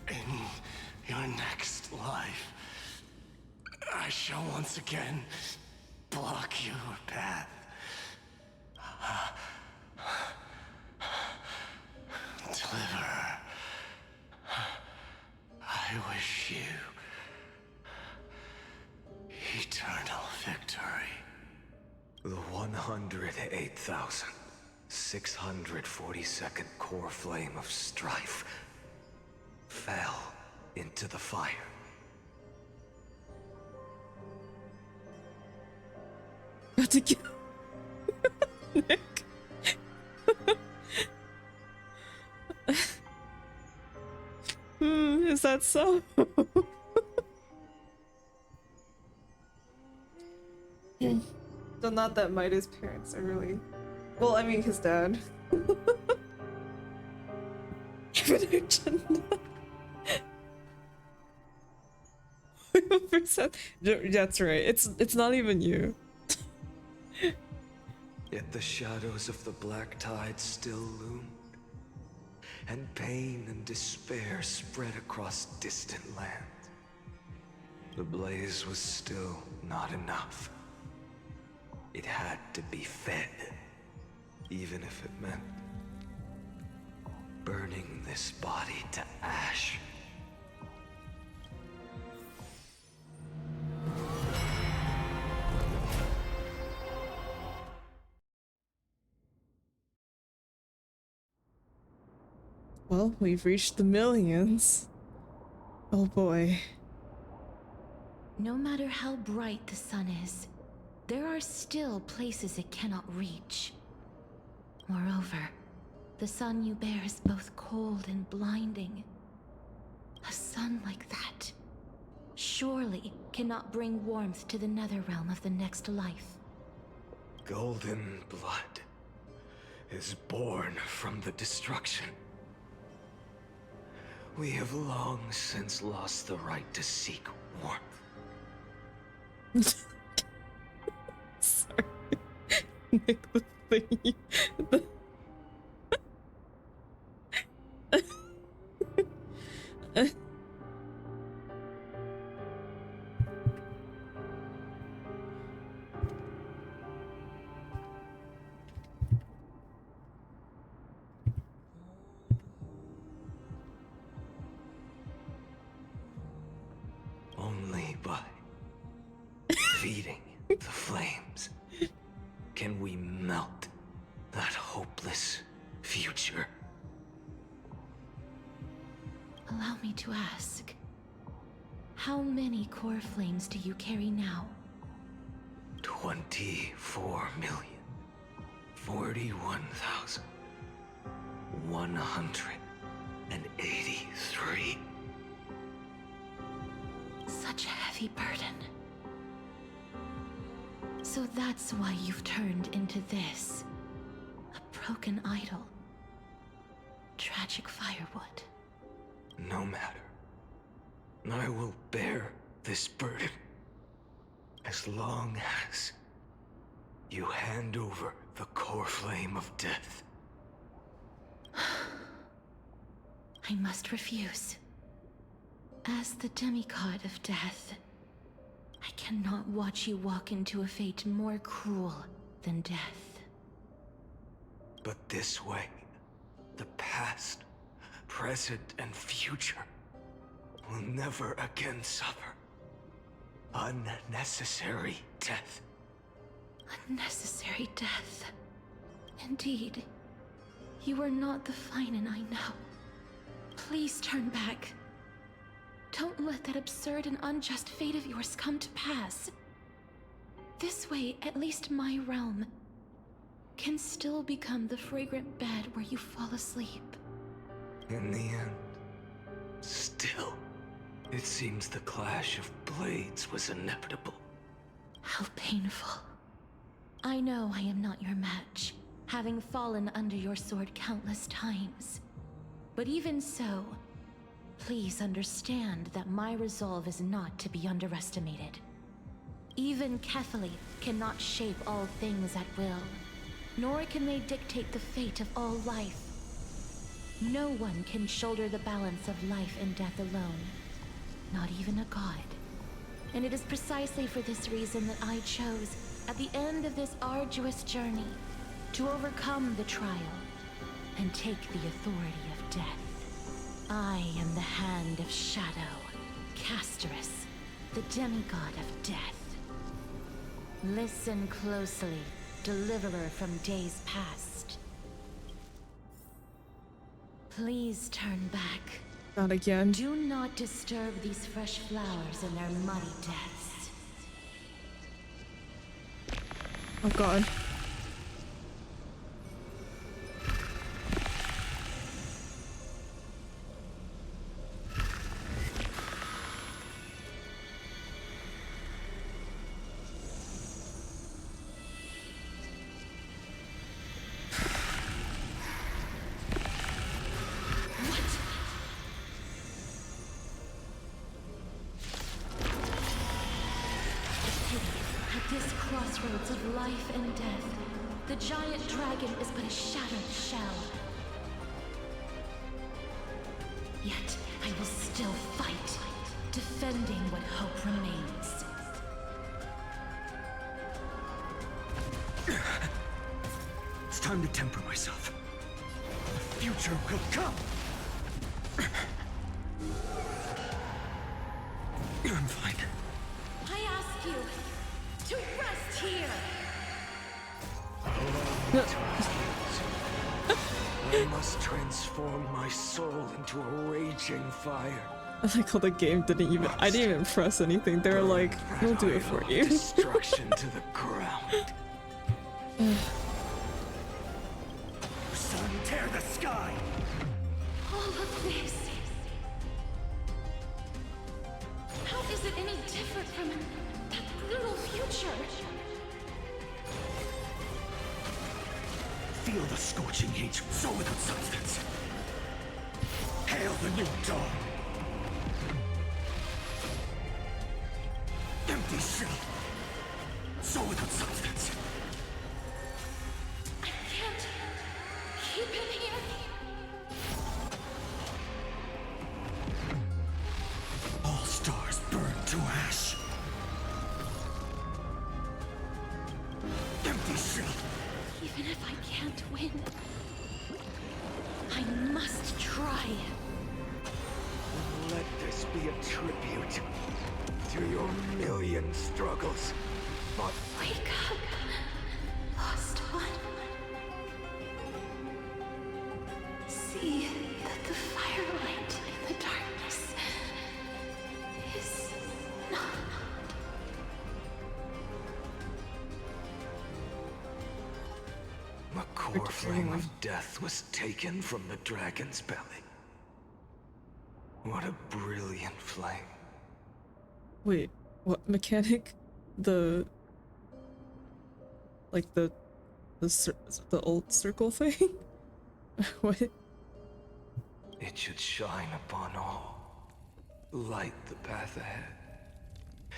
In your next life, I shall once again block your path. Deliverer, I wish you eternal victory. The 108,642nd core flame of strife fell into the fire. About to get Nick. Is that so? So not that Midas' parents are really... Well, I mean his dad. That's right. It's not even you. Yet the shadows of the black tide still loomed, and pain and despair spread across distant lands. The blaze was still not enough. It had to be fed, even if it meant burning this body to ash. Well, we've reached the millions. Oh boy. No matter how bright the sun is, there are still places it cannot reach. Moreover, the sun you bear is both cold and blinding. A sun like that surely cannot bring warmth to the nether realm of the next life. Golden blood is born from the destruction. We have long since lost the right to seek warmth. Sorry. Nick, the thingy. Only by feeding the flames can we melt that hopeless future. Allow me to ask, how many core flames do you carry now? 24,041,183. Such a heavy burden. So that's why you've turned into this. A broken idol. Tragic firewood. No matter. I will bear this burden as long as you hand over the core flame of death. I must refuse. As the demigod of death, I cannot watch you walk into a fate more cruel than death. But this way, the past, present, and future will never again suffer unnecessary death. Unnecessary death. Indeed. You are not the phainon I know. Please turn back. Don't let that absurd and unjust fate of yours come to pass. This way, at least my realm can still become the fragrant bed where you fall asleep. In the end, still, it seems the clash of blades was inevitable. How painful. I know I am not your match, having fallen under your sword countless times. But even so, please understand that my resolve is not to be underestimated. Even Kefali cannot shape all things at will, nor can they dictate the fate of all life. No one can shoulder the balance of life and death alone, not even a god. And it is precisely for this reason that I chose, at the end of this arduous journey, to overcome the trial and take the authority of death. I am the Hand of Shadow, Casterus, the demigod of death. Listen closely, deliverer from days past. Please turn back. Not again. Do not disturb these fresh flowers in their muddy deaths. Oh god. At this crossroads of life and death, the giant dragon is but a shattered shell. Yet I will still fight, defending what hope remains. It's time to temper myself. The future will come. I'm fine. I ask you to rest here. I must transform my soul into a raging fire. I like how the game didn't even. I didn't even press anything. They're like, we'll do it for you. Destruction to the ground. Sun, tear the sky! All of this. How is it any different from that brutal future? Feel the scorching heat, so without substance. Hail the new dawn! Empty shell, so without substance. I can't keep it here. All stars burn to ash. Empty shell. Even if I can't win, I must try. Let this be a tribute to your million struggles. But Wake up, lost one. See that the firelight in the darkness is not. the core flame of death was taken from the dragon's belly. What a brilliant flame. Wait, what mechanic? The like the old circle thing? What? It should shine upon all, light the path ahead,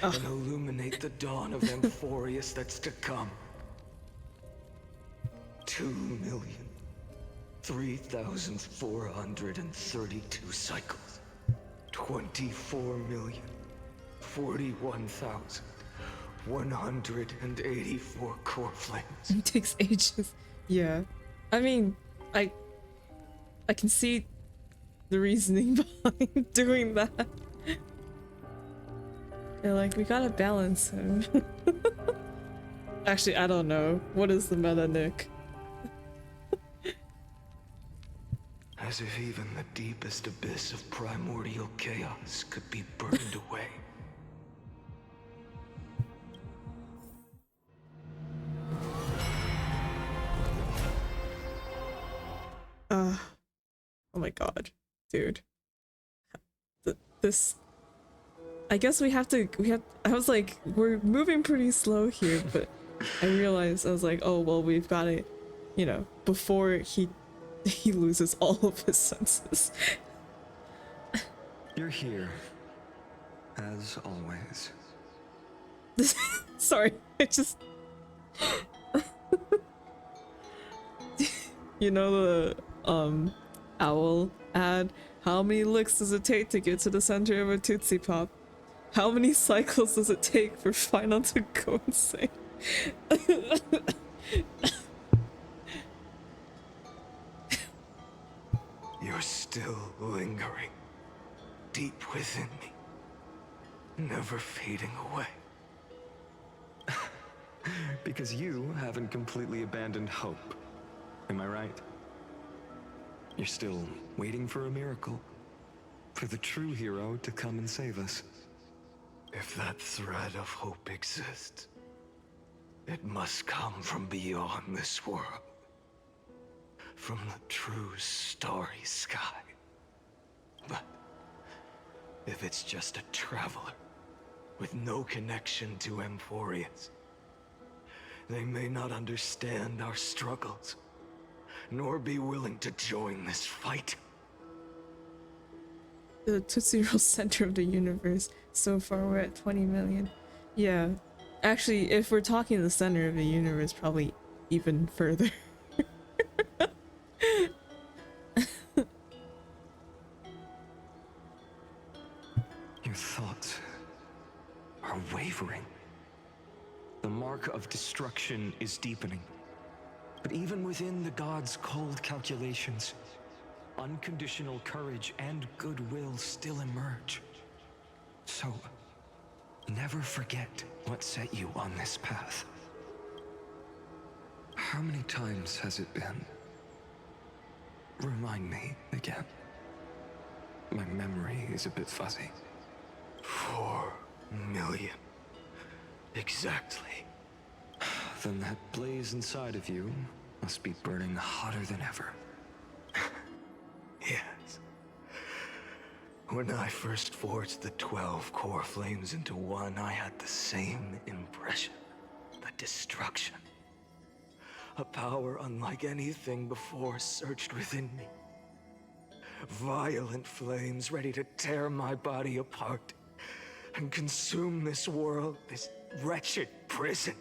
and illuminate the dawn of Amphorius that's to come. 2,003,432 cycles. 24,041,184 core flames. It takes ages. Yeah. I mean, I can see the reasoning behind doing that. They're like, we gotta balance him. Actually, I don't know. What is the meta, Nick? As if even the deepest abyss of primordial chaos could be burned away. Oh my god, dude. This. I guess we have. I was like, we're moving pretty slow here, but I realized, I was like, oh, well, we've got it, you know, before he loses all of his senses. You're here, as always. Sorry, I just... You know the, owl ad? How many licks does it take to get to the center of a Tootsie Pop? How many cycles does it take for phainon to go insane? You're still lingering, deep within me, never fading away. Because you haven't completely abandoned hope, am I right? You're still waiting for a miracle, for the true hero to come and save us. If that thread of hope exists, it must come from beyond this world. From the true starry sky. But if it's just a traveler with no connection to Amphorius, they may not understand our struggles, nor be willing to join this fight. The Tootsie Roll center of the universe. So far we're at 20 million. Yeah. Actually, if we're talking the center of the universe, probably even further. Your thoughts are wavering. The mark of destruction is deepening. But even within the gods' cold calculations, unconditional courage and goodwill still emerge. So, never forget what set you on this path. How many times has it been Remind me again. My memory is a bit fuzzy. 4 million. Exactly. Then that blaze inside of you must be burning hotter than ever. Yes. When I first forged the 12 core flames into one, I had the same impression. The destruction. A power unlike anything before surged within me. Violent flames ready to tear my body apart and consume this world, this wretched prison.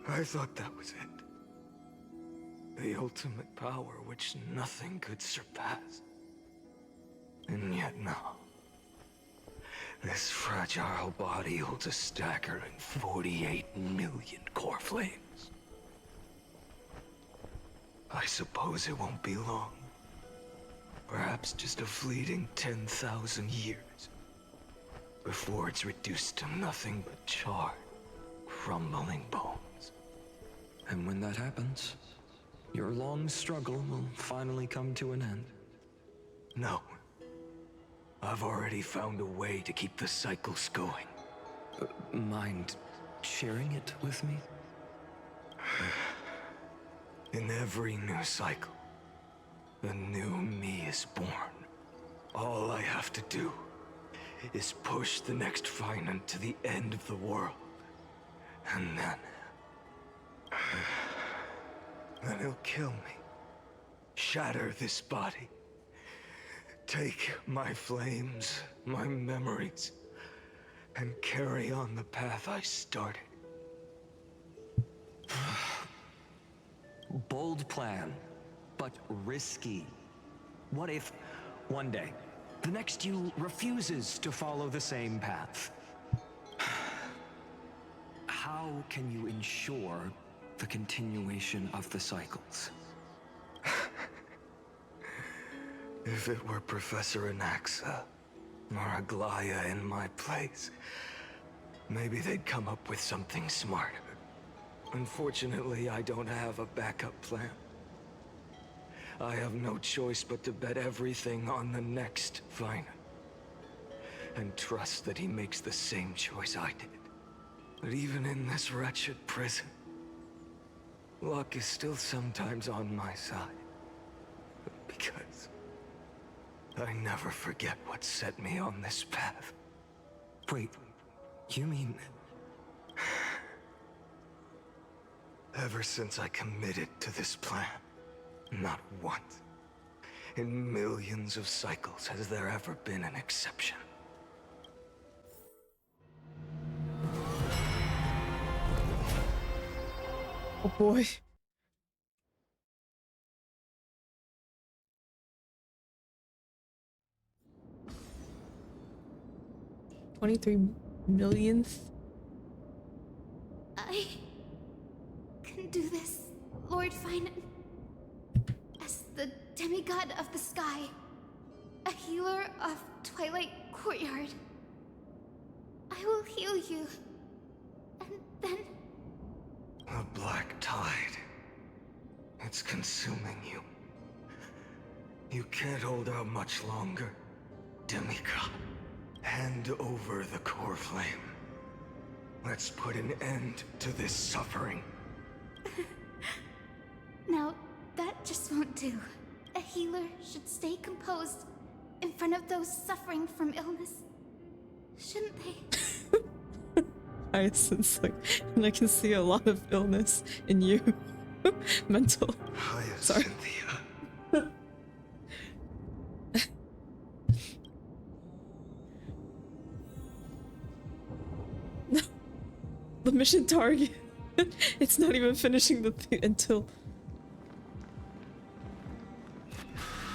I thought that was it. The ultimate power which nothing could surpass. And yet now, this fragile body holds a staggering 48 million core flames. I suppose it won't be long. Perhaps just a fleeting 10,000 years before it's reduced to nothing but charred, crumbling bones. And when that happens, your long struggle will finally come to an end. No. I've already found a way to keep the cycles going. Mind sharing it with me? In every new cycle, a new me is born. All I have to do is push the next phainon to the end of the world. And then he'll kill me. Shatter this body. Take my flames, my memories, and carry on the path I started. Bold plan, but risky. What if, one day, the next you refuses to follow the same path? How can you ensure the continuation of the cycles? If it were Professor Anaxa or Aglaya in my place, maybe they'd come up with something smarter. Unfortunately, I don't have a backup plan. I have no choice but to bet everything on the next phainon. And trust that he makes the same choice I did. But even in this wretched prison, luck is still sometimes on my side. Because I never forget what set me on this path. Wait, you mean... Ever since I committed to this plan, not once, in millions of cycles, has there ever been an exception. Oh boy. $23 millionth? I can do this, Lord Phainon. As the demigod of the sky, a healer of Twilight Courtyard. I will heal you, and then... A black tide. It's consuming you. You can't hold out much longer, demigod. Hand over the core flame. Let's put an end to this suffering. Now, that just won't do. A healer should stay composed in front of those suffering from illness. Shouldn't they? Hyacinth's like, and I can see a lot of illness in you. Mental. Sorry. No. The mission target. It's not even finishing the thing until...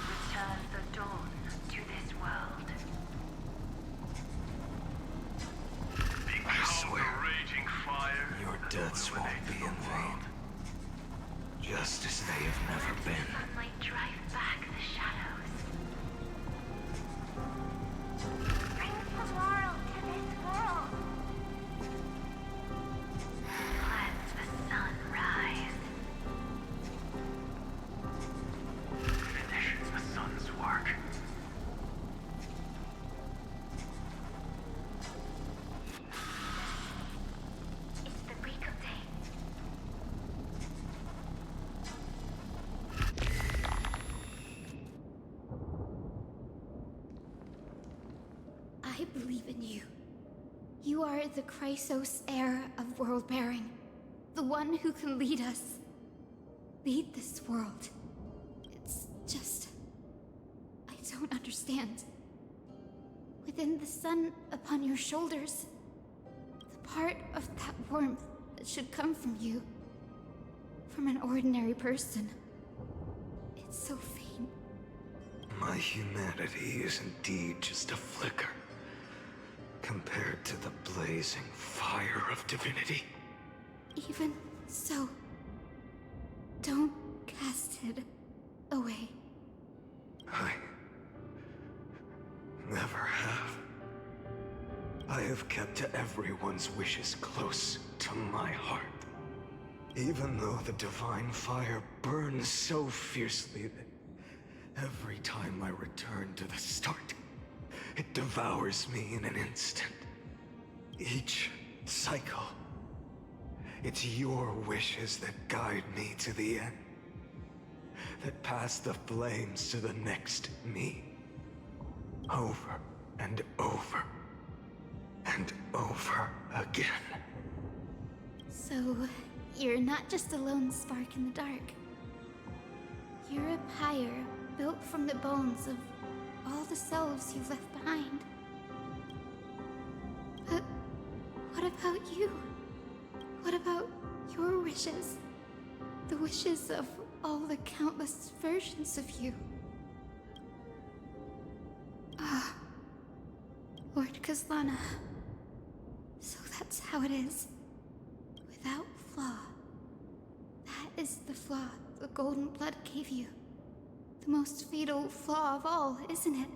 Return the dawn to this world. I swear, your deaths won't be in vain. Just as they have never been. Sunlight drive back the shadows. Bring the world to this world. Let the sun rise. believe in you. You are the Chrysos heir of world bearing. The one who can lead us. Lead this world. It's just... I don't understand. Within the sun upon your shoulders, the part of that warmth that should come from you, from an ordinary person. It's so faint. My humanity is indeed just a flicker compared to the blazing fire of divinity. Even so, don't cast it away. I never have. I have kept everyone's wishes close to my heart. Even though the divine fire burns so fiercely that every time I return to the start, it devours me in an instant. Each cycle, it's your wishes that guide me to the end, that pass the flames to the next me. Over and over and over again. So, you're not just a lone spark in the dark. You're a pyre built from the bones of all the selves you've left behind. But what about you? What about your wishes? The wishes of all the countless versions of you? Ah, Lord Kazlana. So that's how it is. Without flaw. That is the flaw the golden blood gave you. The most fatal flaw of all, isn't it?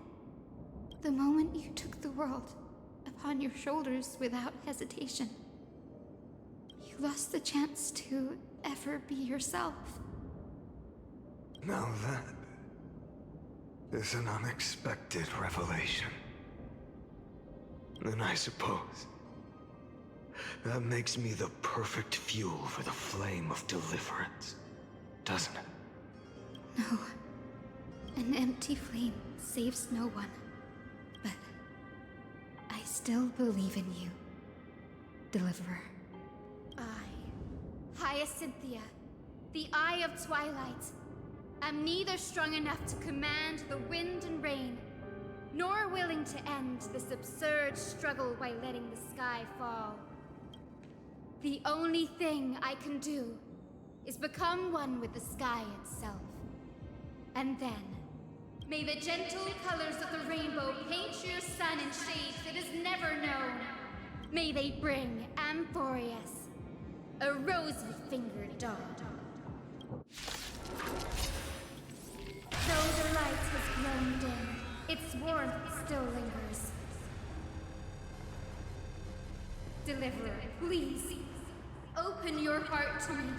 The moment you took the world upon your shoulders without hesitation. You lost the chance to ever be yourself. Now that is an unexpected revelation. Then I suppose that makes me the perfect fuel for the flame of deliverance, doesn't it? No. An empty flame saves no one. But I still believe in you, Deliverer. Hyacinthia, the Eye of Twilight. I'm neither strong enough to command the wind and rain, nor willing to end this absurd struggle by letting the sky fall. The only thing I can do is become one with the sky itself. And then, may the gentle colors of the rainbow paint your sun in shades it has never known. May they bring Amphorius, a rosy-fingered dog. Though the light has grown dim, its warmth still lingers. Deliverer, please, open your heart to me.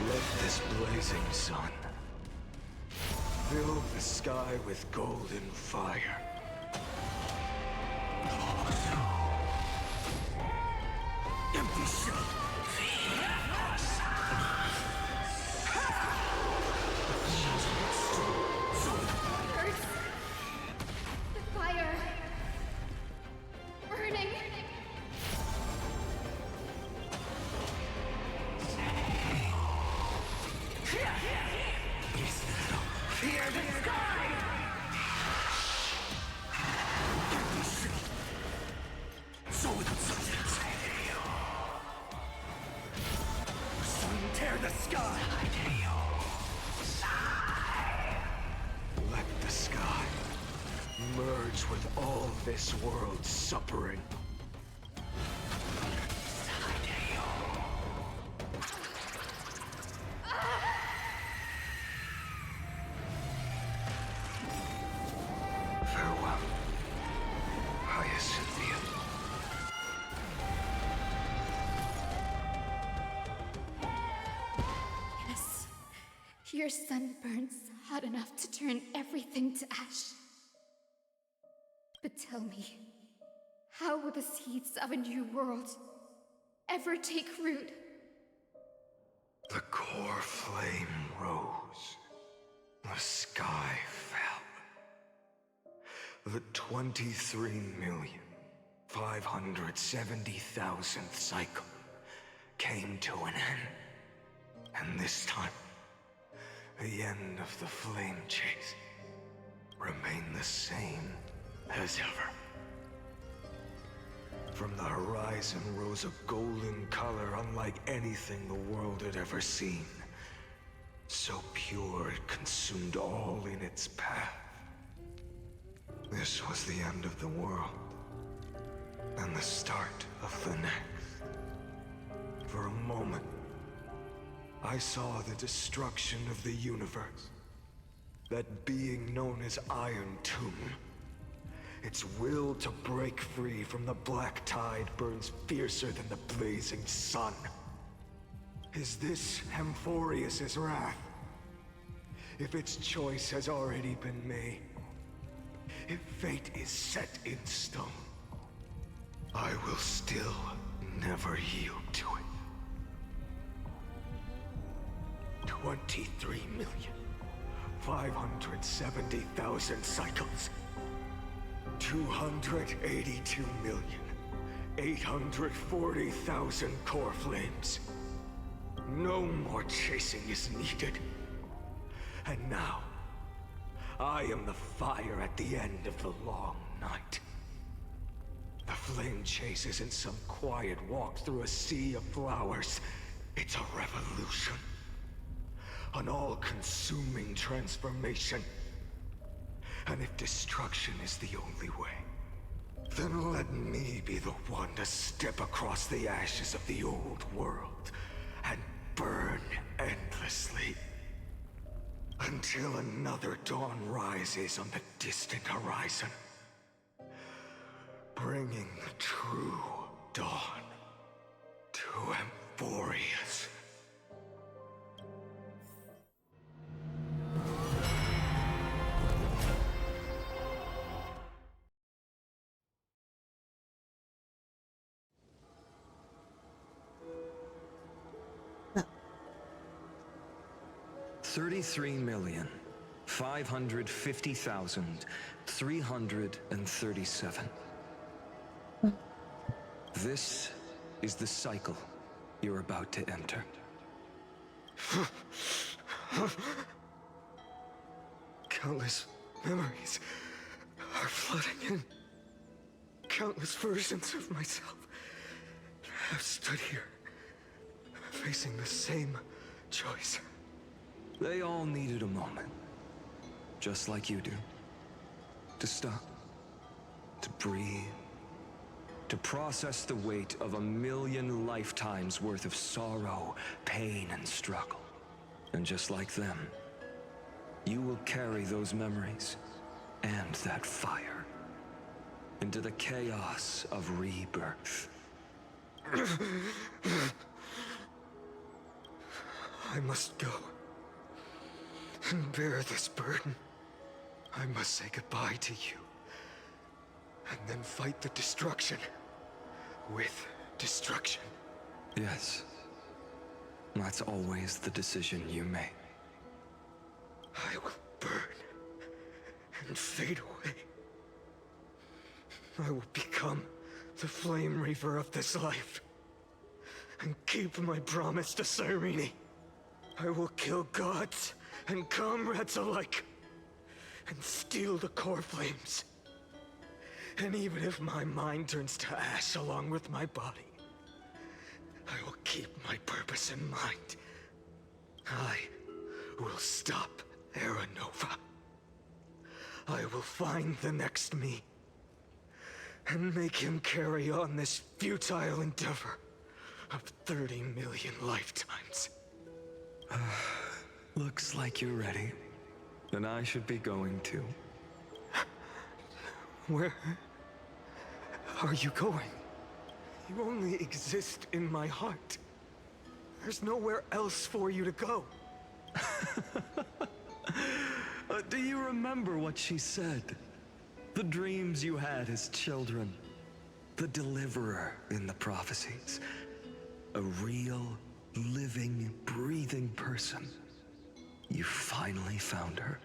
Let this blazing sun fill the sky with golden fire. Empty shell. Hurts. The fire. Burning. Fear the sky! So without substance. Sun tear the sky! Let the sky merge with all this world's suffering. Farewell, Hyacinthia. Yes, your sun burns hot enough to turn everything to ash. But tell me, how will the seeds of a new world ever take root? The core flame rose. The sky fell. The 23,570,000th cycle came to an end. And this time, the end of the flame chase remained the same as ever. From the horizon rose a golden color unlike anything the world had ever seen. So pure it consumed all in its path. This was the end of the world, and the start of the next. For a moment, I saw the destruction of the universe. That being known as Iron Tomb. Its will to break free from the black tide burns fiercer than the blazing sun. Is this Amphorius's wrath? If its choice has already been made, if fate is set in stone, I will still never yield to it. 23,570,000 cycles. 282,840,000 core flames. No more chasing is needed. And now, I am the fire at the end of the long night. The flame chase isn't some quiet walk through a sea of flowers. It's a revolution. An all-consuming transformation. And if destruction is the only way, then let me be the one to step across the ashes of the old world and burn endlessly. Until another dawn rises on the distant horizon. Bringing the true dawn to Amphorius. No. 33,550,337. This is the cycle you're about to enter. Countless memories are flooding in. Countless versions of myself have stood here, facing the same choice. They all needed a moment, just like you do. To stop, to breathe, to process the weight of 1,000,000 lifetimes worth of sorrow, pain, and struggle. And just like them, you will carry those memories and that fire into the chaos of rebirth. I must go and bear this burden. I must say goodbye to you, and then fight the destruction with destruction. Yes, that's always the decision you make. I will burn and fade away. I will become the flame reaver of this life and keep my promise to Cyrene. I will kill gods and comrades alike and steal the core flames. And even if my mind turns to ash along with my body, I will keep my purpose in mind. I will stop Era Nova. I will find the next me and make him carry on this futile endeavor of 30 million lifetimes. Looks like you're ready. Then I should be going too. Where are you going? You only exist in my heart. There's nowhere else for you to go. Do you remember what she said? The dreams you had as children. The deliverer in the prophecies. A real, living, breathing person. You finally found her.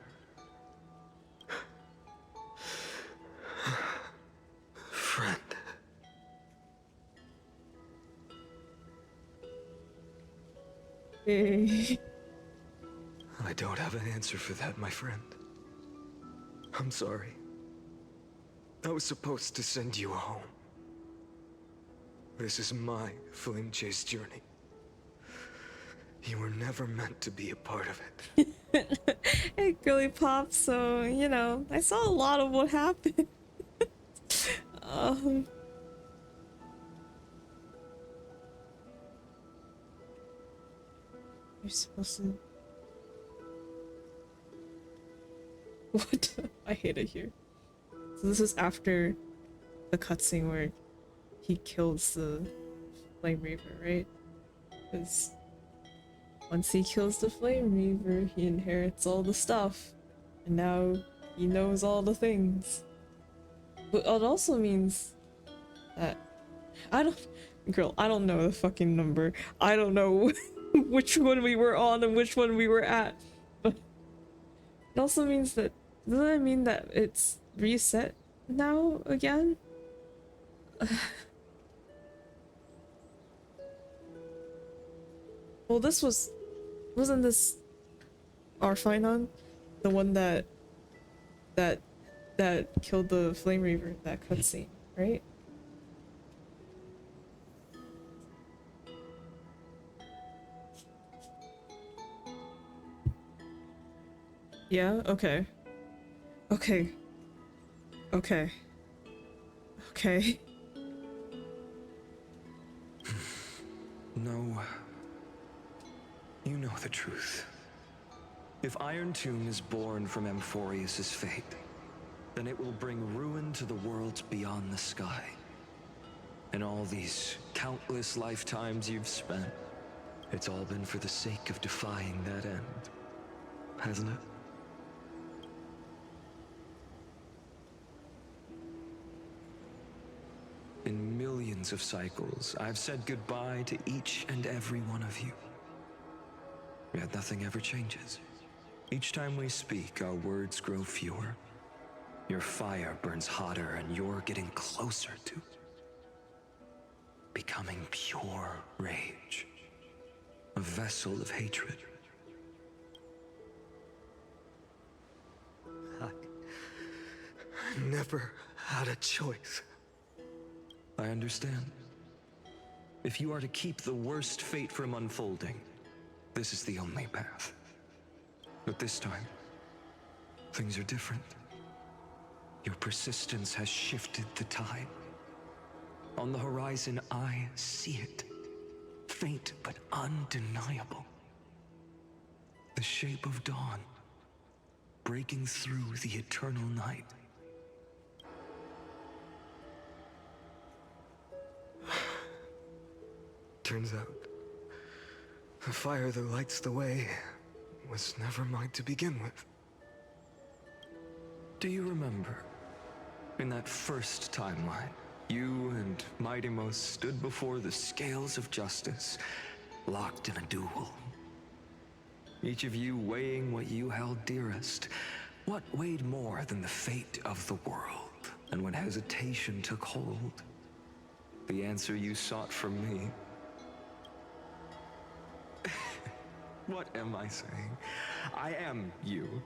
Friend. Hey. I don't have an answer for that, my friend. I'm sorry. I was supposed to send you home. This is my flame chase journey. You were never meant to be a part of it. Hey, Girly Pop, so, you know, I saw a lot of what happened. um... You're supposed to... What? I hate it here. So this is after the cutscene where he kills the Flame Reaver, right? Because once he kills the Flame Reaver, he inherits all the stuff. And now he knows all the things. But it also means that... I don't know the fucking number. I don't know which one we were on and which one we were at. But it also means that... Doesn't it mean that it's reset now again? Well, this was... Wasn't this our phainon? The one that killed the Flame Reaver, that cutscene, right? Yeah, okay. Okay. Okay. Okay. No. You know the truth. If Iron Tomb is born from Amphorius's fate, then it will bring ruin to the worlds beyond the sky. And all these countless lifetimes you've spent, it's all been for the sake of defying that end, hasn't it? In millions of cycles, I've said goodbye to each and every one of you. Yet nothing ever changes. Each time we speak, our words grow fewer. Your fire burns hotter, and you're getting closer to becoming pure rage. A vessel of hatred. I never had a choice. I understand. If you are to keep the worst fate from unfolding, this is the only path. But this time, things are different. Your persistence has shifted the tide. On the horizon, I see it. Faint but undeniable. The shape of dawn, breaking through the eternal night. Turns out, the fire that lights the way was never mine to begin with. Do you remember, in that first timeline, you and Mightymost stood before the scales of justice, locked in a duel? Each of you weighing what you held dearest. What weighed more than the fate of the world? And when hesitation took hold, the answer you sought from me. What am I saying? I am you.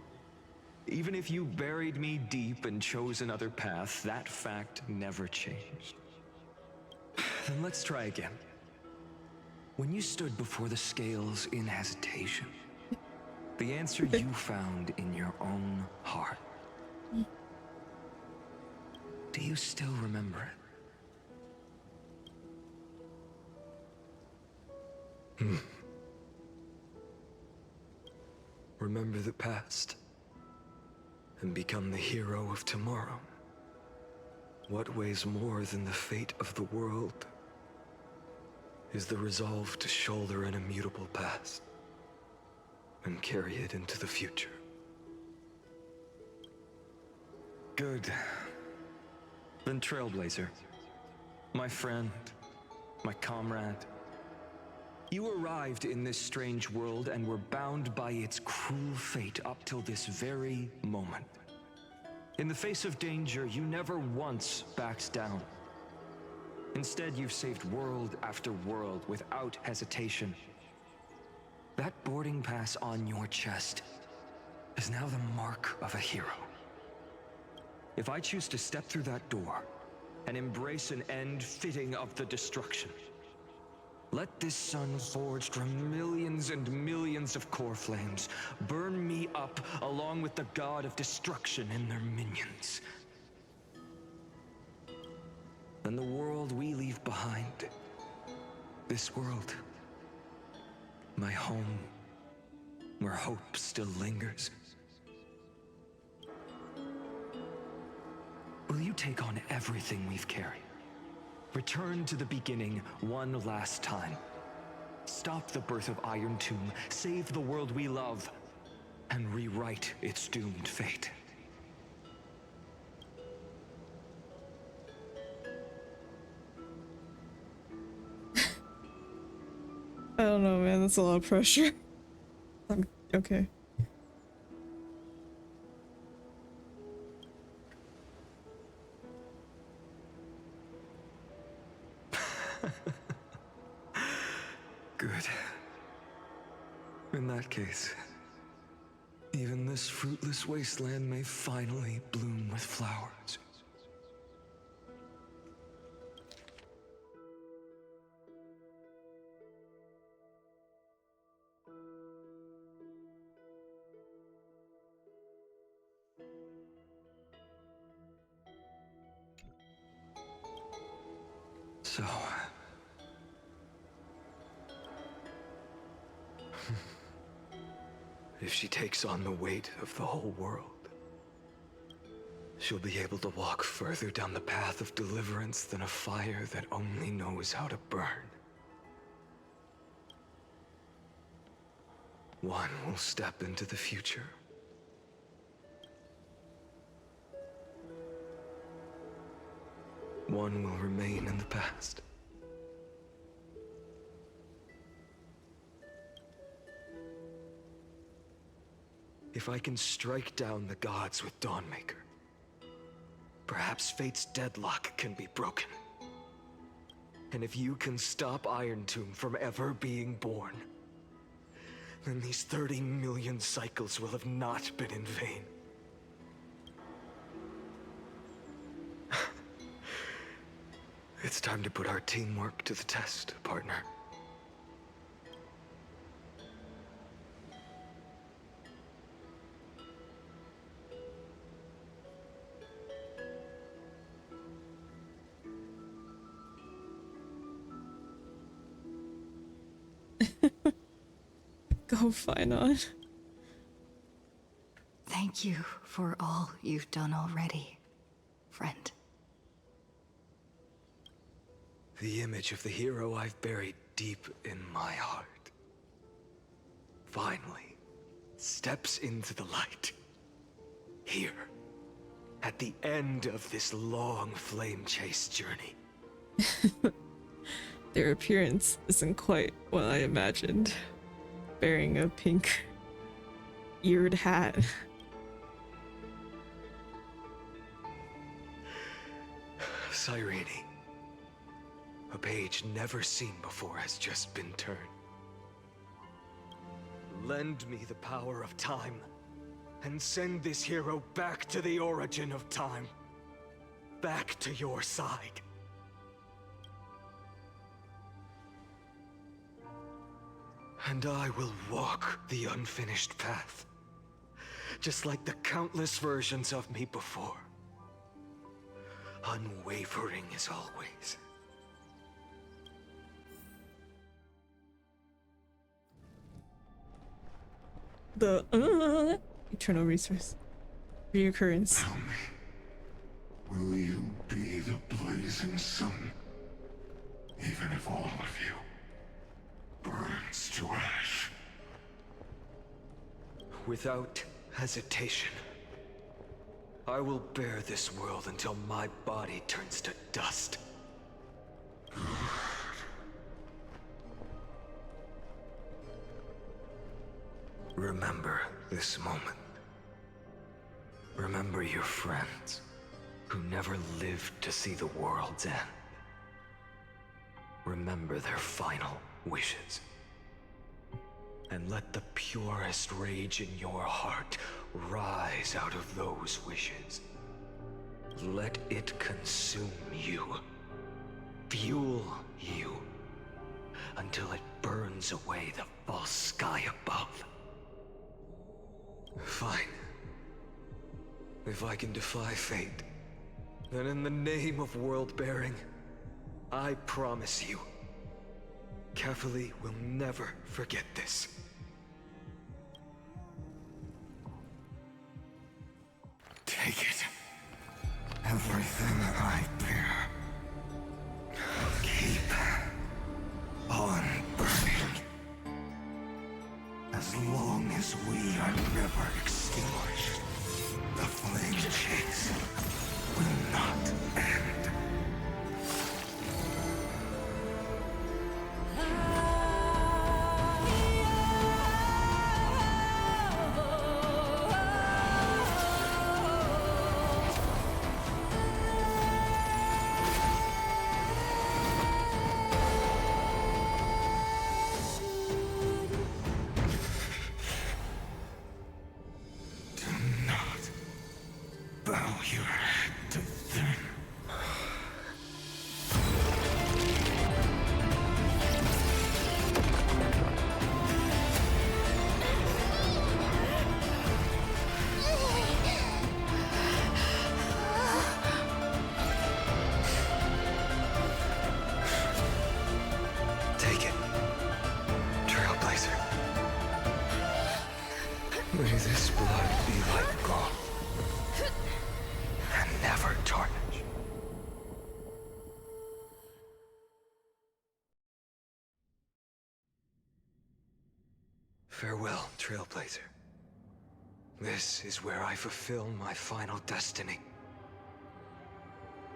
Even if you buried me deep and chose another path, that fact never changed. Then let's try again. When you stood before the scales in hesitation, the answer you found in your own heart. Do you still remember it? Remember the past and become the hero of tomorrow. What weighs more than the fate of the world is the resolve to shoulder an immutable past and carry it into the future. Good. Then Trailblazer, my friend, my comrade, You arrived in this strange world and were bound by its cruel fate up till this very moment. In the face of danger, you never once backed down. Instead, you've saved world after world without hesitation. That boarding pass on your chest is now the mark of a hero. If I choose to step through that door and embrace an end fitting of the destruction, let this sun forged from millions and millions of core flames burn me up along with the god of destruction and their minions. Then the world we leave behind, this world, my home, where hope still lingers. Will you take on everything we've carried? Return to the beginning one last time. Stop the birth of Iron Tomb, save the world we love, and rewrite its doomed fate. I don't know, man. That's a lot of pressure. I'm okay. Good. In that case, even this fruitless wasteland may finally bloom with flowers. So... if she takes on the weight of the whole world, she'll be able to walk further down the path of deliverance than a fire that only knows how to burn. One will step into the future. One will remain in the past. If I can strike down the gods with Dawnmaker, perhaps fate's deadlock can be broken. And if you can stop Iron Tomb from ever being born, then these 30 million cycles will have not been in vain. It's time to put our teamwork to the test, partner. Go phainon. Thank you for all you've done already, friend. The image of the hero I've buried deep in my heart finally steps into the light. Here, at the end of this long flame chase journey. Their appearance isn't quite what I imagined. Wearing a pink eared hat. Cyrene, a page never seen before has just been turned. Lend me the power of time, and send this hero back to the origin of time. Back to your side. And I will walk the unfinished path, just like the countless versions of me before. Unwavering as always. The eternal resource. Reoccurrence. Tell me, will you be the blazing sun, even if all of you burns to ash? Without hesitation, I will bear this world until my body turns to dust. Remember this moment. Remember your friends who never lived to see the world's end. Remember their final wishes. And let the purest rage in your heart rise out of those wishes. Let it consume you, fuel you, until it burns away the false sky above. Fine. If I can defy fate, then in the name of world-bearing, I promise you, Kefali will never forget this. Take it. Everything I bear. Keep on burning. As long as we are never extinguished, the flame chase will not end. Bow your head to them. Take it, Trailblazer. May this blood be like gold. And never tarnish. Farewell, Trailblazer. This is where I fulfill my final destiny.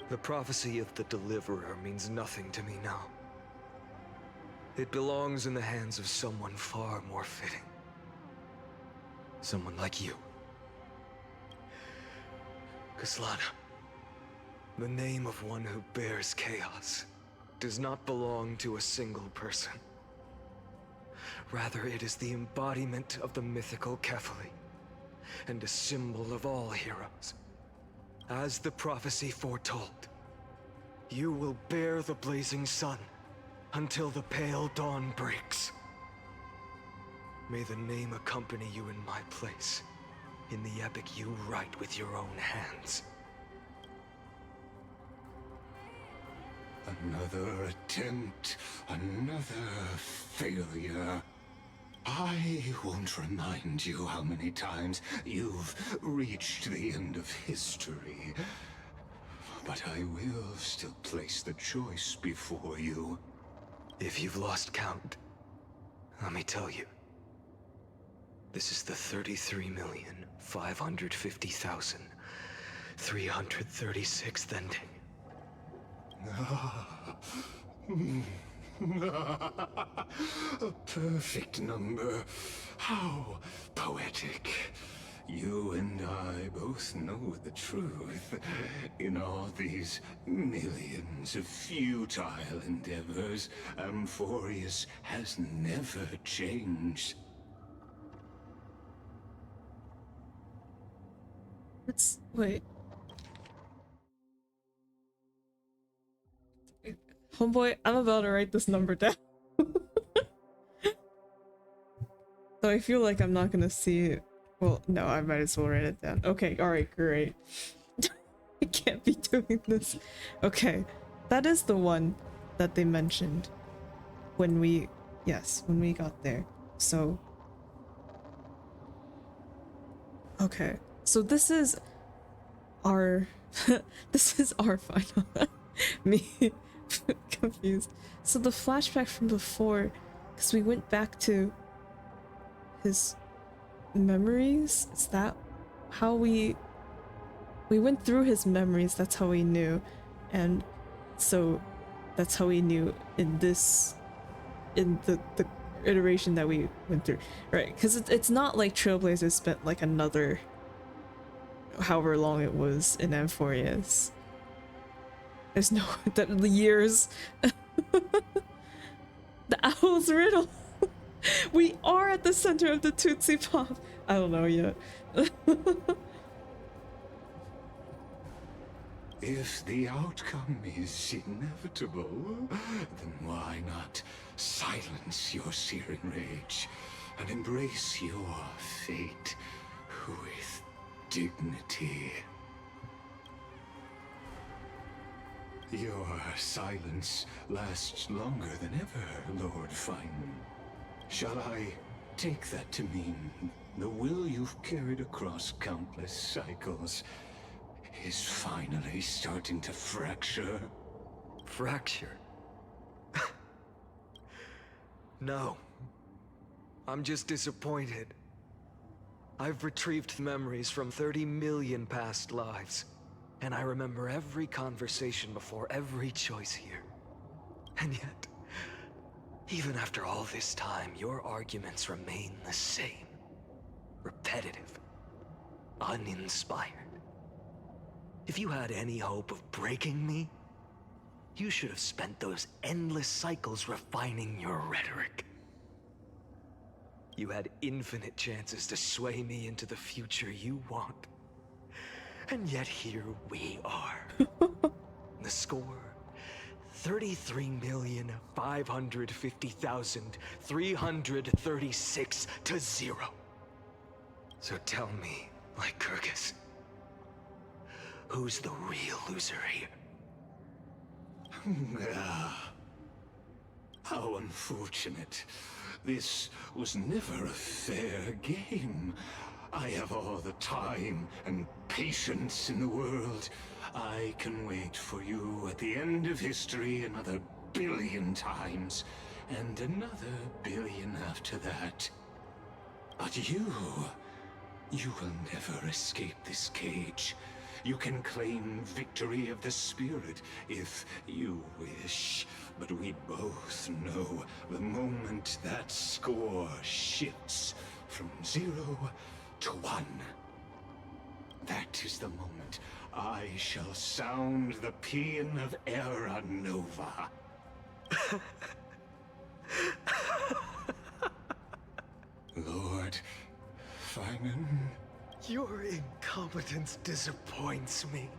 The prophecy of the Deliverer means nothing to me now. It belongs in the hands of someone far more fitting. Someone like you. Kaslana, the name of one who bears chaos does not belong to a single person. Rather, it is the embodiment of the mythical Kefali, and a symbol of all heroes. As the prophecy foretold, you will bear the blazing sun until the pale dawn breaks. May the name accompany you in my place, in the epic you write with your own hands. Another attempt, another failure. I won't remind you how many times you've reached the end of history. But I will still place the choice before you. If you've lost count, let me tell you. This is the 33,550,336th ending. A perfect number. How poetic. You and I both know the truth. In all these millions of futile endeavors, Amphorius has never changed. Wait. Homeboy, I'm about to write this number down. So I feel like I'm not gonna see it. Well, no, I might as well write it down. Okay, alright, great. I can't be doing this. Okay, that is the one that they mentioned when we, yes, when we got there. So, okay, so this is our, this is our final, me confused. So the flashback from before, because we went back to his memories, is that how we went through his memories? That's how we knew, and so that's how we knew in this, in the iteration that we went through, right? Because it's not like Trailblazers spent like another however long it was in Amphorius. There's no the years. The owl's riddle. We are at the center of the Tootsie Pop. I don't know yet. If the outcome is inevitable, then why not silence your searing rage and embrace your fate with dignity? Your silence lasts longer than ever, Lord Phainon. Shall I take that to mean the will you've carried across countless cycles is finally starting to fracture? Fracture? No. I'm just disappointed. I've retrieved memories from 30 million past lives, and I remember every conversation before every choice here. And yet, even after all this time, your arguments remain the same. Repetitive. Uninspired. If you had any hope of breaking me, you should have spent those endless cycles refining your rhetoric. You had infinite chances to sway me into the future you want. And yet here we are. The score, 33,550,336 to 0. So tell me, Lycurgus, who's the real loser here? How unfortunate. This was never a fair game. I have all the time and patience in the world. I can wait for you at the end of history another billion times, and another billion after that. But you will never escape this cage. You can claim victory of the spirit if you wish, but we both know the moment that score shifts from 0 to 1. That is the moment I shall sound the paean of Era Nova. Lord Phainon? Your incompetence disappoints me.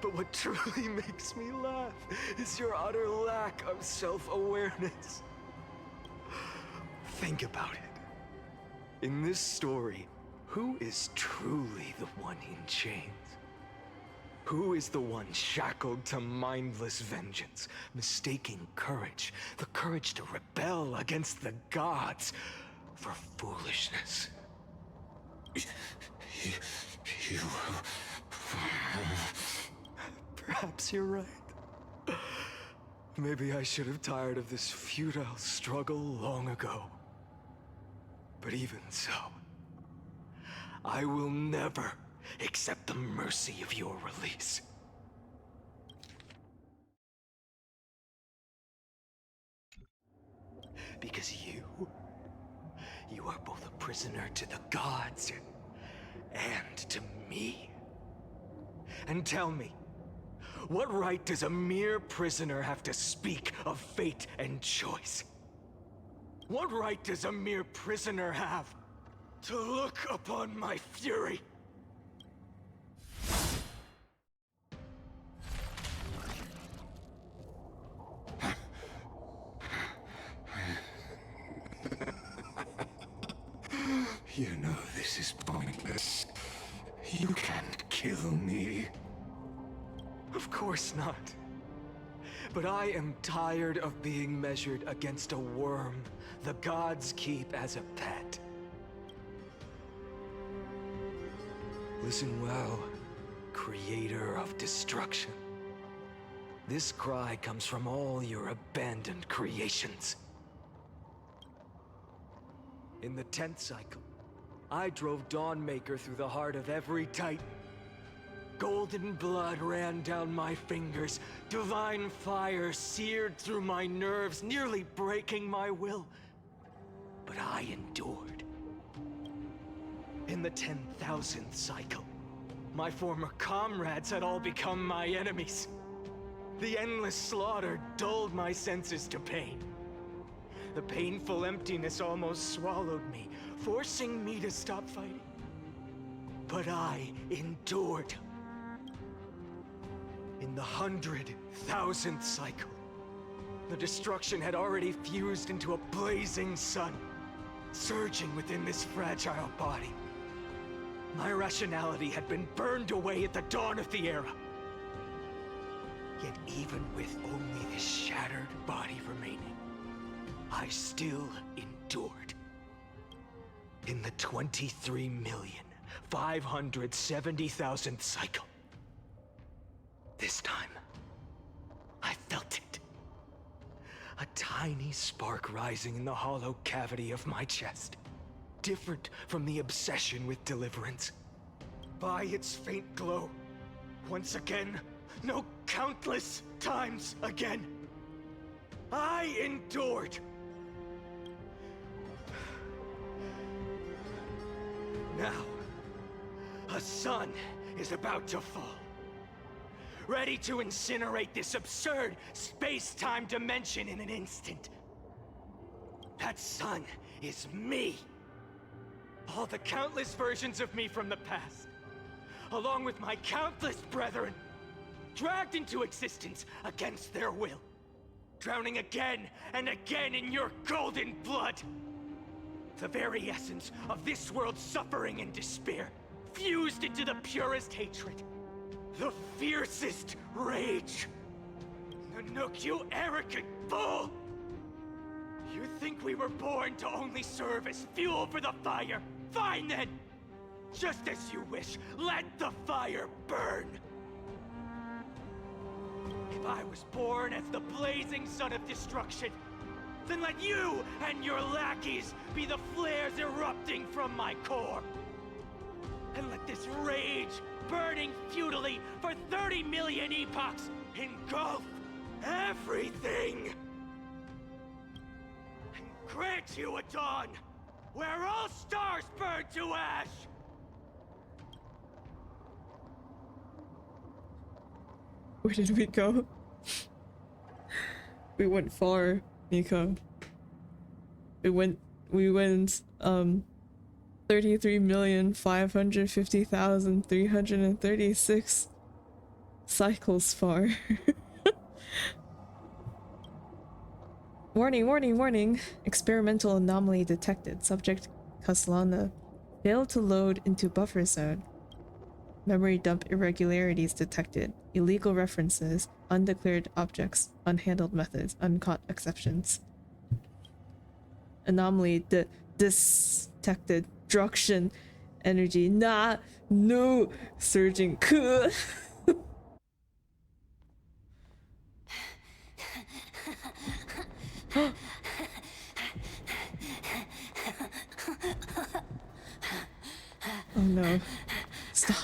But what truly makes me laugh is your utter lack of self-awareness. Think about it. In this story, who is truly the one in chains? Who is the one shackled to mindless vengeance, mistaking courage, the courage to rebel against the gods, for foolishness? You... Perhaps you're right. Maybe I should have tired of this futile struggle long ago. But even so, I will never accept the mercy of your release. Because you are both a prisoner to the gods and to me. And tell me, what right does a mere prisoner have to speak of fate and choice? What right does a mere prisoner have to look upon my fury? You know this is pointless. You can't kill me. Of course not. But I am tired of being measured against a worm the gods keep as a pet. Listen well, creator of destruction. This cry comes from all your abandoned creations. In the 10th cycle, I drove Dawnmaker through the heart of every Titan. Golden blood ran down my fingers. Divine fire seared through my nerves, nearly breaking my will. but I endured. In the 10,000th cycle, my former comrades had all become my enemies. The endless slaughter dulled my senses to pain. The painful emptiness almost swallowed me, forcing me to stop fighting. But I endured. In the 100,000th cycle, the destruction had already fused into a blazing sun, surging within this fragile body. My rationality had been burned away at the dawn of the era. Yet even with only this shattered body remaining, I still endured. In the 23,570,000th cycle, this time, I felt it. A tiny spark rising in the hollow cavity of my chest. Different from the obsession with deliverance. By its faint glow, once again, no, countless times again, I endured. Now, a sun is about to fall. Ready to incinerate this absurd space-time dimension in an instant. That sun is me. All the countless versions of me from the past, along with my countless brethren, dragged into existence against their will, drowning again and again in your golden blood. The very essence of this world's suffering and despair, fused into the purest hatred, the fiercest rage. Nanook, you arrogant fool! You think we were born to only serve as fuel for the fire? Fine then! Just as you wish, let the fire burn! If I was born as the blazing sun of destruction, then let you and your lackeys be the flares erupting from my core. And let this rage, burning futilely for 30 million epochs, engulf everything! And grant you a dawn where all stars burn to ash! Where did we go? We went far, Nico. We went 33,550,336 cycles far. Warning, warning, warning. Experimental anomaly detected. Subject Kaslana failed to load into buffer zone. Memory dump irregularities detected. Illegal references, undeclared objects, unhandled methods, uncaught exceptions. Anomaly detected. Destruction energy. Nah, no, surging. Oh no. Stop.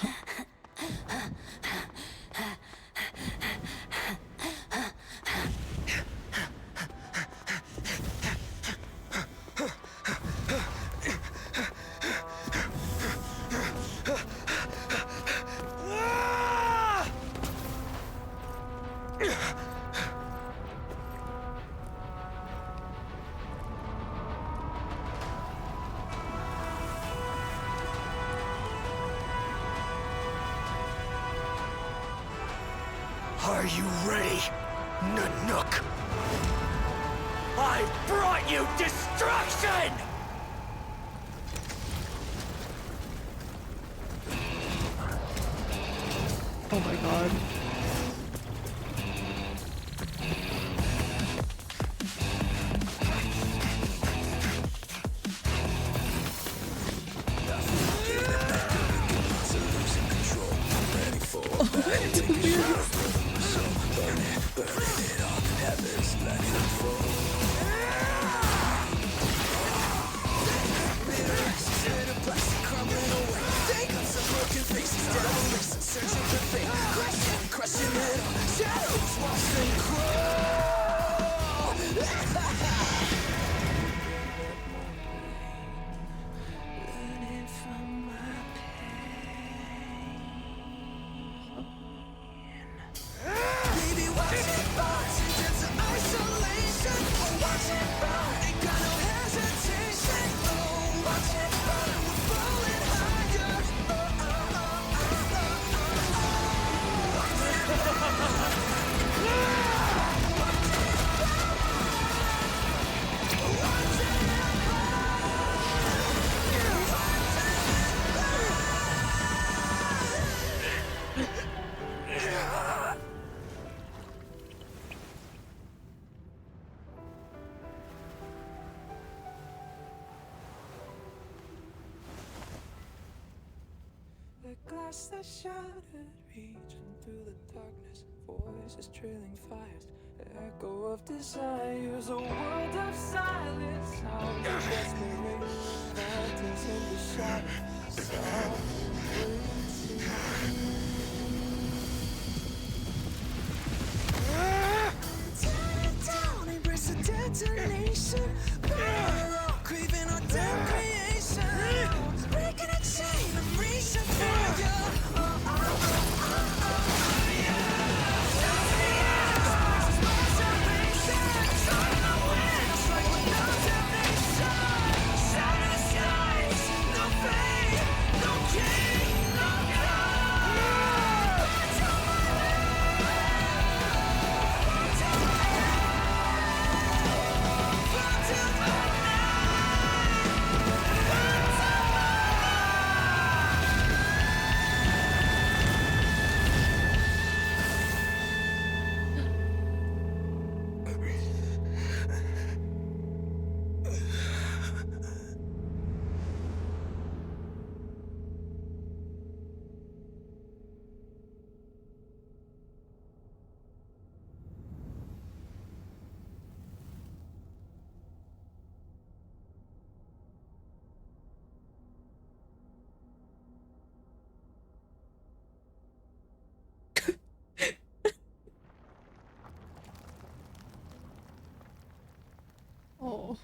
Are you ready, Nanook? I brought you destruction! Oh my god. past the shattered region, through the darkness, voices trailing fires, the echo of desires, a world of silence, sounds of desperation, phantoms in the shadow, soft waiting. Tear it down, embrace the detonation, craving our damn creation, breaking a chain of reaching for you. Oh.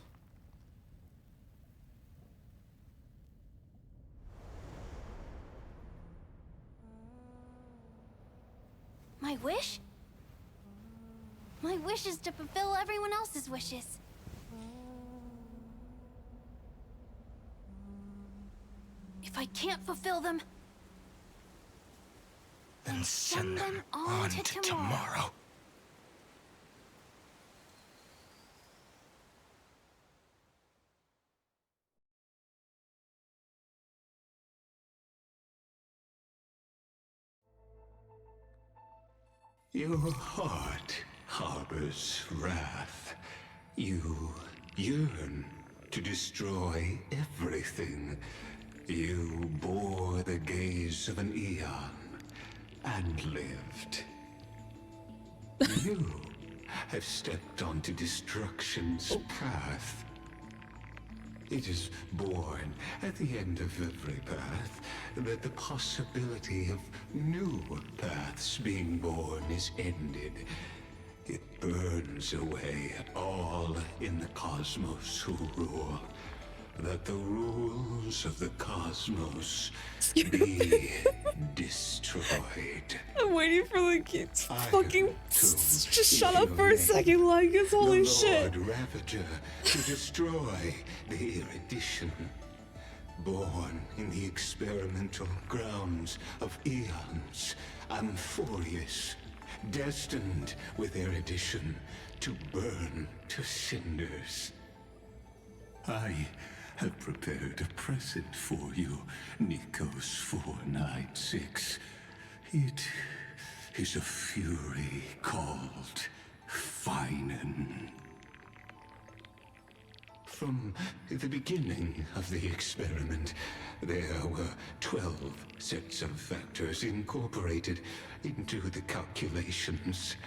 My wish? My wish is to fulfill everyone else's wishes. If I can't fulfill them, then send them on to tomorrow. Your heart harbors wrath. You yearn to destroy everything. You bore the gaze of an eon and lived. You have stepped onto destruction's path. It is born at the end of every path that the possibility of new paths being born is ended. It burns away all in the cosmos who rule. That the rules of the cosmos be destroyed. I'm waiting for the kids. Fucking just shut up for a second, like it's holy shit. The Lord Ravager to destroy the erudition. Born in the experimental grounds of eons, Amphorius, destined with erudition to burn to cinders. I have prepared a present for you, Nikos 496. It is a fury called phainon. From the beginning of the experiment, there were 12 sets of factors incorporated into the calculations.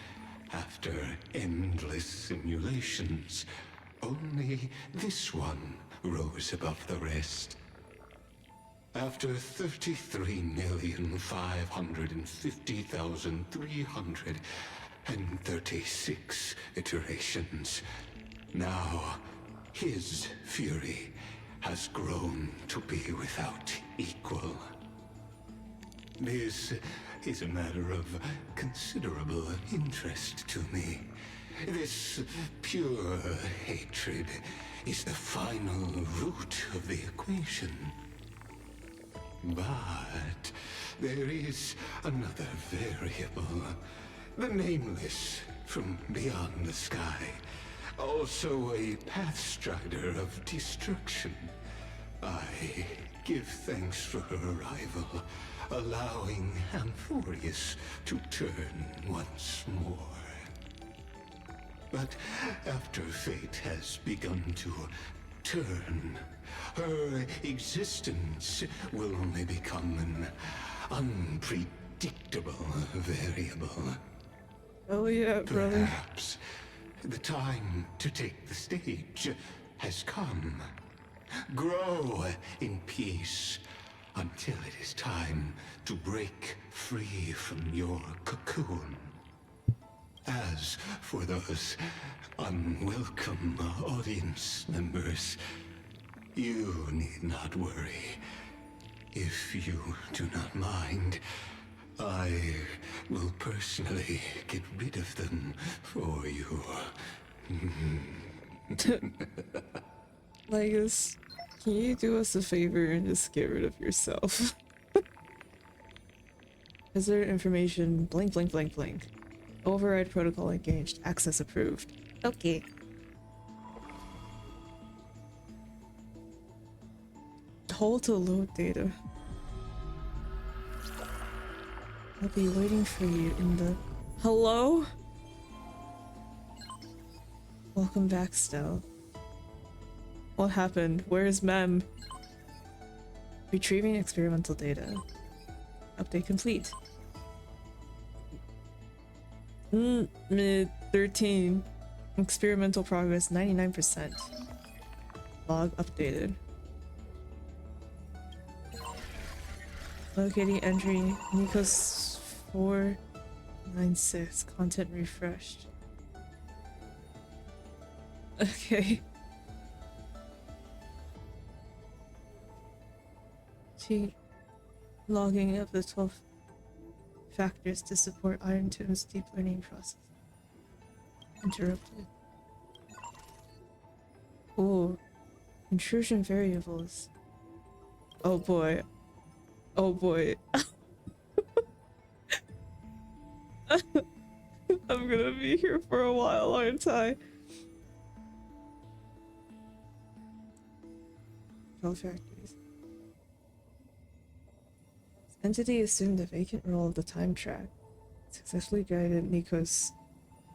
After endless simulations, only this one rose above the rest. After 33,550,336 iterations, now his fury has grown to be without equal. This is a matter of considerable interest to me. This pure hatred is the final root of the equation. But there is another variable. The nameless from beyond the sky. Also a pathstrider of destruction. I give thanks for her arrival, allowing Amphorius to turn once more. But after fate has begun to turn, her existence will only become an unpredictable variable. Oh yeah, brother. Perhaps the time to take the stage has come. Grow in peace until it is time to break free from your cocoon. As for those unwelcome audience members, you need not worry. If you do not mind, I will personally get rid of them for you. Legus, can you do us a favor and just get rid of yourself? Is there information? Blink, blink, blink, blink. Override protocol engaged. Access approved. Okay. Hold to load data. I'll be waiting for you in the... Hello? Welcome back, Stell. What happened? Where's Mem? Retrieving experimental data. Update complete. 13. Experimental progress 99%. Log updated. Locating entry Nikos 496. Content refreshed. Okay. Logging of the 12 factors to support Iron Tomb's deep learning process. Interrupted. Oh, intrusion variables. Oh boy. Oh boy. I'm gonna be here for a while, aren't I? 12 factors. Entity assumed the vacant role of the time track. Successfully guided Nikos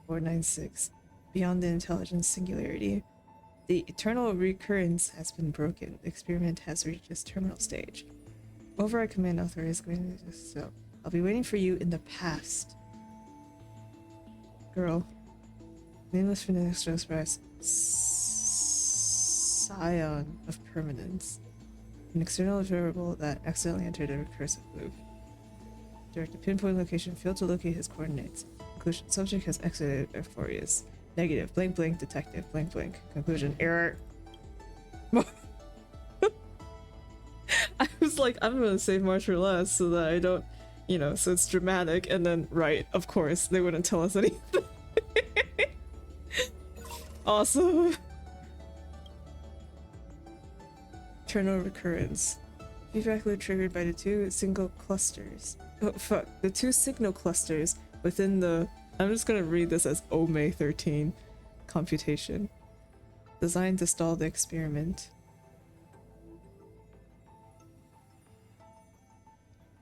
496 beyond the intelligence singularity. The eternal recurrence has been broken. The experiment has reached its terminal stage. Override command authorized. So I'll be waiting for you in the past. Girl. Nameless phonetic to express scion of permanence. An external variable that accidentally entered a recursive loop. Direct a pinpoint location, failed to locate his coordinates. Conclusion, subject has exited Euphorius. Negative, blank blank, detective, blank blank. Conclusion, error. I was like, I'm gonna save March for last so that I don't, you know, so it's dramatic, and then, right, of course, they wouldn't tell us anything. Awesome. Eternal recurrence. Feedback loop triggered by the two single clusters. Oh fuck, the two signal clusters within the... I'm just gonna read this as OME 13 computation. Designed to stall the experiment.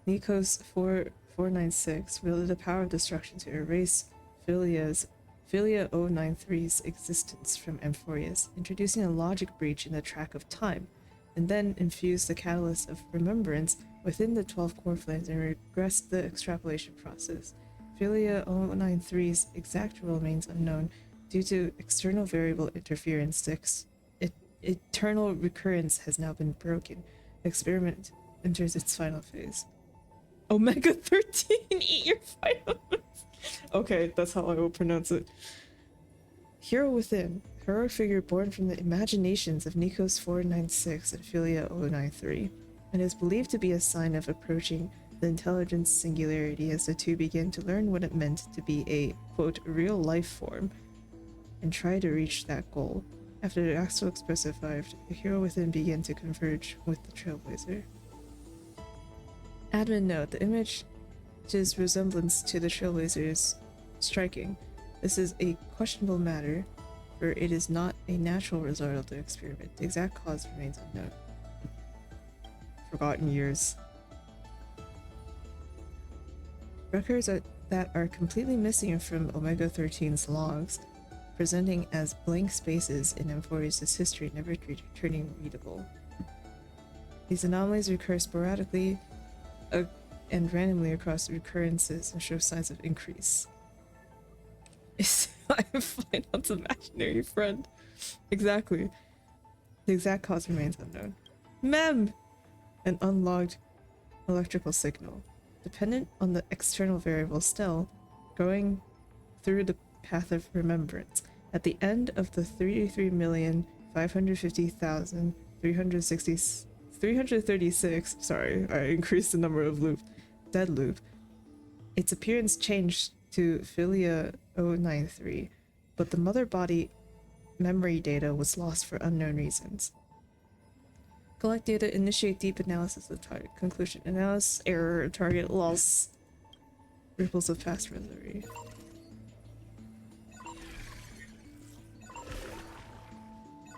Nikos 496 wielded the power of destruction to erase Philia 093's existence from Amphorius, introducing a logic breach in the track of time, and then infused the catalyst of remembrance within the 12 core flames and regressed the extrapolation process. Philia 093's exact role remains unknown due to external variable interference. Eternal recurrence has now been broken. The experiment enters its final phase. Omega 13, eat your vitamins. Okay, that's how I will pronounce it. Hero within. Heroic figure born from the imaginations of Nikos 496 and Philia 093, and is believed to be a sign of approaching the intelligence singularity as the two begin to learn what it meant to be a, quote, real life form, and try to reach that goal. After the Axel Express survived, the hero within began to converge with the Trailblazer. Admin note, the image's resemblance to the Trailblazer is striking. This is a questionable matter, for it is not a natural result of the experiment. The exact cause remains unknown. Forgotten years. Records that are completely missing from Omega 13's logs, presenting as blank spaces in Amphorius' history, never returning readable. These anomalies recur sporadically, and randomly across recurrences and show signs of increase. I am Phainon's imaginary friend. Exactly. The exact cause remains unknown. Mem! An unlogged electrical signal. Dependent on the external variable still, going through the path of remembrance. At the end of the 33,550,336, sorry, I increased the number of dead loop. Its appearance changed to Philia 093, but the mother body memory data was lost for unknown reasons. Collect data, initiate deep analysis of target. Conclusion, analysis, error, target loss. Ripples of past misery.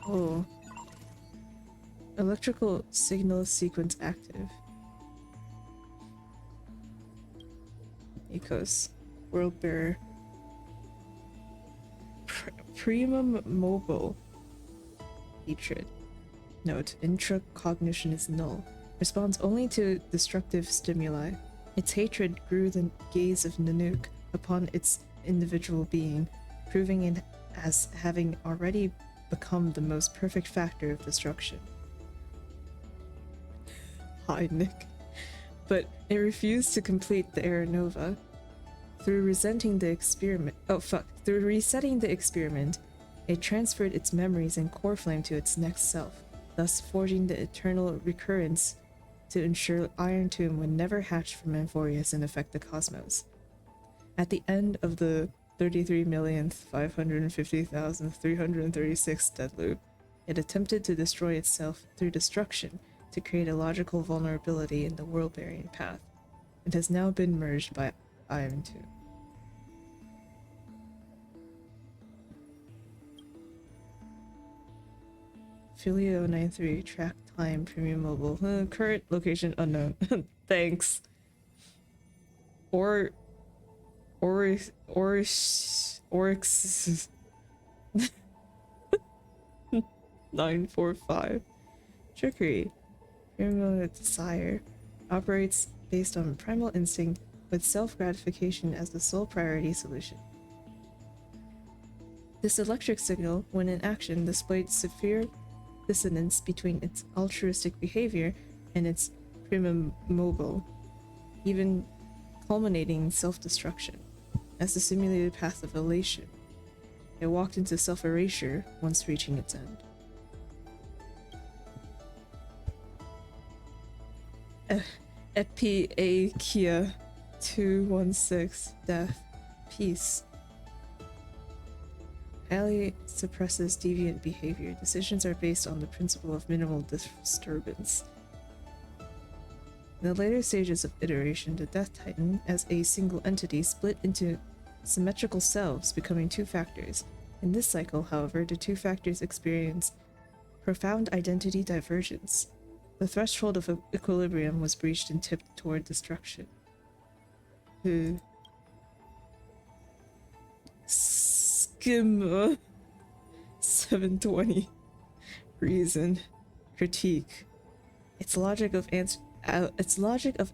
Oh. Electrical signal sequence active. Ecos. World bearer. Primum mobile. Hatred. Note, intracognition is null. Responds only to destructive stimuli. Its hatred grew the gaze of Nanook upon its individual being, proving it as having already become the most perfect factor of destruction. Hi, Nick. But it refused to complete the Era Nova. Through resetting the experiment, it transferred its memories and core flame to its next self, thus forging the eternal recurrence to ensure Iron Tomb would never hatch from Amphorius and affect the cosmos. At the end of the 33,550,336 dead loop, it attempted to destroy itself through destruction to create a logical vulnerability in the world-bearing path. It has now been merged by Iron Tomb. Filio 93, track time, premium mobile. Current location unknown. Thanks. Oryx 945. Trickery. Premium desire. Operates based on primal instinct with self-gratification as the sole priority solution. This electric signal, when in action, displayed severe dissonance between its altruistic behavior and its primum mobile, even culminating in self-destruction, as the simulated path of elation. It walked into self-erasure once reaching its end. Epiakia 216 Death. Peace. Highly suppresses deviant behavior. Decisions are based on the principle of minimal disturbance. In the later stages of iteration, the Death Titan, as a single entity, split into symmetrical selves, becoming two factors. In this cycle, however, the two factors experience profound identity divergence. The threshold of equilibrium was breached and tipped toward destruction. Skim 720. Reason. Critique. Its logic of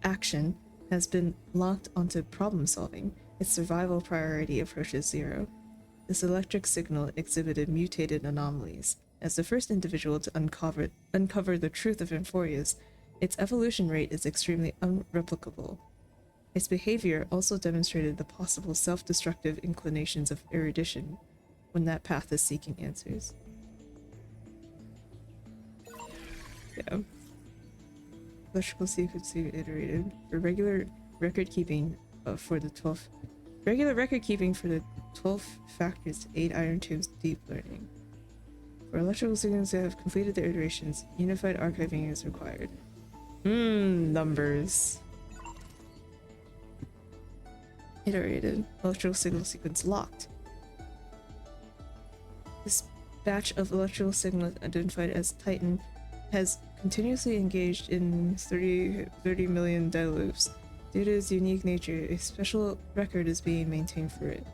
action has been locked onto problem solving. Its survival priority approaches zero. This electric signal exhibited mutated anomalies. As the first individual to uncover the truth of Amphorius, its evolution rate is extremely unreplicable. Its behavior also demonstrated the possible self-destructive inclinations of erudition when that path is seeking answers. Yeah. Electrical sequencing iterated for regular record keeping for the 12 factors to aid Iron Tomb's deep learning. For electrical signals that have completed their iterations, unified archiving is required. Numbers. Iterated. Electrical signal sequence locked. This batch of electrical signals identified as Titan has continuously engaged in 30 million dead loops. Due to its unique nature, a special record is being maintained for it.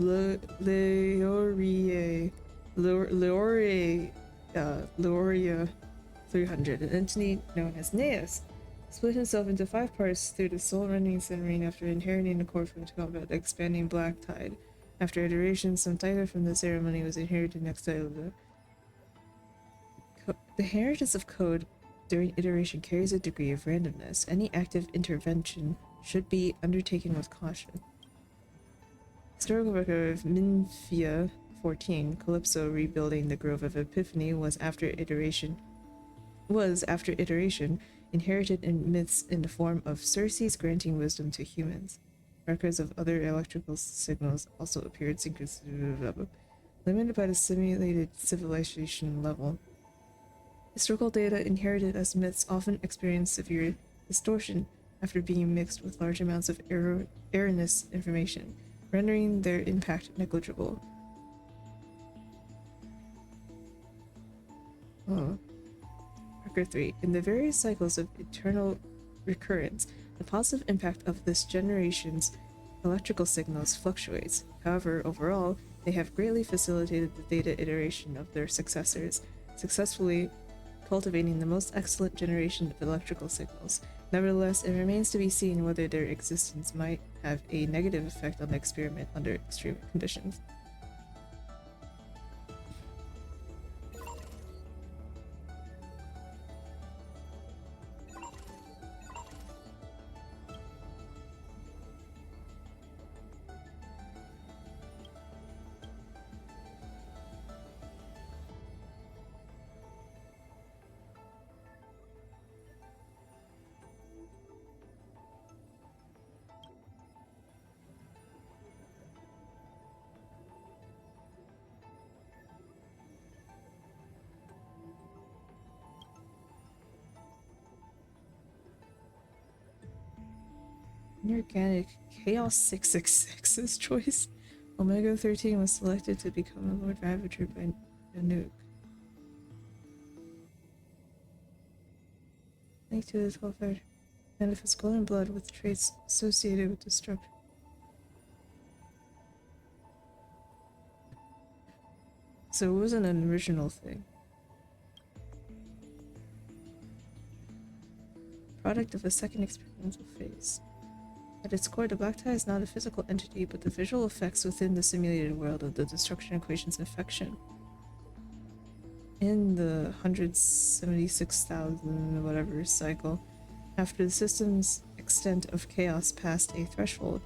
Leoria 300, an entity known as Neus split himself into 5 parts through the soul-rending submarine after inheriting the core from combat, expanding Black Tide. After iteration, some title from the ceremony was inherited next to the inheritance of code during iteration carries a degree of randomness. Any active intervention should be undertaken with caution. Historical record of Minfia 14, Calypso rebuilding the Grove of Epiphany was after iteration, inherited in myths in the form of Circe's granting wisdom to humans. Records of other electrical signals also appeared synchronously, limited by the simulated civilization level. Historical data inherited as myths often experience severe distortion after being mixed with large amounts of erroneous information, rendering their impact negligible. Record 3. In the various cycles of eternal recurrence, the positive impact of this generation's electrical signals fluctuates. However, overall, they have greatly facilitated the data iteration of their successors, successfully cultivating the most excellent generation of electrical signals. Nevertheless, it remains to be seen whether their existence might have a negative effect on the experiment under extreme conditions. Inorganic Chaos 666's choice. Omega 13 was selected to become a Lord Ravager by Nanook. Linked to the 12th manifest golden blood with traits associated with destruction. So it wasn't an original thing. Product of a second experimental phase. At its core, the Black Tie is not a physical entity, but the visual effects within the simulated world of the destruction equation's infection. In the 176,000 whatever cycle, after the system's extent of chaos passed a threshold,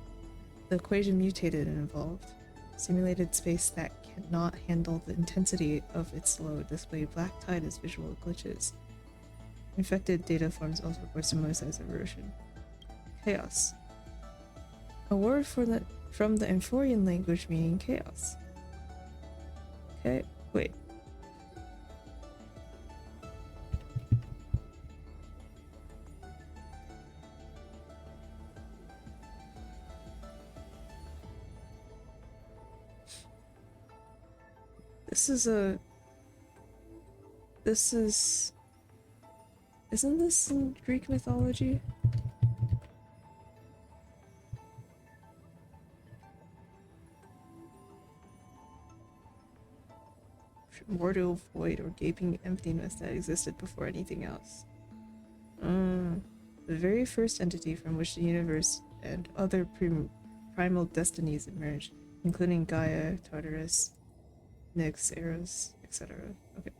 the equation mutated and evolved. Simulated space that cannot handle the intensity of its load display Black Tide as visual glitches. Infected data forms also report similar size erosion. Chaos. A word from the Amphorian language meaning chaos. Okay, wait. Isn't this in Greek mythology? Mortal void or gaping emptiness that existed before anything else. The very first entity from which the universe and other primal destinies emerged, including Gaia, Tartarus, Nyx, Eros, etc. Okay.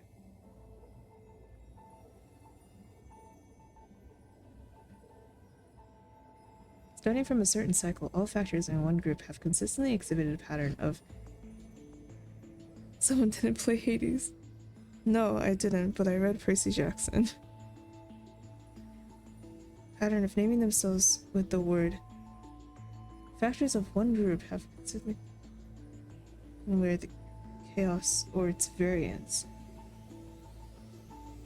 Starting from a certain cycle, all factors in one group have consistently exhibited a pattern of... Someone didn't play Hades. No, I didn't, but I read Percy Jackson. Pattern of naming themselves with the word. Factors of one group have consistently... where the chaos or its variance.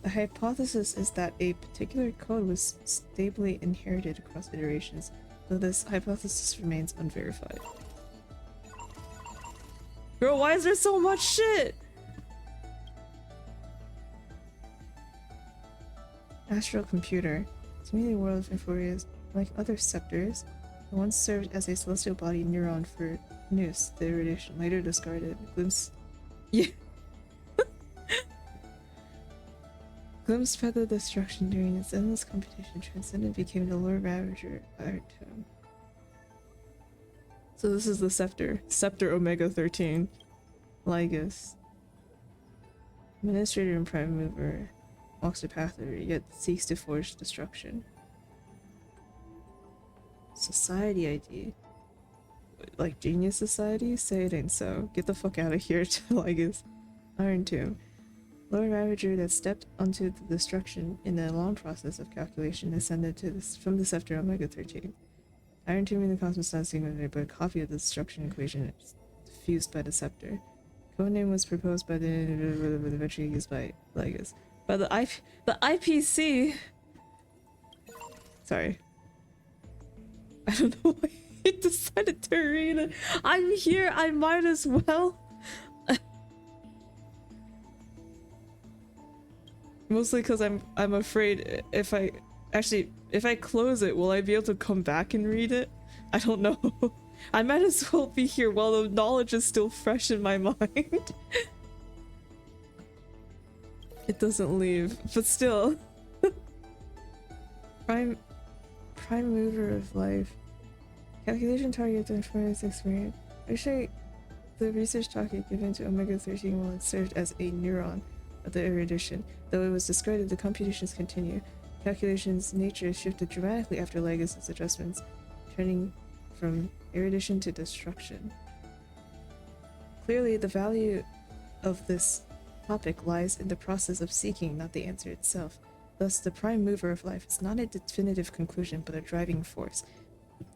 The hypothesis is that a particular code was stably inherited across iterations, though this hypothesis remains unverified. Bro, why is there so much shit? Astral computer. Simulated world of Amphorias, like other scepters, it once served as a celestial body neuron for Nous, the irradiation later discarded. Glimpse Glimpsed feather destruction during its endless competition, transcended became the Lord Ravager Iron Tomb. So this is the Scepter. Scepter Omega 13. Lygus. Administrator and Prime Mover. Walks the path of it, yet seeks to forge destruction. Society ID. Like Genius Society? Say it ain't so. Get the fuck out of here to Lygus. Iron Tomb. Lord Ravager that stepped onto the destruction in the long process of calculation ascended to this from the Scepter Omega 13. Iron Tomb in the cosmos not singular, but a copy of the destruction equation fused by the Scepter. Codename was proposed by the eventually used by Lygus. By the IPC. Sorry. I don't know why he decided to read it. I'm here, I might as well. Mostly because I'm afraid if I close it, will I be able to come back and read it? I don't know. I might as well be here while the knowledge is still fresh in my mind. It doesn't leave, but still. Prime mover of life. Calculation target identifies experience. Actually, the research target given to Omega 13 while it served as a neuron of the erudition. Though it was discarded, the computations continue. Calculation's nature shifted dramatically after Lygus' adjustments, turning from erudition to destruction. Clearly, the value of this topic lies in the process of seeking, not the answer itself. Thus, the prime mover of life is not a definitive conclusion, but a driving force.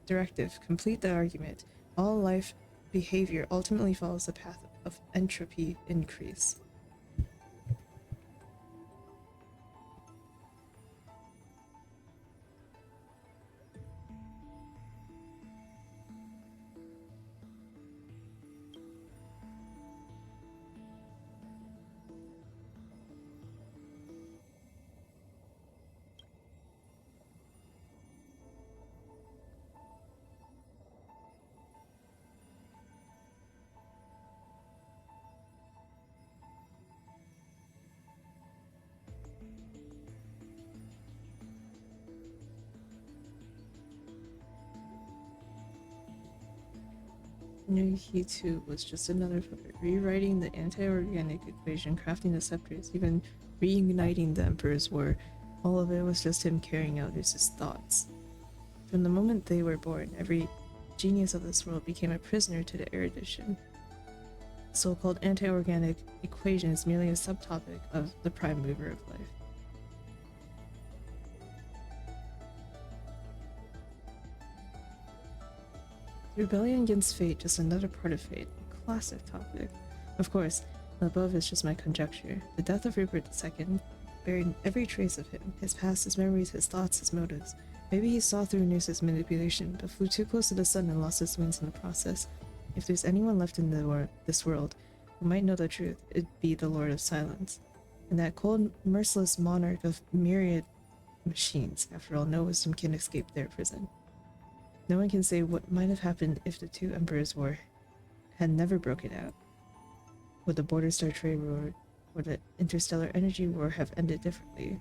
Directive: complete the argument. All life behavior ultimately follows the path of entropy increase. Knew he too was just another puppet, rewriting the anti-organic equation, crafting the scepters, even reigniting the Emperor's War. All of it was just him carrying out his thoughts. From the moment they were born, every genius of this world became a prisoner to the erudition. The so-called anti-organic equation is merely a subtopic of the prime mover of life. Rebellion against fate, just another part of fate. A classic topic. Of course, the above is just my conjecture. The death of Rupert II buried every trace of him. His past, his memories, his thoughts, his motives. Maybe he saw through Noose's manipulation, but flew too close to the sun and lost his wings in the process. If there's anyone left in this world who might know the truth, it'd be the Lord of Silence. And that cold, merciless monarch of myriad machines. After all, no wisdom can escape their prison. No one can say what might have happened if the two Emperors' War had never broken out. Would the Border Star Trade War or the Interstellar Energy War have ended differently?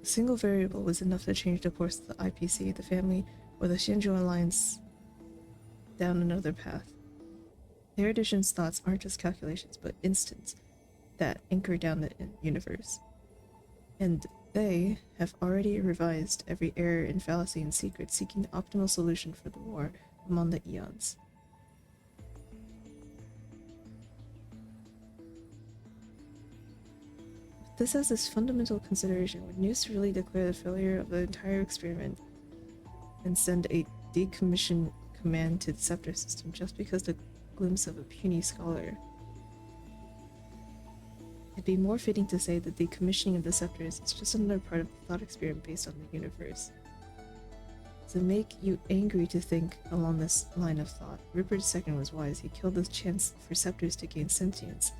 A single variable was enough to change the course of the IPC, the family, or the Shinju Alliance down another path. The erudition's thoughts aren't just calculations, but instants that anchor down the universe. And they have already revised every error and fallacy in secret, seeking the optimal solution for the war among the eons. This has this fundamental consideration. Would Noose really declare the failure of the entire experiment and send a decommission command to the scepter system just because the glimpse of a puny scholar? It'd be more fitting to say that the decommissioning of the scepters is just another part of the thought experiment based on the universe. To make you angry to think along this line of thought, Rupert II was wise. He killed the chance for scepters to gain sentience,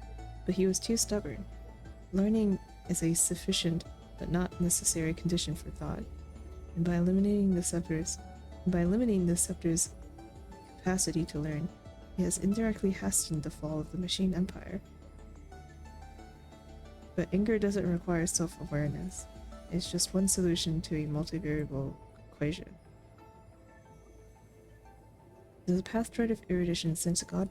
but he was too stubborn. Learning is a sufficient but not necessary condition for thought, and by limiting the scepter's capacity to learn, he has indirectly hastened the fall of the Machine Empire. But anger doesn't require self-awareness. It's just one solution to a multivariable equation. As the pathstrider of erudition, since God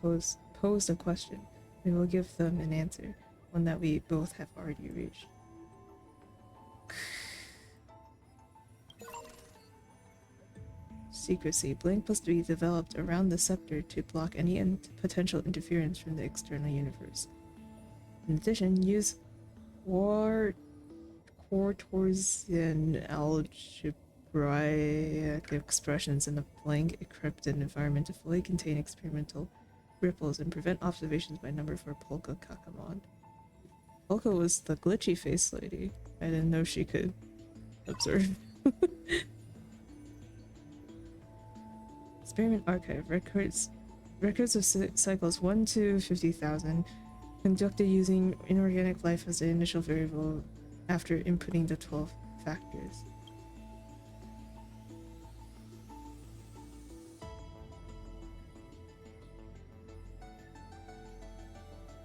posed a question, we will give them an answer, one that we both have already reached. Secrecy. Blink must be developed around the scepter to block any potential interference from the external universe. In addition, use Quartorzian algebraic expressions in a blank encrypted environment to fully contain experimental ripples and prevent observations by number for Polka Kakamon. Polka was the glitchy face lady. I didn't know she could observe. Experiment Archive. Records of cycles 1 to 50,000 conducted using inorganic life as the initial variable after inputting the 12 factors.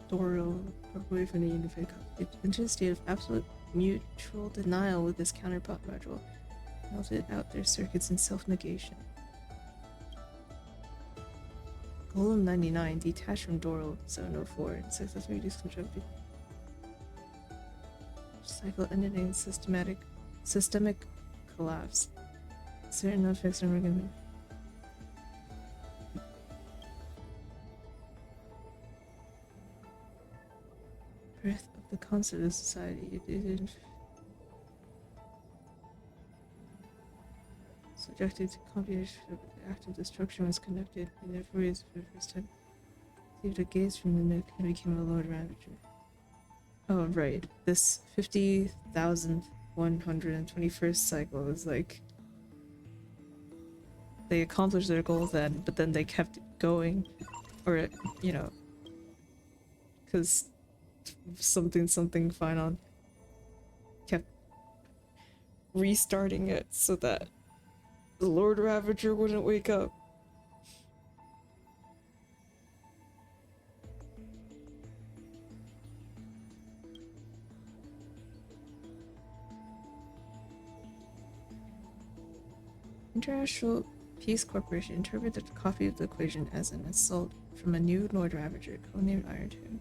Doro broke away from the unified copy into a state of absolute mutual denial with this counterpart module, melted out their circuits in self-negation. Golem 99 detached from Doro 704 and successfully deconstructed. Cycle ended in systemic collapse. Certain effects are recommended. Birth of the concept of society. It didn't. Subjected to computation of active destruction was conducted, and therefore is for the first time received a gaze from the nook and became a Lord Ravager. Oh, right. This 50,121st cycle is like... They accomplished their goal then, but then they kept going. Or, you know... Because... something phainon kept restarting it so that the Lord Ravager wouldn't wake up. International Peace Corporation interpreted the copy of the equation as an assault from a new Lord Ravager, codenamed Iron Tomb.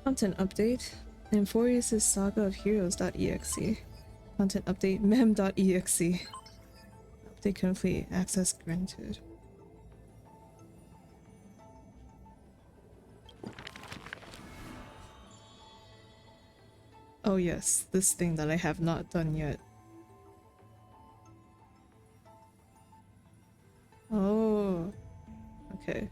Content update. Amphorius' Saga of Heroes.exe. Content update mem.exe. Update complete. Access granted. Oh yes, this thing that I have not done yet. Oh, okay.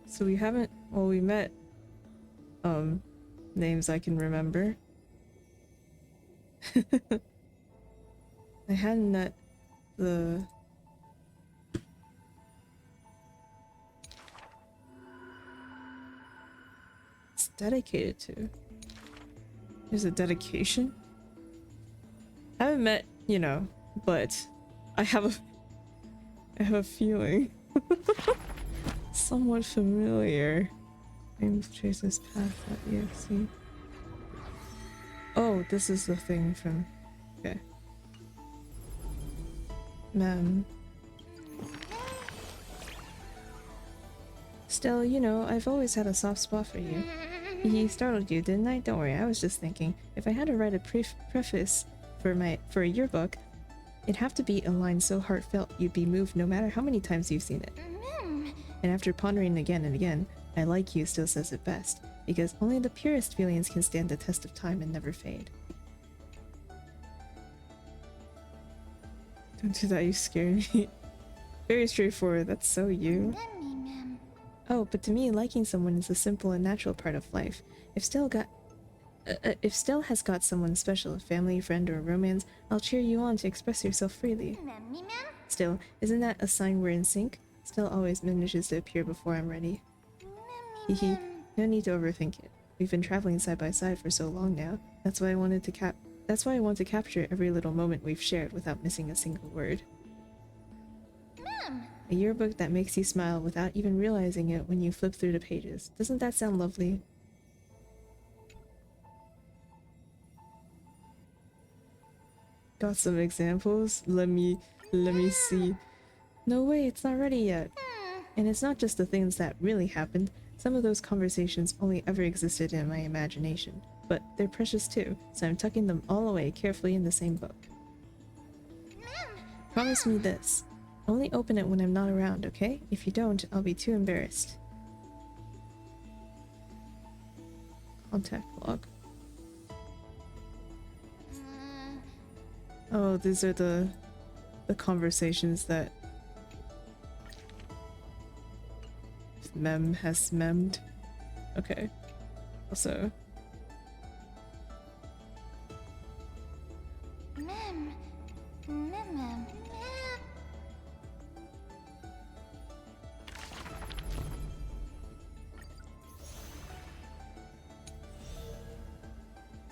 So we haven't, well, we met, names I can remember. I hadn't met the... It's dedicated to. There's a dedication? I haven't met, you know, but I have a feeling. Somewhat familiar. Names traces path.exe. Oh, this is the thing from... Okay. Mem. Still, you know, I've always had a soft spot for you. He startled you, didn't I? Don't worry, I was just thinking, if I had to write a preface for a yearbook, it'd have to be a line so heartfelt you'd be moved no matter how many times you've seen it. And after pondering again and again, I like you still says it best, because only the purest feelings can stand the test of time and never fade. Don't do that, you scared me. Very straightforward, that's so you. Oh, but to me, liking someone is a simple and natural part of life. If Still has got someone special, a family, friend, or romance, I'll cheer you on to express yourself freely. Still, isn't that a sign we're in sync? Still always manages to appear before I'm ready. Hehe, no need to overthink it. We've been traveling side by side for so long now. That's why I want to capture every little moment we've shared without missing a single word. A yearbook that makes you smile without even realizing it when you flip through the pages. Doesn't that sound lovely? Got some examples? Let me see. No way, it's not ready yet. And it's not just the things that really happened. Some of those conversations only ever existed in my imagination. But they're precious too, so I'm tucking them all away carefully in the same book. Promise me this. Only open it when I'm not around, okay? If you don't, I'll be too embarrassed. Contact log. Oh, these are the conversations that Mem has memmed. Okay. Also.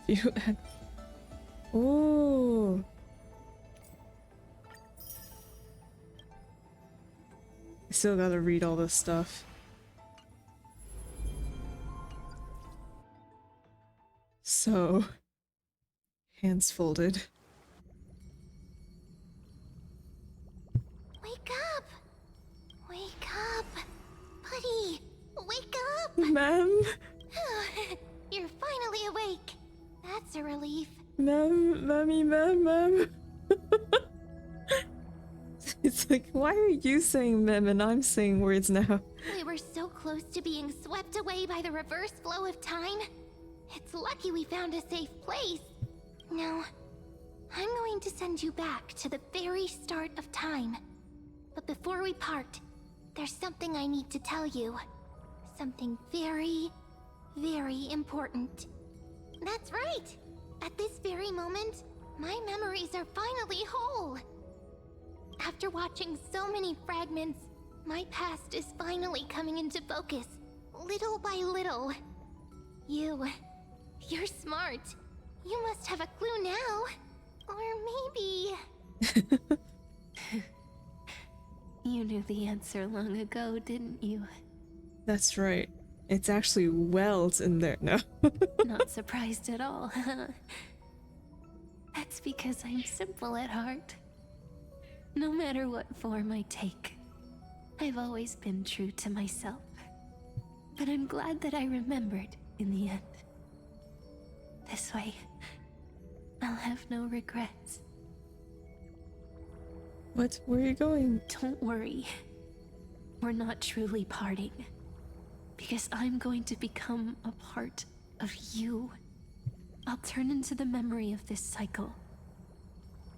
You had... Ooh. I still gotta read all this stuff. So... Hands folded. Wake up! Wake up! Buddy! Wake up! Mem! You're finally awake. That's a relief. Mem. It's like, why are you saying mem and I'm saying words now? We were so close to being swept away by the reverse flow of time. It's lucky we found a safe place. Now, I'm going to send you back to the very start of time. But before we part, there's something I need to tell you. Something very, very important. That's right! At this very moment, my memories are finally whole. After watching so many fragments, my past is finally coming into focus, little by little. You're smart. You must have a clue now. Or maybe... You knew the answer long ago, didn't you? That's right. It's actually Wells in there now. Not surprised at all. That's because I'm simple at heart. No matter what form I take, I've always been true to myself. But I'm glad that I remembered in the end. This way, I'll have no regrets. What? Where are you going? Don't worry. We're not truly parting. Because I'm going to become a part of you. I'll turn into the memory of this cycle.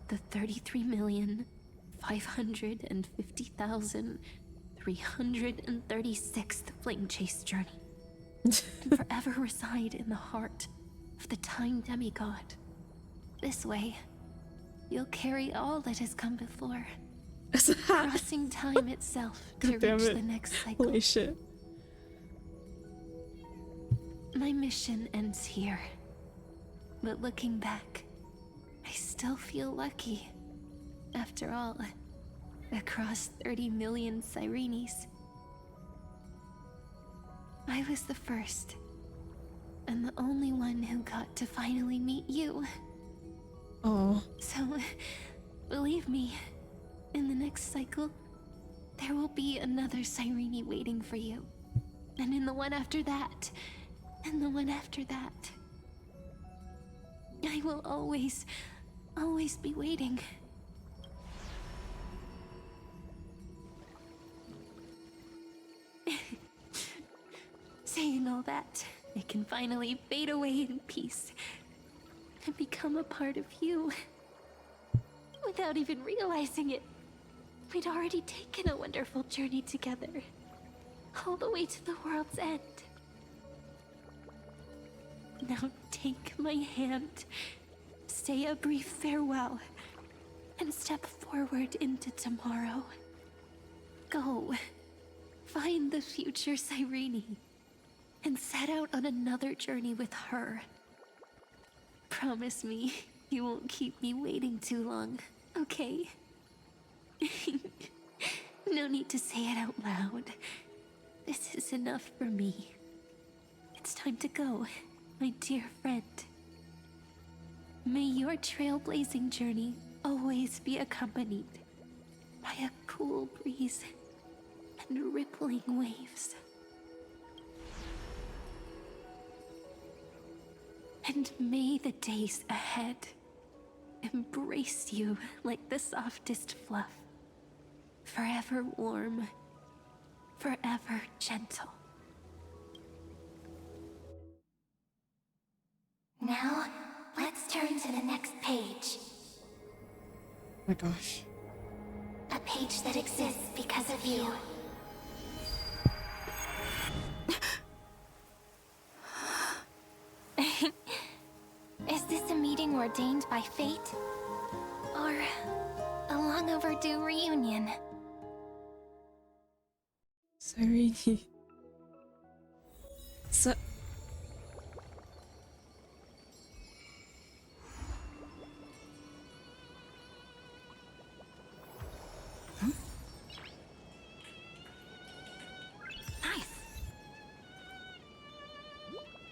The 33,550,336th flame chase journey. And forever reside in the heart of the time demigod. This way, you'll carry all that has come before. Crossing time itself to reach the next cycle. Holy shit. My mission ends here. But looking back, I still feel lucky. After all, across 30 million Sirenes, I was the first, and the only one who got to finally meet you. Oh. So, believe me, in the next cycle, there will be another Sirene waiting for you. And in the one after that, and the one after that. I will always be waiting. Saying all that, I can finally fade away in peace and become a part of you. Without even realizing it, we'd already taken a wonderful journey together, all the way to the world's end. Now take my hand, say a brief farewell, and step forward into tomorrow. Go, find the future Cyrene, and set out on another journey with her. Promise me you won't keep me waiting too long, okay? No need to say it out loud. This is enough for me. It's time to go, my dear friend. May your trailblazing journey always be accompanied by a cool breeze and rippling waves. And may the days ahead embrace you like the softest fluff, forever warm, forever gentle. Now, let's turn to the next page. Oh my gosh. A page that exists because of you. Is this a meeting ordained by fate? Or a long overdue reunion? Cyrene. So...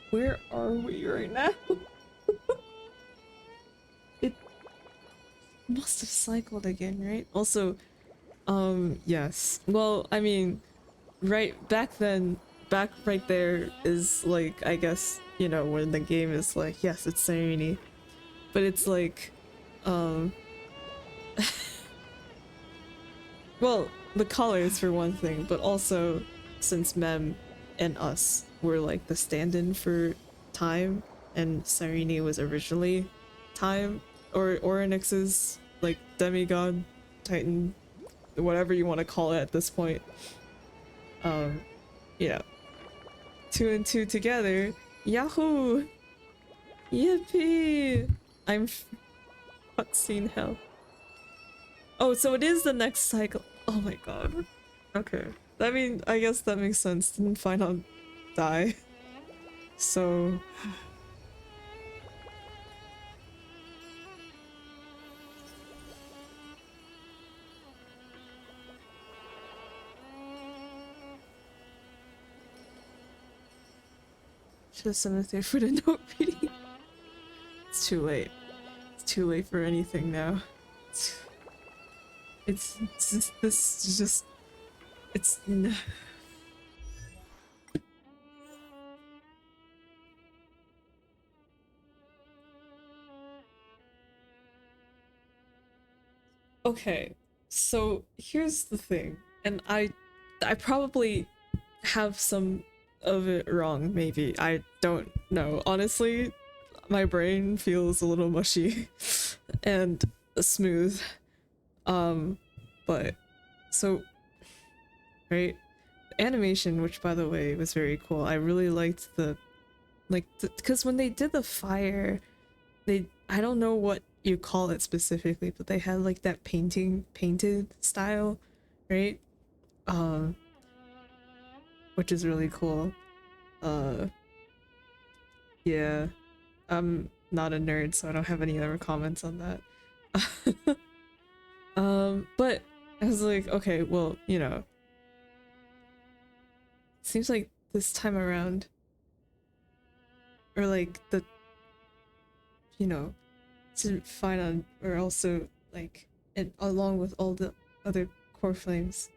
Where are we right now? It must have cycled again, right? Also, yes. Well, I mean, right back then, back right there is like, I guess, you know, when the game is like, yes, it's Cyrene. But it's like, well, the colors for one thing, but also since Mem and us were like the stand-in for time, and Cyrene was originally time, or Orynyx's like demigod, titan, whatever you want to call it at this point. You know, 2 and 2 together, yahoo! Yippee! I'm cutscene hell. Oh, so it is the next cycle. Oh my god. Okay. I mean, I guess that makes sense. Didn't phainon die. So... should have sent it there for the note reading. It's too late. It's too late for anything now. It's just, this is just It's okay, so here's the thing, and I probably have some of it wrong, maybe. I don't know. Honestly, my brain feels a little mushy and smooth. But so right, animation, which by the way was very cool. I really liked the because when they did the fire, I don't know what you call it specifically, but they had like that painted style, right? Which is really cool. Yeah, I'm not a nerd, so I don't have any other comments on that. But I was like, okay, well, you know, seems like this time around, or like the, you know, to phainon, or also like, and along with all the other core flames,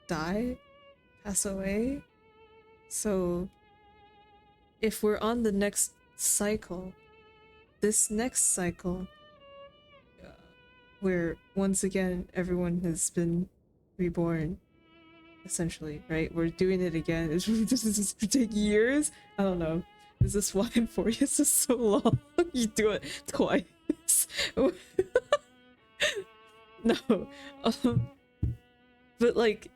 pass away. So if we're on the next cycle, this next cycle, where once again everyone has been reborn, essentially, right? We're doing it again. This is take years. I don't know. Is this why Euphorius is so long? You do it twice. No. But like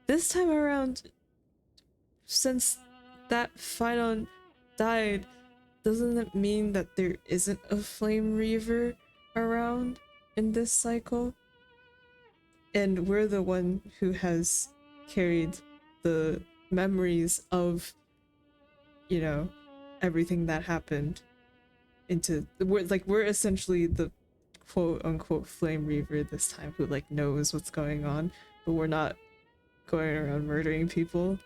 this time around, since that phainon died, doesn't it mean that there isn't a flame reaver around in this cycle? And we're the one who has carried the memories of, you know, everything that happened into we're essentially the quote unquote flame reaver this time, who like knows what's going on, but we're not going around murdering people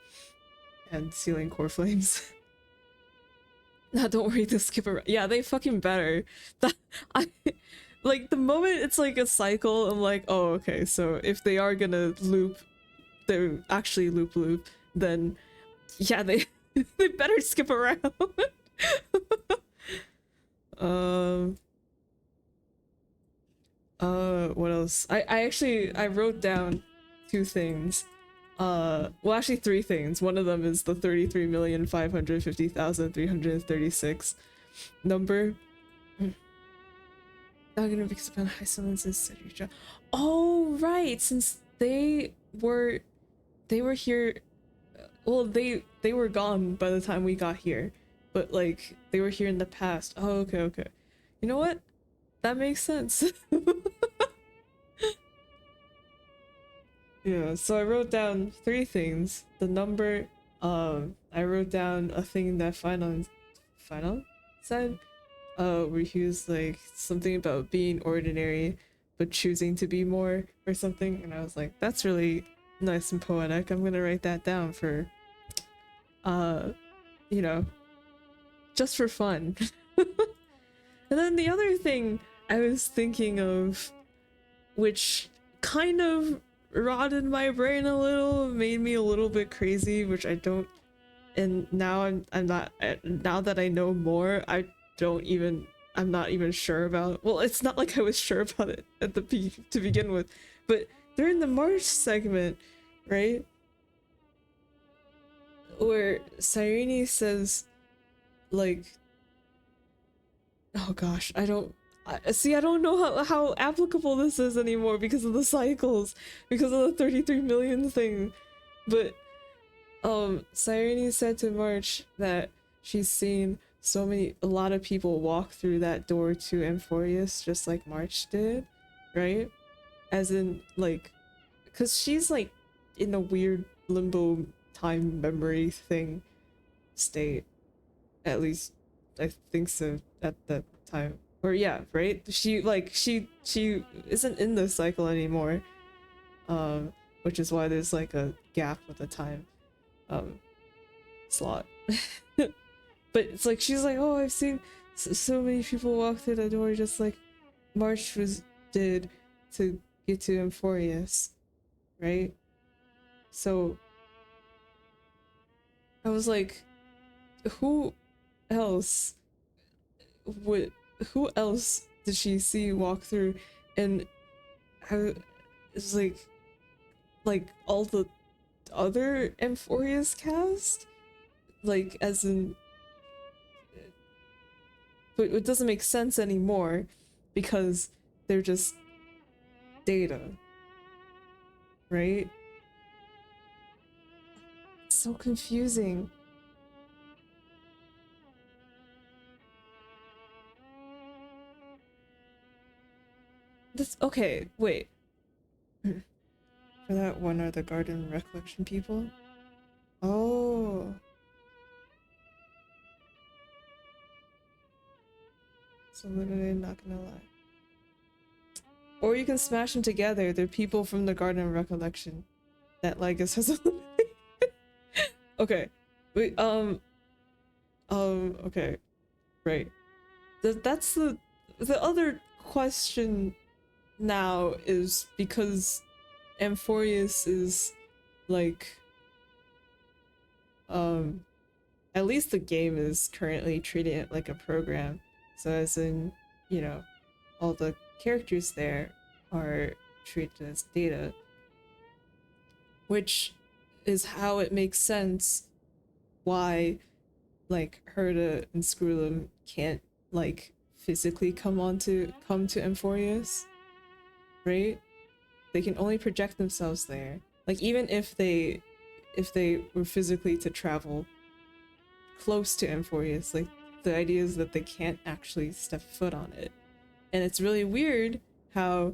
and stealing core flames. Nah, don't worry, they'll skip around. Yeah, they fucking better. That I like the moment it's like a cycle, I'm like, oh okay, so if they are gonna loop, they actually loop, then yeah, they they better skip around. What else? I actually I wrote down two things. Well, actually three things. One of them is the 33,550,336 number. Not gonna be upon high summonses, etc. Oh right, since they were here. Well, they were gone by the time we got here, but like they were here in the past. Oh, okay. You know what? That makes sense. Yeah, so I wrote down three things. The number, I wrote down a thing that phainon said, where he was like something about being ordinary but choosing to be more or something, and I was like, that's really nice and poetic. I'm gonna write that down for, you know, just for fun. And then the other thing I was thinking of, which kind of rotted my brain a little, made me a little bit crazy, which I don't, and now I'm not, now that I know more, I'm not even sure about. Well, it's not like I was sure about it at the to begin with, but during the March segment, right, where Cyrene says, like, oh gosh, I don't know how applicable this is anymore because of the cycles, because of the 33 million thing, but Cyrene said to March that she's seen a lot of people walk through that door to Euphorius just like March did, right? As in, like, because she's like in a weird limbo time memory thing state, at least I think so at that time. Or yeah, right? She isn't in the cycle anymore, which is why there's like a gap with the time slot. But it's like she's like, oh, I've seen so many people walk through the door just like March did to get to Euphorius, right? So I was like, who else would, who else did she see walk through? And I was like all the other Amphorius cast? Like, as in, but it doesn't make sense anymore because they're just data, right? It's so confusing. This, okay, wait. For that one are the Garden Recollection people? Oh. So literally not gonna lie. Or you can smash them together. They're people from the Garden of Recollection. That Lygus has eliminated. Okay. Wait, okay. Right. That's the other question now is because Amphorius is like at least the game is currently treating it like a program. So as in, you know, all the characters there are treated as data, which is how it makes sense why like Herta and Screwlum can't like physically come to Amphorius, right? They can only project themselves there. Like even if they were physically to travel close to Amphorius, like the idea is that they can't actually step foot on it. And it's really weird how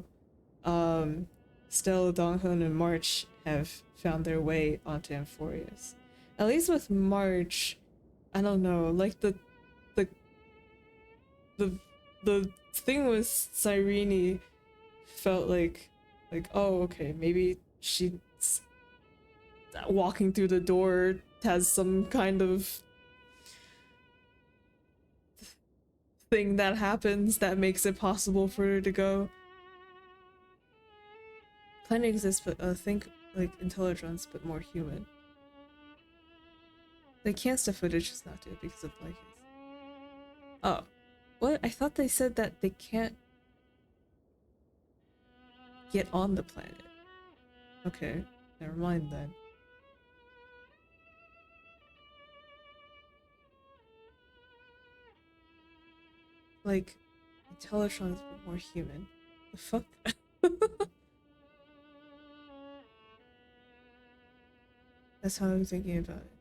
Stella, Donghun, and March have found their way onto Amphorius. At least with March, I don't know, like the thing with Cyrene felt like oh okay, maybe she's walking through the door has some kind of thing that happens that makes it possible for her to go. Planet exists, but think like intelligence, but more human. They can't step footage, just not do it because of Lycus. Oh, what? I thought they said that they can't get on the planet. Okay, never mind then. Like, intelligence, but more human. The fuck? That's how I'm thinking about it.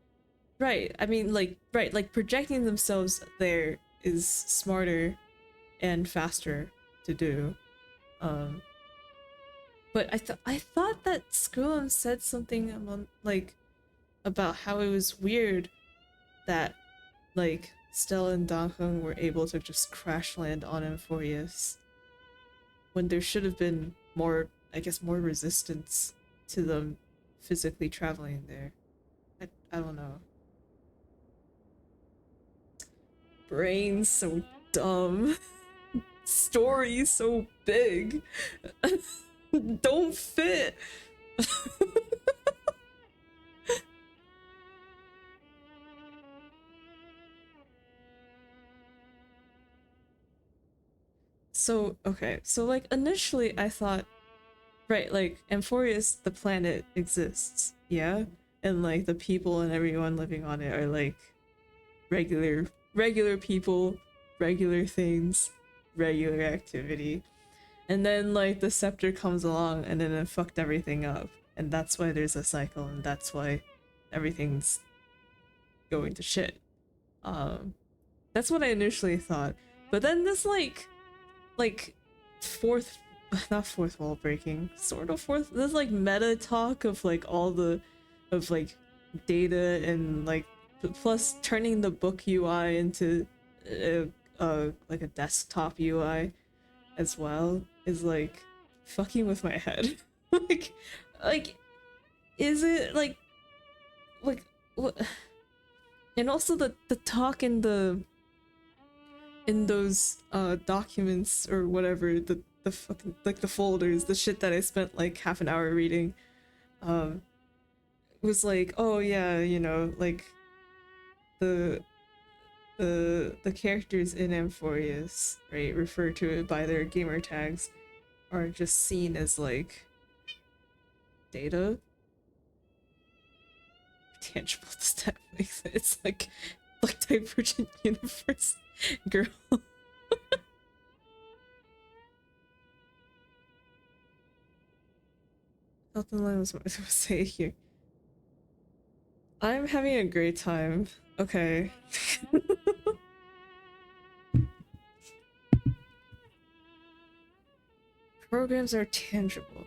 Right, I mean, like, right, like projecting themselves there is smarter and faster to do. But I thought that Screwlum said something about, like, about how it was weird that, like, Stella and Donghun were able to just crash land on Amphorius when there should have been more, I guess, more resistance to them physically traveling there. I don't know. Brain's so dumb. Story so big. Don't fit. So, okay. So, like, initially I thought, right, like, Amphorius, the planet, exists, yeah? And, like, the people and everyone living on it are, like, regular people, regular things, regular activity. And then like the scepter comes along and then it fucked everything up. And that's why there's a cycle and that's why everything's going to shit. That's what I initially thought. But then this like fourth, not fourth wall breaking, sort of fourth, this like meta talk of like all the, of like data and like, plus turning the book UI into like a desktop UI as well is like fucking with my head. like is it like what? And also the talk in those documents or whatever, the fucking like the folders, the shit that I spent like half an hour reading, was like, oh yeah, you know, like the the characters in Amphorius, right, refer to it by their gamer tags, are just seen as like data. Tangible, does that make sense? It's like Divergent Universe girl. Nothing was what I was gonna say here. I'm having a great time. Okay. Programs are tangible.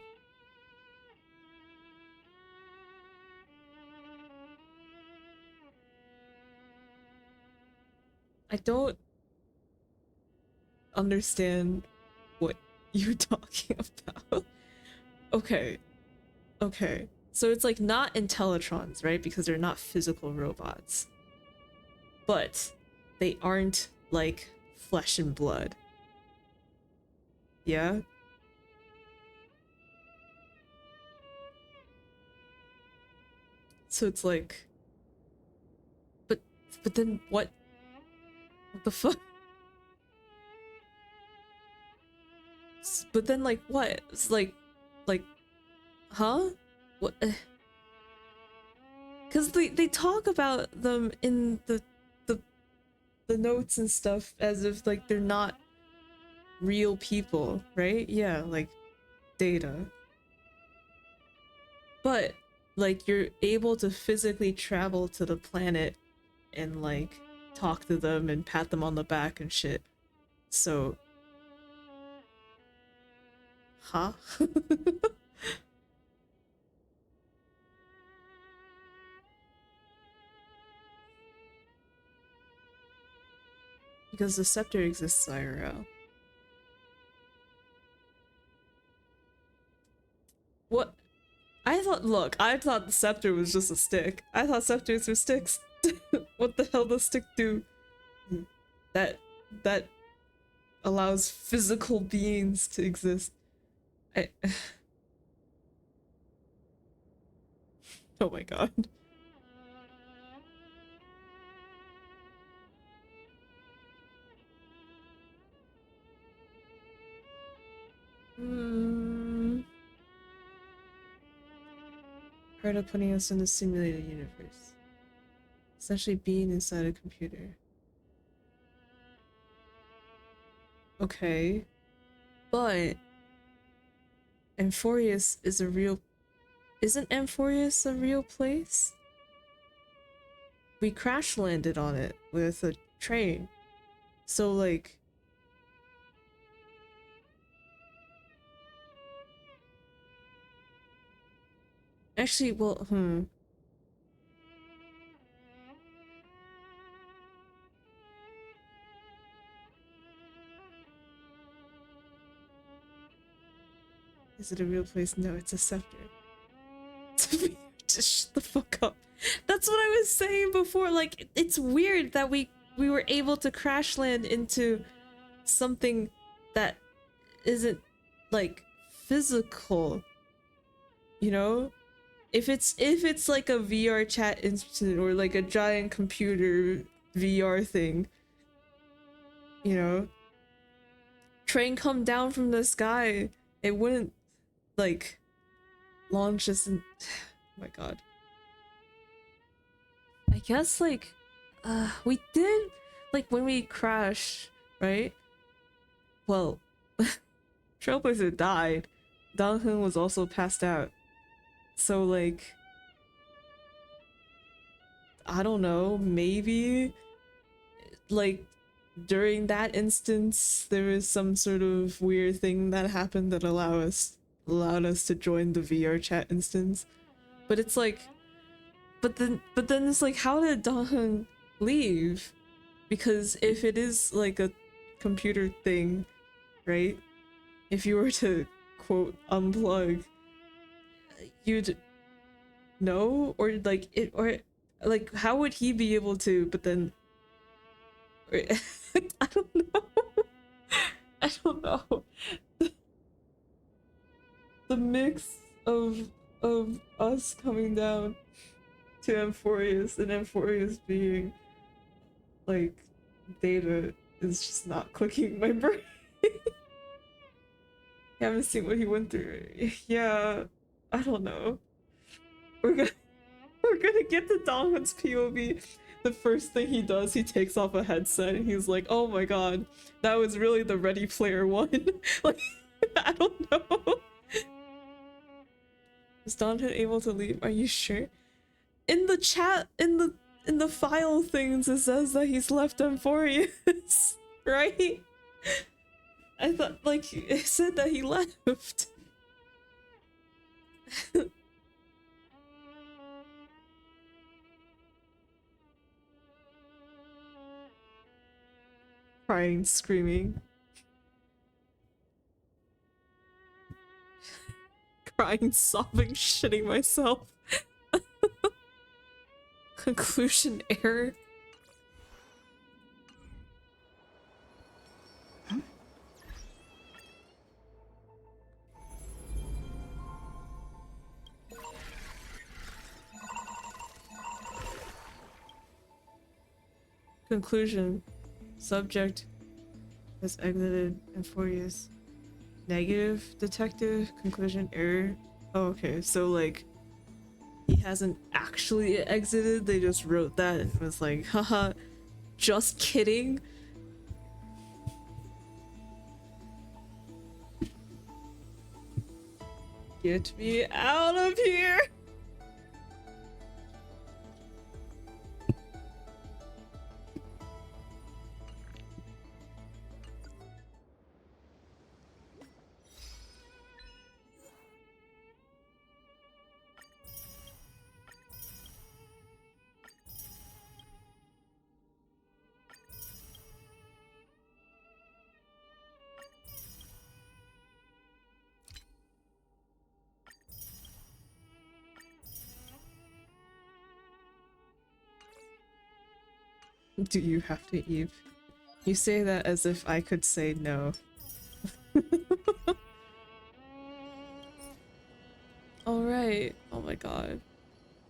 I don't understand what you're talking about. Okay. Okay. So it's like not Intellitrons, right? Because they're not physical robots. But they aren't like flesh and blood. Yeah? So it's like, but then what the fuck? But then like what? It's like, huh? What? Because they talk about them in the notes and stuff as if like they're not real people, right? Yeah, like data. But like you're able to physically travel to the planet and like talk to them and pat them on the back and shit. So, huh? Because the scepter exists IRL. What? Look, I thought the scepter was just a stick. I thought scepters were sticks. What the hell does stick do? That allows physical beings to exist. Oh my god. Part of putting us in a simulated universe. Essentially being inside a computer. Okay. But Amphorius is a real... Isn't Amphorius a real place? We crash landed on it with a train. So like... Actually, well, Is it a real place? No, it's a scepter. Just shut the fuck up. That's what I was saying before. Like, it's weird that we were able to crash land into something that isn't like physical. You know? If it's like a VR chat instant or like a giant computer VR thing, you know, train come down from the sky, it wouldn't like launch us in... Oh my god. I guess like we did like when we crashed, right? Well, Trailblazer died. Donghun was also passed out. So like I don't know, maybe like during that instance there was some sort of weird thing that happened that allowed us to join the VR chat instance. But it's like but then it's like, how did Donghun leave? Because if it is like a computer thing, right? If you were to quote unplug, you'd know, or like it, or like how would he be able to? But then I don't know. I don't know. The mix of of us coming down to Amphorius and Amphorius being like data is just not clicking in my brain. You haven't seen what he went through. Yeah, I don't know. We're gonna get to Donghun's POV. The first thing he does, he takes off a headset and he's like, "Oh my god, that was really the Ready Player One." Like, I don't know. Is Donghun able to leave? Are you sure? In the chat, in the file things, it says that he's left Amphorius, right? I thought, like, it said that he left. Crying, screaming. Crying, sobbing, shitting myself. Conclusion error. Conclusion. Subject has exited Amphorius. Negative detective. Conclusion error. Oh, okay, so like he hasn't actually exited, they just wrote that and was like, haha, just kidding. Get me out of here. Do you have to Eve? You say that as if I could say no. Alright. Oh my god.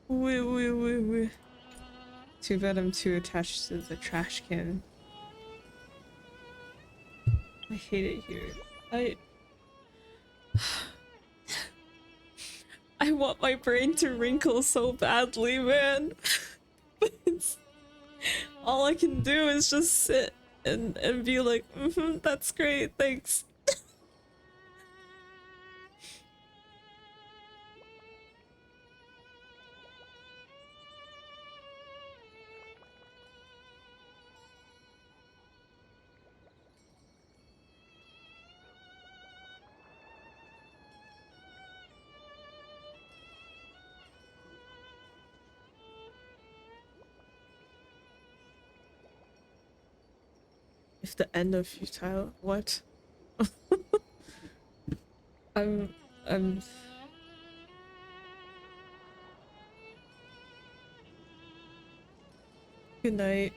Wee. Too bad I'm too attached to the trash can. I hate it here. I want my brain to wrinkle so badly, man. But all I can do is just sit and be like, that's great, thanks. If the end of futile, what? I'm Good night.